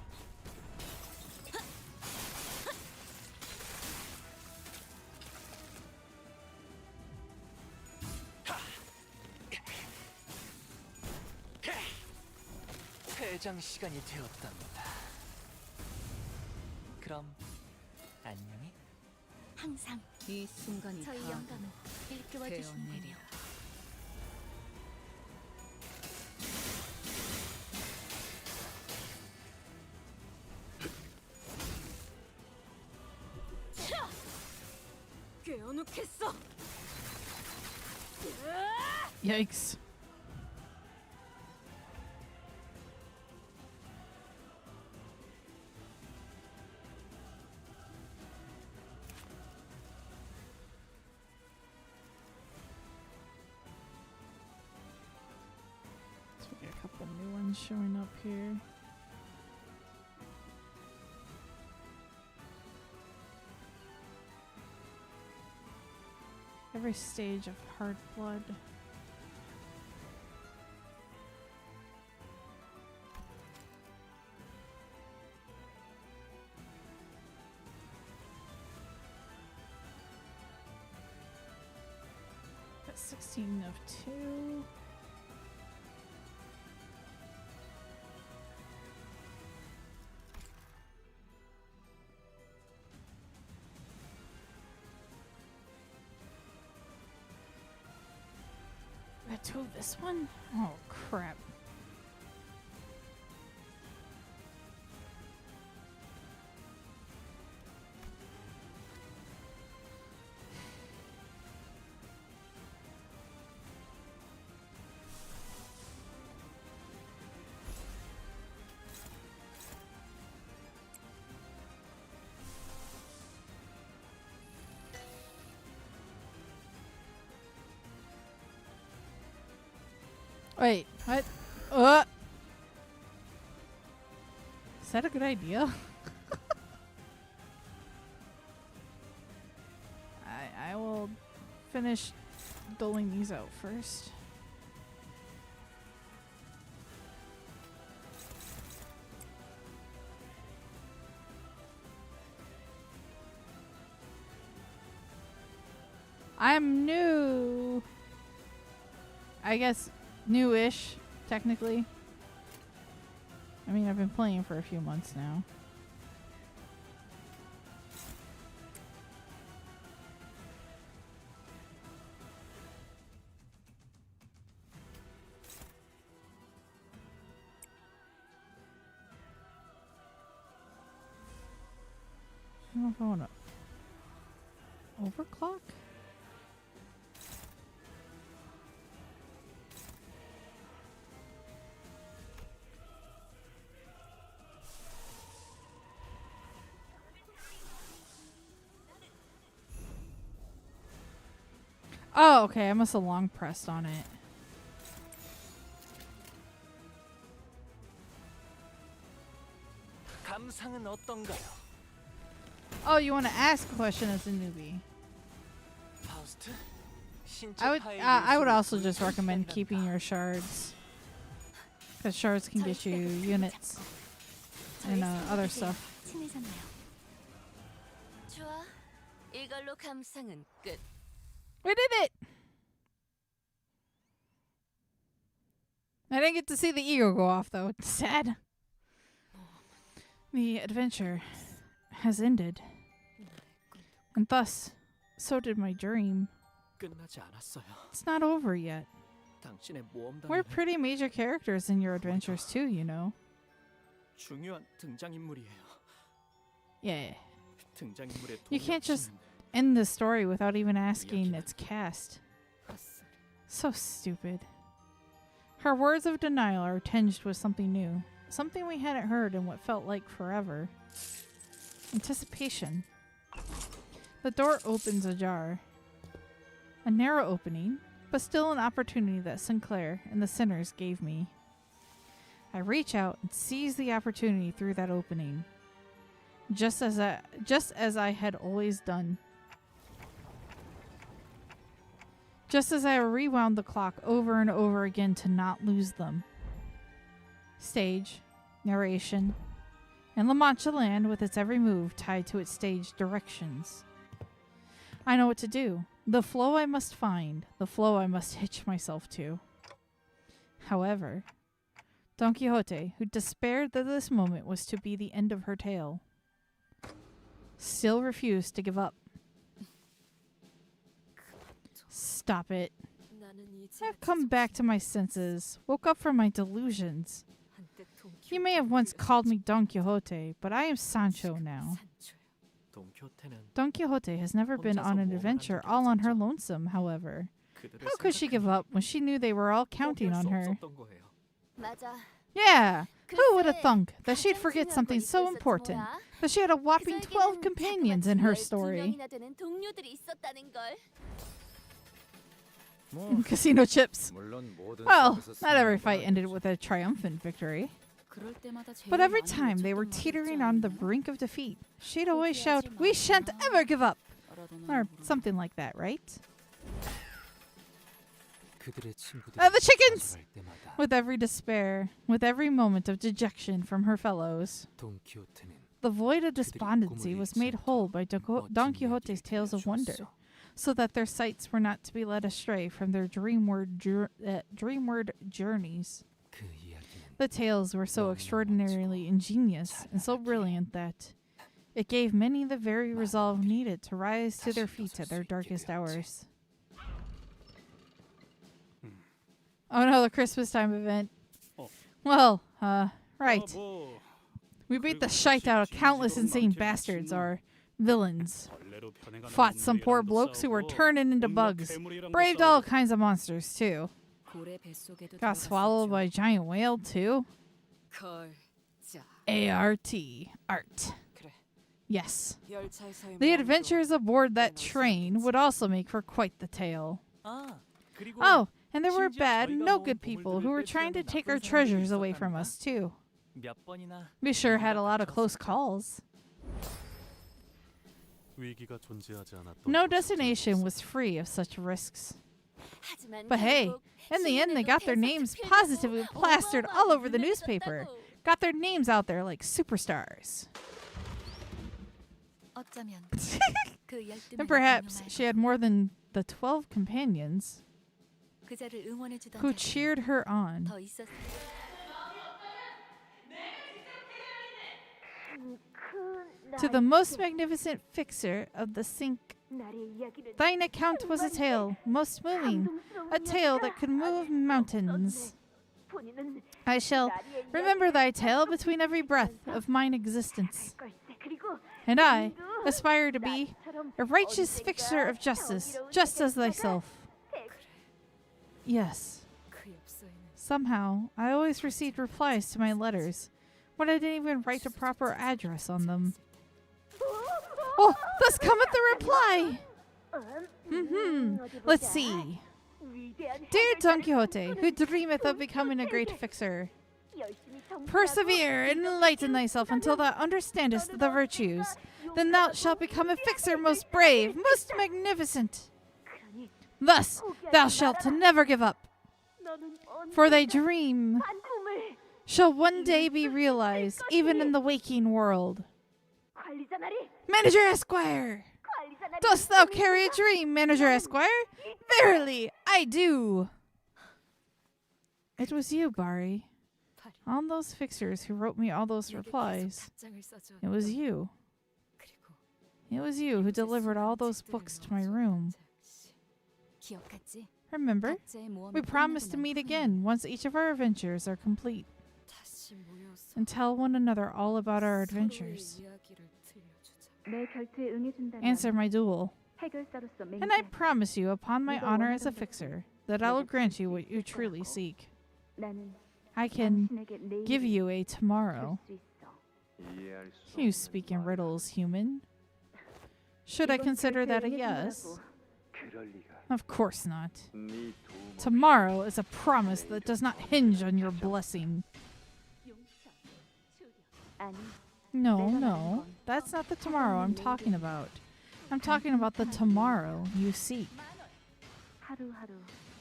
퇴장 시간이 되었답니다. 그럼 안녕히. 항상 이 순간이 저희 다 영감을 일깨워 주시는 군요. 되어내리라. 꿰어놓겠어. Yikes. So we get a couple new ones showing up here. Every stage of hard blood. Got 16 of 2. Got 2 of this one? Oh crap. Wait, what? Is that a good idea? I will finish doling these out first. I'm new. I guess new-ish, technically. I mean, I've been playing for a few months now. I don't know if I want to overclock. Oh, okay. I must have long pressed on it. 감상은 어떤가요? Oh, you want to ask a question as a newbie? 파우스트? 신체 I would 파일 also 요소를 just recommend 분석해낸다. keeping your shards, because shards can get you units and other stuff. 친해졌네요. 좋아. 이걸로 감상은 끝. We did it! I didn't get to see the eagle go off, though. It's sad. The adventure has ended. And thus, so did my dream. 끝나지 않았어요. It's not over yet. 당신의 모험담은 We're pretty major characters in your adventures, too, you know. 중요한 등장인물이에요. Yeah. 등장인물의 You can't just 동력치는 end the story without even asking its cast. So stupid. Her words of denial are tinged with something new. Something we hadn't heard in what felt like forever. Anticipation. The door opens ajar. A narrow opening, but still an opportunity that Sinclair and the sinners gave me. I reach out and seize the opportunity through that opening. Just as I had always done. Just as I rewound the clock over and over again to not lose them. Stage, narration, and La Mancha Land with its every move tied to its stage directions. I know what to do. The flow I must find, the flow I must hitch myself to. However, Don Quixote, who despaired that this moment was to be the end of her tale, still refused to give up. Stop it. I've come back to my senses, woke up from my delusions. You may have once called me Don Quixote, but I am Sancho now. Don Quixote has never been on an adventure all on her lonesome, however. How could she give up when she knew they were all counting on her? Yeah, who would have thunk that she'd forget something so important, that she had a whopping 12 companions in her story? Casino chips. Well, not every fight ended with a triumphant victory. But every time they were teetering on the brink of defeat, she'd always shout, "We shan't ever give up!" Or something like that, right? The chickens! With every despair, with every moment of dejection from her fellows, the void of despondency was made whole by Don Quixote's tales of wonder, so that their sights were not to be led astray from their dreamward journeys. The tales were so extraordinarily ingenious and so brilliant that it gave many the very resolve needed to rise to their feet at their darkest hours. Oh no, the Christmas time event. Well, right. We beat the shite out of countless insane bastards, or villains. Fought some poor blokes who were turning into bugs. Braved all kinds of monsters, too. Got swallowed by a giant whale, too. A-R-T. Art. Yes. The adventures aboard that train would also make for quite the tale. Oh, and there were bad, no good people who were trying to take our treasures away from us, too. We sure had a lot of close calls. No destination was free of such risks. But hey, in the end they got their names positively plastered all over the newspaper. Got their names out there like superstars. And perhaps she had more than the 12 companions who cheered her on. To the most magnificent fixer of the sink, thine account was a tale most moving, a tale that could move mountains. I shall remember thy tale between every breath of mine existence. And I aspire to be a righteous fixer of justice, just as thyself. Yes. Somehow, I always received replies to my letters, but I didn't even write a proper address on them. Oh, thus cometh the reply! Let's see. Dear Don Quixote, who dreameth of becoming a great fixer, persevere and enlighten thyself until thou understandest the virtues. Then thou shalt become a fixer most brave, most magnificent. Thus thou shalt never give up, for thy dream shall one day be realized, even in the waking world. Manager Esquire! Dost thou carry a dream, Manager Esquire? Verily, I do. It was you, Bari. All those fixers who wrote me all those replies. It was you. It was you who delivered all those books to my room. Remember, we promised to meet again once each of our adventures are complete, and tell one another all about our adventures. Answer my duel, and I promise you upon my honor as a fixer that I will grant you what you truly seek. I can give you a tomorrow. You speak in riddles, human. Should I consider that a yes? Of course not. Tomorrow is a promise that does not hinge on your blessing. No, that's not the tomorrow I'm talking about. I'm talking about the tomorrow you seek.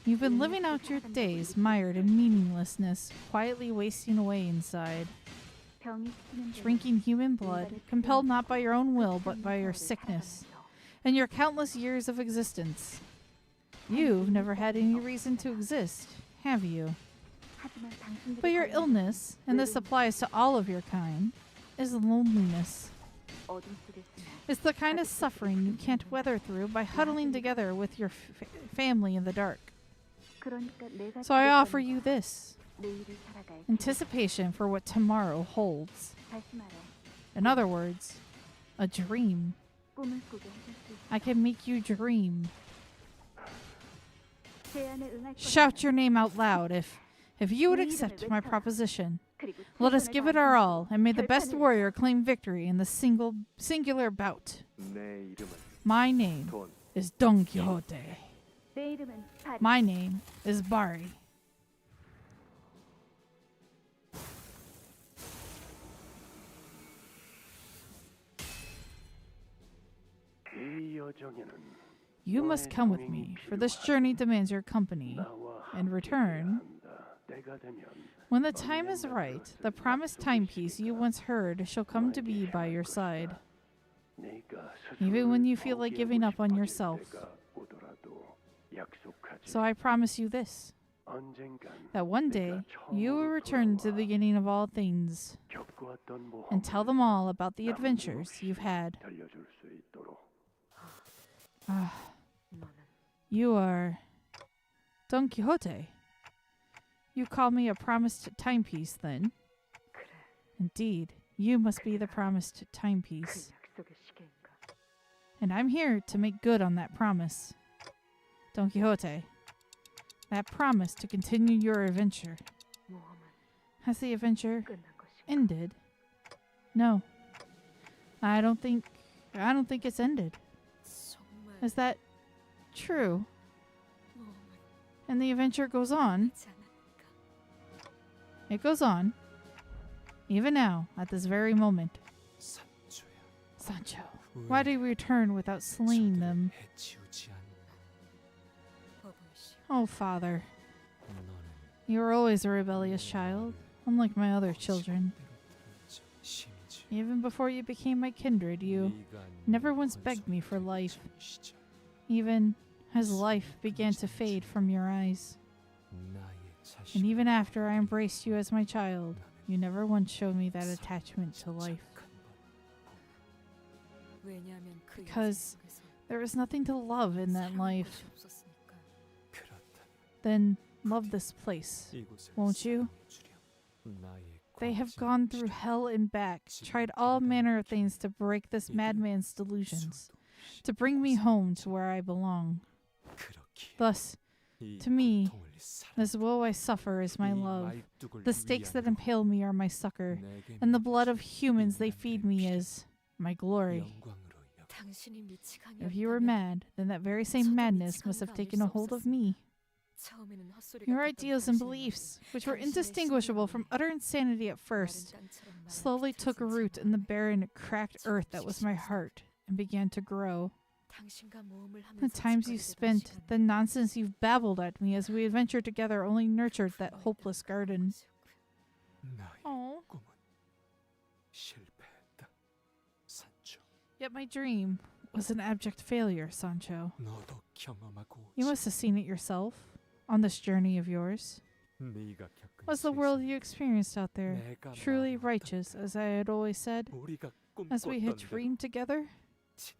You've been living out your days mired in meaninglessness, quietly wasting away inside. Drinking human blood, compelled not by your own will but by your sickness, and your countless years of existence. You've never had any reason to exist, have you? 하지만 당신들이 But your 겪는 illness, and this 외로움, applies to all of your kind, is loneliness. 어둠 속에서나 It's the kind of suffering you can't weather through by huddling together with your family in the dark. 그러니까 내가 So I 지금 offer you this 내일을 살아갈 anticipation for what tomorrow holds. 다시 말해 In other words, a dream. 꿈을 꾸게 해줄 수 있어. I can make you dream. 제안에 응할 Shout your name out loud if you would accept my proposition. Let us give it our all, and may the best warrior claim victory in the singular bout. 내 이름은 My name 돈. is Don Quixote. 내 이름은 바리. My name is Bari. 이 여정에는 You must come with me, for this journey demands your company. 나와 In return, 한다. 때가 되면 when the time is right, the promised timepiece you once heard shall come to be by your side. 네가 Even when you feel 스스로를 like giving up on 포기하고 yourself. 싶어질 때가 오더라도 약속하지. So I promise you this, 언젠간 that one day you will return to the beginning of all things 겪어왔던 모험을 and tell them all about the adventures you've had. 들려줄 수 있도록. Ah, 너는 you are Don Quixote. You call me a promised timepiece, then? 그래. Indeed, you must be the promised timepiece. 그 약속의 시계인가? And I'm here to make good on that promise. Don Quixote, that promise to continue your adventure. 모험은 Has the adventure 끝난 것인가? ended? No. I don't think it's ended. 정말 Is that true? 모험은 And the adventure goes on. 하지 않았는가? It goes on. Even now, at this very moment. 산초야. Sancho, why do we return without slaying them? 해치우지 않나. 어부이시여, Oh, father, 너는 you were always a rebellious child, unlike my other children. 심지 Even before you became my kindred, you 네가 never once begged me for life, even as life began to fade from your eyes. 나의 자식. And even after I embraced you as my child, you never once showed me that attachment to life. 왜냐하면 그 Because 인생 속에서 there is nothing to love in that 사랑한 life. 것이 없었으니까. 그렇다면 Then love this place, 이곳을 won't you? 사랑해주렴. 나의 They have 광채를 gone through 비추라. hell and back, tried all manner of things to break this madman's delusions, to bring me home to where I belong. 그렇기에 Thus, 이 to me, 고통을 사랑, this woe I suffer is my 이 love. 말뚝을 The stakes that 위안으로 impale me are my succor, 내게 and the blood of 맡겨진 humans they 인간들의 feed me 피를 is my glory. 영광으로 여겨. 당신이 미치광이 If you were mad, then that very same madness must have taken a hold of me. 처음에는 헛소리 Your 같았던 ideals and 당신의 beliefs, 마음이 which were 당신의 indistinguishable 신념이 from utter insanity at first, 마른 땅처럼 말아 slowly took root in the barren, cracked earth that was my 지치셨어. heart and began to grow. 당신과 모험을 The 하면서 times you 짓거리던 spent, 시간은 the nonsense you've babbled at me as we adventured together only nurtured that hopeless garden. 나의 Oh, 꿈은 실패했다. 산초, yet my dream was an abject failure, Sancho. 너도 경험하고 You 오지. must have seen it yourself on this journey of yours. 네가 겪은 Was the world 세상, you experienced out there 내가 truly 말했던 righteous, as I had always said, 우리가 as we had 꿈꿨던 대로 dreamed together?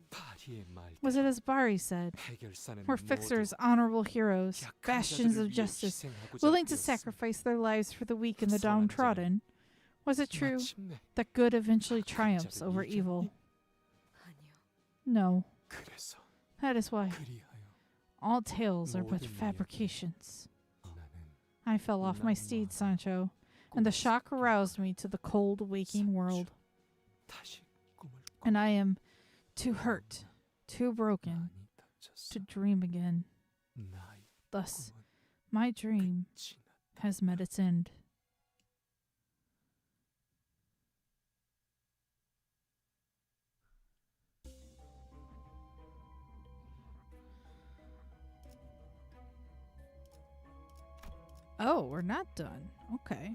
파리의 말대로 Was it as Bari said, 해결사는 were 모두 fixers honorable heroes, 약한 bastions 자들을 of 위해 justice, 희생하고자 willing to 뛰었으니 sacrifice their lives for the weak and the 선한 자는 downtrodden? Was it true 마침내 that good eventually 악한 triumphs 자를 over 이겼니? evil? 아니요. No. 그래서 That is why 그리하여 all tales are but 모든 이야기는 fabrications. 나는 I fell off my steed, Sancho, and the shock aroused me to the cold, waking world. 다시 꿈을 And I am too hurt, too broken 많이 다쳤어. to dream again. 나의 Thus, 꿈은 my dream 끝이 났다. has met its end. Oh, we're not done. Okay.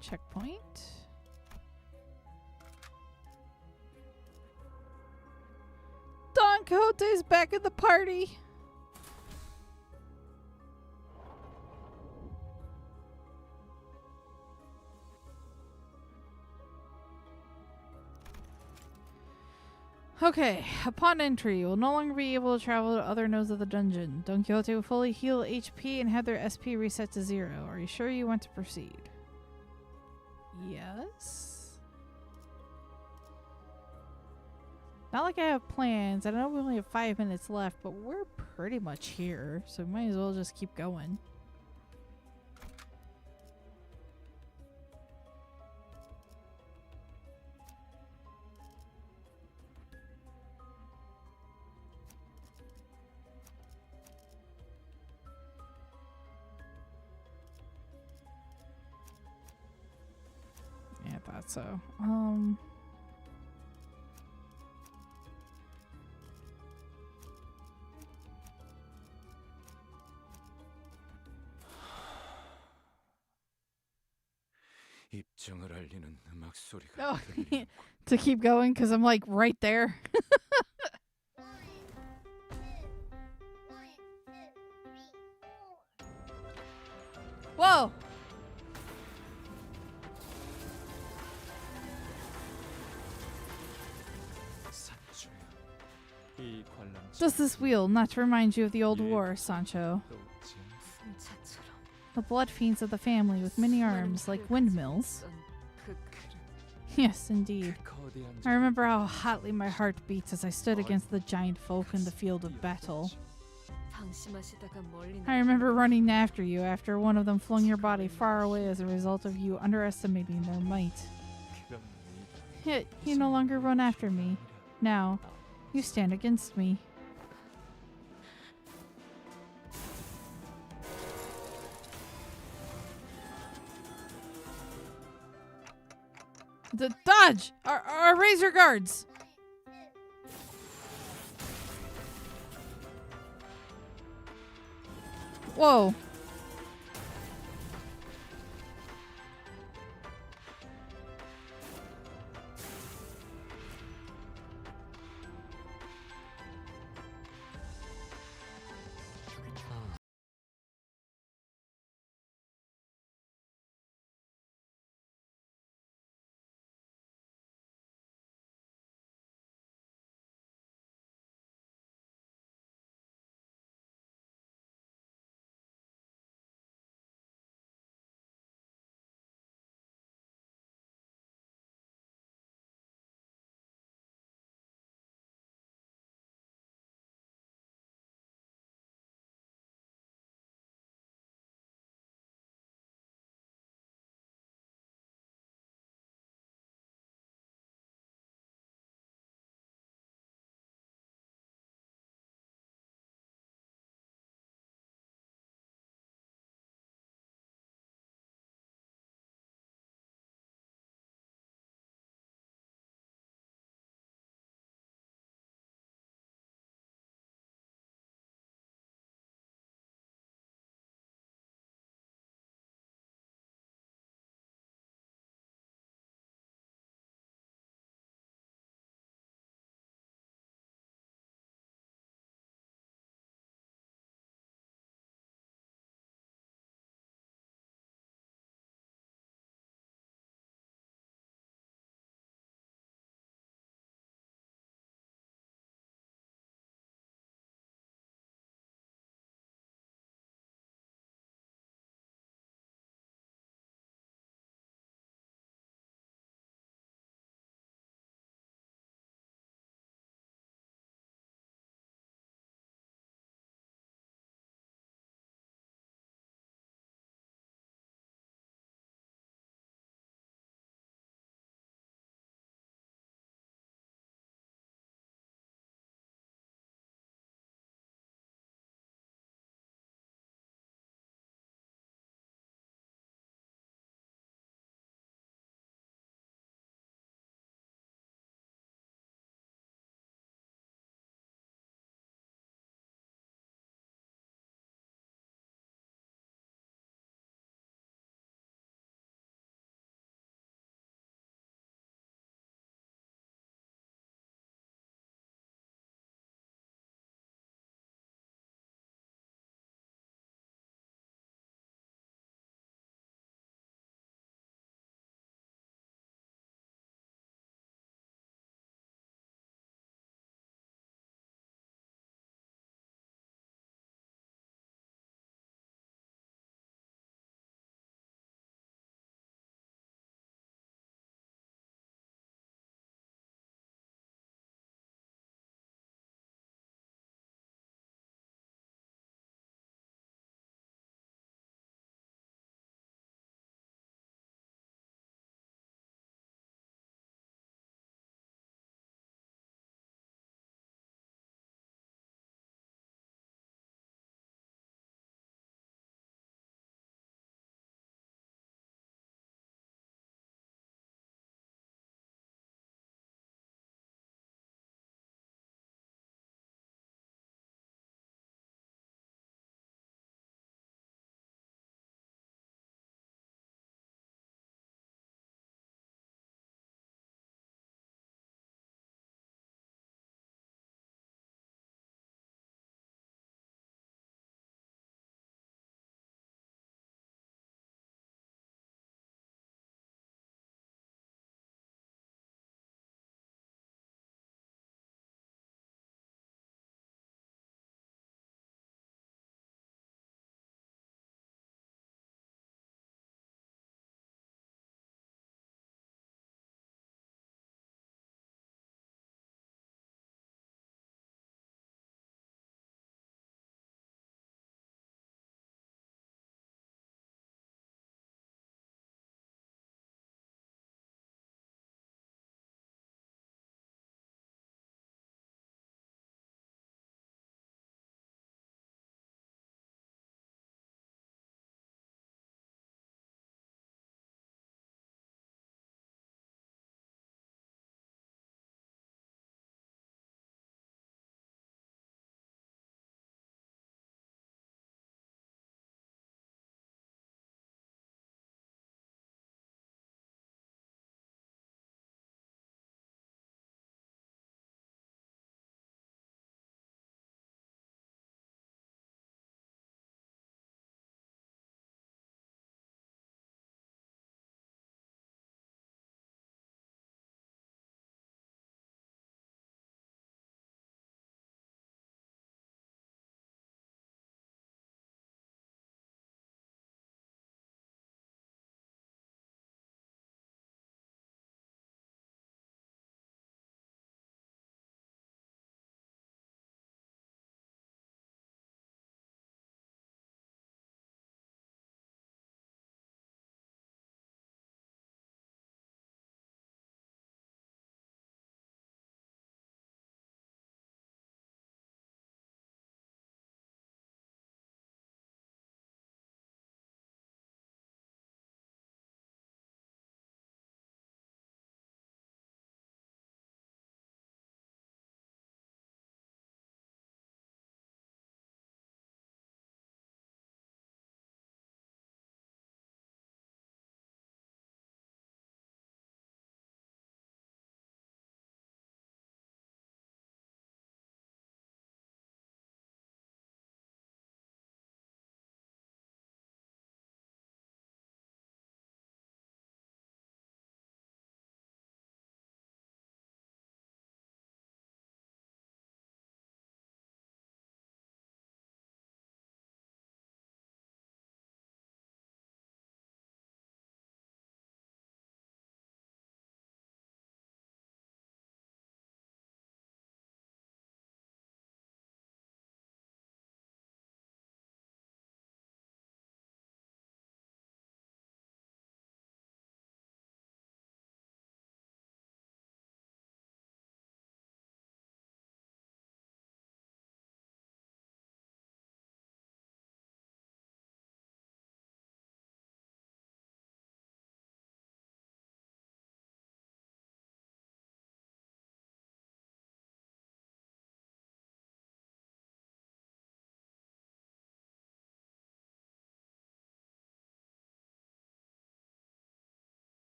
Checkpoint. Don Quixote's back in the party. Okay, upon entry, you will no longer be able to travel to other nodes of the dungeon. Don Quixote will fully heal HP and have their SP reset to 0. Are you sure you want to proceed? Yes? Not like I have plans. I know we only have 5 minutes left, but we're pretty much here, so we might as well just keep going. Yeah, I thought so. 입증을 알리는 음악 소리가 Oh, 들리는 to keep going because I'm like right there. Whoa! 산초야. 이 관람 Just this wheel, not to remind you of the old war, Sancho. 풍차처럼 The blood fiends of the family with many arms, like windmills. 그 그릇. Yes, indeed. 거대한 I remember how hotly my heart beats as I stood against the giant folk in the field of battle. 방심하시다가 멀리 I remember running after you after one of them flung your body far away as a result of you underestimating their might. 그런 Yet, you no longer run after me. Now, you stand against me. The dodge! Our razor guards! Whoa.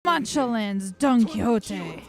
Manchalan's Don Quixote.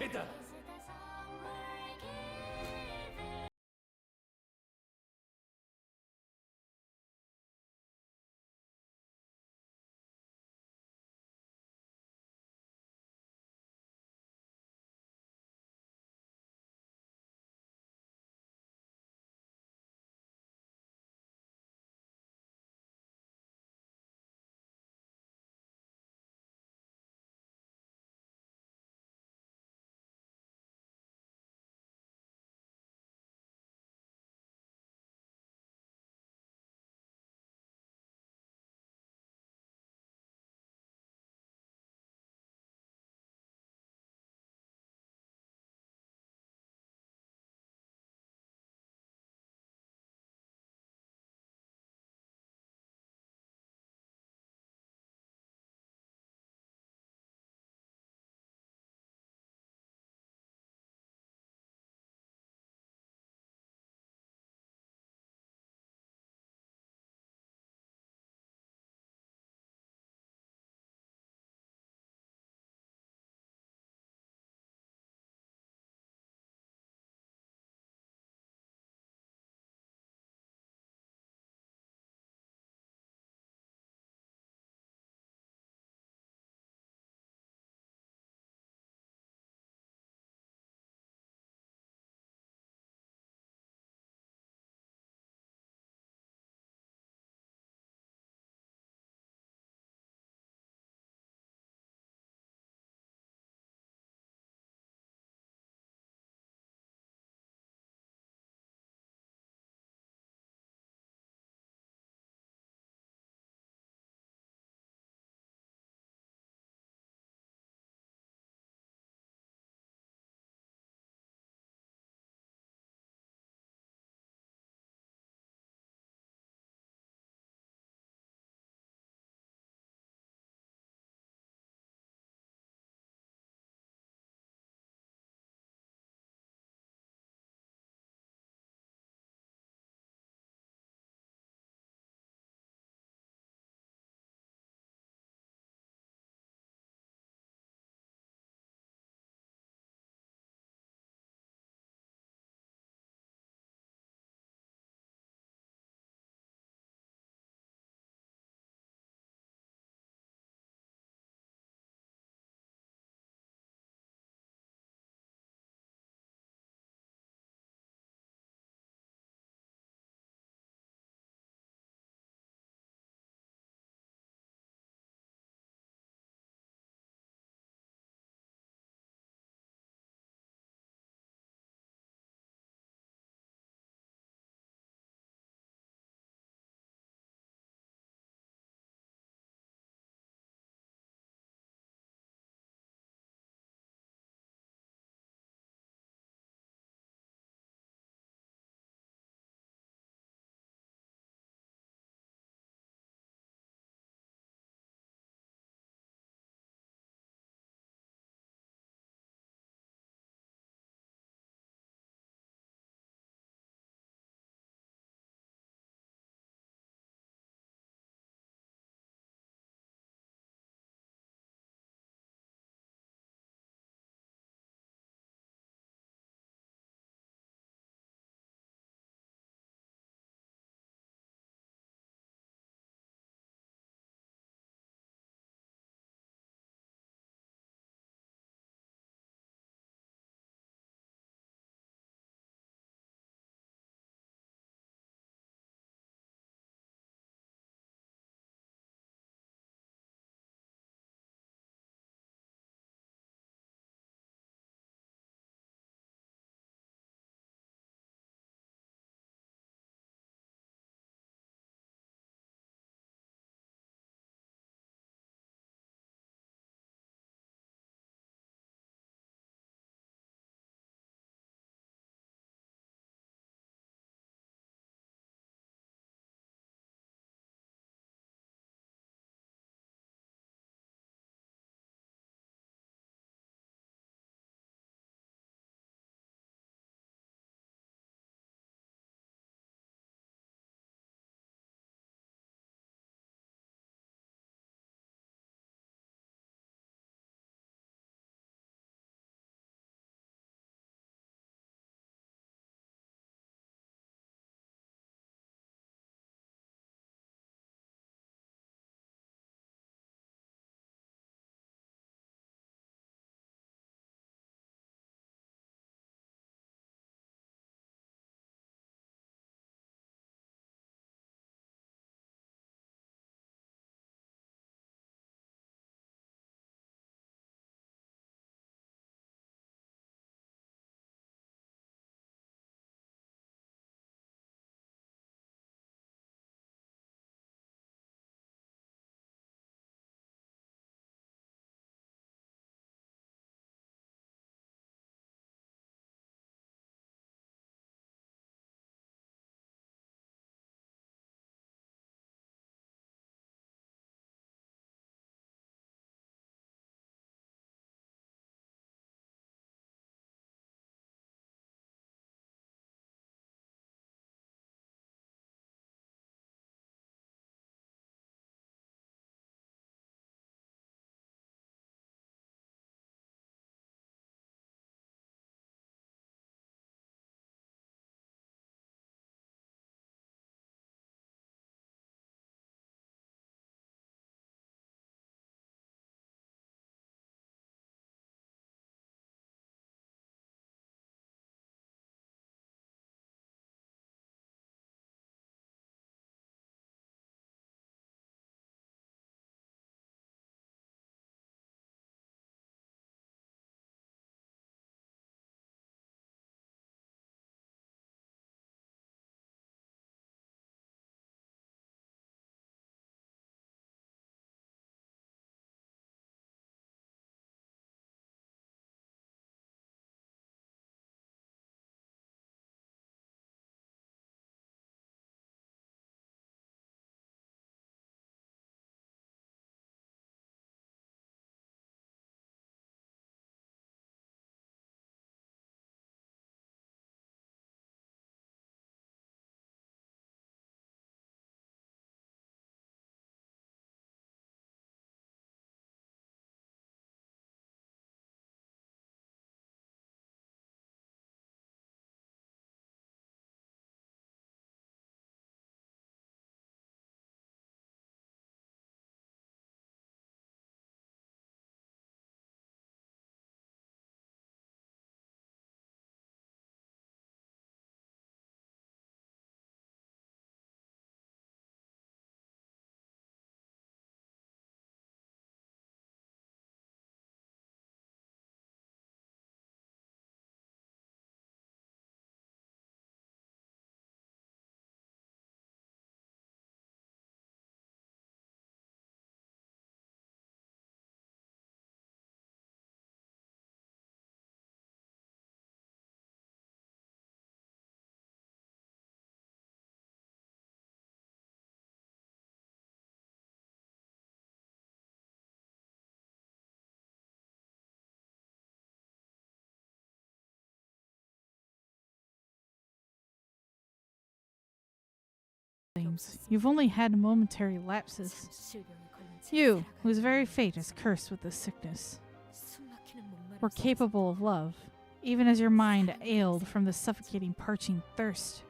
Things. You've only had momentary lapses. 참 실병에 걸린 채 You, 살아가는 whose very fate is cursed with this sickness, 숨막히는 목마름 were 속에서 capable of love, even as your mind ailed from the suffocating, parching thirst.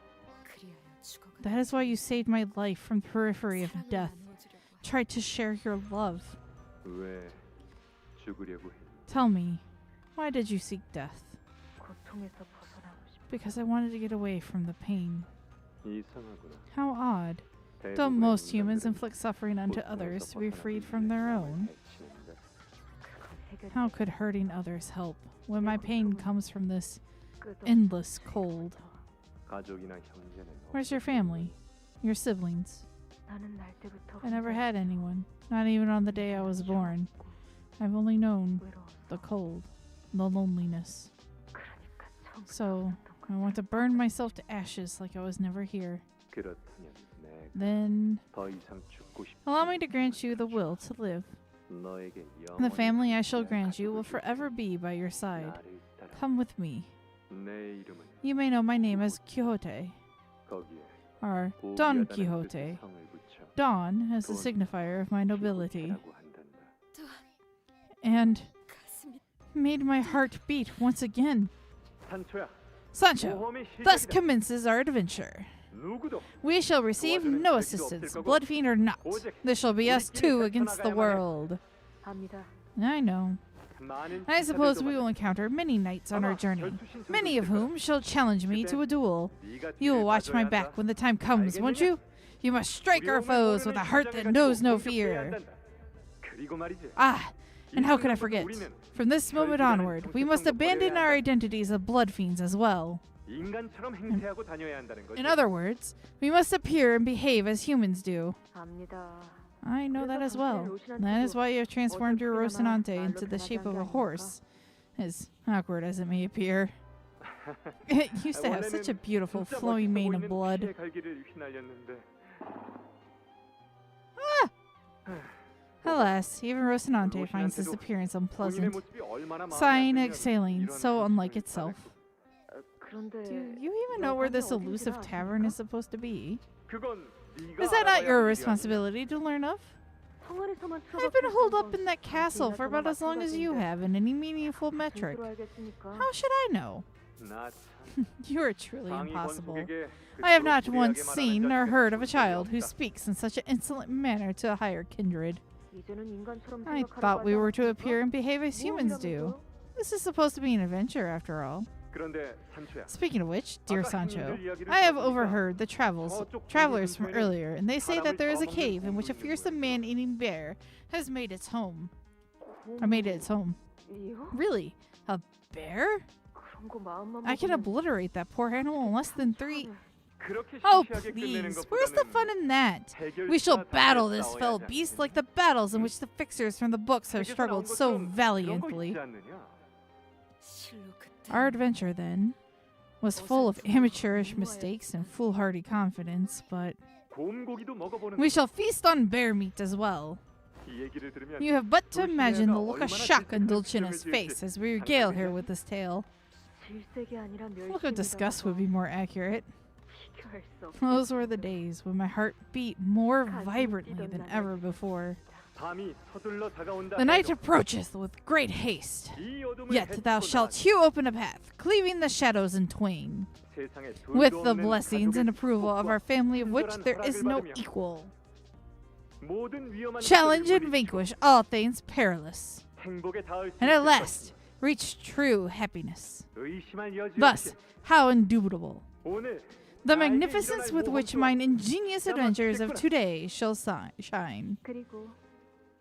그리하여 죽어가는 That is why you saved my life from the periphery of 사랑을 death. 나누어주려고 Tried to share your love. 왜 죽으려고 해? Tell me, why did you seek death? 고통에서 벗어나고 싶어. Because I wanted to get away from the pain. 이상하구나. How odd. Don't most humans inflict suffering unto others to be freed from their own? How could hurting others help when my pain comes from this endless cold? 가족이나 형제는 Where's your family? Your siblings? 나는 날 때부터 I never had anyone, not even on the day I was born. I've only known 외로웠어. the cold, the loneliness. 그러니까 처음 So, I want to burn myself to ashes like I was never here. 그렇다면 내가 Then, 더 이상 죽고 싶지 allow me to grant you the will to live. 너에게 The 영원히 family I shall 내가 grant you will 가지고 forever be by your side. 나를 따라. Come with me. 내 이름은 You may know my name as Quixote, 거기에 or Don 고귀하다는 Quixote. 뜻의 성을 붙여 Don as the 돈 signifier of my nobility, 기호테라고 한단다. and 가슴이 made my heart beat once again. 산초야, Sancho, 모험의 thus 시작이다. commences our adventure. 누구도 We shall receive no assistance, bloodfiend or not. This shall be us two against the world. 압니다. I know. 많은 I suppose we 기사들도 will encounter many knights on our 아마 journey, 결투신들도 many of 있을 거야. whom shall challenge me to a duel. 네가 You will 뒤를 watch my 봐줘야 back 한다. when the time comes, won't you? You must strike our 두려움을 foes with 모르는 a heart 심장을 that knows 가지고 no 공격해야 fear. 한단다. 그리고 말이지. Ah, and how could I 이 forget? 순간부터 우리는 From this moment onward, we must abandon our identities of blood fiends as well. 인간처럼 행세하고 다녀야 한다는 거지. In other words, we must appear and behave as humans do. 압니다. I know that as well. That is why you have transformed your Rocinante into the shape of a horse, as awkward as it may appear. It used to have such a beautiful 진짜 flowing 멋있어 mane of 보이는 blood. 피의 갈기를 휘날렸는데. Alas, even Rocinante finds this appearance 본인의 unpleasant, 모습이 얼마나 마음에 sighing, 안 exhaling, 들면 so 이런 unlike 행동을 itself. 그런데 Do you even know where this elusive tavern is supposed to be? 그건 네가 Is that not 알아봐야 your 할 일이 responsibility to learn of? 성원에서만 I've been holed up in that castle for about as long as you have in any meaningful metric. How should I know? 아니야. 나 참. You are truly 방위 impossible. 권속에게 I have not 그토록 once 불리하게 seen 말하는 nor 자식은 heard of a 본 적이 child who 없다. speaks in such an insolent manner to a higher kindred. 이제는 인간처럼 I 생각하라고 thought we 하지 were to 않습니까? appear and behave as humans do. 모험이라면서요? This is supposed to be an adventure, after all. 그런데 산초야. Speaking of which, dear 아까 Sancho, 형님들 이야기를 I have 들어보니까 overheard the travelers from 저쪽 earlier, and they say that there is a 사람을 cave in which a 잡아먹는 fearsome 공룡이 man-eating bear has made its home. Or made it its home. 이요? Really? A bear? 그런 거 마음만 I can 먹으면 obliterate that poor animal in less than 3. 그렇게 Oh, 시시하게 끝내는 please. Where's the 것보다는 fun in that? 해결사가 We shall 잘 battle this 싸워야 fell 하지 beast 않겠니? like the battles in which the fixers from the books have 책에서 나온 struggled so 것처럼 그런 거 valiantly. 있지 않느냐? 실로 그때 Our adventure, then, was full of amateurish mistakes and foolhardy confidence, but 곰 고기도 먹어보는 we shall feast on bear meat as well. 이 얘기를 들으면 You have but to imagine the look of 얼마나 shock on 끔찍한 Dulcinea's 표정을 face 지을지 as we regale her with this tale. 질색이 아니라 A look of disgust would 멸시입니다. be more accurate. 비교할 수 없어. Those were the days when my heart beat more vibrantly than ever before. 밤이 서둘러 다가온다 The night 해도 approacheth with great haste. 이 어둠을 Yet thou 헤치고 shalt 나아가 hew open a path, cleaving the shadows in twain, 세상에 둘도 with the 없는 blessings and 가족의 approval of 축복과 our family of which 친절한 there is no 허락을 받으며 equal. 모든 위험한 Challenge 것들을 and vanquish all things perilous, 물리치고 행복에 닿을 수 and at 있을 last reach true happiness. 것이다. 의심할 여지 Thus, 없이 how indubitable 오늘 the 나에게 magnificence 일어날 with which 모험과 mine ingenious 나만 adventures of 듣겠구나. today shall shine, 그리고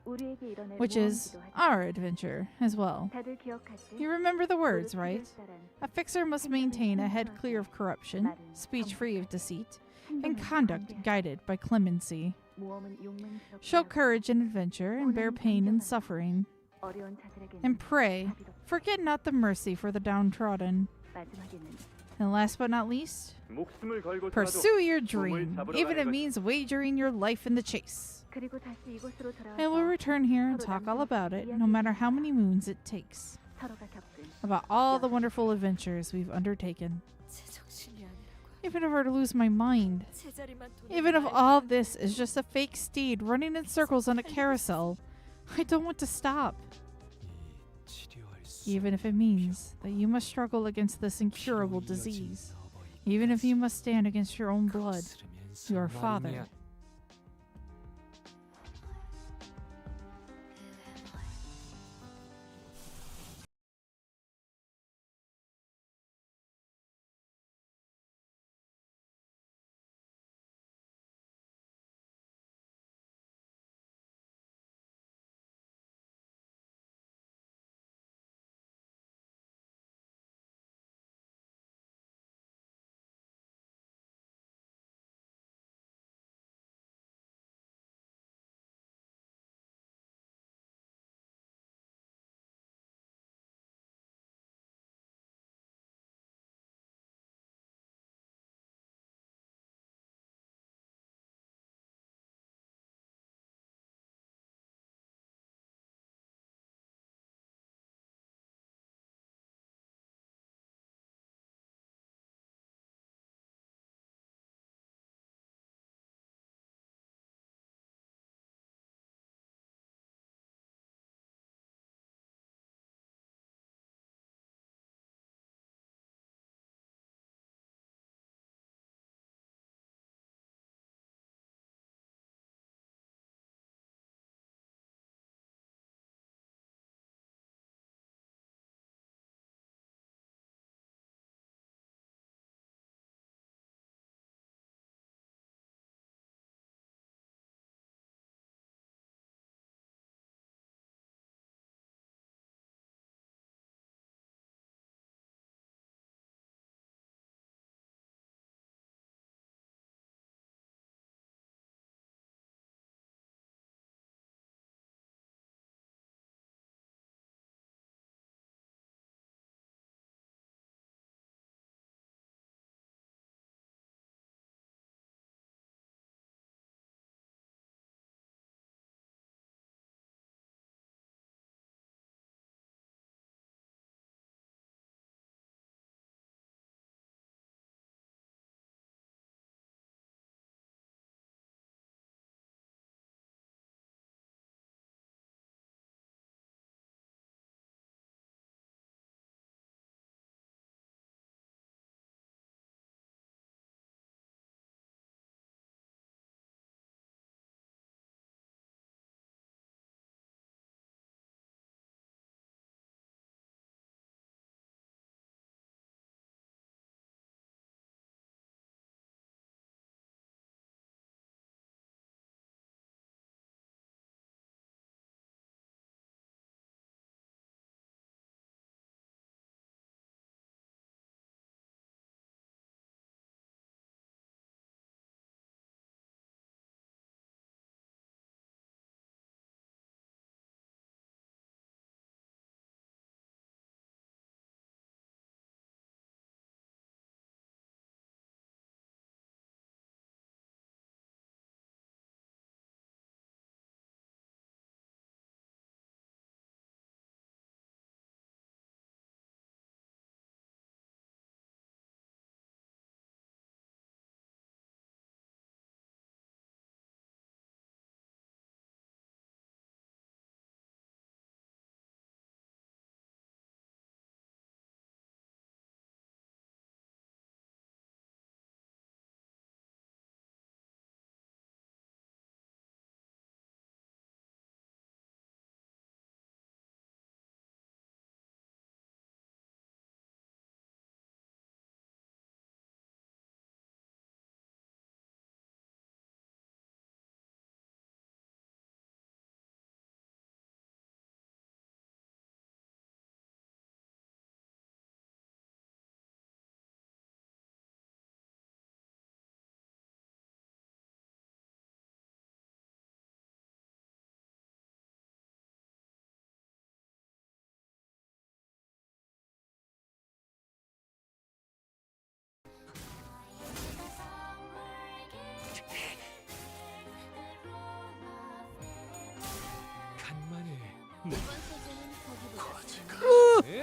우리에게 일어날 which is 모험기도 하지. our adventure as well. 다들 기억하지? You remember the words, 노릇을 right? 따란 A fixer must maintain a head clear of corruption, speech free of deceit, and conduct guided by clemency. 모험은 용맹스럽게 Show 하고 courage in adventure and bear pain in suffering, 어려운 자들에게는 and pray, 자비롭게. forget not the mercy for the downtrodden. 마지막에는 And last but not least, 목숨을 걸고서라도 pursue your 꿈을 dream, 잡으러 even if it 가는 means wagering your life in the chase. 그리고 다시 이곳으로 And we'll 돌아와서 return here and talk all about it, no matter how many moons it takes. 서로가 겪은 About all the wonderful adventures we've undertaken. 제정신이 아니라고 Even if I were to lose my mind. 제자리만 도는 Even if 나의 all 삶. this is just a fake steed running in circles on a carousel, I don't want to stop. 이 치료할 수 Even if it means that you must struggle against this incurable disease. Even if you must stand against your own blood, your father.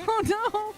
Oh no!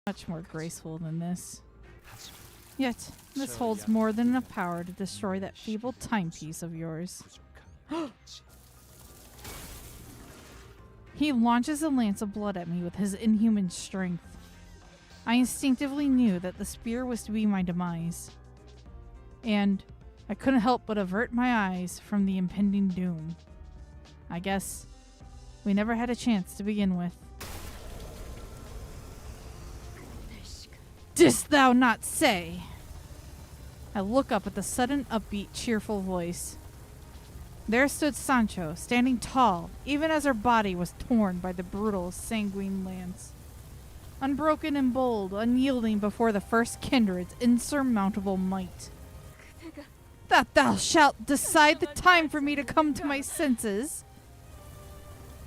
Much more graceful than this. Yet, this holds more than enough power to destroy that feeble timepiece of yours. He launches a lance of blood at me with his inhuman strength. I instinctively knew that the spear was to be my demise. And I couldn't help but avert my eyes from the impending doom. I guess we never had a chance to begin with. Didst thou not say? I look up at the sudden, upbeat, cheerful voice. There stood Sancho, standing tall, even as her body was torn by the brutal, sanguine lance. Unbroken and bold, unyielding before the first kindred's insurmountable might. That thou shalt decide the time for me to come to my senses.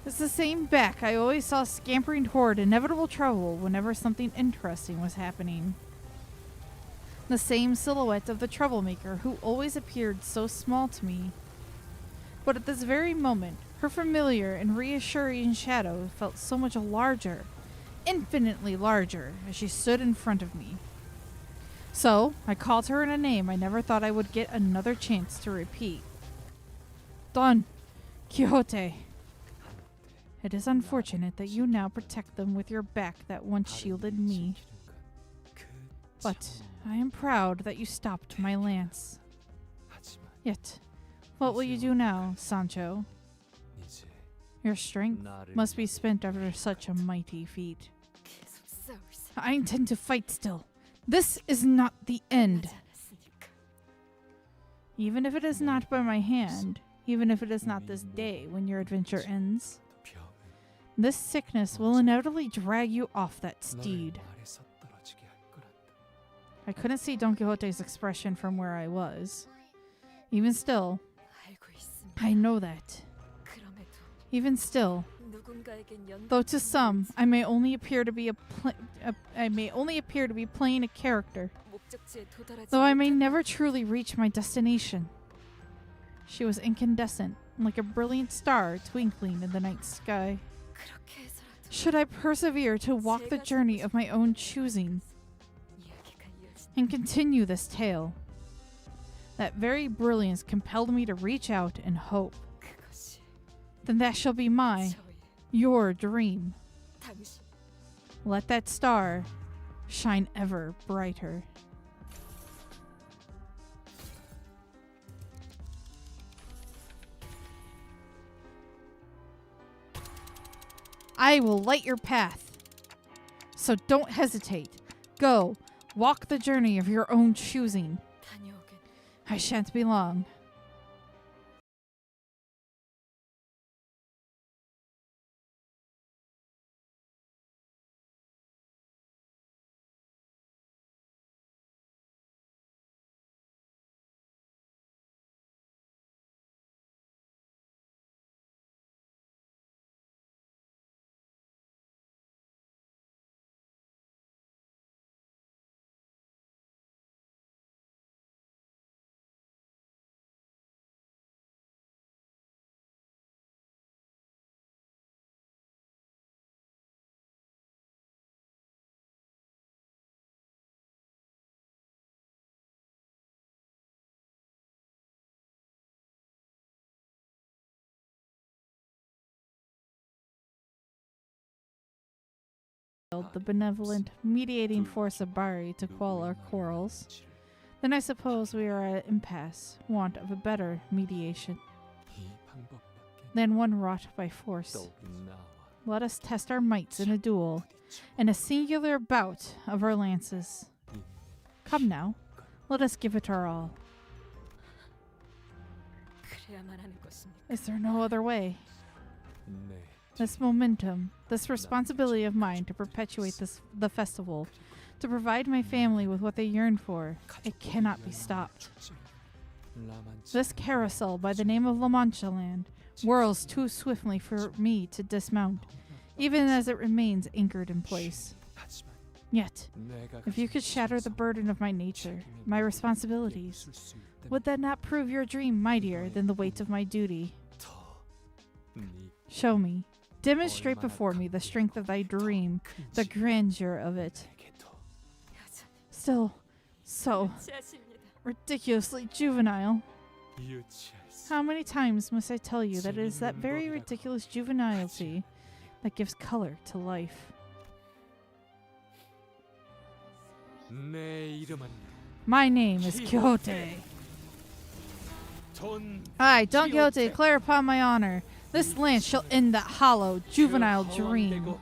It's the same back I always saw scampering toward inevitable trouble whenever something interesting was happening. The same silhouette of the troublemaker who always appeared so small to me. But at this very moment, her familiar and reassuring shadow felt so much larger, infinitely larger, as she stood in front of me. So, I called her in a name I never thought I would get another chance to repeat. Don Quixote. It is unfortunate that you now protect them with your back that once shielded me. But I am proud that you stopped my lance. Yet, what will you do now, Sancho? Your strength must be spent after such a mighty feat. I intend to fight still. This is not the end. Even if it is not by my hand, even if it is not this day when your adventure ends, this sickness will inevitably drag you off that steed. I couldn't see Don Quixote's expression from where I was. Even still, I know that. Even still, though to some I may only appear to be playing a character, though I may never truly reach my destination. She was incandescent, like a brilliant star twinkling in the night sky. Should I persevere to walk the journey of my own choosing and continue this tale, that very brilliance compelled me to reach out and hope. Then that shall be your dream. Let that star shine ever brighter. I will light your path. So don't hesitate. Go, walk the journey of your own choosing. I shan't be long. The benevolent, mediating force of Bari to quell our quarrels, then I suppose we are at an impasse, want of a better mediation than one wrought by force. Let us test our mights in a duel, and a singular bout of our lances. Come now, let us give it our all. Is there no other way? This momentum, this responsibility of mine to perpetuate the festival, to provide my family with what they yearn for, it cannot be stopped. This carousel by the name of La Mancha Land whirls too swiftly for me to dismount, even as it remains anchored in place. Yet, if you could shatter the burden of my nature, my responsibilities, would that not prove your dream mightier than the weight of my duty? Show me. Demonstrate before me the strength of thy dream, the grandeur of it. still so ridiculously juvenile. How many times must I tell you that it is that very ridiculous juvenility that gives color to life? My name is Quixote. I, Don Quixote, declare upon my honor, this lance shall end that hollow, juvenile dream.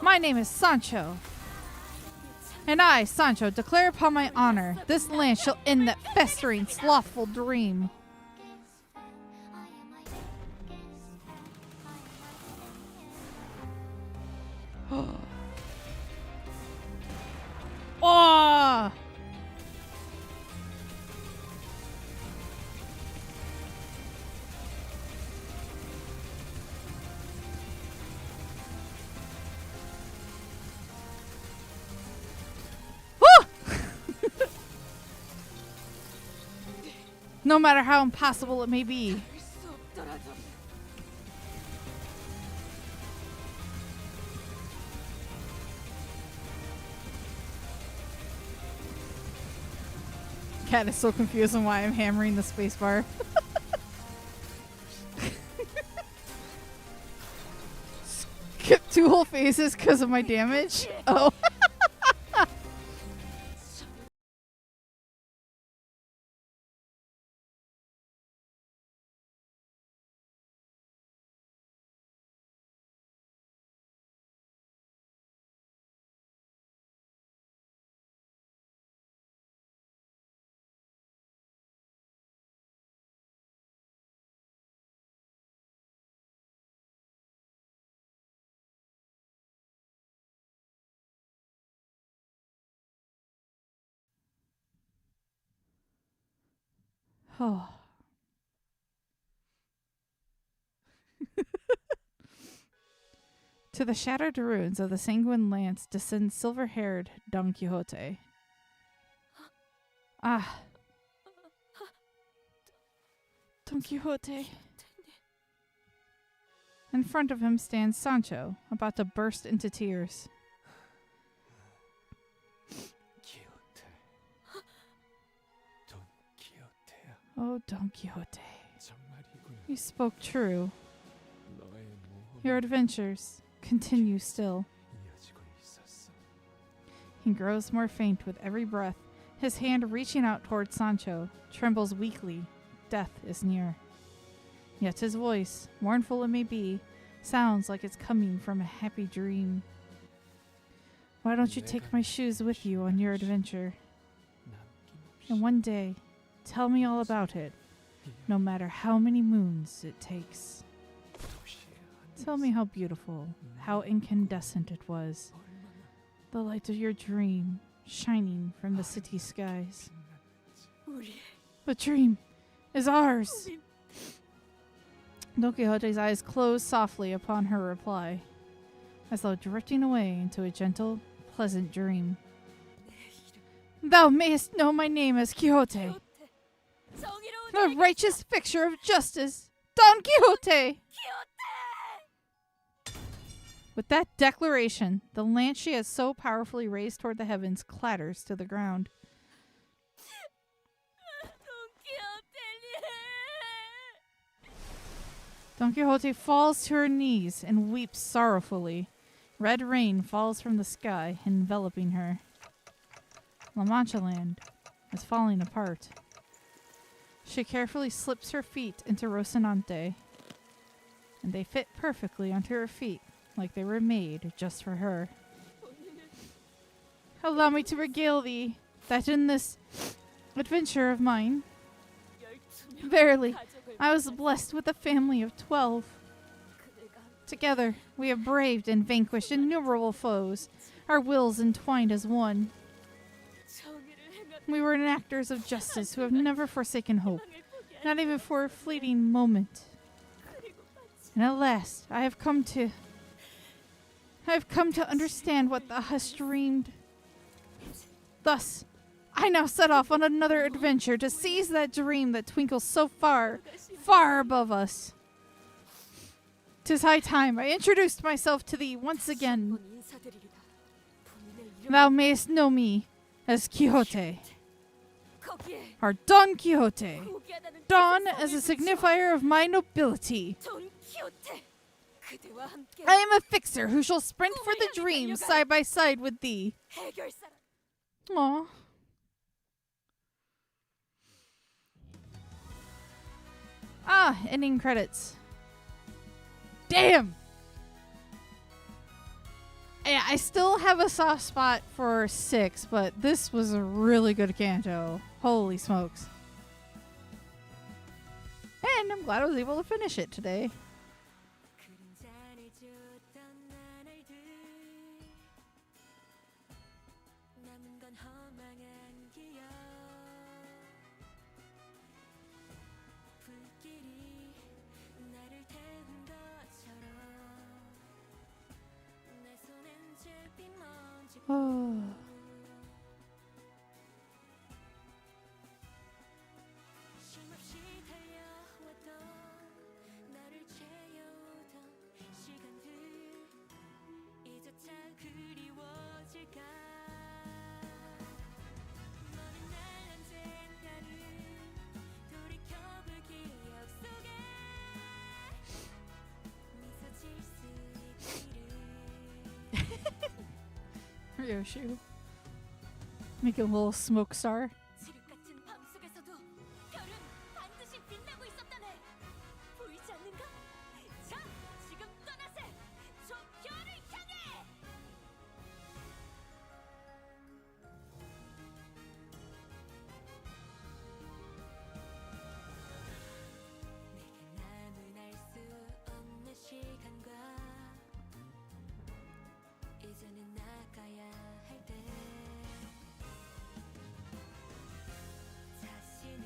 My name is Sancho. And I, Sancho, declare upon my honor, this lance shall end that festering, slothful dream. Oh! No matter how impossible it may be. Cat is so confused on why I'm hammering the spacebar. Skip 2 whole phases because of my damage? Oh. Oh. To the shattered ruins of the sanguine lance descends silver-haired Don Quixote. Ah. Don Quixote. In front of him stands Sancho, about to burst into tears. Oh, Don Quixote. You spoke true. Your adventures continue still. He grows more faint with every breath. His hand reaching out toward Sancho trembles weakly. Death is near. Yet his voice, mournful it may be, sounds like it's coming from a happy dream. Why don't you take my shoes with you on your adventure? And one day, tell me all about it, no matter how many moons it takes. Tell me how beautiful, how incandescent it was. The light of your dream shining from the city skies. The dream is ours. Don Quixote's eyes closed softly upon her reply, as though drifting away into a gentle, pleasant dream. Thou mayest know my name as Quixote, the righteous fixture of justice, Don Quixote! With that declaration, the lance she has so powerfully raised toward the heavens clatters to the ground. Don Quixote falls to her knees and weeps sorrowfully. Red rain falls from the sky, enveloping her. La Mancha land is falling apart. She carefully slips her feet into Rocinante, and they fit perfectly onto her feet, like they were made just for her. Allow me to regale thee that in this adventure of mine, verily, I was blessed with a family of 12. Together, we have braved and vanquished innumerable foes, our wills entwined as one. We were enactors of justice who have never forsaken hope, not even for a fleeting moment. And at last, I have come to understand what thou hast dreamed. Thus, I now set off on another adventure to seize that dream that twinkles so far, far above us. 'Tis high time I introduced myself to thee once again. 한번 인사드리리다. 본인의 이름은 Thou mayest know me as Quixote, 거기에 or Don Quixote. 포기하다는 Don 뜻의 as a 성을 signifier of my nobility. 붙여. 돈 키호테. 그대와 함께 I am a fixer who shall sprint for the dream side by side with thee. 해결사라. Aw. Ah, ending credits. Damn! Yeah, I still have a soft spot for 6, but this was a really good Canto. Holy smokes. And I'm glad I was able to finish it today. 그림자를 줬던 나날들 남은 건 허망한 기억 불길이 나를 태운 것처럼 내 손엔 잿빛 먼지 쉼없이 달려왔던 나를 채워오던 시간들 이조차 그리워질까 너는 날 언젠가는 돌이켜볼 기억 속에 미소 질 수 있기를 Ryoshu. Make a little smoke star. 칠흑 같은 밤속에서도 별은 반드시 빛나고 있었다네. 보이지 않는가? 자, 지금 떠나세. 저 별을 향해. 내게 남은 알 수 없는 시간과 이제는 나가야 할 때 자신을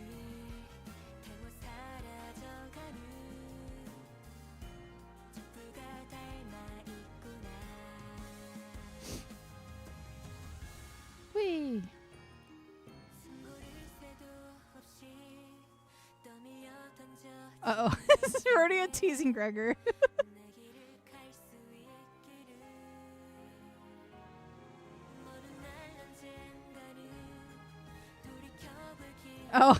태워 사라져가는 촛불과 닮아 있구나. Whee! 숨고를 새도 없이 떠밀려 던져 Uh-oh. This is already teasing Gregor. 내 길을 갈 수 있기를 모든 날 언젠가는 돌이켜볼 기억 Oh,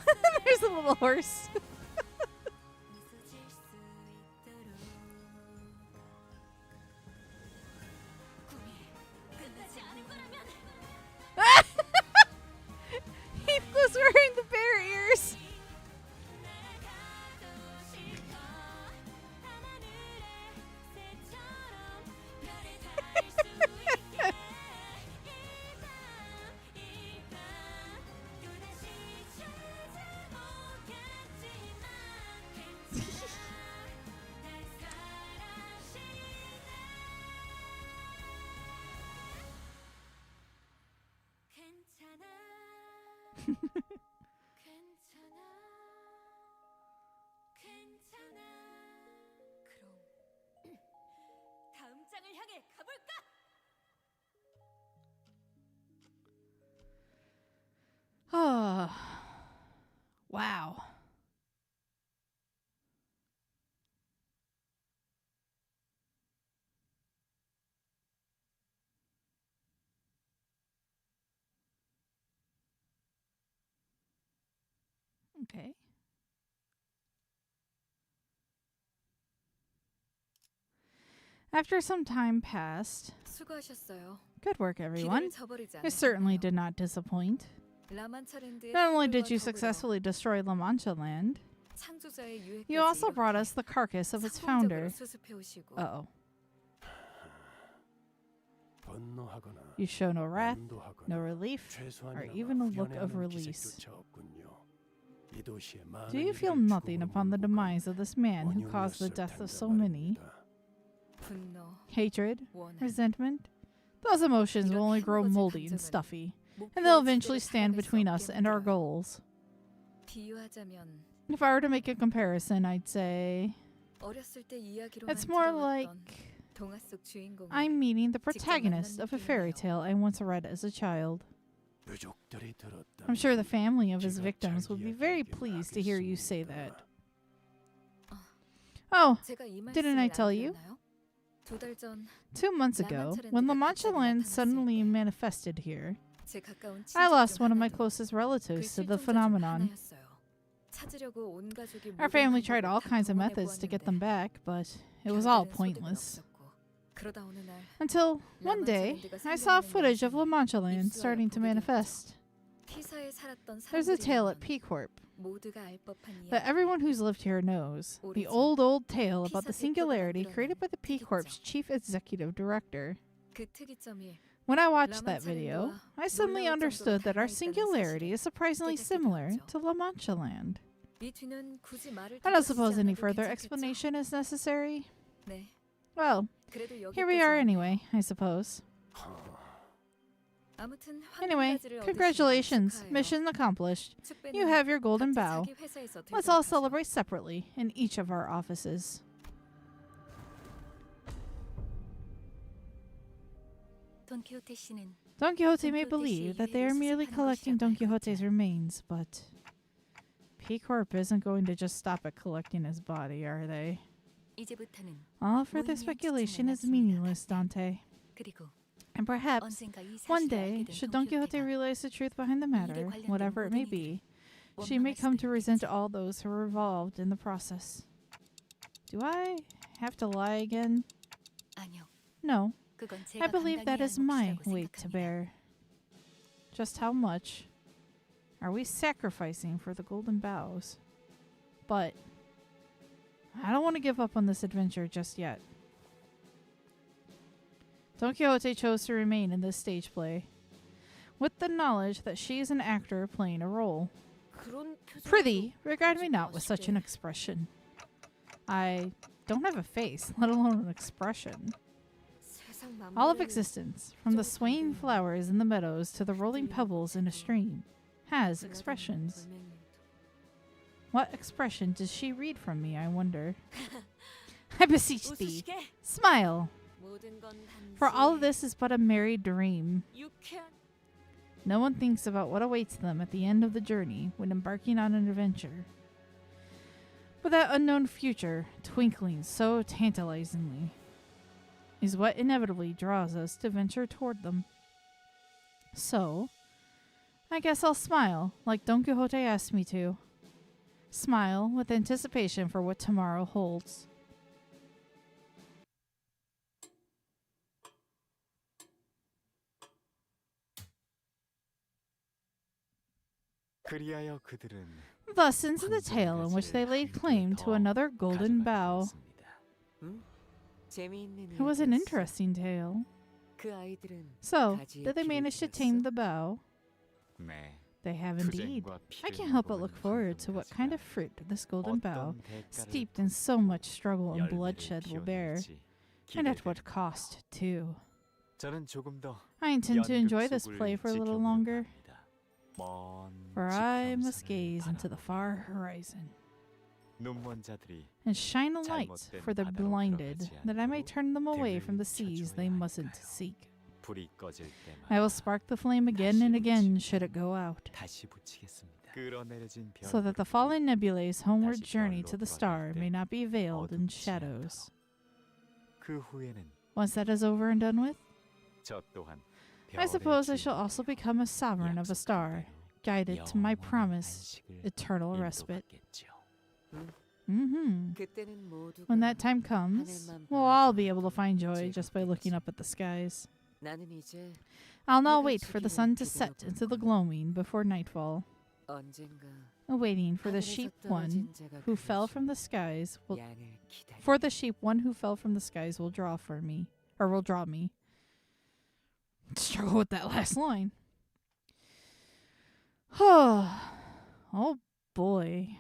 there's a little horse. 미소 질 수 있도록 꿈이 끝나지 않은 거라면 He was wearing the bear ears. 날아가고 싶어 밤하늘의 새처럼 별에 닿을 수 있게 이밤 또다시 찾아오겠지만 괜찮아 날 사랑하시네 괜찮아 괜찮아 그럼 다음 장을 향해 가볼까? Oh. Wow. Okay. After some time passed, 수고하셨어요. good work, everyone. 기대를 저버리지 You certainly 않으셨네요. did not disappoint. 라만차랜드의 Not only 탑들과 did you 더불어 successfully destroy La Mancha land, 창조자의 유해까지 you also 이렇게 brought us the carcass of its 성공적으로 founder. 수습해 오시고 Uh-oh. 분노하거나 You show no wrath, 안도하거나 no relief, or 최소한이나마 even a look of 연애하는 release. 기색조차 없군요. 이 도시의 많은 Do you feel 일을 nothing upon the 주고받는 demise of this man who caused the 원흉이었을 death of 텐데 so many? 말입니다. 분노, Hatred, 원한, resentment? Those emotions will only grow moldy and stuffy, and they'll eventually stand between us and our goals. 비유하자면 If I were to make a comparison, I'd say 어렸을 때 이야기로만 it's more 들어왔던 like 동화 속 주인공을 I'm meeting the protagonist of a fairy tale I once read as a child. 유족들이 들었다면 I'm sure the family of his 제가 victims 잘 would be very 이야기하긴 pleased to hear you say 하겠습니다. that. Oh, 제가 이 didn't I 말씀을 tell 안 you? 드렸나요? 2달 전 2 months ago, when La Mancha Land suddenly manifested here, 제 가까운 I 친척 lost 중 one of my 하나도 closest 그 relatives to the 실종자 중 phenomenon. 하나였어요. 찾으려고 온 가족이 Our 모든 family tried 방법을 all 다 kinds of 동원해 methods to get 보았는데 them back, but it was all 별다른 소득은 pointless. 없었고, 그러다 어느 날 Until one day, I saw footage of La Mancha Land starting to manifest. 피사에 살았던 There's a tale at 사람들이라면 P Corp 모두가 알 법한 that 이야기. everyone who's lived here knows. The old tale about the singularity created by the P Corp's chief executive director. 그 특이점이 When I watched that video, I suddenly understood that our singularity is surprisingly similar to La Mancha Land. 이 뒤는 굳이 말을 I don't suppose 덧붙이지 any 않아도 further 괜찮겠죠? explanation is necessary. 네. Well, 그래도 here we 여기까지 are 왔네요. anyway, I suppose. 아무튼 Anyway, 황금바지를 congratulations, 얻으신 걸 mission accomplished. 축하해요. You have your golden 각자 bow. 자기 회사에서 Let's all 되돌아가죠. celebrate separately in each of our offices. 돈키호테 씨는 Don Quixote may believe that they are merely collecting Don Quixote's remains, but P Corp isn't going to just stop at collecting his body, are they? 이제부터는 All further speculation is meaningless, Dante. 그리고 And perhaps 언젠가 이 one 사실을 day, 알게 된 should Don Quixote 돈키호테가 realize the truth behind the matter, whatever it may be, she may come to resent all those who were involved in the process. Do I have to lie again? 아니요. No. 그건 I 제가 believe that 감당해야 is 할 my 몫이라고 weight to 생각합니다. bear. Just how much are we sacrificing for the golden bows? But I don't want to give up on this adventure just yet. Don Quixote chose to remain in this stage play, with the knowledge that she is an actor playing a role. Prithee, regard me not with such an expression. I don't have a face, let alone an expression. All of existence, from the swaying flowers in the meadows to the rolling pebbles in a stream, has expressions. What expression does she read from me, I wonder? I beseech thee, smile! For all of this is but a merry dream. No one thinks about what awaits them at the end of the journey when embarking on an adventure. But that unknown future, twinkling so tantalizingly, is what inevitably draws us to venture toward them. So, I guess I'll smile, like Don Quixote asked me to. Smile with anticipation for what tomorrow holds. 그리하여 그들은 Thus ends the tale in which they laid claim to another golden bow. It was an interesting tale. So, did they manage to tame the bow? 네. They have indeed. I can't help but look forward to what kind of fruit this golden bow, steeped in so much struggle and bloodshed, will bear. And at what cost, too. 저는 조금 더 I intend to enjoy this 연극 play for a 속을 little 지켜보려고 longer, 합니다. 먼 for I must 지평선을 gaze into the 바라보며 far horizon, 눈먼 자들이 and shine a light for the blinded, that I may turn them away from the seas they mustn't seek. 불이 꺼질 I will 때마다 spark the flame again and again should it go out, 다시 붙이겠습니다. 끌어내려진 별 so that the fallen nebulae's homeward journey to the star may not be veiled in shadows. 그 후에는 Once that is over and done with, 저 또한 I 별의 suppose I 주인, shall also become a sovereign of a star, guided to my promised eternal respite. When that time comes, we'll all be able to find joy just by looking up at the skies. I'll now wait for the sun to set into the gloaming before nightfall, awaiting for the sheep one who fell from the skies will draw for me, or will draw me. Struggle with that last line. Oh boy.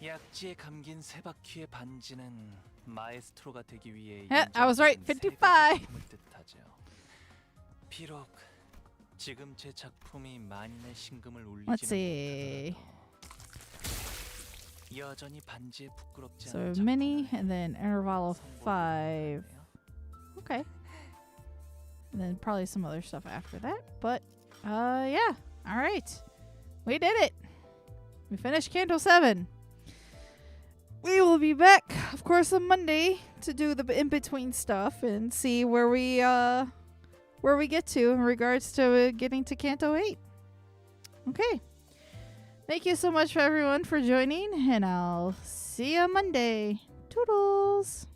약지에 감긴 세 바퀴의 반지는 마에스트로가 되기 위해 I was right. 55. 뜻하죠. 비록 지금 제 작품이 만인의 신금을 Let's 울리지는 see. 못하더라도 여전히 반지에 부끄럽지 So 않은 mini 작품을 and then interval of 5. Okay. And then probably some other stuff after that. But yeah. All right. We did it. We finished Canto 7. we will be back, of course, on Monday to do the in-between stuff and see where we get to in regards to getting to Canto 8. Okay. Thank you so much for everyone for joining, and I'll see you Monday. Toodles!